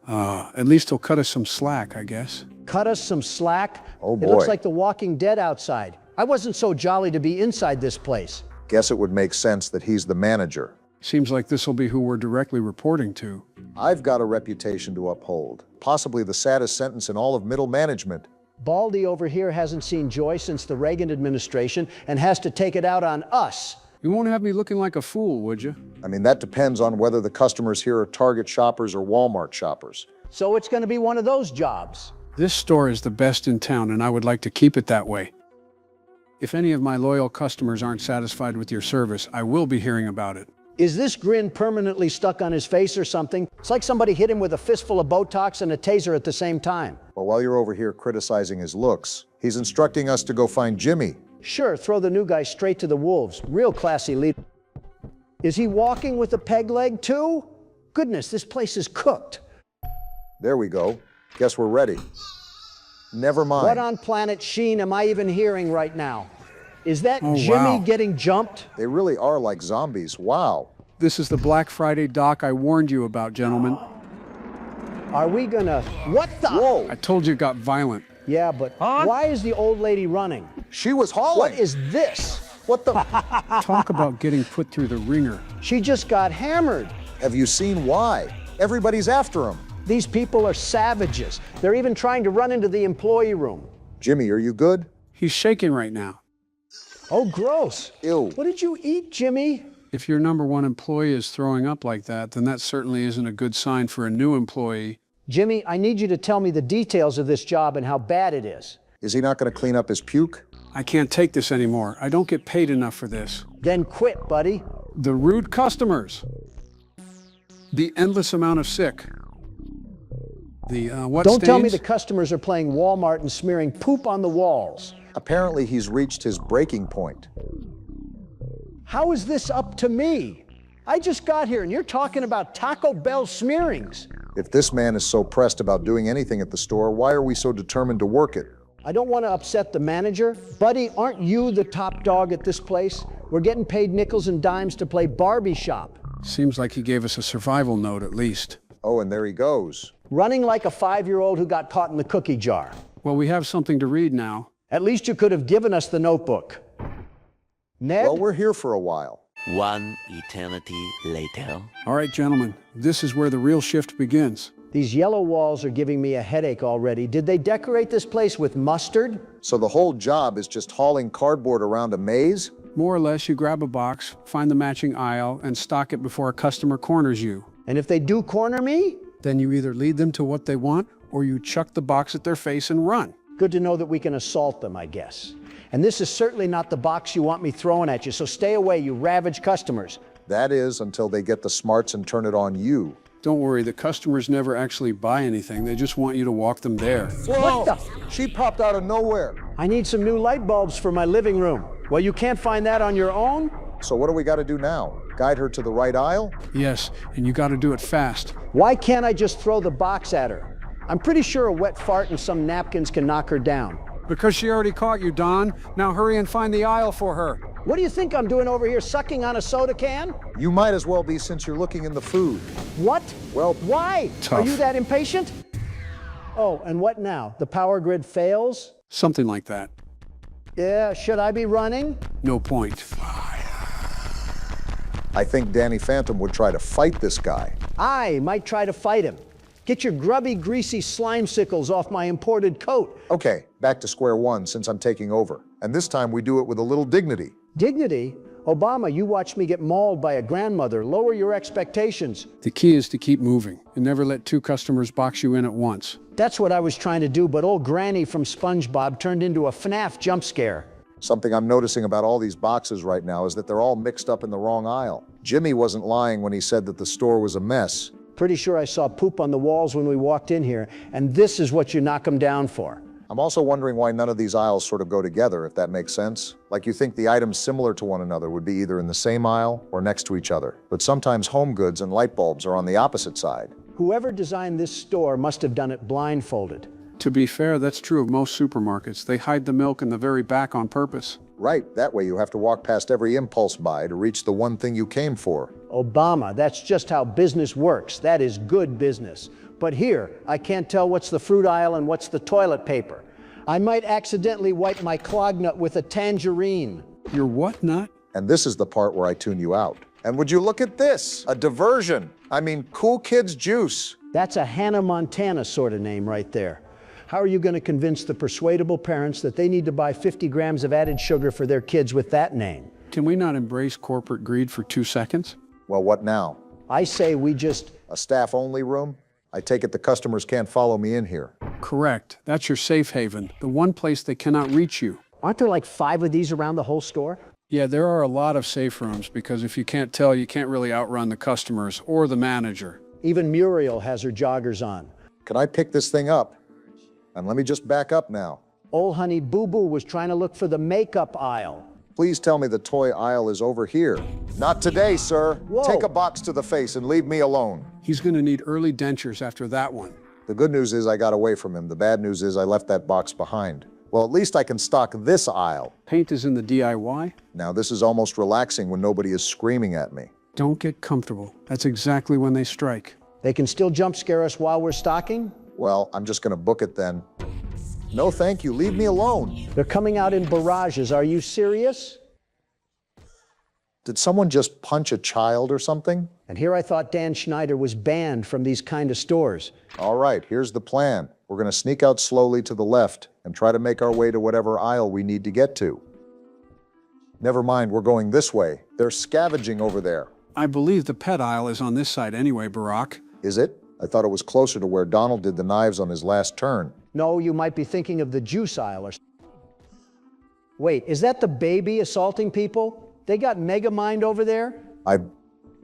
At least he'll cut us some slack, I guess. cut us some slack? Oh boy. It looks like The Walking Dead outside. I wasn't so jolly to be inside this place. Guess it would make sense that he's the manager. Seems like this will be who we're directly reporting to. I've got a reputation to uphold. Possibly the saddest sentence in all of middle management. Baldy over here hasn't seen joy since the Reagan administration and has to take it out on us. You won't have me looking like a fool, would you? I mean, that depends on whether the customers here are Target shoppers or Walmart shoppers. So it's going to be one of those jobs. This store is the best in town, and I would like to keep it that way. If any of my loyal customers aren't satisfied with your service, I will be hearing about it. Is this grin permanently stuck on his face or something? It's like somebody hit him with a fistful of Botox and a taser at the same time. Well, while you're over here criticizing his looks, he's instructing us to go find Jimmy. Sure, throw the new guy straight to the wolves. Real classy lead. Is he walking with a peg leg too? Goodness, this place is cooked. There we go. Guess we're ready. Never mind. What on planet Sheen am I even hearing right now? Is that Jimmy wow. getting jumped? They really are like zombies. Wow. This is the Black Friday dock I warned you about, gentlemen. Are we gonna... What the... Whoa! I told you it got violent. Yeah, but why is the old lady running? She was hauling. What is this? What the... Talk about getting put through the ringer. She just got hammered. Have you seen why? Everybody's after him. These people are savages. They're even trying to run into the employee room. Jimmy, are you good? He's shaking right now. Oh, gross. Ew. What did you eat, Jimmy? If your #1 employee is throwing up like that, then that certainly isn't a good sign for a new employee. Jimmy, I need you to tell me the details of this job and how bad it is. Is he not going to clean up his puke? I can't take this anymore. I don't get paid enough for this. Then quit, buddy. The rude customers. The endless amount of sick. The what Don't stains? tell me the customers are playing Walmart and smearing poop on the walls. Apparently he's reached his breaking point. How is this up to me? I just got here and you're talking about Taco Bell smearings. If this man is so pressed about doing anything at the store, why are we so determined to work it? I don't want to upset the manager. Buddy, aren't you the top dog at this place? We're getting paid nickels and dimes to play Barbie shop. Seems like he gave us a survival note at least. Oh, and there he goes. Running like a 5-year-old who got caught in the cookie jar. Well, we have something to read now. At least you could have given us the notebook. Ned? Well, we're here for a while. One eternity later. All right, gentlemen, this is where the real shift begins. These yellow walls are giving me a headache already. Did they decorate this place with mustard? So the whole job is just hauling cardboard around a maze? More or less, you grab a box, find the matching aisle, and stock it before a customer corners you. And if they do corner me? Then you either lead them to what they want, or you chuck the box at their face and run. Good to know that we can assault them, I guess. And this is certainly not the box you want me throwing at you, so stay away, you ravaged customers. That is until they get the smarts and turn it on you. Don't worry, the customers never actually buy anything. They just want you to walk them there. Whoa! What the? She popped out of nowhere. I need some new light bulbs for my living room. Well, you can't find that on your own? So what do we got to do now? Guide her to the right aisle? Yes, and you got to do it fast. Why can't I just throw the box at her? I'm pretty sure a wet fart and some napkins can knock her down. Because she already caught you, Don. Now hurry and find the aisle for her. What do you think I'm doing over here, sucking on a soda can? You might as well be, since you're looking in the food. What? Well, why? Tough. Are you that impatient? Oh, and what now? The power grid fails? Something like that. Yeah, should I be running? No point. I think Danny Phantom would try to fight this guy. I might try to fight him. Get your grubby, greasy slime sickles off my imported coat. Okay, back to square one since I'm taking over. And this time we do it with a little dignity. Dignity? Obama, you watched me get mauled by a grandmother. Lower your expectations. The key is to keep moving and never let two customers box you in at once. That's what I was trying to do, but old Granny from SpongeBob turned into a FNAF jump scare. Something I'm noticing about all these boxes right now is that they're all mixed up in the wrong aisle. Jimmy wasn't lying when he said that the store was a mess. Pretty sure I saw poop on the walls when we walked in here, and this is what you knock them down for. I'm also wondering why none of these aisles sort of go together, if that makes sense. Like you think the items similar to one another would be either in the same aisle or next to each other. But sometimes home goods and light bulbs are on the opposite side. Whoever designed this store must have done it blindfolded. To be fair, that's true of most supermarkets. They hide the milk in the very back on purpose. Right, that way you have to walk past every impulse buy to reach the one thing you came for. Obama, that's just how business works. That is good business. But here, I can't tell what's the fruit aisle and what's the toilet paper. I might accidentally wipe my clog nut with a tangerine. Your what nut? And this is the part where I tune you out. And would you look at this? A diversion. I mean, cool kids juice. That's a Hannah Montana sort of name right there. How are you going to convince the persuadable parents that they need to buy 50 grams of added sugar for their kids with that name? Can we not embrace corporate greed for 2 seconds? Well, what now? I say we just... A staff-only room? I take it the customers can't follow me in here. Correct. That's your safe haven, the one place they cannot reach you. Aren't there like 5 of these around the whole store? Yeah, there are a lot of safe rooms because if you can't tell, you can't really outrun the customers or the manager. Even Muriel has her joggers on. Can I pick this thing up? And let me just back up now. Old honey Boo Boo was trying to look for the makeup aisle. Please tell me the toy aisle is over here. Not today, sir. Whoa. Take a box to the face and leave me alone. He's going to need early dentures after that one. The good news is I got away from him. The bad news is I left that box behind. Well, at least I can stock this aisle. Paint is in the DIY? Now, this is almost relaxing when nobody is screaming at me. Don't get comfortable. That's exactly when they strike. They can still jump scare us while we're stocking? Well, I'm just going to book it then. No, thank you. Leave me alone. They're coming out in barrages. Are you serious? Did someone just punch a child or something? And here I thought Dan Schneider was banned from these kind of stores. All right, here's the plan. We're going to sneak out slowly to the left and try to make our way to whatever aisle we need to get to. Never mind, we're going this way. They're scavenging over there. I believe the pet aisle is on this side anyway, Barack. Is it? I thought it was closer to where Donald did the knives on his last turn. No, you might be thinking of the juice aisle or... Wait, is that the baby assaulting people? They got Megamind over there? And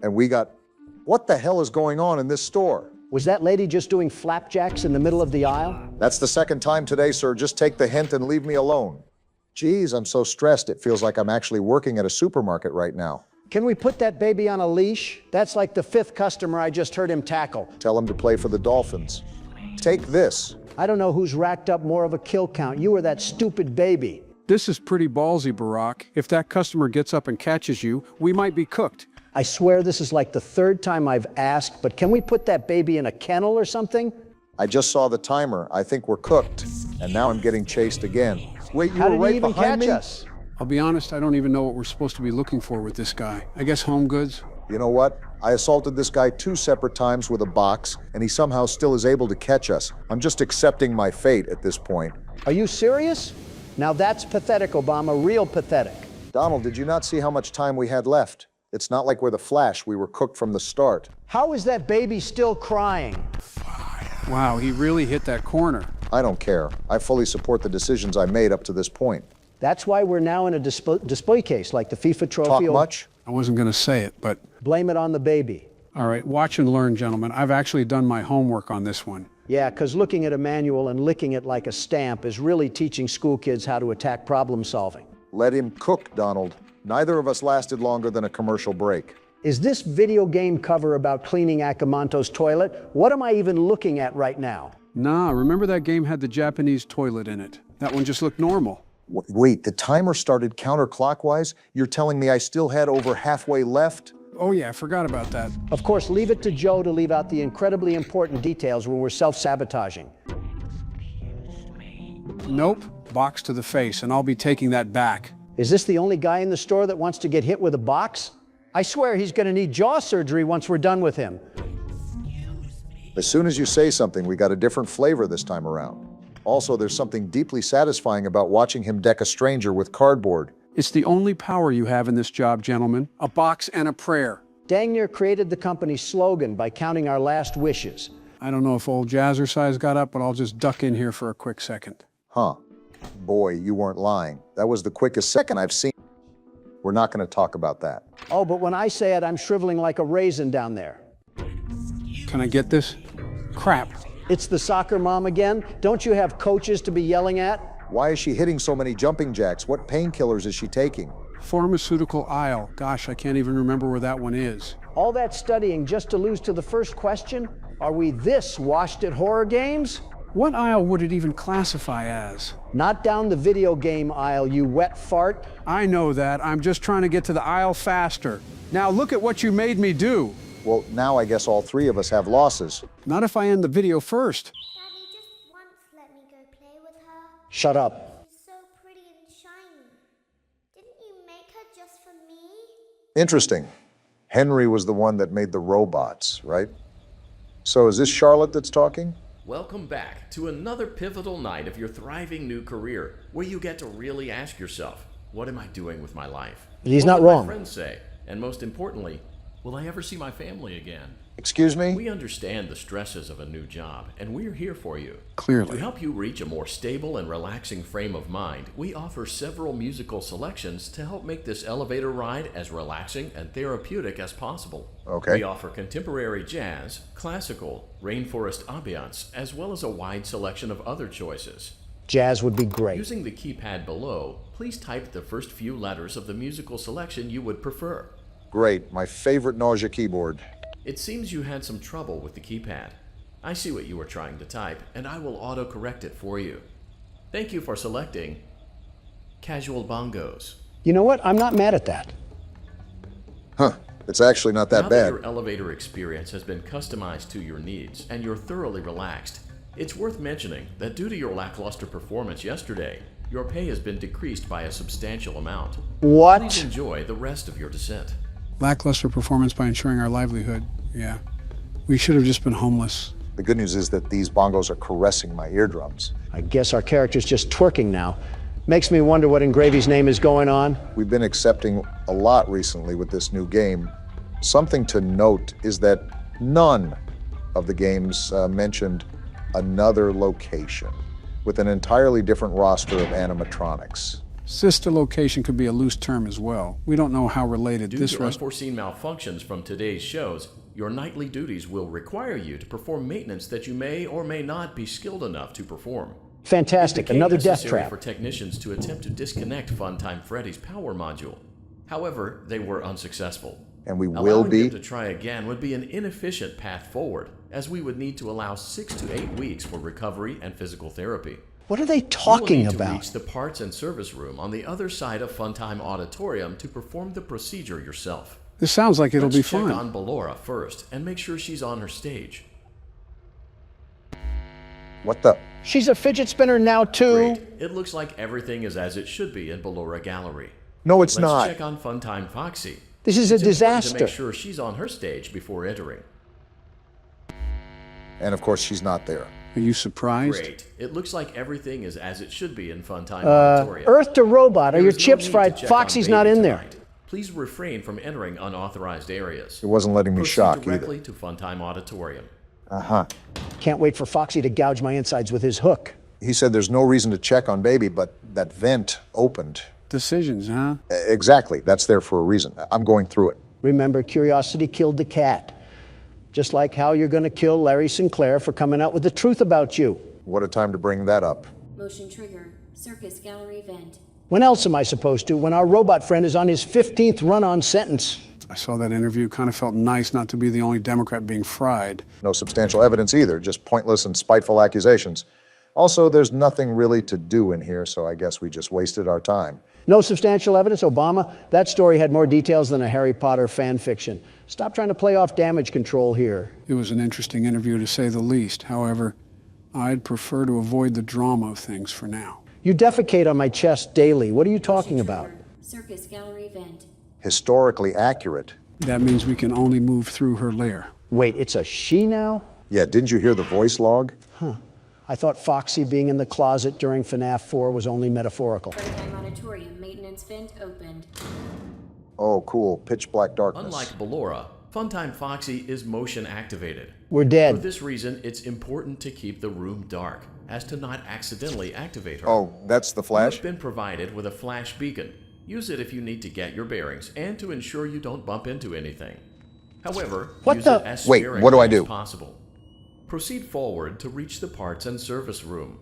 we got... What the hell is going on in this store? Was that lady just doing flapjacks in the middle of the aisle? That's the second time today, sir. Just take the hint and leave me alone. Geez, I'm so stressed. It feels like I'm actually working at a supermarket right now. Can we put that baby on a leash? That's like the 5th customer I just heard him tackle. Tell him to play for the Dolphins. Take this. I don't know who's racked up more of a kill count, you or that stupid baby. This is pretty ballsy, Barack. If that customer gets up and catches you, we might be cooked. I swear this is like the 3rd time I've asked, but can we put that baby in a kennel or something? I just saw the timer. I think we're cooked. And now I'm getting chased again. Wait, you How were did right he even behind catch me? us? I'll be honest, I don't even know what we're supposed to be looking for with this guy. I guess home goods? You know what? I assaulted this guy 2 separate times with a box, and he somehow still is able to catch us. I'm just accepting my fate at this point. Are you serious? Now that's pathetic, Obama, real pathetic. Donald, did you not see how much time we had left? It's not like we're the Flash. We were cooked from the start. How is that baby still crying? Wow, he really hit that corner. I don't care. I fully support the decisions I made up to this point. That's why we're now in a display case, like the FIFA trophy. Talk much? I wasn't going to say it, but... Blame it on the baby. All right, watch and learn, gentlemen. I've actually done my homework on this one. Yeah, because looking at a manual and licking it like a stamp is really teaching school kids how to attack problem solving. Let him cook, Donald. Neither of us lasted longer than a commercial break. Is this video game cover about cleaning Akamanto's toilet? What am I even looking at right now? Nah, remember that game had the Japanese toilet in it. That one just looked normal. Wait, the timer started counterclockwise? You're telling me I still had over halfway left? Oh yeah, I forgot about that. Of course, leave it to Joe to leave out the incredibly important details when we're self-sabotaging. Nope, box to the face, and I'll be taking that back. Is this the only guy in the store that wants to get hit with a box? I swear he's going to need jaw surgery once we're done with him. As soon as you say something, we got a different flavor this time around. Also, there's something deeply satisfying about watching him deck a stranger with cardboard. It's the only power you have in this job, gentlemen. A box and a prayer. Dang near created the company's slogan by counting our last wishes. I don't know if old Jazzercise got up, but I'll just duck in here for a quick second. Huh. Boy, you weren't lying. That was the quickest second I've seen. We're not going to talk about that. Oh, but when I say it, I'm shriveling like a raisin down there. Can I get this? Crap. It's the soccer mom again? Don't you have coaches to be yelling at? Why is she hitting so many jumping jacks? What painkillers is she taking? Pharmaceutical aisle. Gosh, I can't even remember where that one is. All that studying just to lose to the first question? Are we this washed at horror games? What aisle would it even classify as? Not down the video game aisle, you wet fart. I know that. I'm just trying to get to the aisle faster. Now look at what you made me do. Well, now I guess all three of us have losses. Not if I end the video first. Daddy, just once let me go play with her. Shut up. She's so pretty and shiny. Didn't you make her just for me? Interesting. Henry was the one that made the robots, right? So is this Charlotte that's talking? Welcome back to another pivotal night of your thriving new career, where you get to really ask yourself, what am I doing with my life? He's What not will wrong. my friends say? And most importantly, will I ever see my family again? Excuse me? We understand the stresses of a new job, and we're here for you. Clearly. To help you reach a more stable and relaxing frame of mind, we offer several musical selections to help make this elevator ride as relaxing and therapeutic as possible. Okay. We offer contemporary jazz, classical, rainforest ambiance, as well as a wide selection of other choices. Jazz would be great. Using the keypad below, please type the first few letters of the musical selection you would prefer. Great, my favorite nausea keyboard. It seems you had some trouble with the keypad. I see what you were trying to type, and I will auto-correct it for you. Thank you for selecting Casual Bongos. You know what? I'm not mad at that. Huh, it's actually not that Now bad. that your elevator experience has been customized to your needs and you're thoroughly relaxed, it's worth mentioning that due to your lackluster performance yesterday, your pay has been decreased by a substantial amount. What? Please enjoy the rest of your descent. Lackluster performance by ensuring our livelihood. Yeah. We should have just been homeless. The good news is that these bongos are caressing my eardrums. I guess our character's just twerking now. Makes me wonder what in Gravy's name is going on. We've been accepting a lot recently with this new game. Something to note is that none of the games mentioned another location with an entirely different roster of animatronics. Sister location could be a loose term as well. We don't know how related Due this to unforeseen malfunctions from today's shows, your nightly duties will require you to perform maintenance that you may or may not be skilled enough to perform. Fantastic, another death necessary trap. for technicians to attempt to disconnect Funtime Freddy's power module. However, they were unsuccessful. And we will Allowing be. them to try again would be an inefficient path forward, as we would need to allow 6 to 8 weeks for recovery and physical therapy. What are they talking You will need to about? reach the parts and service room on the other side of Funtime Auditorium to perform the procedure yourself. This sounds like it'll Let's be check fun. on Ballora first and make sure she's on her stage. What the? She's a fidget spinner now, too. Great. It looks like everything is as it should be in Ballora Gallery. No, it's Let's not. check on Funtime Foxy. This is a It's important disaster. to make sure she's on her stage before entering. And of course, she's not there. Are you surprised? Great. It looks like everything is as it should be in Funtime Auditorium. Earth to Robot. Are There your is no chips need fried? to check Foxy's on not Baby in there. tonight. Please refrain from entering unauthorized areas. It wasn't letting me Proceed shock directly either. to Funtime Auditorium. Uh-huh. Can't wait for Foxy to gouge my insides with his hook. He said there's no reason to check on Baby, but that vent opened. Decisions, huh? Exactly. That's there for a reason. I'm going through it. Remember, curiosity killed the cat. Just like how you're going to kill Larry Sinclair for coming out with the truth about you. What a time to bring that up. Motion trigger. Circus gallery vent. When else am I supposed to? When our robot friend is on his 15th run-on sentence. I saw that interview. Kind of felt nice not to be the only Democrat being fried. No substantial evidence either, just pointless and spiteful accusations. Also, there's nothing really to do in here, so I guess we just wasted our time. No substantial evidence, Obama? That story had more details than a Harry Potter fan fiction. Stop trying to play off damage control here. It was an interesting interview, to say the least. However, I'd prefer to avoid the drama of things for now. You defecate on my chest daily. What are you talking about? Circus gallery vent. Historically accurate. That means we can only move through her lair. Wait, it's a she now? Yeah, didn't you hear the voice log? Huh. I thought Foxy being in the closet during FNAF 4 was only metaphorical. Playtime auditorium maintenance vent opened. Oh, cool. Pitch black darkness. Unlike Ballora, Funtime Foxy is motion activated. We're For dead. this reason, it's important to keep the room dark, as to not accidentally activate her. Oh, that's the flash? You've been provided with a flash beacon. Use it if you need to get your bearings and to ensure you don't bump into anything. However, use it as Wait, what do I sparingly do? as possible. Proceed forward to reach the parts and service room.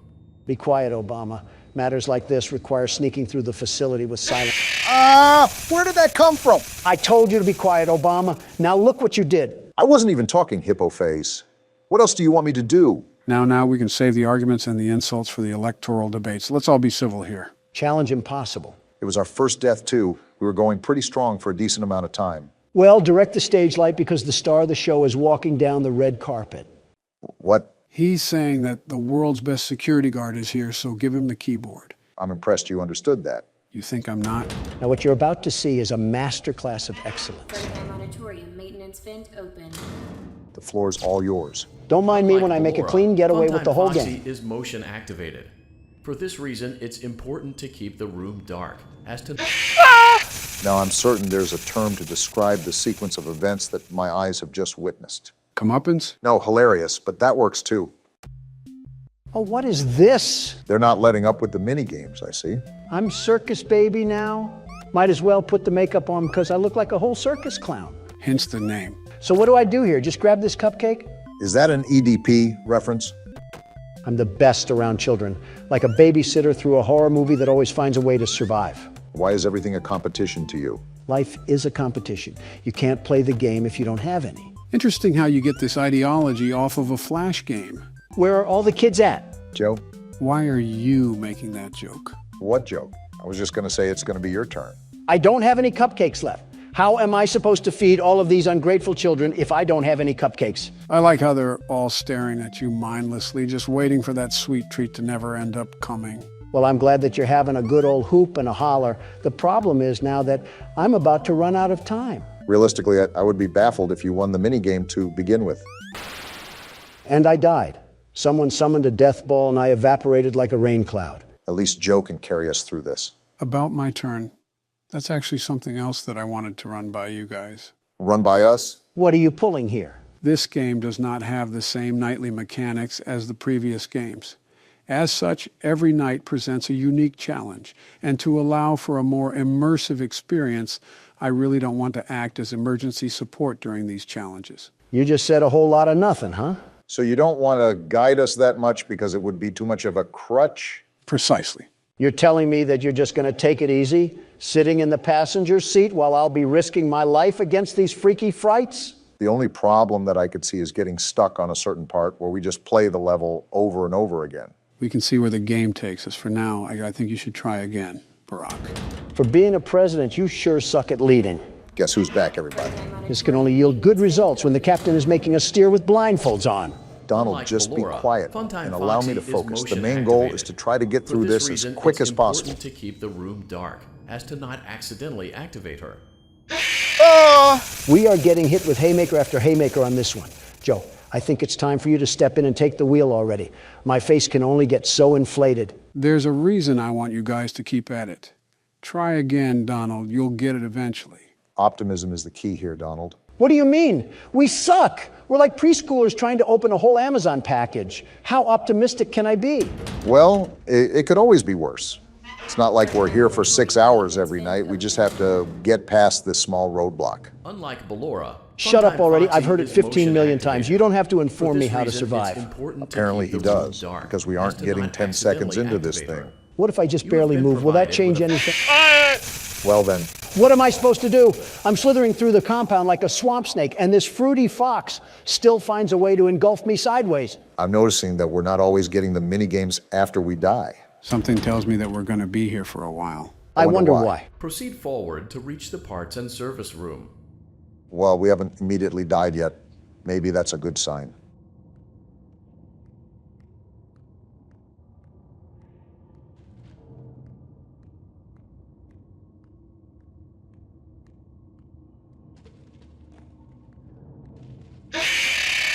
Be quiet, Obama. Matters like this require sneaking through the facility with silence. Where did that come from? I told you to be quiet, Obama. Now look what you did. I wasn't even talking hippo face. What else do you want me to do? Now, we can save the arguments and the insults for the electoral debates. Let's all be civil here. Challenge impossible. It was our first death, too. We were going pretty strong for a decent amount of time. Well, direct the stage light because the star of the show is walking down the red carpet. What? He's saying that the world's best security guard is here, so give him the keyboard. I'm impressed you understood that. You think I'm not? Now, what you're about to see is a masterclass of excellence. Playtime auditorium maintenance vent open. The floor's all yours. Don't mind me when I make a clean getaway with the whole Foxy game. is motion activated. For this reason, it's important to keep the room dark, as to... Now, I'm certain there's a term to describe the sequence of events that my eyes have just witnessed. Comeuppance? No, hilarious, but that works too. Oh, what is this? They're not letting up with the mini games, I see. I'm circus baby now. Might as well put the makeup on because I look like a whole circus clown. Hence the name. So what do I do here? Just grab this cupcake? Is that an EDP reference? I'm the best around children, like a babysitter through a horror movie that always finds a way to survive. Why is everything a competition to you? Life is a competition. You can't play the game if you don't have any. Interesting how you get this ideology off of a Flash game. Where are all the kids at? Joe? Why are you making that joke? What joke? I was just going to say it's going to be your turn. I don't have any cupcakes left. How am I supposed to feed all of these ungrateful children if I don't have any cupcakes? I like how they're all staring at you mindlessly, just waiting for that sweet treat to never end up coming. Well, I'm glad that you're having a good old hoop and a holler. The problem is now that I'm about to run out of time. Realistically, I would be baffled if you won the minigame to begin with. And I died. Someone summoned a death ball and I evaporated like a rain cloud. At least Joe can carry us through this. About my turn. That's actually something else that I wanted to run by you guys. Run by us? What are you pulling here? This game does not have the same nightly mechanics as the previous games. As such, every night presents a unique challenge, and to allow for a more immersive experience, I really don't want to act as emergency support during these challenges. You just said a whole lot of nothing, huh? So you don't want to guide us that much because it would be too much of a crutch? Precisely. You're telling me that you're just going to take it easy, sitting in the passenger seat while I'll be risking my life against these freaky frights? The only problem that I could see is getting stuck on a certain part where we just play the level over and over again. We can see where the game takes us. For now, I think you should try again, Barack. For being a president, you sure suck at leading. Guess who's back, everybody? This can only yield good results when the captain is making us steer with blindfolds on. Donald, Unlike just Ballora, be quiet Funtime and allow me to Foxy is focus. The motion main goal activated. is to try to get For through this this reason, as quick it's as possible. important to keep the room dark, as to not accidentally activate her. We are getting hit with haymaker after haymaker on this one. Joe, I think it's time for you to step in and take the wheel already. My face can only get so inflated. There's a reason I want you guys to keep at it. Try again, Donald. You'll get it eventually. Optimism is the key here, Donald. What do you mean? We suck. We're like preschoolers trying to open a whole Amazon package. How optimistic can I be? Well, it could always be worse. It's not like we're here for 6 hours every night. We just have to get past this small roadblock. Unlike Ballora, Shut up Funtime already. Foxy I've heard it is 15 motion million activated. times. You don't have to For inform me this how to reason, it's survive. important to Apparently keep he the room does, dark, because we as aren't to getting not 10 seconds accidentally into this activate thing. her. What if I just You barely have been move? Will that provided change with a- anything? Well then, What am I supposed to do? I'm slithering through the compound like a swamp snake, and this fruity fox still finds a way to engulf me sideways. I'm noticing that we're not always getting the mini games after we die. Something tells me that we're going to be here for a while. I wonder why. Proceed forward to reach the parts and service room. Well, we haven't immediately died yet. Maybe that's a good sign.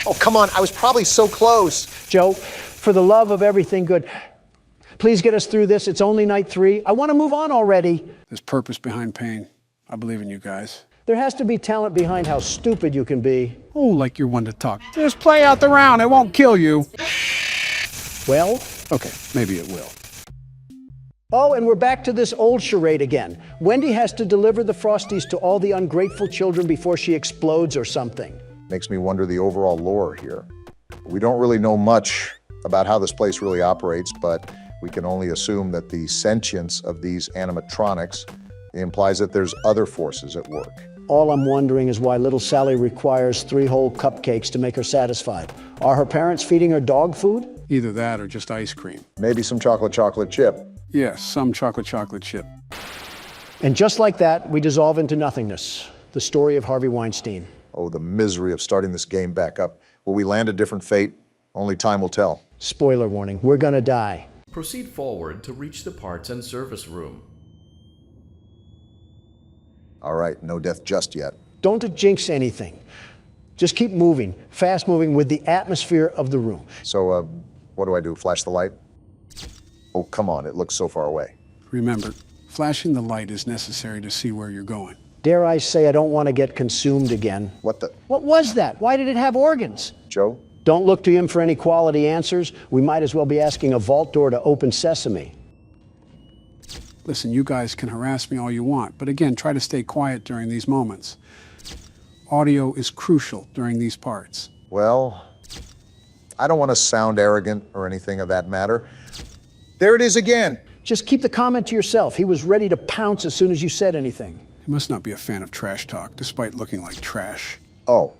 Oh, come on. I was probably so close. Joe, for the love of everything good, please get us through this. It's only night 3. I want to move on already. There's purpose behind pain. I believe in you guys. There has to be talent behind how stupid you can be. Oh, like you're one to talk. Just play out the round. It won't kill you. Well? Okay, maybe it will. Oh, and we're back to this old charade again. Wendy has to deliver the Frosties to all the ungrateful children before she explodes or something. Makes me wonder the overall lore here. We don't really know much about how this place really operates, but we can only assume that the sentience of these animatronics implies that there's other forces at work. All I'm wondering is why little Sally requires 3 whole cupcakes to make her satisfied. Are her parents feeding her dog food? Either that or just ice cream. Maybe some chocolate chip. Yes, some chocolate chip. And just like that, we dissolve into nothingness. The story of Harvey Weinstein. Oh, the misery of starting this game back up. Will we land a different fate? Only time will tell. Spoiler warning, we're gonna die. Proceed forward to reach the parts and service room. All right, no death just yet. Don't jinx anything. Just keep moving, fast moving with the atmosphere of the room. So, what do I do? Flash the light? Oh, come on, it looks so far away. Remember, flashing the light is necessary to see where you're going. Dare I say I don't want to get consumed again. What the? What was that? Why did it have organs? Joe? Don't look to him for any quality answers. We might as well be asking a vault door to open sesame. Listen, you guys can harass me all you want, but again, try to stay quiet during these moments. Audio is crucial during these parts. Well, I don't want to sound arrogant or anything of that matter. There it is again. Just keep the comment to yourself. He was ready to pounce as soon as you said anything. You must not be a fan of trash talk, despite looking like trash. Oh,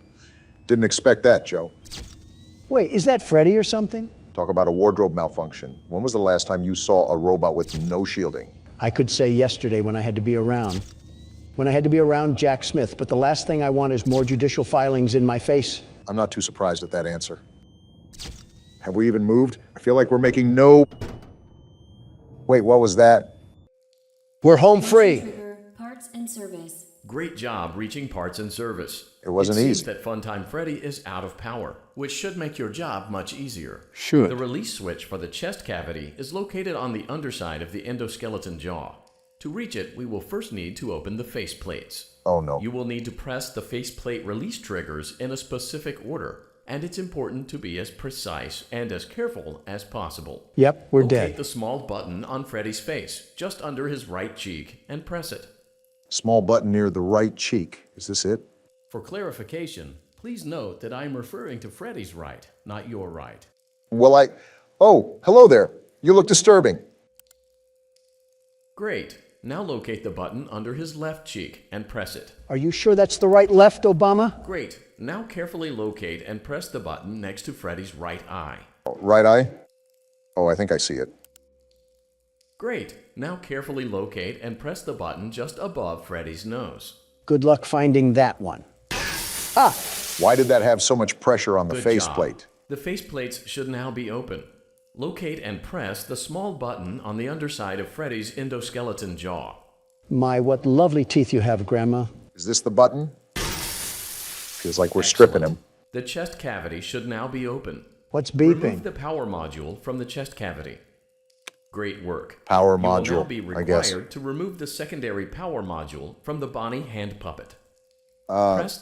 didn't expect that, Joe. Wait, is that Freddy or something? Talk about a wardrobe malfunction. When was the last time you saw a robot with no shielding? I could say yesterday when I had to be around. When I had to be around Jack Smith, but the last thing I want is more judicial filings in my face. I'm not too surprised at that answer. Have we even moved? I feel like we're making no... Wait, what was that? We're home free. Parts and service. Great job reaching parts and service. It wasn't easy. easy. It seems that Funtime Freddy is out of power, which should make your job much easier. Should. The release switch for the chest cavity is located on the underside of the endoskeleton jaw. To reach it, we will first need to open the face plates. Oh no. You will need to press the faceplate release triggers in a specific order, and it's important to be as precise and as careful as possible. Yep, we're Locate dead. the small button on Freddy's face, just under his right cheek, and press it. Small button near the right cheek. Is this it? For clarification, please note that I am referring to Freddy's right, not your right. Well, Oh, hello there. You look disturbing. Great. Now locate the button under his left cheek and press it. Are you sure that's the right left, Obama? Great. Now carefully locate and press the button next to Freddy's right eye. Right eye? Oh, I think I see it. Great. Now carefully locate and press the button just above Freddy's nose. Good luck finding that one. Ah! Why did that have so much pressure on the Good faceplate? job. The faceplates should now be open. Locate and press the small button on the underside of Freddy's endoskeleton jaw. My, what lovely teeth you have, Grandma. Is this the button? Feels like we're stripping him. The chest cavity should now be open. What's beeping? Remove the power module from the chest cavity. Great work. Power You will now module, be I guess. required to remove the secondary power module from the Bonnie hand puppet.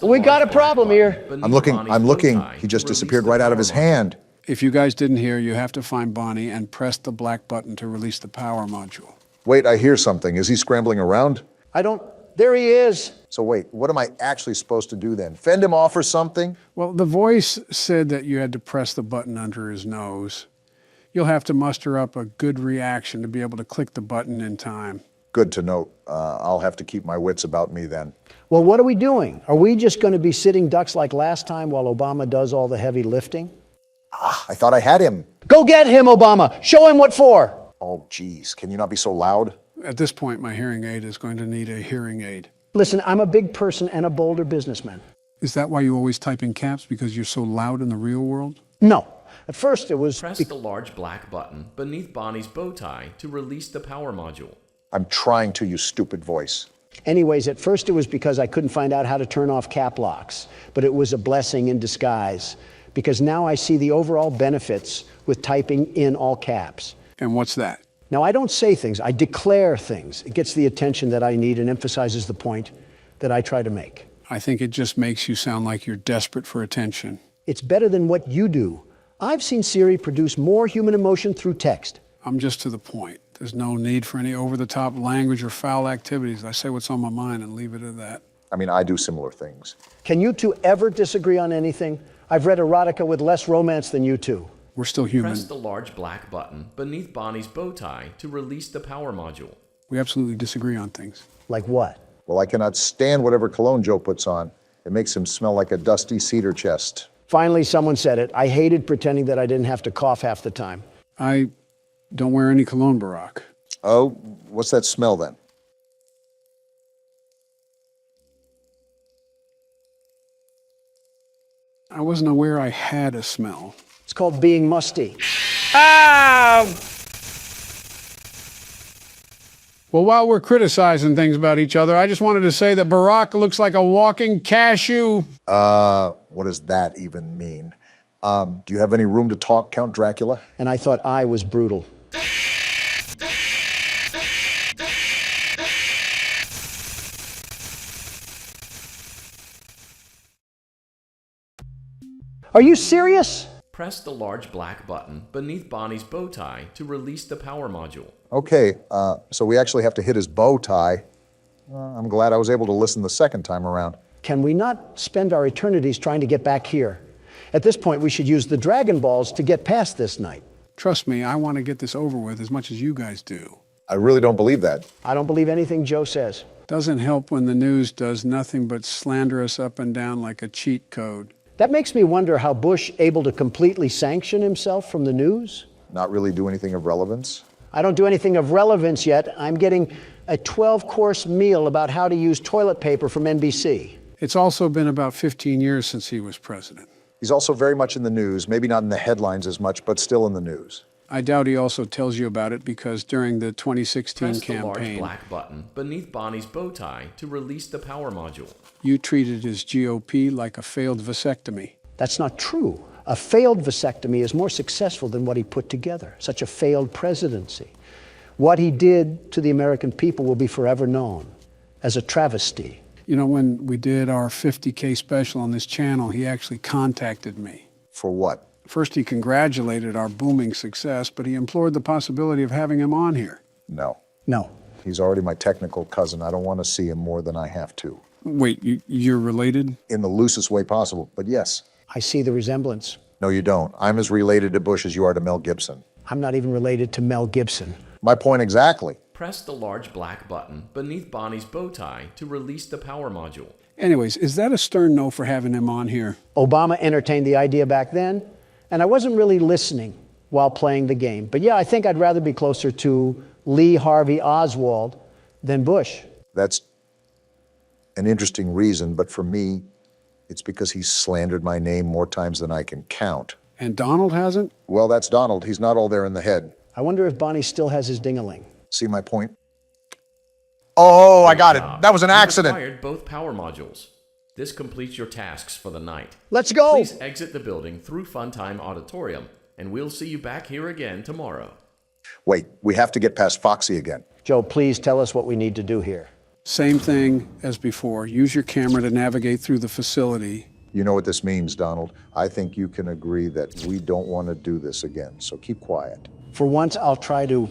We got a problem here. I'm looking. He just disappeared right out of his hand. If you guys didn't hear, you have to find Bonnie and press the black button to release the power module. Wait, I hear something. Is he scrambling around? There he is. So wait, what am I actually supposed to do then? Fend him off or something? Well, the voice said that you had to press the button under his nose. You'll have to muster up a good reaction to be able to click the button in time. Good to note. I'll have to keep my wits about me then. Well, what are we doing? Are we just going to be sitting ducks like last time while Obama does all the heavy lifting? I thought I had him. Go get him, Obama. Show him what for. Oh, geez. Can you not be so loud? At this point, my hearing aid is going to need a hearing aid. Listen, I'm a big person and a bolder businessman. Is that why you always type in caps, because you're so loud in the real world? No. At first it was... Press the large black button beneath Bonnie's bow tie to release the power module. I'm trying to, you stupid voice. Anyways, at first it was because I couldn't find out how to turn off cap locks. But it was a blessing in disguise. Because now I see the overall benefits with typing in all caps. And what's that? Now, I don't say things, I declare things. It gets the attention that I need and emphasizes the point that I try to make. I think it just makes you sound like you're desperate for attention. It's better than what you do. I've seen Siri produce more human emotion through text. I'm just to the point. There's no need for any over-the-top language or foul activities. I say what's on my mind and leave it at that. I mean, I do similar things. Can you two ever disagree on anything? I've read erotica with less romance than you two. We're still human. Press the large black button beneath Bonnie's bow tie to release the power module. We absolutely disagree on things. Like what? Well, I cannot stand whatever cologne Joe puts on. It makes him smell like a dusty cedar chest. Finally, someone said it. I hated pretending that I didn't have to cough half the time. I don't wear any cologne, Barack. Oh, what's that smell then? I wasn't aware I had a smell. It's called being musty. Ah! Well, while we're criticizing things about each other, I just wanted to say that Barack looks like a walking cashew. What does that even mean? Do you have any room to talk, Count Dracula? And I thought I was brutal. Are you serious? Press the large black button beneath Bonnie's bow tie to release the power module. Okay, so we actually have to hit his bow tie. I'm glad I was able to listen the second time around. Can we not spend our eternities trying to get back here? At this point, we should use the Dragon Balls to get past this night. Trust me, I want to get this over with as much as you guys do. I really don't believe that. I don't believe anything Joe says. Doesn't help when the news does nothing but slander us up and down like a cheat code. That makes me wonder how Bush able to completely sanction himself from the news. Not really do anything of relevance? I don't do anything of relevance yet. I'm getting a 12-course meal about how to use toilet paper from NBC. It's also been about 15 years since he was president. He's also very much in the news, maybe not in the headlines as much, but still in the news. I doubt he also tells you about it because during the 2016 Press campaign, the large black button beneath Bonnie's bow tie to release the power module. You treated his GOP like a failed vasectomy. That's not true. A failed vasectomy is more successful than what he put together. Such a failed presidency. What he did to the American people will be forever known as a travesty. You know, when we did our 50K special on this channel, he actually contacted me. For what? First, he congratulated our booming success, but he implored the possibility of having him on here. No. No. He's already my technical cousin. I don't want to see him more than I have to. Wait, you're related? In the loosest way possible, but yes. I see the resemblance. No, you don't. I'm as related to Bush as you are to Mel Gibson. I'm not even related to Mel Gibson. My point exactly. Press the large black button beneath Bonnie's bow tie to release the power module. Anyways, is that a stern no for having him on here? Obama entertained the idea back then, and I wasn't really listening while playing the game. But yeah, I think I'd rather be closer to Lee Harvey Oswald than Bush. That's an interesting reason, but for me, it's because he's slandered my name more times than I can count. And Donald hasn't? Well, that's Donald. He's not all there in the head. I wonder if Bonnie still has his ding-a-ling. See my point? Oh, I got it. That was an accident. You acquired both power modules. This completes your tasks for the night. Let's go! Please exit the building through Funtime Auditorium, and we'll see you back here again tomorrow. Wait, we have to get past Foxy again. Joe, please tell us what we need to do here. Same thing as before. Use your camera to navigate through the facility. You know what this means, Donald. I think you can agree that we don't want to do this again, so keep quiet. For once, I'll try to...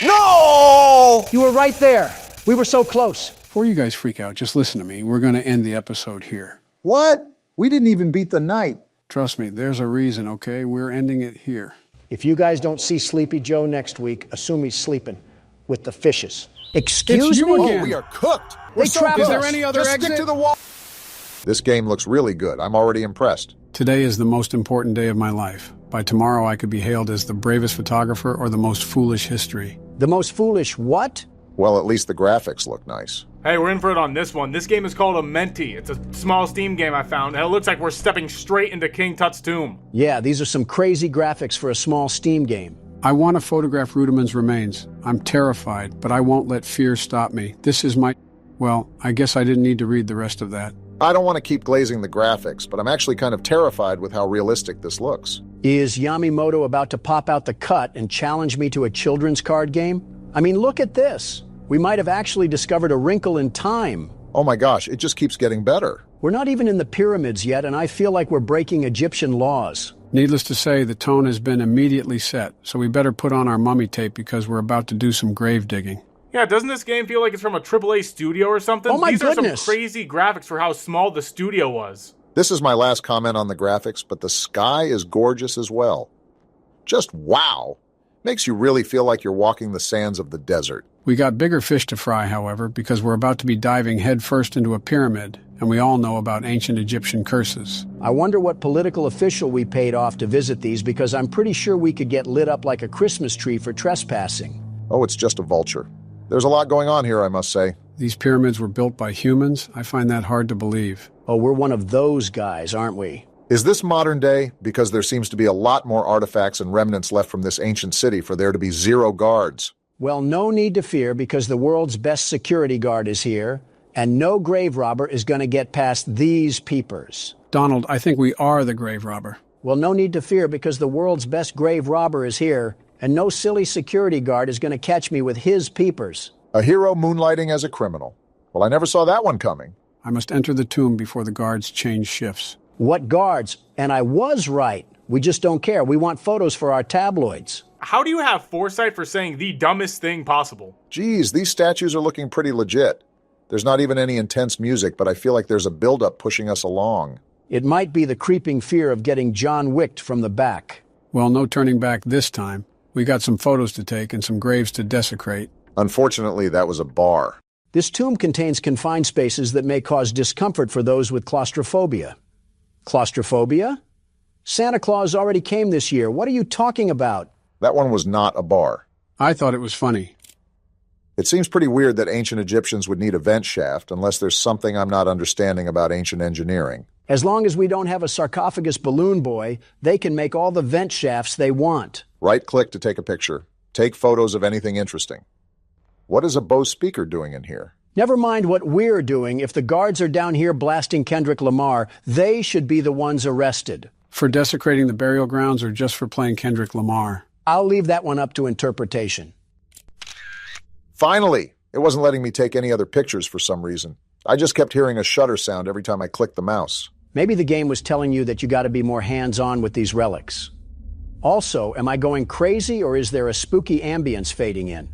No! You were right there. We were so close. Before you guys freak out, just listen to me. We're going to end the episode here. What? We didn't even beat the night. Trust me, there's a reason, okay? We're ending it here. If you guys don't see Sleepy Joe next week, assume he's sleeping with the fishes. Excuse me? Again. Oh, we are cooked. They trapped Is there us. any other Just exit? stick to the wall. This game looks really good. I'm already impressed. Today is the most important day of my life. By tomorrow, I could be hailed as the bravest photographer or the most foolish history. The most foolish what? Well, at least the graphics look nice. Hey, we're in for it on this one. This game is called a Menti. It's a small Steam game I found, and it looks like we're stepping straight into King Tut's tomb. Yeah, these are some crazy graphics for a small Steam game. I want to photograph Rudiman's remains. I'm terrified, but I won't let fear stop me. This is my... Well, I guess I didn't need to read the rest of that. I don't want to keep glazing the graphics, but I'm actually kind of terrified with how realistic this looks. Is Yamimoto about to pop out the cut and challenge me to a children's card game? I mean, look at this. We might have actually discovered a wrinkle in time. Oh my gosh, it just keeps getting better. We're not even in the pyramids yet, and I feel like we're breaking Egyptian laws. Needless to say, the tone has been immediately set, so we better put on our mummy tape because we're about to do some grave digging. Yeah, doesn't this game feel like it's from a AAA studio or something? Oh my These goodness. are some crazy graphics for how small the studio was. This is my last comment on the graphics, but the sky is gorgeous as well. Just wow. Makes you really feel like you're walking the sands of the desert. We got bigger fish to fry, however, because we're about to be diving headfirst into a pyramid, and we all know about ancient Egyptian curses. I wonder what political official we paid off to visit these, because I'm pretty sure we could get lit up like a Christmas tree for trespassing. Oh, it's just a vulture. There's a lot going on here, I must say. These pyramids were built by humans? I find that hard to believe. Oh, we're one of those guys, aren't we? Is this modern day? Because there seems to be a lot more artifacts and remnants left from this ancient city for there to be 0 guards. Well, no need to fear, because the world's best security guard is here, and no grave robber is going to get past these peepers. Donald, I think we are the grave robber. Well, no need to fear, because the world's best grave robber is here, and no silly security guard is going to catch me with his peepers. A hero moonlighting as a criminal. Well, I never saw that one coming. I must enter the tomb before the guards change shifts. What guards? And I was right. We just don't care. We want photos for our tabloids. How do you have foresight for saying the dumbest thing possible? Geez, these statues are looking pretty legit. There's not even any intense music, but I feel like there's a buildup pushing us along. It might be the creeping fear of getting John Wicked from the back. Well, no turning back this time. We got some photos to take and some graves to desecrate. Unfortunately, that was a bar. This tomb contains confined spaces that may cause discomfort for those with claustrophobia. Claustrophobia? Santa Claus already came this year. What are you talking about? That one was not a bar. I thought it was funny. It seems pretty weird that ancient Egyptians would need a vent shaft unless there's something I'm not understanding about ancient engineering. As long as we don't have a sarcophagus balloon boy, they can make all the vent shafts they want. Right-click to take a picture. Take photos of anything interesting. What is a Bose speaker doing in here? Never mind what we're doing. If the guards are down here blasting Kendrick Lamar, they should be the ones arrested. For desecrating the burial grounds or just for playing Kendrick Lamar? I'll leave that one up to interpretation. Finally! It wasn't letting me take any other pictures for some reason. I just kept hearing a shutter sound every time I clicked the mouse. Maybe the game was telling you that you got to be more hands-on with these relics. Also, am I going crazy, or is there a spooky ambience fading in?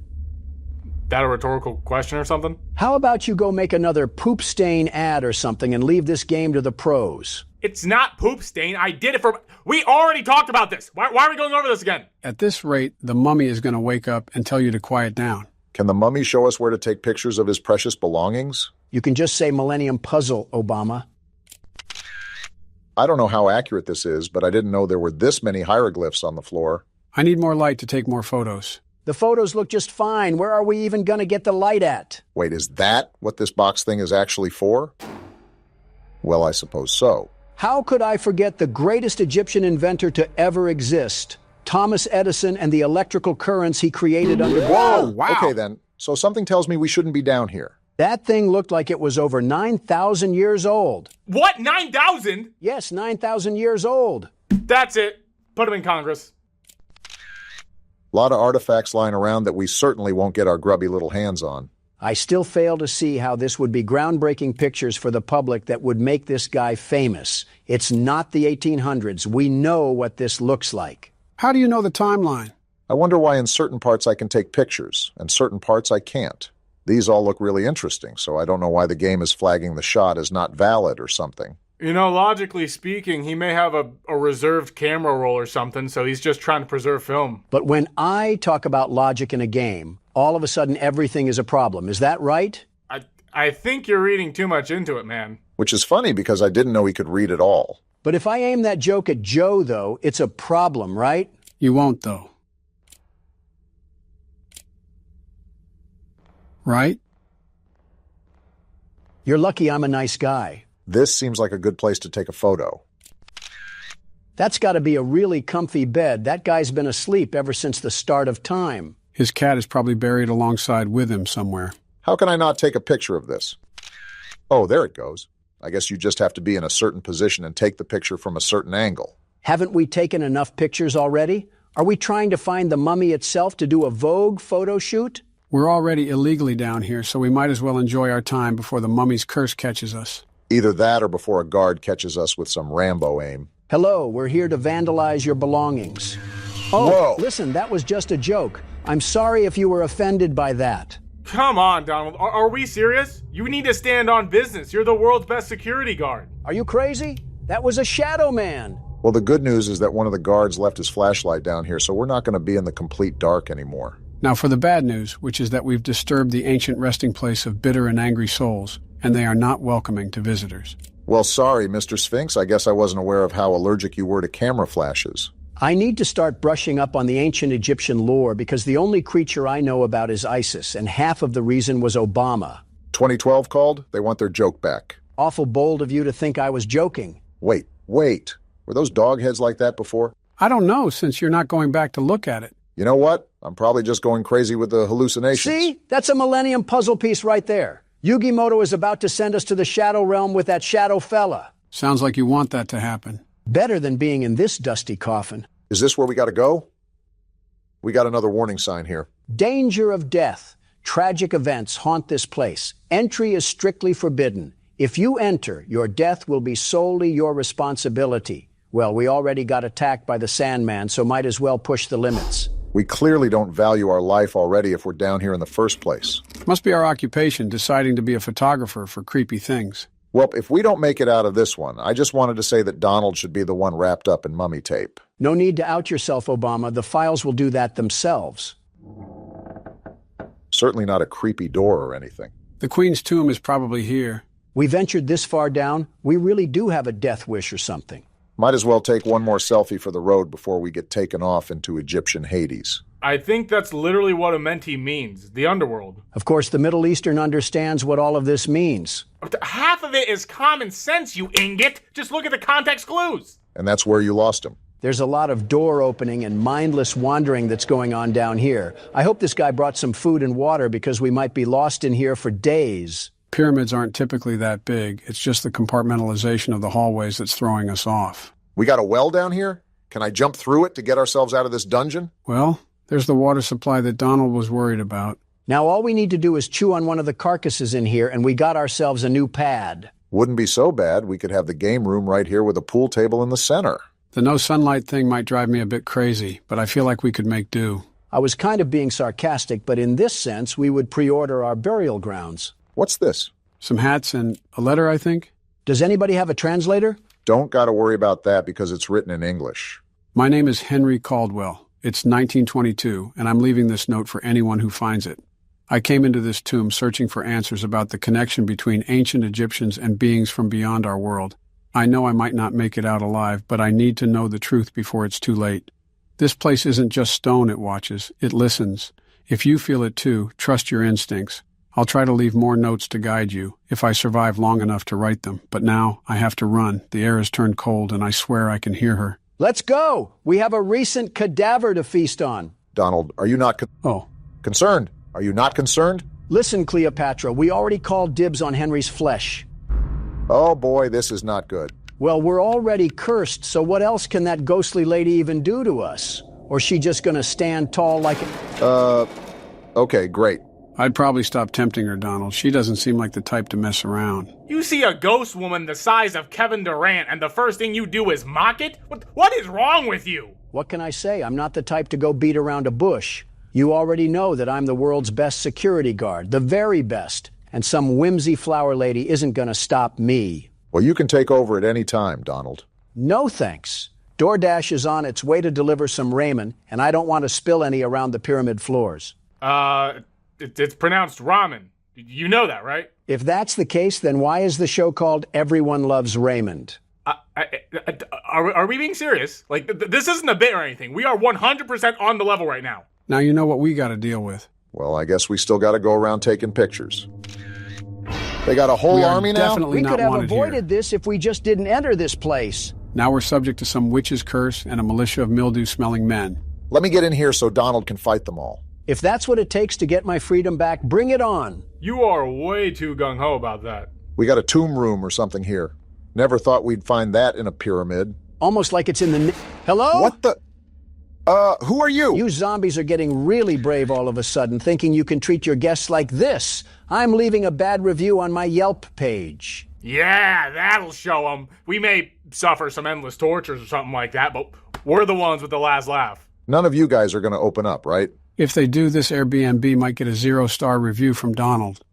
That a rhetorical question or something? How about you go make another poop stain ad or something and leave this game to the pros? It's not poop stain. I did it for... We already talked about this. Why are we going over this again? At this rate, the mummy is going to wake up and tell you to quiet down. Can the mummy show us where to take pictures of his precious belongings? You can just say Millennium Puzzle, Obama. I don't know how accurate this is, but I didn't know there were this many hieroglyphs on the floor. I need more light to take more photos. The photos look just fine. Where are we even going to get the light at? Wait, is that what this box thing is actually for? Well, I suppose so. How could I forget the greatest Egyptian inventor to ever exist? Thomas Edison and the electrical currents he created underground. Whoa! Wow. Okay, then. So something tells me we shouldn't be down here. That thing looked like it was over 9,000 years old. What? 9,000? Yes, 9,000 years old. That's it. Put him in Congress. A lot of artifacts lying around that we certainly won't get our grubby little hands on. I still fail to see how this would be groundbreaking pictures for the public that would make this guy famous. It's not the 1800s. We know what this looks like. How do you know the timeline? I wonder why in certain parts I can take pictures and certain parts I can't. These all look really interesting, so I don't know why the game is flagging the shot as not valid or something. You know, logically speaking, he may have a reserved camera roll or something, so he's just trying to preserve film. But when I talk about logic in a game, all of a sudden everything is a problem. Is that right? I think you're reading too much into it, man. Which is funny because I didn't know he could read at all. But if I aim that joke at Joe, though, it's a problem, right? You won't, though. Right? You're lucky I'm a nice guy. This seems like a good place to take a photo. That's got to be a really comfy bed. That guy's been asleep ever since the start of time. His cat is probably buried alongside with him somewhere. How can I not take a picture of this? Oh, there it goes. I guess you just have to be in a certain position and take the picture from a certain angle. Haven't we taken enough pictures already? Are we trying to find the mummy itself to do a Vogue photo shoot? We're already illegally down here, so we might as well enjoy our time before the mummy's curse catches us. Either that or before a guard catches us with some Rambo aim. Hello, we're here to vandalize your belongings. Oh, whoa. Listen, that was just a joke. I'm sorry if you were offended by that. Come on, Donald. Are we serious? You need to stand on business. You're the world's best security guard. Are you crazy? That was a shadow man. Well, the good news is that one of the guards left his flashlight down here, so we're not going to be in the complete dark anymore. Now for the bad news, which is that we've disturbed the ancient resting place of bitter and angry souls, and they are not welcoming to visitors. Well, sorry, Mr. Sphinx. I guess I wasn't aware of how allergic you were to camera flashes. I need to start brushing up on the ancient Egyptian lore because the only creature I know about is ISIS, and half of the reason was Obama. 2012 called? They want their joke back. Awful bold of you to think I was joking. Wait. Were those dog heads like that before? I don't know, since you're not going back to look at it. You know what? I'm probably just going crazy with the hallucinations. See? That's a Millennium puzzle piece right there. Yugimoto is about to send us to the Shadow Realm with that shadow fella. Sounds like you want that to happen. Better than being in this dusty coffin. Is this where we got to go? We got another warning sign here. Danger of death. Tragic events haunt this place. Entry is strictly forbidden. If you enter, your death will be solely your responsibility. Well, we already got attacked by the Sandman, so might as well push the limits. We clearly don't value our life already if we're down here in the first place. Must be our occupation, deciding to be a photographer for creepy things. Well, if we don't make it out of this one, I just wanted to say that Donald should be the one wrapped up in mummy tape. No need to out yourself, Obama. The files will do that themselves. Certainly not a creepy door or anything. The Queen's tomb is probably here. We ventured this far down. We really do have a death wish or something. Might as well take one more selfie for the road before we get taken off into Egyptian Hades. I think that's literally what a mentee means, the underworld. Of course, the Middle Eastern understands what all of this means. Half of it is common sense, you ingot. Just look at the context clues. And that's where you lost him. There's a lot of door opening and mindless wandering that's going on down here. I hope this guy brought some food and water because we might be lost in here for days. Pyramids aren't typically that big. It's just the compartmentalization of the hallways that's throwing us off. We got a well down here? Can I jump through it to get ourselves out of this dungeon? Well, there's the water supply that Donald was worried about. Now all we need to do is chew on one of the carcasses in here and we got ourselves a new pad. Wouldn't be so bad. We could have the game room right here with a pool table in the center. The no sunlight thing might drive me a bit crazy, but I feel like we could make do. I was kind of being sarcastic, but in this sense, we would pre-order our burial grounds. What's this? Some hats and a letter, I think. Does anybody have a translator? Don't gotta worry about that because it's written in English. My name is Henry Caldwell. It's 1922, and I'm leaving this note for anyone who finds it. I came into this tomb searching for answers about the connection between ancient Egyptians and beings from beyond our world. I know I might not make it out alive, but I need to know the truth before it's too late. This place isn't just stone it watches, it listens. If you feel it too, trust your instincts. I'll try to leave more notes to guide you, if I survive long enough to write them. But now, I have to run. The air has turned cold, and I swear I can hear her. Let's go! We have a recent cadaver to feast on. Donald, are you not concerned? Are you not concerned? Listen, Cleopatra, we already called dibs on Henry's flesh. Oh boy, this is not good. Well, we're already cursed, so what else can that ghostly lady even do to us? Or she just gonna stand tall like a... Okay, great. I'd probably stop tempting her, Donald. She doesn't seem like the type to mess around. You see a ghost woman the size of Kevin Durant, and the first thing you do is mock it? What is wrong with you? What can I say? I'm not the type to go beat around a bush. You already know that I'm the world's best security guard, the very best. And some whimsy flower lady isn't gonna stop me. Well, you can take over at any time, Donald. No thanks. DoorDash is on its way to deliver some ramen, and I don't want to spill any around the pyramid floors. It's pronounced ramen. You know that, right? If that's the case, then why is the show called Everyone Loves Raymond? Are we being serious? Like, this isn't a bit or anything. We are 100% on the level right now. Now you know what we gotta deal with. Well, I guess we still gotta go around taking pictures. They got a whole army now? We could have avoided this if we just didn't enter this place. Now we're subject to some witch's curse and a militia of mildew-smelling men. Let me get in here so Donald can fight them all. If that's what it takes to get my freedom back, bring it on. You are way too gung-ho about that. We got a tomb room or something here. Never thought we'd find that in a pyramid. Almost like it's in the... Hello? What the... who are you? You zombies are getting really brave all of a sudden, thinking you can treat your guests like this. I'm leaving a bad review on my Yelp page. Yeah, that'll show them. We may suffer some endless tortures or something like that, but we're the ones with the last laugh. None of you guys are going to open up, right? If they do, this Airbnb might get a 0-star review from Donald.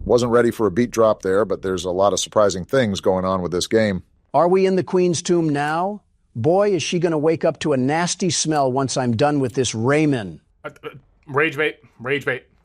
Wasn't ready for a beat drop there, but there's a lot of surprising things going on with this game. Are we in the Queen's tomb now? Boy, is she going to wake up to a nasty smell once I'm done with this Raymond. Rage bait.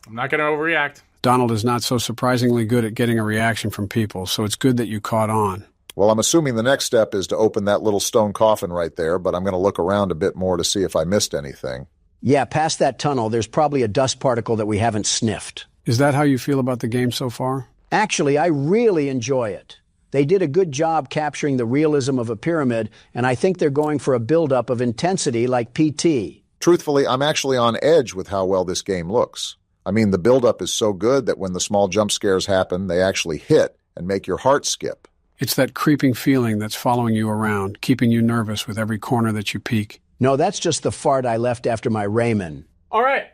I'm not going to overreact. Donald is not so surprisingly good at getting a reaction from people, so it's good that you caught on. Well, I'm assuming the next step is to open that little stone coffin right there, but I'm going to look around a bit more to see if I missed anything. Yeah, past that tunnel, there's probably a dust particle that we haven't sniffed. Is that how you feel about the game so far? Actually, I really enjoy it. They did a good job capturing the realism of a pyramid, and I think they're going for a buildup of intensity like PT. Truthfully, I'm actually on edge with how well this game looks. I mean, the buildup is so good that when the small jump scares happen, they actually hit and make your heart skip. It's that creeping feeling that's following you around, keeping you nervous with every corner that you peek. No, that's just the fart I left after my Raymond. All right.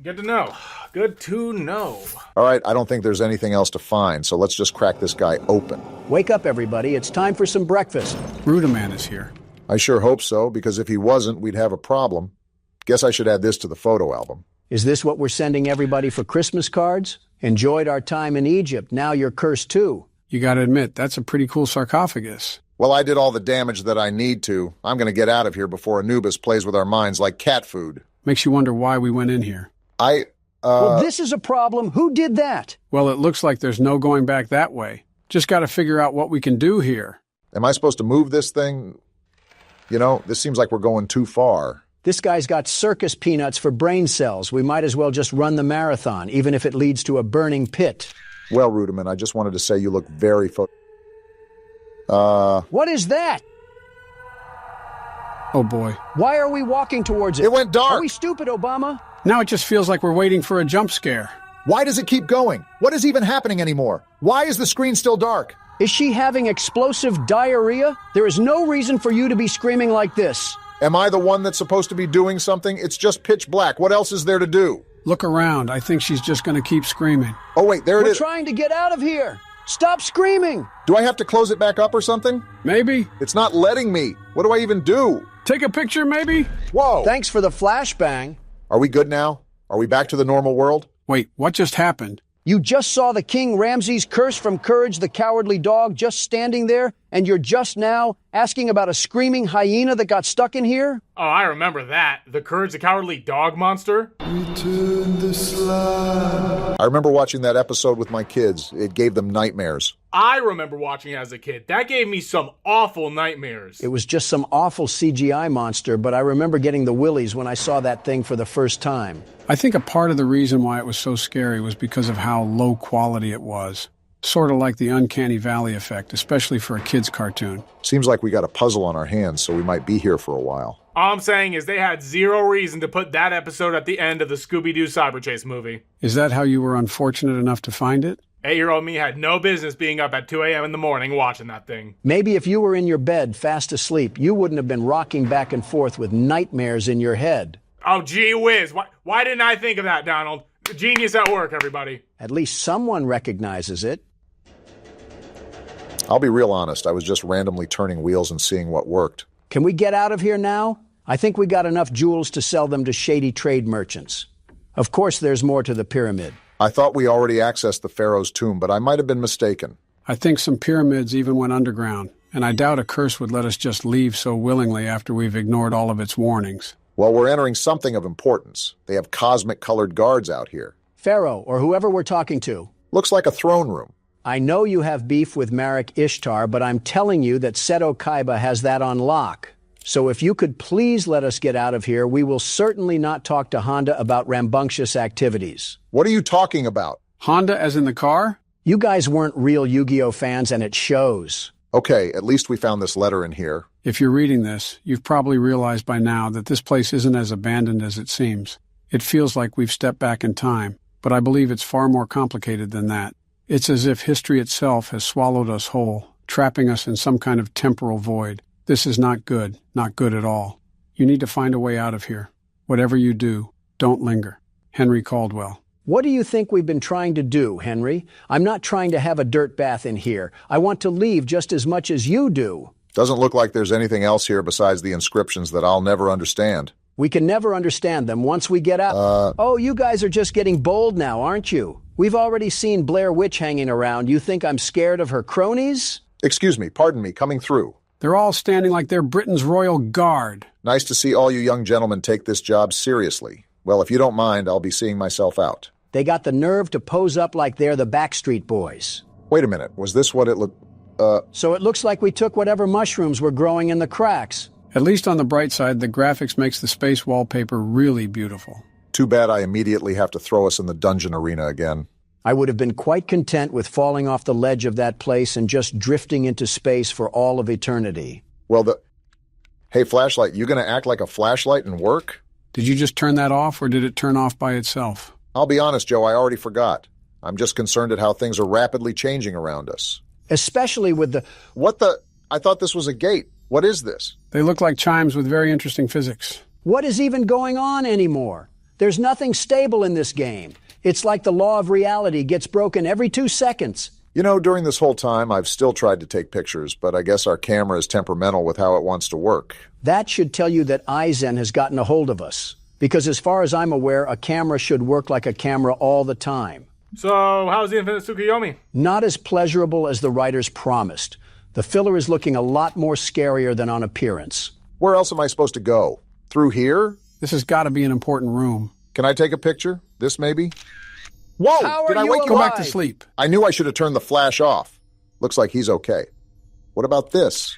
Good to know. Good to know. All right, I don't think there's anything else to find, so let's just crack this guy open. Wake up, everybody. It's time for some breakfast. Rudaman is here. I sure hope so, because if he wasn't, we'd have a problem. Guess I should add this to the photo album. Is this what we're sending everybody for Christmas cards? Enjoyed our time in Egypt. Now you're cursed too. You gotta admit, that's a pretty cool sarcophagus. Well, I did all the damage that I need to. I'm going to get out of here before Anubis plays with our minds like cat food. Makes you wonder why we went in here. Well, this is a problem. Who did that? Well, it looks like there's no going back that way. Just gotta figure out what we can do here. Am I supposed to move this thing? You know, this seems like we're going too far. This guy's got circus peanuts for brain cells. We might as well just run the marathon, even if it leads to a burning pit. Well, Rudiman, I just wanted to say you look very What is that? Oh, boy. Why are we walking towards it? It went dark. Are we stupid, Obama? Now it just feels like we're waiting for a jump scare. Why does it keep going? What is even happening anymore? Why is the screen still dark? Is she having explosive diarrhea? There is no reason for you to be screaming like this. Am I the one that's supposed to be doing something? It's just pitch black. What else is there to do? Look around. I think she's just going to keep screaming. Oh, wait, there it is. We're trying to get out of here. Stop screaming. Do I have to close it back up or something? Maybe. It's not letting me. What do I even do? Take a picture, maybe? Whoa. Thanks for the flashbang. Are we good now? Are we back to the normal world? Wait, what just happened? You just saw the King Ramses curse from Courage the Cowardly Dog just standing there, and you're just now asking about a screaming hyena that got stuck in here? Oh, I remember that. The Courage the Cowardly Dog monster? Return the slide. I remember watching that episode with my kids. It gave them nightmares. I remember watching it as a kid. That gave me some awful nightmares. It was just some awful CGI monster, but I remember getting the willies when I saw that thing for the first time. I think a part of the reason why it was so scary was because of how low quality it was. Sort of like the Uncanny Valley effect, especially for a kid's cartoon. Seems like we got a puzzle on our hands, so we might be here for a while. All I'm saying is they had zero reason to put that episode at the end of the Scooby-Doo Cyberchase movie. Is that how you were unfortunate enough to find it? 8-year-old me had no business being up at 2 a.m. in the morning watching that thing. Maybe if you were in your bed fast asleep, you wouldn't have been rocking back and forth with nightmares in your head. Oh, gee whiz. Why didn't I think of that, Donald? Genius at work, everybody. At least someone recognizes it. I'll be real honest. I was just randomly turning wheels and seeing what worked. Can we get out of here now? I think we got enough jewels to sell them to shady trade merchants. Of course, there's more to the pyramid. I thought we already accessed the Pharaoh's tomb, but I might have been mistaken. I think some pyramids even went underground, and I doubt a curse would let us just leave so willingly after we've ignored all of its warnings. Well, we're entering something of importance. They have cosmic-colored guards out here. Pharaoh, or whoever we're talking to. Looks like a throne room. I know you have beef with Marek Ishtar, but I'm telling you that Seto Kaiba has that on lock. So if you could please let us get out of here, we will certainly not talk to Honda about rambunctious activities. What are you talking about? Honda as in the car? You guys weren't real Yu-Gi-Oh fans, and it shows. Okay, at least we found this letter in here. If you're reading this, you've probably realized by now that this place isn't as abandoned as it seems. It feels like we've stepped back in time, but I believe it's far more complicated than that. It's as if history itself has swallowed us whole, trapping us in some kind of temporal void. This is not good at all. You need to find a way out of here. Whatever you do, don't linger. Henry Caldwell. What do you think we've been trying to do, Henry? I'm not trying to have a dirt bath in here. I want to leave just as much as you do. Doesn't look like there's anything else here besides the inscriptions that I'll never understand. We can never understand them once we get out. Oh, you guys are just getting bold now, aren't you? We've already seen Blair Witch hanging around. You think I'm scared of her cronies? Excuse me, pardon me, coming through. They're all standing like they're Britain's royal guard. Nice to see all you young gentlemen take this job seriously. Well, if you don't mind, I'll be seeing myself out. They got the nerve to pose up like they're the Backstreet Boys. Wait a minute, was this what it looked... So it looks like we took whatever mushrooms were growing in the cracks. At least on the bright side, the graphics makes the space wallpaper really beautiful. Too bad I immediately have to throw us in the dungeon arena again. I would have been quite content with falling off the ledge of that place and just drifting into space for all of eternity. Well, Hey, flashlight, you gonna act like a flashlight and work? Did you just turn that off, or did it turn off by itself? I'll be honest, Joe, I already forgot. I'm just concerned at how things are rapidly changing around us. Especially with the... What the... I thought this was a gate. What is this? They look like chimes with very interesting physics. What is even going on anymore? There's nothing stable in this game. It's like the law of reality gets broken every 2 seconds. You know, during this whole time, I've still tried to take pictures, but I guess our camera is temperamental with how it wants to work. That should tell you that Aizen has gotten a hold of us. Because as far as I'm aware, a camera should work like a camera all the time. So, how's the Infinite Tsukuyomi? Not as pleasurable as the writers promised. The filler is looking a lot more scarier than on appearance. Where else am I supposed to go? Through here? This has got to be an important room. Can I take a picture? This maybe? Whoa! Did I wake you up? Go back to sleep. I knew I should have turned the flash off. Looks like he's okay. What about this?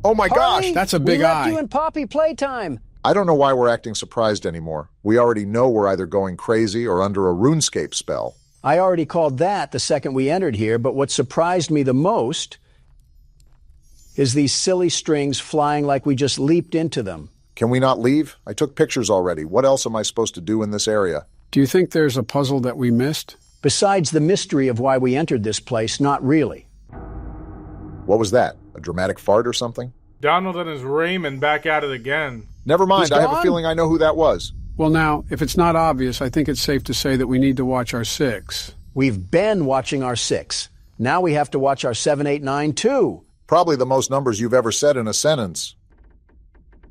Oh my gosh! That's a big eye. We left you in Poppy Playtime. I don't know why we're acting surprised anymore. We already know we're either going crazy or under a RuneScape spell. I already called that the second we entered here, but what surprised me the most is these silly strings flying like we just leaped into them. Can we not leave? I took pictures already. What else am I supposed to do in this area? Do you think there's a puzzle that we missed? Besides the mystery of why we entered this place, not really. What was that? A dramatic fart or something? Donald and his Raymond back at it again. Never mind, I have a feeling I know who that was. Well now, if it's not obvious, I think it's safe to say that we need to watch our 6. We've been watching our 6. Now we have to watch our 7, 8, 9, too. Probably the most numbers you've ever said in a sentence.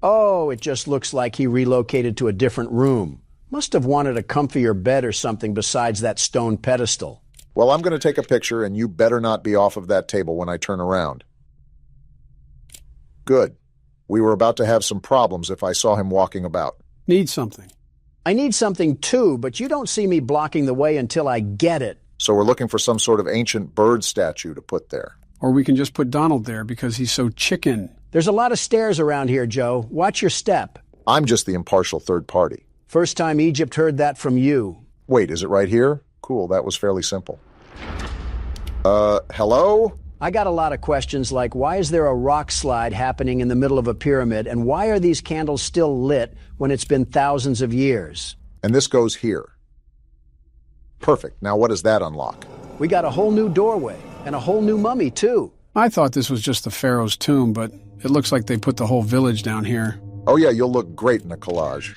Oh, it just looks like he relocated to a different room. Must have wanted a comfier bed or something besides that stone pedestal. Well, I'm going to take a picture, and you better not be off of that table when I turn around. Good. We were about to have some problems if I saw him walking about. Need something. I need something too, but you don't see me blocking the way until I get it. So we're looking for some sort of ancient bird statue to put there. Or we can just put Donald there because he's so chicken. There's a lot of stairs around here, Joe. Watch your step. I'm just the impartial third party. First time Egypt heard that from you. Wait, is it right here? Cool, that was fairly simple. Hello? I got a lot of questions like, why is there a rock slide happening in the middle of a pyramid, and why are these candles still lit when it's been thousands of years? And this goes here. Perfect. Now what does that unlock? We got a whole new doorway, and a whole new mummy, too. I thought this was just the pharaoh's tomb, but it looks like they put the whole village down here. Oh yeah, you'll look great in a collage.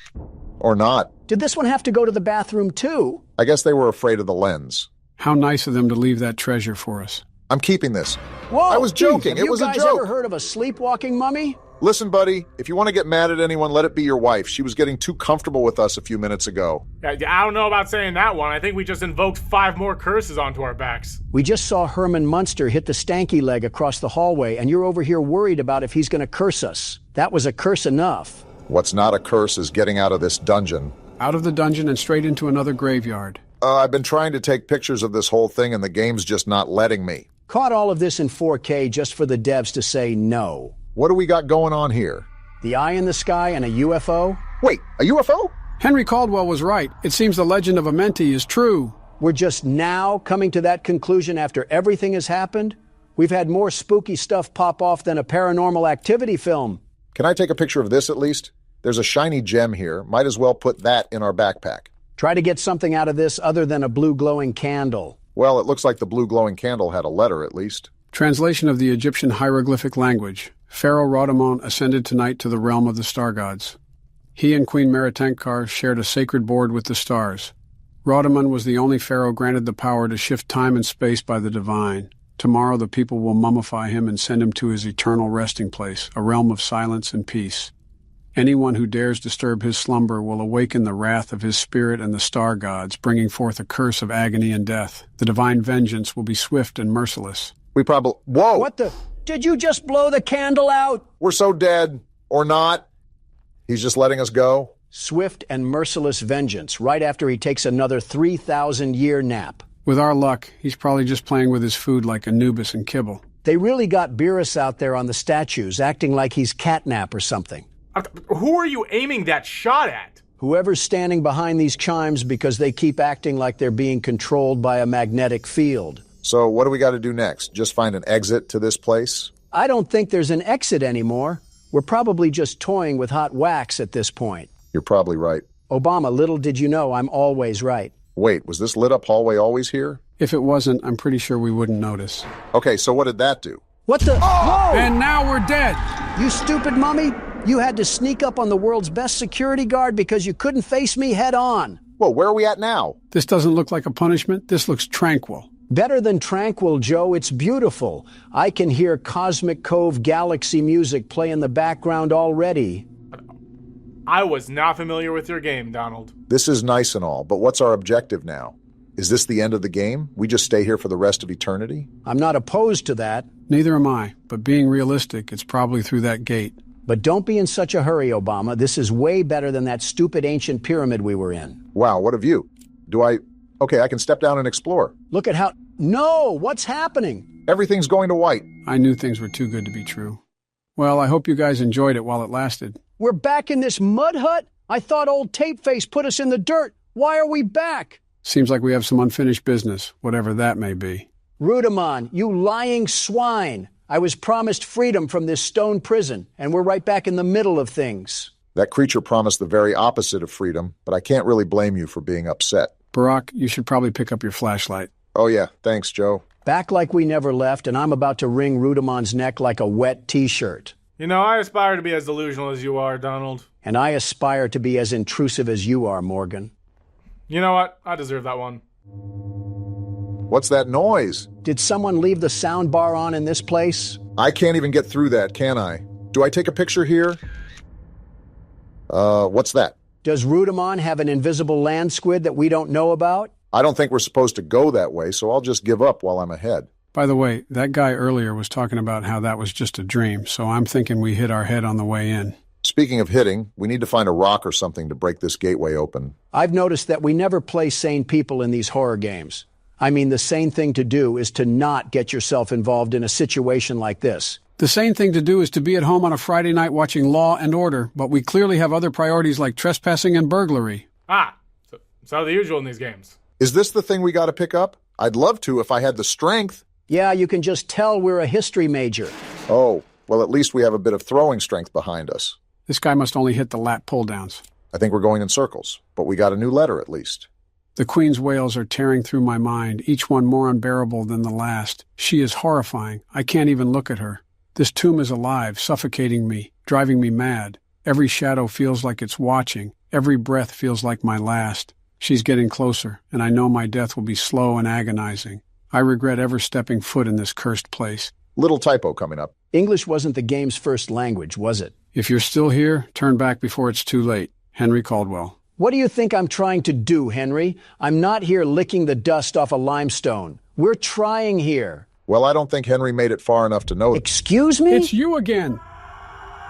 Or not. Did this one have to go to the bathroom, too? I guess they were afraid of the lens. How nice of them to leave that treasure for us. I'm keeping this. Whoa! I was joking. It was a joke. Have you guys ever heard of a sleepwalking mummy? Listen, buddy, if you want to get mad at anyone, let it be your wife. She was getting too comfortable with us a few minutes ago. I don't know about saying that one. I think we just invoked 5 more curses onto our backs. We just saw Herman Munster hit the stanky leg across the hallway, and you're over here worried about if he's going to curse us. That was a curse enough. What's not a curse is getting out of this dungeon. Out of the dungeon and straight into another graveyard. I've been trying to take pictures of this whole thing, and the game's just not letting me. Caught all of this in 4K just for the devs to say no. What do we got going on here? The eye in the sky and a UFO? Wait, a UFO? Henry Caldwell was right. It seems the legend of Amenti is true. We're just now coming to that conclusion after everything has happened? We've had more spooky stuff pop off than a Paranormal Activity film. Can I take a picture of this at least? There's a shiny gem here. Might as well put that in our backpack. Try to get something out of this other than a blue glowing candle. Well, it looks like the blue glowing candle had a letter at least. Translation of the Egyptian hieroglyphic language. Pharaoh Radamon ascended tonight to the realm of the star gods. He and Queen Meritenkar shared a sacred board with the stars. Radamon was the only pharaoh granted the power to shift time and space by the divine. Tomorrow the people will mummify him and send him to his eternal resting place, a realm of silence and peace. Anyone who dares disturb his slumber will awaken the wrath of his spirit and the star gods, bringing forth a curse of agony and death. The divine vengeance will be swift and merciless. We probably... Whoa! What the... Did you just blow the candle out? We're so dead. Or not. He's just letting us go. Swift and merciless vengeance, right after he takes another 3,000-year nap. With our luck, he's probably just playing with his food like Anubis and Kibble. They really got Beerus out there on the statues, acting like he's Catnap or something. Who are you aiming that shot at? Whoever's standing behind these chimes because they keep acting like they're being controlled by a magnetic field. So what do we got to do next? Just find an exit to this place? I don't think there's an exit anymore. We're probably just toying with hot wax at this point. You're probably right. Obama, little did you know I'm always right. Wait, was this lit-up hallway always here? If it wasn't, I'm pretty sure we wouldn't notice. Okay, so what did that do? What the... Oh! Whoa! And now we're dead! You stupid mummy! You had to sneak up on the world's best security guard because you couldn't face me head on. Whoa, where are we at now? This doesn't look like a punishment. This looks tranquil. Better than tranquil, Joe. It's beautiful. I can hear Cosmic Cove Galaxy music play in the background already. I was not familiar with your game, Donald. This is nice and all, but what's our objective now? Is this the end of the game? We just stay here for the rest of eternity? I'm not opposed to that. Neither am I, but being realistic, it's probably through that gate. But don't be in such a hurry, Obama. This is way better than that stupid ancient pyramid we were in. Wow, what a view. Okay, I can step down and explore. Look at how... No! What's happening? Everything's going to white. I knew things were too good to be true. Well, I hope you guys enjoyed it while it lasted. We're back in this mud hut? I thought old Tapeface put us in the dirt. Why are we back? Seems like we have some unfinished business, whatever that may be. Rudimon, you lying swine. I was promised freedom from this stone prison, and we're right back in the middle of things. That creature promised the very opposite of freedom, but I can't really blame you for being upset. Barack, you should probably pick up your flashlight. Oh yeah, thanks, Joe. Back like we never left, and I'm about to wring Rudimon's neck like a wet t-shirt. You know, I aspire to be as delusional as you are, Donald. And I aspire to be as intrusive as you are, Morgan. You know what? I deserve that one. What's that noise? Did someone leave the sound bar on in this place? I can't even get through that, can I? Do I take a picture here? What's that? Does Rudimon have an invisible land squid that we don't know about? I don't think we're supposed to go that way, so I'll just give up while I'm ahead. By the way, that guy earlier was talking about how that was just a dream, so I'm thinking we hit our head on the way in. Speaking of hitting, we need to find a rock or something to break this gateway open. I've noticed that we never play sane people in these horror games. I mean, the sane thing to do is to not get yourself involved in a situation like this. The sane thing to do is to be at home on a Friday night watching Law and Order, but we clearly have other priorities like trespassing and burglary. So the usual in these games. Is this the thing we got to pick up? I'd love to if I had the strength. Yeah, you can just tell we're a history major. Oh, well, at least we have a bit of throwing strength behind us. This guy must only hit the lat pull-downs. I think we're going in circles, but we got a new letter at least. The Queen's wails are tearing through my mind, each one more unbearable than the last. She is horrifying. I can't even look at her. This tomb is alive, suffocating me, driving me mad. Every shadow feels like it's watching. Every breath feels like my last. She's getting closer, and I know my death will be slow and agonizing. I regret ever stepping foot in this cursed place. Little typo coming up. English wasn't the game's first language, was it? If you're still here, turn back before it's too late. Henry Caldwell. What do you think I'm trying to do, Henry? I'm not here licking the dust off a limestone. We're trying here. Well, I don't think Henry made it far enough to know. Excuse me? It's you again.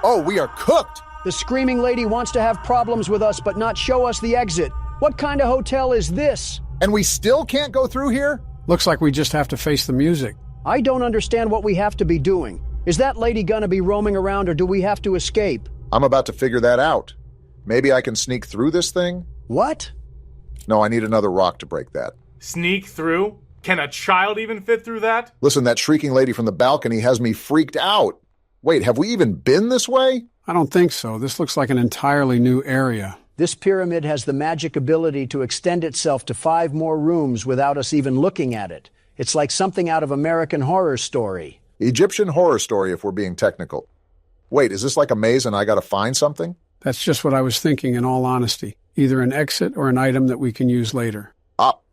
Oh, we are cooked. The screaming lady wants to have problems with us, but not show us the exit. What kind of hotel is this? And we still can't go through here? Looks like we just have to face the music. I don't understand what we have to be doing. Is that lady gonna be roaming around, or do we have to escape? I'm about to figure that out. Maybe I can sneak through this thing? What? No, I need another rock to break that. Sneak through? Can a child even fit through that? Listen, that shrieking lady from the balcony has me freaked out. Wait, have we even been this way? I don't think so. This looks like an entirely new area. This pyramid has the magic ability to extend itself to 5 more rooms without us even looking at it. It's like something out of American Horror Story. Egyptian Horror Story, if we're being technical. Wait, is this like a maze and I gotta find something? That's just what I was thinking, in all honesty. Either an exit or an item that we can use later.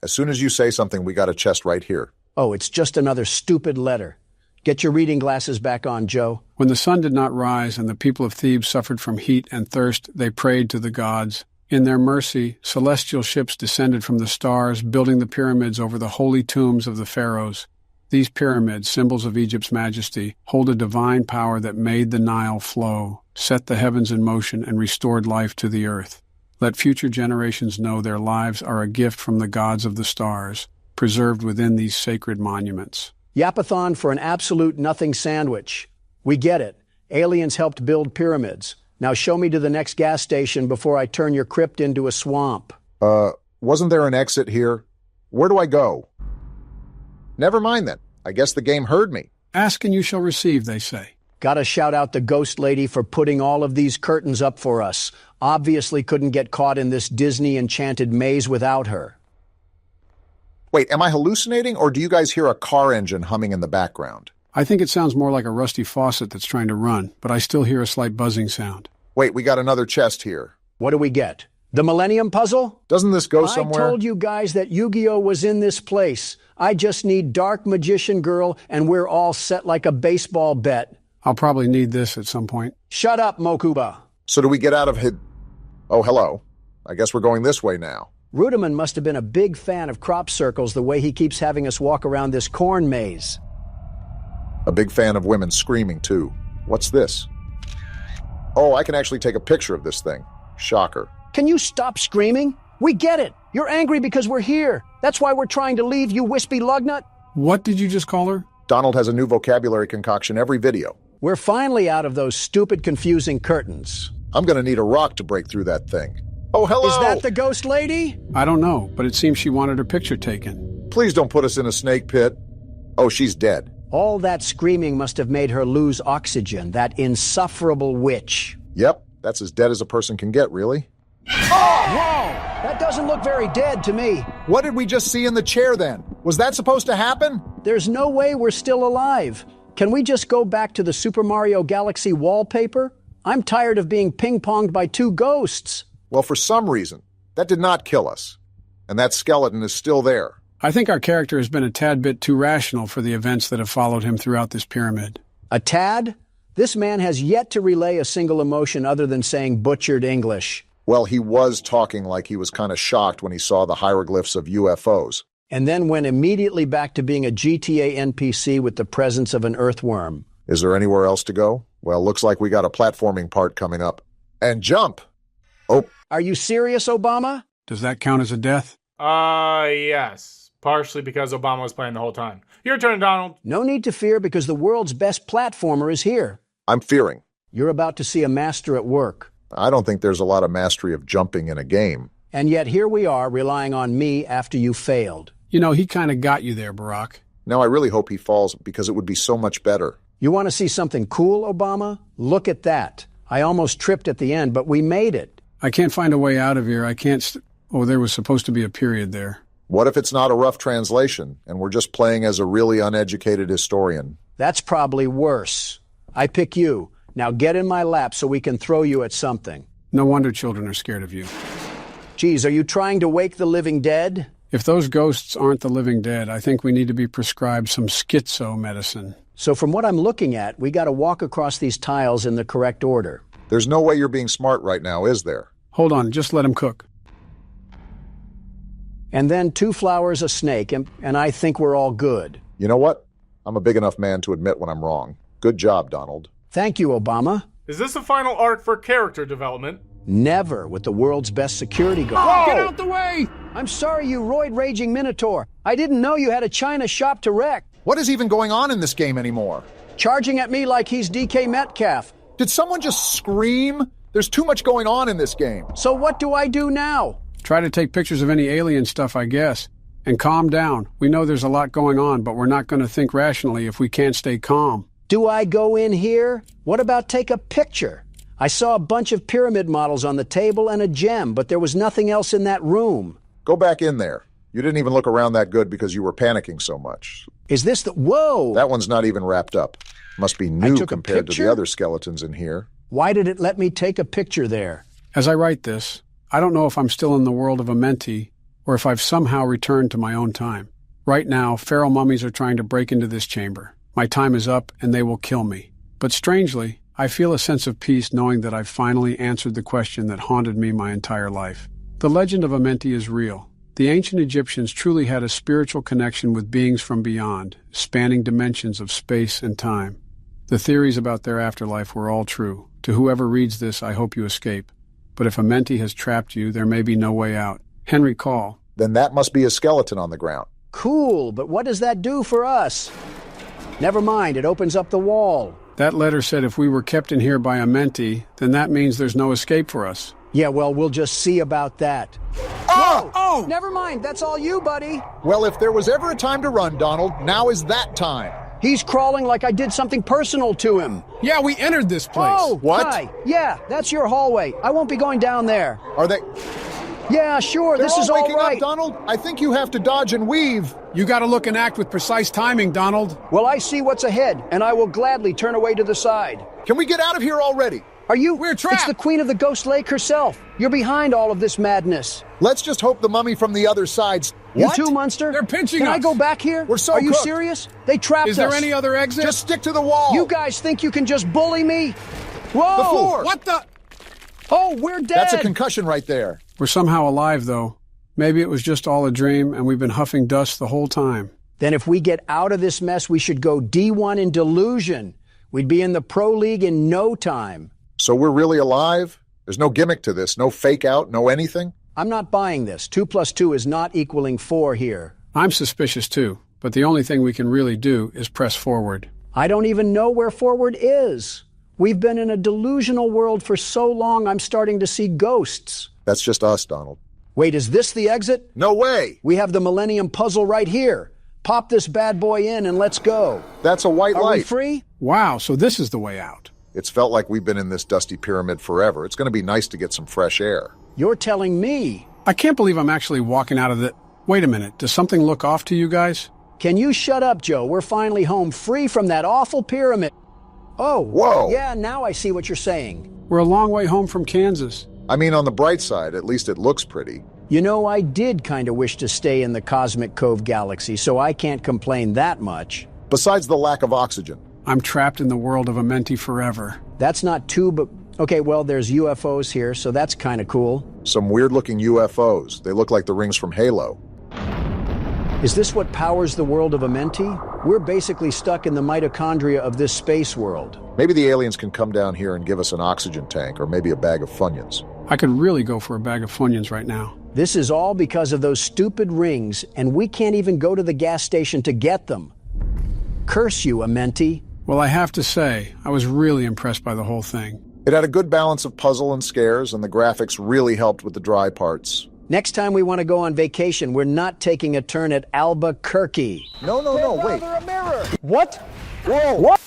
As soon as you say something, we got a chest right here. Oh, it's just another stupid letter. Get your reading glasses back on, Joe. When the sun did not rise and the people of Thebes suffered from heat and thirst, they prayed to the gods. In their mercy, celestial ships descended from the stars, building the pyramids over the holy tombs of the pharaohs. These pyramids, symbols of Egypt's majesty, hold a divine power that made the Nile flow, set the heavens in motion, and restored life to the earth. Let future generations know their lives are a gift from the gods of the stars, preserved within these sacred monuments. Yapathon for an absolute nothing sandwich. We get it. Aliens helped build pyramids. Now show me to the next gas station before I turn your crypt into a swamp. Wasn't there an exit here? Where do I go? Never mind then. I guess the game heard me. Ask and you shall receive, they say. Gotta shout out the ghost lady for putting all of these curtains up for us. Obviously couldn't get caught in this Disney enchanted maze without her. Wait, am I hallucinating, or do you guys hear a car engine humming in the background? I think it sounds more like a rusty faucet that's trying to run, but I still hear a slight buzzing sound. Wait, we got another chest here. What do we get? The Millennium Puzzle? Doesn't this go somewhere? I told you guys that Yu-Gi-Oh! Was in this place. I just need Dark Magician Girl, and we're all set like a baseball bet. I'll probably need this at some point. Shut up, Mokuba. So do we get out of Oh, hello. I guess we're going this way now. Rudiman must have been a big fan of crop circles the way he keeps having us walk around this corn maze. A big fan of women screaming, too. What's this? Oh, I can actually take a picture of this thing. Shocker. Can you stop screaming? We get it. You're angry because we're here. That's why we're trying to leave, you wispy lugnut. What did you just call her? Donald has a new vocabulary concoction every video. We're finally out of those stupid, confusing curtains. I'm gonna need a rock to break through that thing. Oh, hello! Is that the ghost lady? I don't know, but it seems she wanted her picture taken. Please don't put us in a snake pit. Oh, she's dead. All that screaming must have made her lose oxygen, that insufferable witch. Yep, that's as dead as a person can get, really. Oh! Whoa! That doesn't look very dead to me. What did we just see in the chair then? Was that supposed to happen? There's no way we're still alive. Can we just go back to the Super Mario Galaxy wallpaper? I'm tired of being ping-ponged by two ghosts. Well, for some reason, that did not kill us. And that skeleton is still there. I think our character has been a tad bit too rational for the events that have followed him throughout this pyramid. A tad? This man has yet to relay a single emotion other than saying butchered English. Well, he was talking like he was kind of shocked when he saw the hieroglyphs of UFOs. And then went immediately back to being a GTA NPC with the presence of an earthworm. Is there anywhere else to go? Well, looks like we got a platforming part coming up. And jump! Oh. Are you serious, Obama? Does that count as a death? Yes. Partially because Obama was playing the whole time. Your turn, Donald. No need to fear because the world's best platformer is here. I'm fearing. You're about to see a master at work. I don't think there's a lot of mastery of jumping in a game. And yet here we are relying on me after you failed. You know, he kind of got you there, Barack. Now I really hope he falls because it would be so much better. You want to see something cool, Obama? Look at that. I almost tripped at the end, but we made it. I can't find a way out of here. I can't Oh, there was supposed to be a period there. What if it's not a rough translation, and we're just playing as a really uneducated historian? That's probably worse. I pick you. Now get in my lap so we can throw you at something. No wonder children are scared of you. Geez, are you trying to wake the living dead? If those ghosts aren't the living dead, I think we need to be prescribed some schizo medicine. So from what I'm looking at, we got to walk across these tiles in the correct order. There's no way you're being smart right now, is there? Hold on, just let him cook. And then 2 flowers, a snake, and I think we're all good. You know what? I'm a big enough man to admit when I'm wrong. Good job, Donald. Thank you, Obama. Is this a final arc for character development? Never with the world's best security guard. Oh, get out the way! I'm sorry, you roid-raging Minotaur. I didn't know you had a China shop to wreck. What is even going on in this game anymore? Charging at me like he's DK Metcalf. Did someone just scream? There's too much going on in this game. So what do I do now? Try to take pictures of any alien stuff, I guess. And calm down. We know there's a lot going on, but we're not going to think rationally if we can't stay calm. Do I go in here? What about take a picture? I saw a bunch of pyramid models on the table and a gem, but there was nothing else in that room. Go back in there. You didn't even look around that good because you were panicking so much. Is this the... Whoa! That one's not even wrapped up. Must be new compared to the other skeletons in here. Why did it let me take a picture there? As I write this, I don't know if I'm still in the world of a mentee or if I've somehow returned to my own time. Right now, feral mummies are trying to break into this chamber. My time is up and they will kill me. But strangely, I feel a sense of peace knowing that I've finally answered the question that haunted me my entire life. The legend of Amenti is real. The ancient Egyptians truly had a spiritual connection with beings from beyond, spanning dimensions of space and time. The theories about their afterlife were all true. To whoever reads this, I hope you escape. But if Amenti has trapped you, there may be no way out. Henry, call. Then that must be a skeleton on the ground. Cool, but what does that do for us? Never mind, it opens up the wall. That letter said if we were kept in here by Amenti, then that means there's no escape for us. Yeah, well, we'll just see about that. Oh! Oh! Never mind, that's all you, buddy. Well, if there was ever a time to run, Donald, now is that time. He's crawling like I did something personal to him. Yeah, we entered this place. Oh, what? Hi. Yeah, that's your hallway. I won't be going down there. Are they... Yeah, sure, They're this is all waking right. Up, Donald. I think you have to dodge and weave. You gotta look and act with precise timing, Donald. Well, I see what's ahead, and I will gladly turn away to the side. Can we get out of here already? Are you? We're trapped. It's the Queen of the Ghost Lake herself. You're behind all of this madness. Let's just hope the mummy from the other side's... You What? too, Munster? They're pinching Can us. I go back here? We're so Are you cooked. serious? They trapped us. Is there any other exit? Just stick to the wall. You guys think you can just bully me? Whoa! The floor. What the? Oh, we're dead. That's a concussion right there. We're somehow alive, though. Maybe it was just all a dream, and we've been huffing dust the whole time. Then if we get out of this mess, we should go D1 in delusion. We'd be in the Pro League in no time. So we're really alive? There's no gimmick to this, no fake out, no anything? I'm not buying this. 2 + 2 is not equaling 4 here. I'm suspicious, too, but the only thing we can really do is press forward. I don't even know where forward is. We've been in a delusional world for so long, I'm starting to see ghosts. That's just us, Donald. Wait, is this the exit? No way! We have the Millennium Puzzle right here. Pop this bad boy in and let's go. That's a white Are light. we free? Wow, so this is the way out. It's felt like we've been in this dusty pyramid forever. It's going to be nice to get some fresh air. You're telling me. I can't believe I'm actually walking out of the... Wait a minute, does something look off to you guys? Can you shut up, Joe? We're finally home, free from that awful pyramid. Oh, whoa. Yeah, now I see what you're saying. We're a long way home from Kansas. I mean, on the bright side, at least it looks pretty. You know, I did kind of wish to stay in the Cosmic Cove galaxy, so I can't complain that much. Besides the lack of oxygen. I'm trapped in the world of Amenti forever. That's not too, but... Okay, well, there's UFOs here, so that's kind of cool. Some weird-looking UFOs. They look like the rings from Halo. Is this what powers the world of Amenti? We're basically stuck in the mitochondria of this space world. Maybe the aliens can come down here and give us an oxygen tank, or maybe a bag of Funyuns. I could really go for a bag of Funyuns right now. This is all because of those stupid rings, and we can't even go to the gas station to get them. Curse you, Amenti. Well, I have to say, I was really impressed by the whole thing. It had a good balance of puzzle and scares, and the graphics really helped with the dry parts. Next time we want to go on vacation, we're not taking a turn at Albuquerque. No, wait. A mirror. What? Whoa! What?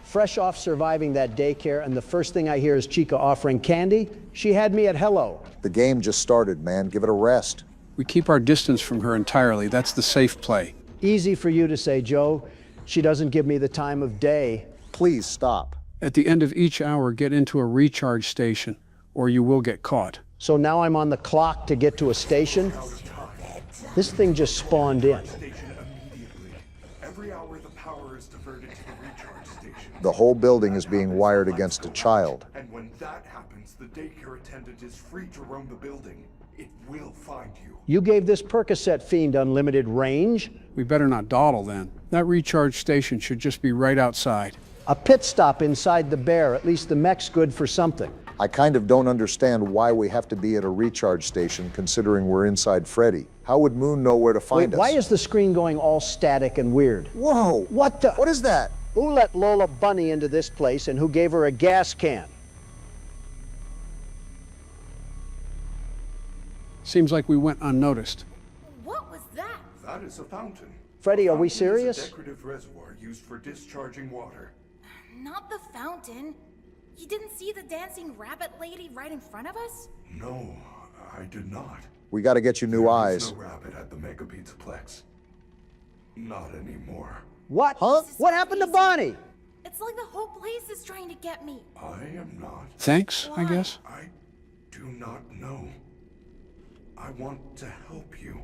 Fresh off surviving that daycare, and the first thing I hear is Chica offering candy. She had me at hello. The game just started, man. Give it a rest. We keep our distance from her entirely. That's the safe play. Easy for you to say, Joe. She doesn't give me the time of day. Please stop. At the end of each hour, get into a recharge station, or you will get caught. So now I'm on the clock to get to a station? This thing just spawned in. Every hour the power is diverted to the recharge station. The whole building is being wired against a child. And when that happens, the daycare attendant is free to roam the building. It will find you. You gave this Percocet fiend unlimited range? We better not dawdle then. That recharge station should just be right outside. A pit stop inside the bear. At least the mech's good for something. I kind of don't understand why we have to be at a recharge station considering we're inside Freddy. How would Moon know where to find us? Why is the screen going all static and weird? Whoa! What the? What is that? Who let Lola Bunny into this place and who gave her a gas can? Seems like we went unnoticed. What was that? That is a fountain. Freddy, are we Fountain is serious? a decorative reservoir used for discharging water. Not the fountain. You didn't see the dancing rabbit lady right in front of us? No, I did not. We gotta get you new There eyes. is no rabbit at the Mega Pizzaplex. Not anymore. What? Huh? What happened to Bonnie? It's like the whole place is trying to get me. I am not. Thanks, I guess. I do not know. I want to help you.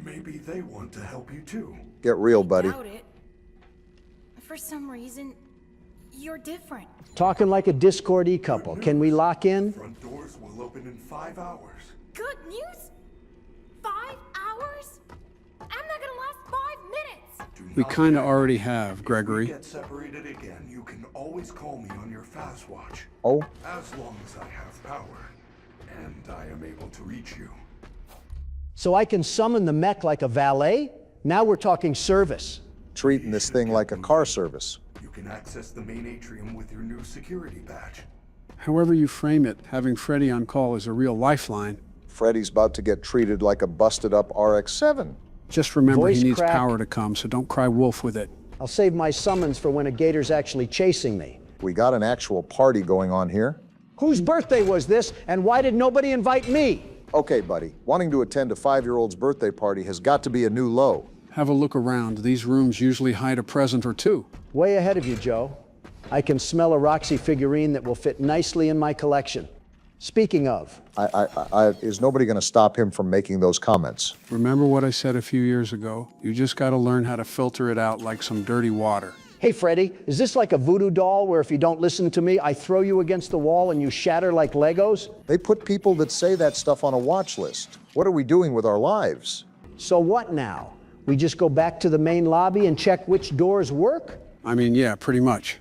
Maybe they want to help you too. Get real, buddy. Doubt it. For some reason, you're different. Talking like a Discord-y couple. Can we lock in? Front doors will open in 5 hours. Good news? 5 hours? I'm not gonna last 5 minutes! We kind of already have, Gregory. If we get separated again, you can always call me on your fast watch. Oh? As long as I have power, and I am able to reach you. So I can summon the mech like a valet? Now we're talking service. Treating this thing like a car service. You can access the main atrium with your new security badge. However you frame it, having Freddy on call is a real lifeline. Freddy's about to get treated like a busted-up RX-7. Just remember Voice he needs crack. power to come, so don't cry wolf with it. I'll save my summons for when a gator's actually chasing me. We got an actual party going on here. Whose birthday was this, and why did nobody invite me? Okay, buddy. Wanting to attend a 5-year-old's birthday party has got to be a new low. Have a look around. These rooms usually hide a present or two. Way ahead of you, Joe. I can smell a Roxy figurine that will fit nicely in my collection. Speaking of... is nobody going to stop him from making those comments? Remember what I said a few years ago? You just got to learn how to filter it out like some dirty water. Hey, Freddy, is this like a voodoo doll where if you don't listen to me, I throw you against the wall and you shatter like Legos? They put people that say that stuff on a watch list. What are we doing with our lives? So what now? We just go back to the main lobby and check which doors work? I mean, yeah, pretty much.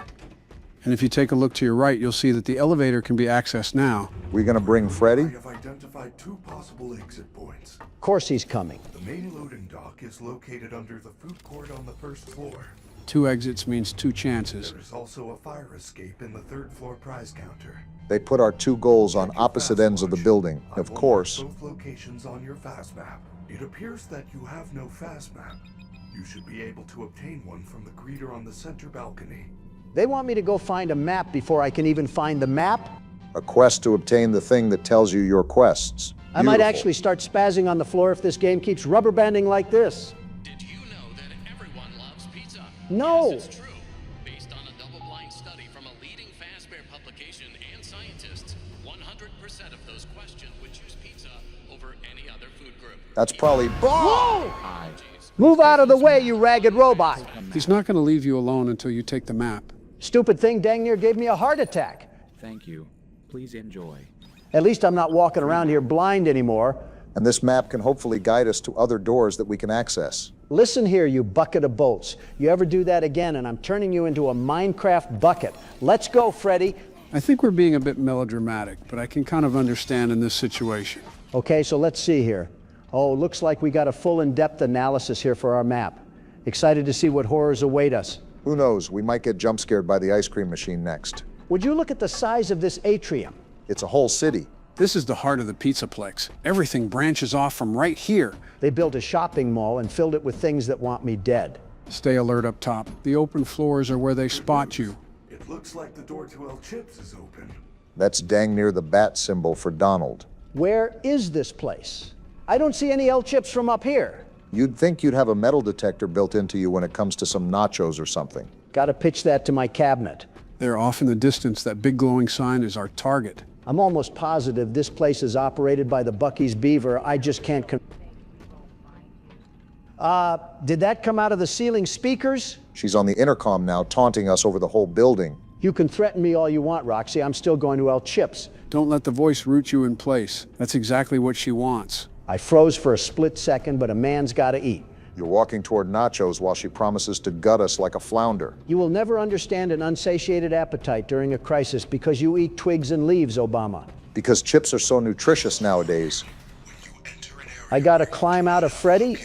And if you take a look to your right, you'll see that the elevator can be accessed now. We gonna bring Freddy? I have identified 2 possible exit points. Of course he's coming. The main loading dock is located under the food court on the 1st floor. 2 exits means 2 chances. There is also a fire escape in the 3rd floor prize counter. They put our 2 goals on opposite ends of the building, of course. Both locations on your fast map. It appears that you have no fast map. You should be able to obtain one from the greeter on the center balcony. They want me to go find a map before I can even find the map? A quest to obtain the thing that tells you your quests. I might actually start spazzing on the floor if this game keeps rubber banding like this. Did you know that everyone loves pizza? No! Yes, it's true. Based on a double-blind study from a leading fast-fare publication and scientists, 100% of those questioned would choose pizza over any other food group. That's probably... Whoa! Move out of the way, you ragged robot! He's not going to leave you alone until you take the map. Stupid thing dang near gave me a heart attack. Thank you. Please enjoy. At least I'm not walking around here blind anymore. And this map can hopefully guide us to other doors that we can access. Listen here, you bucket of bolts. You ever do that again, and I'm turning you into a Minecraft bucket. Let's go, Freddy. I think we're being a bit melodramatic, but I can kind of understand in this situation. Okay, so let's see here. Oh, looks like we got a full in-depth analysis here for our map. Excited to see what horrors await us. Who knows, we might get jump scared by the ice cream machine next. Would you look at the size of this atrium? It's a whole city. This is the heart of the Pizzaplex. Everything branches off from right here. They built a shopping mall and filled it with things that want me dead. Stay alert up top. The open floors are where they spot you. It looks like the door to El Chips is open. That's dang near the bat symbol for Donald. Where is this place? I don't see any El Chips from up here. You'd think you'd have a metal detector built into you when it comes to some nachos or something. Gotta pitch that to my cabinet. There, off in the distance, that big glowing sign is our target. I'm almost positive this place is operated by the Buc-ee's Beaver. I just can't did that come out of the ceiling speakers? She's on the intercom now, taunting us over the whole building. You can threaten me all you want, Roxy. I'm still going to El Chips. Don't let the voice root you in place. That's exactly what she wants. I froze for a split second, but a man's gotta eat. You're walking toward nachos while she promises to gut us like a flounder. You will never understand an unsatiated appetite during a crisis because you eat twigs and leaves, Obama. Because chips are so nutritious nowadays. I gotta climb out of Freddy?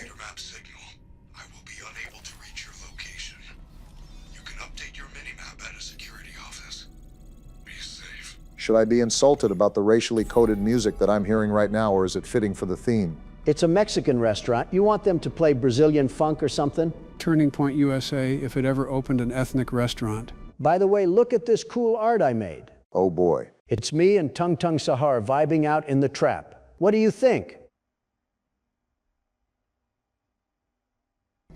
Should I be insulted about the racially coded music that I'm hearing right now, or is it fitting for the theme? It's a Mexican restaurant. You want them to play Brazilian funk or something? Turning Point USA, if it ever opened an ethnic restaurant. By the way, look at this cool art I made. Oh boy. It's me and Tung Tung Sahar vibing out in the trap. What do you think?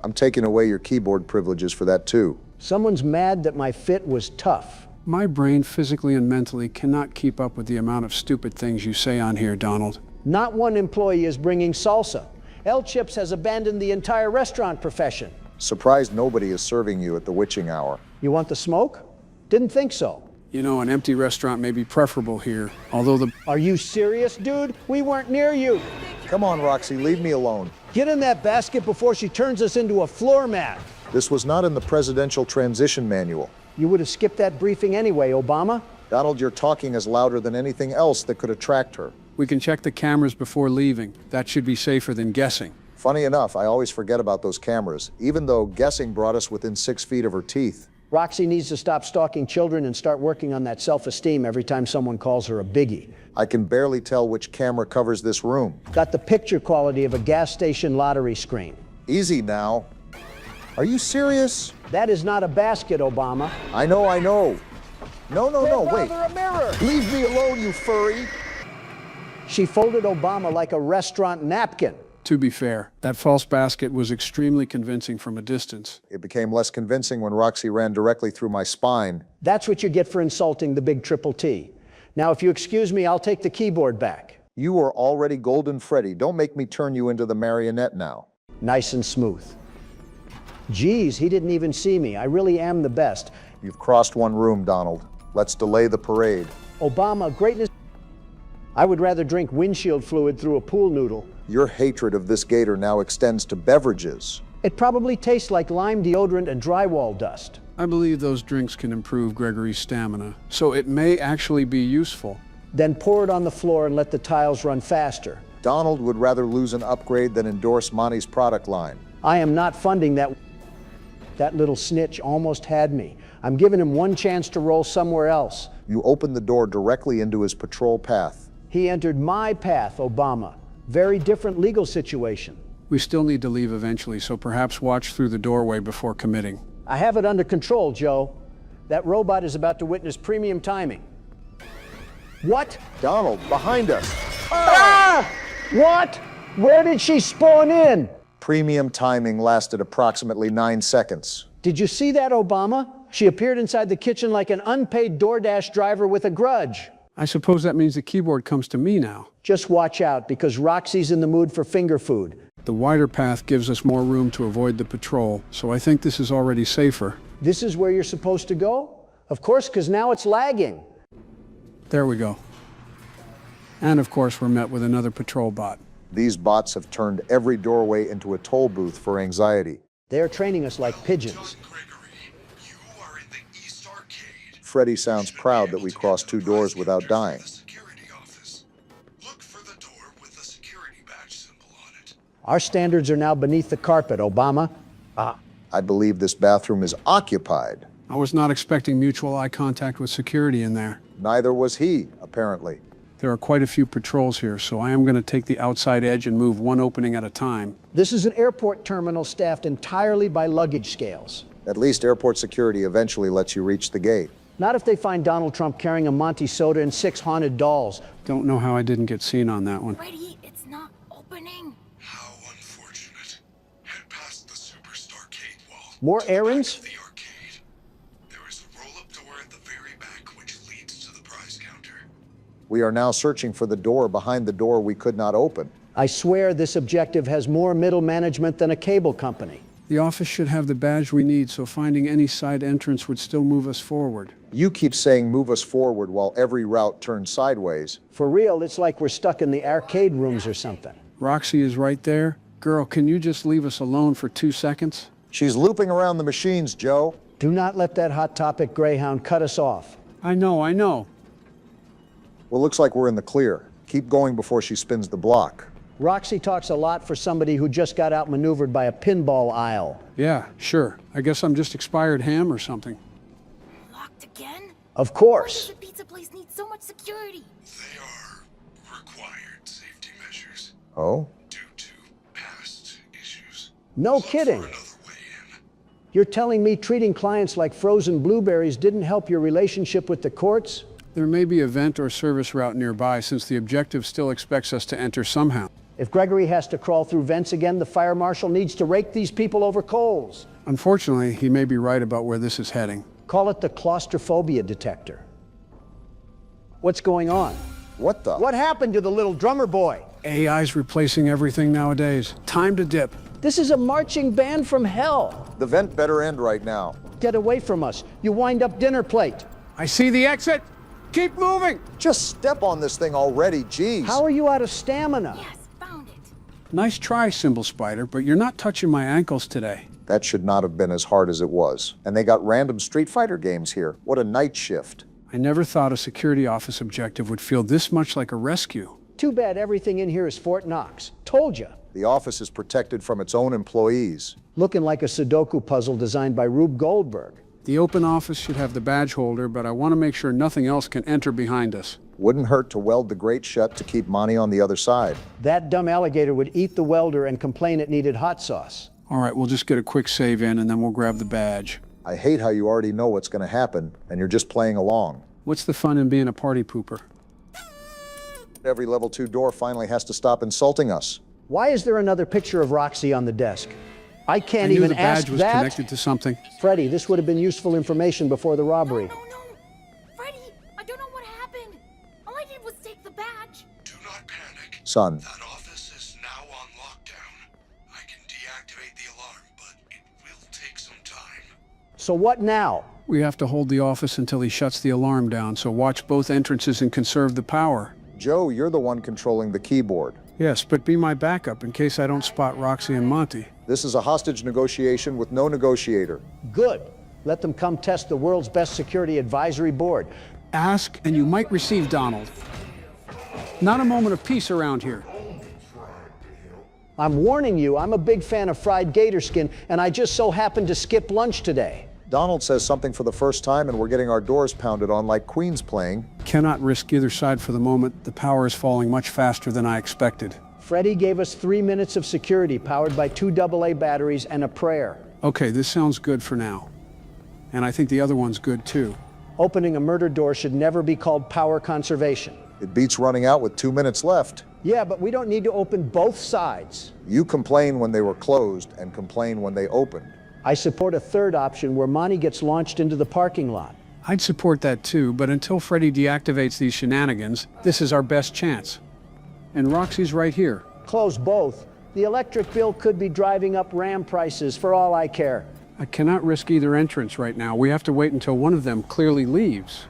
I'm taking away your keyboard privileges for that too. Someone's mad that my fit was tough. My brain, physically and mentally, cannot keep up with the amount of stupid things you say on here, Donald. Not one employee is bringing salsa. El Chips has abandoned the entire restaurant profession. Surprised nobody is serving you at the witching hour. You want the smoke? Didn't think so. You know, an empty restaurant may be preferable here, although the... Are you serious, dude? We weren't near you. Come on, Roxy, leave me alone. Get in that basket before she turns us into a floor mat. This was not in the presidential transition manual. You would have skipped that briefing anyway, Obama. Donald, your talking is louder than anything else that could attract her. We can check the cameras before leaving. That should be safer than guessing. Funny enough, I always forget about those cameras, even though guessing brought us within 6 feet of her teeth. Roxy needs to stop stalking children and start working on that self-esteem every time someone calls her a biggie. I can barely tell which camera covers this room. Got the picture quality of a gas station lottery screen. Easy now. Are you serious? That is not a basket, Obama. I know. No, wait. A mirror. Leave me alone, you furry. She folded Obama like a restaurant napkin. To be fair, that false basket was extremely convincing from a distance. It became less convincing when Roxy ran directly through my spine. That's what you get for insulting the big triple T. Now, if you excuse me, I'll take the keyboard back. You were already Golden Freddy. Don't make me turn you into the marionette now. Nice and smooth. Geez, he didn't even see me. I really am the best. You've crossed one room, Donald. Let's delay the parade. Obama, greatness. I would rather drink windshield fluid through a pool noodle. Your hatred of this gator now extends to beverages. It probably tastes like lime deodorant and drywall dust. I believe those drinks can improve Gregory's stamina, so it may actually be useful. Then pour it on the floor and let the tiles run faster. Donald would rather lose an upgrade than endorse Monty's product line. I am not funding that. That little snitch almost had me. I'm giving him one chance to roll somewhere else. You opened the door directly into his patrol path. He entered my path, Obama. Very different legal situation. We still need to leave eventually, so perhaps watch through the doorway before committing. I have it under control, Joe. That robot is about to witness premium timing. What? Donald, behind us. Ah! What? Where did she spawn in? Premium timing lasted approximately 9 seconds. Did you see that, Obama? She appeared inside the kitchen like an unpaid DoorDash driver with a grudge. I suppose that means the keyboard comes to me now. Just watch out, because Roxy's in the mood for finger food. The wider path gives us more room to avoid the patrol, so I think this is already safer. This is where you're supposed to go? Of course, because now it's lagging. There we go. And of course, we're met with another patrol bot. These bots have turned every doorway into a toll booth for anxiety. They're training us like pigeons. Freddy sounds proud that we crossed 2 doors without dying. Our standards are now beneath the carpet, Obama. I believe this bathroom is occupied. I was not expecting mutual eye contact with security in there. Neither was he, apparently. There are quite a few patrols here, so I am going to take the outside edge and move one opening at a time. This is an airport terminal staffed entirely by luggage scales. At least airport security eventually lets you reach the gate. Not if they find Donald Trump carrying a Monty soda and 6 haunted dolls. Don't know how I didn't get seen on that one. Freddy, it's not opening. How unfortunate. Head past the Superstarcade wall. More errands? The arcade. There is a roll-up door at the very back which leads to the prize counter. We are now searching for the door behind the door we could not open. I swear this objective has more middle management than a cable company. The office should have the badge we need, so finding any side entrance would still move us forward. You keep saying move us forward while every route turns sideways. For real, it's like we're stuck in the arcade rooms or something. Roxy is right there. Girl, can you just leave us alone for 2 seconds? She's looping around the machines, Joe. Do not let that Hot Topic Greyhound cut us off. I know. Well, looks like we're in the clear. Keep going before she spins the block. Roxy talks a lot for somebody who just got outmaneuvered by a pinball aisle. Yeah, sure. I guess I'm just expired ham or something. Locked again? Of course. Why does the pizza place need so much security? They are required safety measures. Oh? Due to past issues. No kidding. You're telling me treating clients like frozen blueberries didn't help your relationship with the courts? There may be a vent or service route nearby, since the objective still expects us to enter somehow. If Gregory has to crawl through vents again, the fire marshal needs to rake these people over coals. Unfortunately, he may be right about where this is heading. Call it the claustrophobia detector. What's going on? What the? What happened to the little drummer boy? AI's replacing everything nowadays. Time to dip. This is a marching band from hell. The vent better end right now. Get away from us. You wind up dinner plate. I see the exit. Keep moving. Just step on this thing already, jeez. How are you out of stamina? Yes, found it. Nice try, Symbol Spider, but you're not touching my ankles today. That should not have been as hard as it was. And they got random Street Fighter games here. What a night shift. I never thought a security office objective would feel this much like a rescue. Too bad everything in here is Fort Knox. Told ya. The office is protected from its own employees. Looking like a Sudoku puzzle designed by Rube Goldberg. The open office should have the badge holder, but I want to make sure nothing else can enter behind us. Wouldn't hurt to weld the grate shut to keep Monty on the other side. That dumb alligator would eat the welder and complain it needed hot sauce. All right, we'll just get a quick save in and then we'll grab the badge. I hate how you already know what's going to happen and you're just playing along. What's the fun in being a party pooper? Every level 2 door finally has to stop insulting us. Why is there another picture of Roxy on the desk? I can't I knew even the badge ask was that. connected to something. Freddy, this would have been useful information before the robbery. No. Freddy, I don't know what happened. All I did was take the badge. Do not panic. Son. That office is now on lockdown. I can deactivate the alarm, but it will take some time. So what now? We have to hold the office until he shuts the alarm down, so watch both entrances and conserve the power. Joe, you're the one controlling the keyboard. Yes, but be my backup in case I don't spot Roxy and Monty. This is a hostage negotiation with no negotiator. Good. Let them come test the world's best security advisory board. Ask and you might receive, Donald. Not a moment of peace around here. I'm warning you, I'm a big fan of fried gator skin, and I just so happened to skip lunch today. Donald says something for the first time and we're getting our doors pounded on like Queen's playing. Cannot risk either side for the moment. The power is falling much faster than I expected. Freddy gave us 3 minutes of security powered by 2 AA batteries and a prayer. Okay, this sounds good for now. And I think the other one's good too. Opening a murder door should never be called power conservation. It beats running out with 2 minutes left. Yeah, but we don't need to open both sides. You complain when they were closed and complain when they opened. I support a third option where Monty gets launched into the parking lot. I'd support that too, but until Freddy deactivates these shenanigans, this is our best chance. And Roxy's right here. Close both. The electric bill could be driving up RAM prices for all I care. I cannot risk either entrance right now. We have to wait until one of them clearly leaves.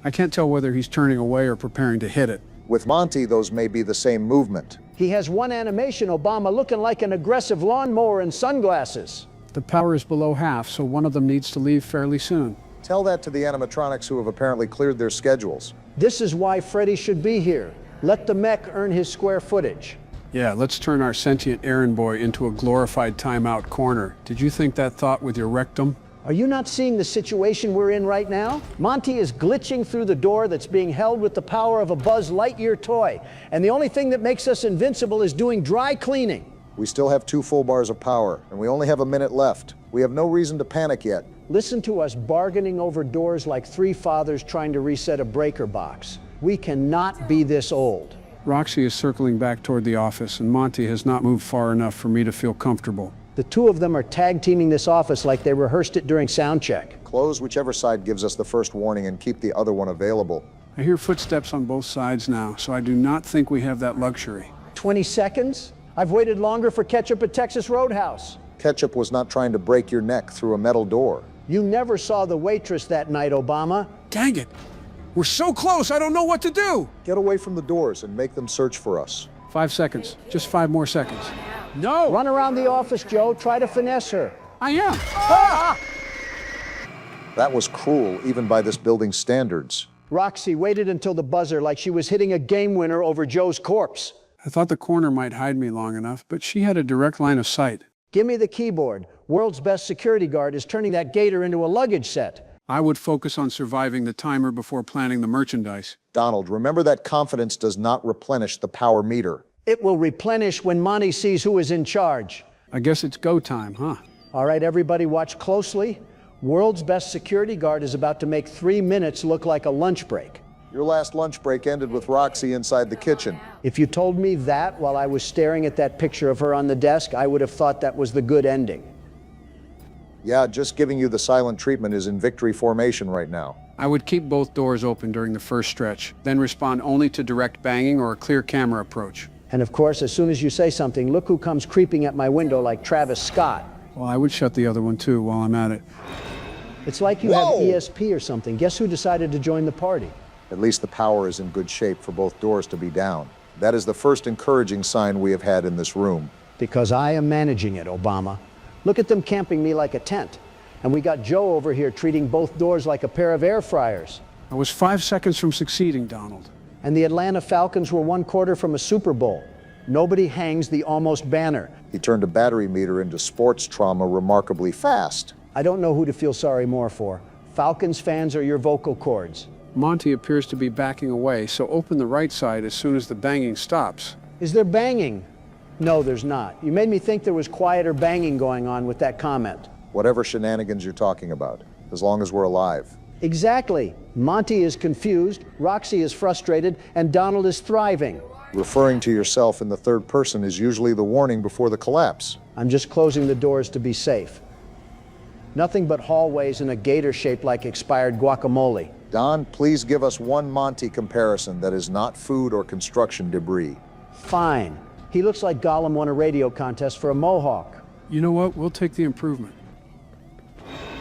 I can't tell whether he's turning away or preparing to hit it. With Monty, those may be the same movement. He has one animation, Obama, looking like an aggressive lawnmower and sunglasses. The power is below half, so one of them needs to leave fairly soon. Tell that to the animatronics who have apparently cleared their schedules. This is why Freddy should be here. Let the mech earn his square footage. Yeah, let's turn our sentient errand boy into a glorified timeout corner. Did you think that thought with your rectum? Are you not seeing the situation we're in right now? Monty is glitching through the door that's being held with the power of a Buzz Lightyear toy. And the only thing that makes us invincible is doing dry cleaning. We still have 2 full bars of power, and we only have a minute left. We have no reason to panic yet. Listen to us bargaining over doors like 3 fathers trying to reset a breaker box. We cannot be this old. Roxy is circling back toward the office, and Monty has not moved far enough for me to feel comfortable. The 2 of them are tag teaming this office like they rehearsed it during sound check. Close whichever side gives us the first warning and keep the other one available. I hear footsteps on both sides now, so I do not think we have that luxury. 20 seconds? I've waited longer for ketchup at Texas Roadhouse. Ketchup was not trying to break your neck through a metal door. You never saw the waitress that night, Obama. Dang it! We're so close, I don't know what to do! Get away from the doors and make them search for us. 5 seconds. Just 5 more seconds. No! Run around the office, Joe. Try to finesse her. I am! Ah! That was cruel, even by this building's standards. Roxy waited until the buzzer like she was hitting a game winner over Joe's corpse. I thought the corner might hide me long enough, but she had a direct line of sight. Give me the keyboard. World's best security guard is turning that gator into a luggage set. I would focus on surviving the timer before planning the merchandise. Donald, remember that confidence does not replenish the power meter. It will replenish when Monty sees who is in charge. I guess it's go time, huh? All right, everybody watch closely. World's best security guard is about to make 3 minutes look like a lunch break. Your last lunch break ended with Roxy inside the kitchen. If you told me that while I was staring at that picture of her on the desk, I would have thought that was the good ending. Yeah, just giving you the silent treatment is in victory formation right now. I would keep both doors open during the first stretch, then respond only to direct banging or a clear camera approach. And of course, as soon as you say something, look who comes creeping at my window like Travis Scott. Well, I would shut the other one too while I'm at it. It's like you have ESP or something. Guess who decided to join the party? At least the power is in good shape for both doors to be down. That is the first encouraging sign we have had in this room. Because I am managing it, Obama. Look at them camping me like a tent. And we got Joe over here treating both doors like a pair of air fryers. I was 5 seconds from succeeding, Donald. And the Atlanta Falcons were 1/4 from a Super Bowl. Nobody hangs the almost banner. He turned a battery meter into sports trauma remarkably fast. I don't know who to feel sorry more for. Falcons fans or your vocal cords. Monty appears to be backing away, so open the right side as soon as the banging stops. Is there banging? No, there's not. You made me think there was quieter banging going on with that comment. Whatever shenanigans you're talking about, as long as we're alive. Exactly. Monty is confused, Roxy is frustrated, and Donald is thriving. Referring to yourself in the third person is usually the warning before the collapse. I'm just closing the doors to be safe. Nothing but hallways in a gator shape like expired guacamole. Don, please give us one Monty comparison that is not food or construction debris. Fine. He looks like Gollum won a radio contest for a mohawk. You know what? We'll take the improvement.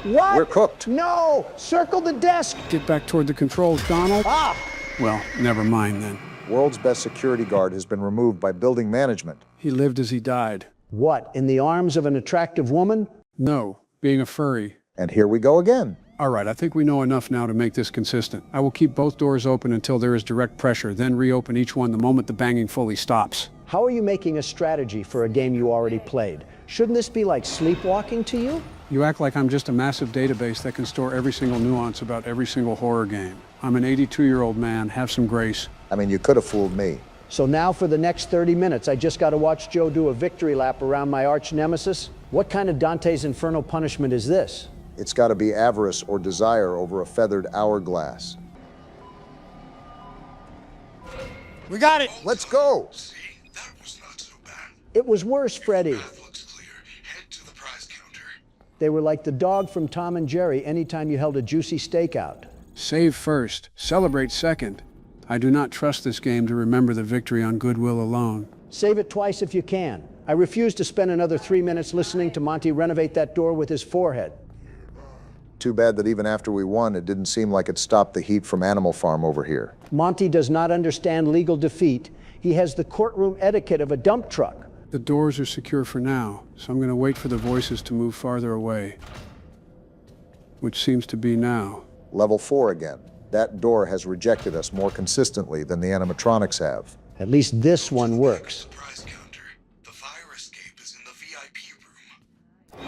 What? We're cooked. No! Circle the desk! Get back toward the controls, Donald. Ah! Well, never mind then. World's best security guard has been removed by building management. He lived as he died. What, in the arms of an attractive woman? No, being a furry. And here we go again. All right, I think we know enough now to make this consistent. I will keep both doors open until there is direct pressure, then reopen each one the moment the banging fully stops. How are you making a strategy for a game you already played? Shouldn't this be like sleepwalking to you? You act like I'm just a massive database that can store every single nuance about every single horror game. I'm an 82-year-old man. Have some grace. I mean, you could have fooled me. So now for the next 30 minutes, I just got to watch Joe do a victory lap around my arch nemesis? What kind of Dante's Inferno punishment is this? It's got to be avarice or desire over a feathered hourglass. We got it! Let's go! See, that was not so bad. It was worse, Freddy. Your math looks clear. Head to the prize counter. They were like the dog from Tom and Jerry anytime you held a juicy steak out. Save first, celebrate second. I do not trust this game to remember the victory on goodwill alone. Save it twice if you can. I refuse to spend another 3 minutes listening to Monty renovate that door with his forehead. Too bad that even after we won, it didn't seem like it stopped the heat from Animal Farm over here. Monty does not understand legal defeat. He has the courtroom etiquette of a dump truck. The doors are secure for now, so I'm going to wait for the voices to move farther away. Which seems to be now. Level 4 again. That door has rejected us more consistently than the animatronics have. At least this one works. Prize counter. The fire escape is in the VIP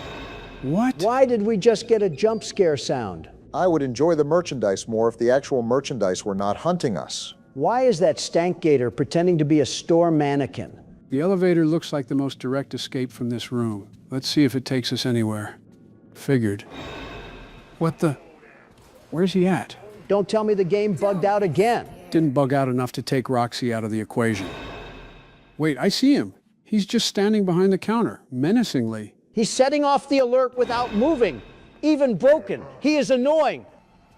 room. What? Why did we just get a jump scare sound? I would enjoy the merchandise more if the actual merchandise were not hunting us. Why is that stank gator pretending to be a store mannequin? The elevator looks like the most direct escape from this room. Let's see if it takes us anywhere. Figured. What the? Where's he at? Don't tell me the game bugged out again. Didn't bug out enough to take Roxy out of the equation. Wait, I see him. He's just standing behind the counter, menacingly. He's setting off the alert without moving. Even broken. He is annoying.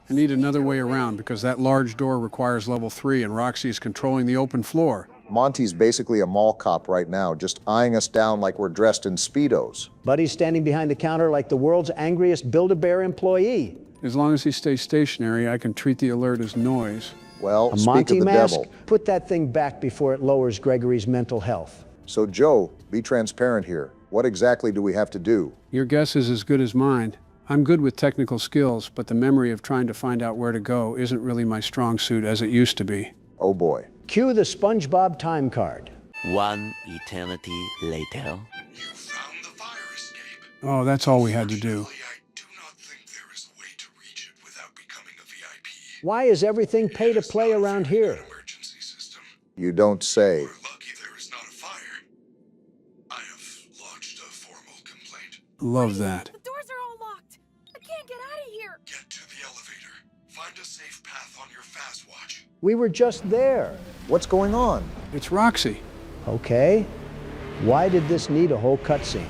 I need another way around because that large door requires level 3 and Roxy is controlling the open floor. Monty's basically a mall cop right now, just eyeing us down like we're dressed in Speedos. Buddy's standing behind the counter like the world's angriest Build-A-Bear employee. As long as he stays stationary, I can treat the alert as noise. Well, A speak Monty of the mask? devil. Put that thing back before it lowers Gregory's mental health. So Joe, be transparent here. What exactly do we have to do? Your guess is as good as mine. I'm good with technical skills, but the memory of trying to find out where to go isn't really my strong suit as it used to be. Oh boy. Cue the SpongeBob time card. One eternity later. You found the fire escape. Oh, that's all we had to do. I do not think there is a way to reach it without becoming a VIP. Why is everything pay to play around here? Emergency system. You don't say. We're lucky there is not a fire. I have lodged a formal complaint. Love that. The doors are all locked. I can't get out of here. Get to the elevator. Find a safe path on your fast watch. We were just there. What's going on? It's Roxy. Okay. Why did this need a whole cutscene?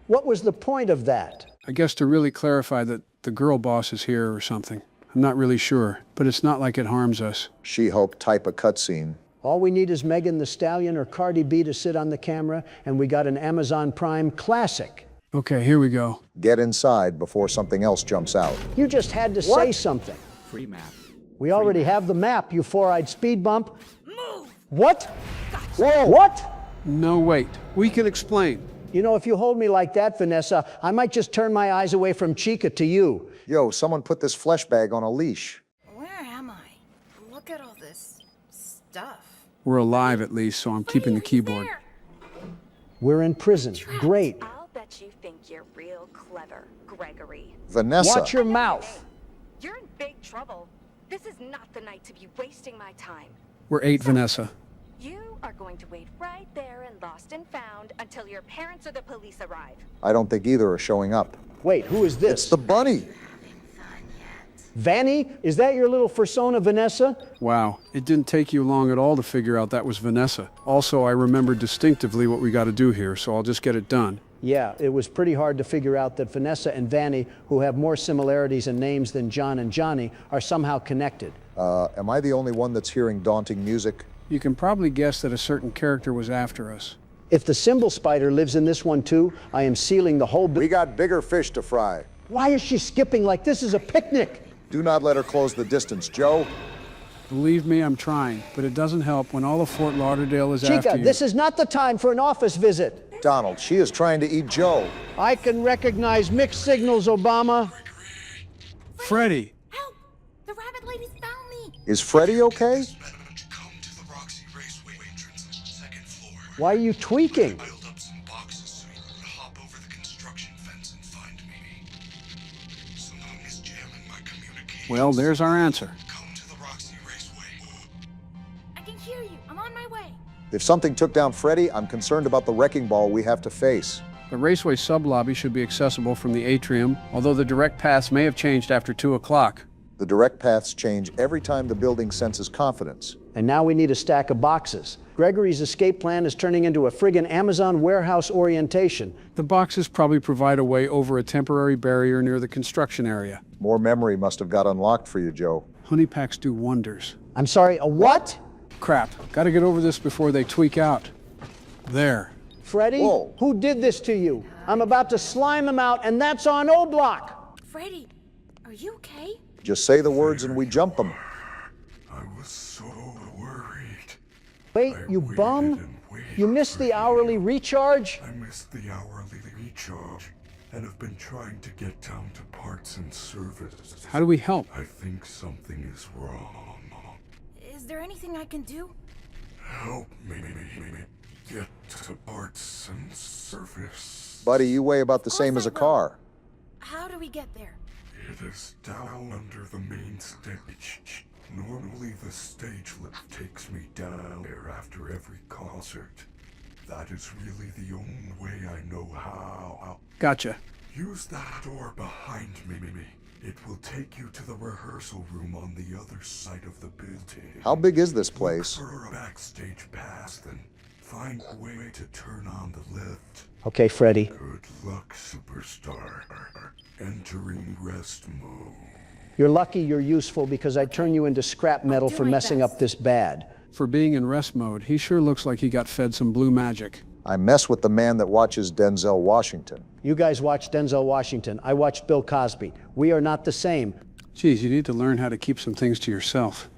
What was the point of that? I guess to really clarify that the girl boss is here or something. I'm not really sure, but it's not like it harms us. She-Hulk type a cutscene. All we need is Megan Thee Stallion or Cardi B to sit on the camera, and we got an Amazon Prime classic. Okay, here we go. Get inside before something else jumps out. You just had to say something. Free map. We already have the map, you four-eyed speed bump. Move! What? Whoa! What? No, wait. We can explain. You know, if you hold me like that, Vanessa, I might just turn my eyes away from Chica to you. Yo, someone put this flesh bag on a leash. Where am I? Look at all this stuff. We're alive at least, so I'm keeping the keyboard. We're in prison. Great. I'll bet you think you're real clever, Gregory. Vanessa. Watch your mouth. You're in big trouble. This is not the night to be wasting my time. We're 8, Vanessa. You are going to wait right there and lost and found until your parents or the police arrive. I don't think either are showing up. Wait, who is this? It's the bunny. Vanny? Is that your little persona, Vanessa? Wow, it didn't take you long at all to figure out that was Vanessa. Also, I remember distinctively what we got to do here, so I'll just get it done. Yeah, it was pretty hard to figure out that Vanessa and Vanny, who have more similarities in names than John and Johnny, are somehow connected. Am I the only one that's hearing daunting music? You can probably guess that a certain character was after us. If the symbol spider lives in this one too, I am sealing the whole... We got bigger fish to fry. Why is she skipping like this is a picnic? Do not let her close the distance, Joe. Believe me, I'm trying, but it doesn't help when all of Fort Lauderdale is after you. Chica, this is not the time for an office visit. Donald, she is trying to eat Joe. I can recognize mixed signals, Obama. Freddie! Help! The rabbit ladies found me! Is Freddie okay? Why are you tweaking? Well, there's our answer. I can hear you. I'm on my way. If something took down Freddie, I'm concerned about the wrecking ball we have to face. The Raceway sub-lobby should be accessible from the atrium, although the direct paths may have changed after 2 o'clock. The direct paths change every time the building senses confidence. And now we need a stack of boxes. Gregory's escape plan is turning into a friggin' Amazon warehouse orientation. The boxes probably provide a way over a temporary barrier near the construction area. More memory must have got unlocked for you, Joe. Honey packs do wonders. I'm sorry, a what? Crap. Gotta get over this before they tweak out. There. Freddie? Whoa. Who did this to you? I'm about to slime him out, and that's on O-Block. Freddie, are you okay? Just say the words and we jump them. I was so worried. Wait, you bum? You missed the hourly recharge? I missed the hourly recharge and have been trying to get down to parts and service. How do we help? I think something is wrong. Is there anything I can do? Help me get to parts and service. Buddy, you weigh about the same as a car. How do we get there? It is down under the main stage. Normally the stage lift takes me down there after every concert. That is really the only way I know how. Gotcha. Use that door behind me. It will take you to the rehearsal room on the other side of the building. How big is this place? Look for a backstage pass, then find a way to turn on the lift. Okay, Freddie. Good luck, superstar. Entering rest mode. You're lucky you're useful because I'd turn you into scrap metal for messing up this bad. For being in rest mode, he sure looks like he got fed some blue magic. I mess with the man that watches Denzel Washington. You guys watch Denzel Washington. I watched Bill Cosby. We are not the same. Geez, you need to learn how to keep some things to yourself.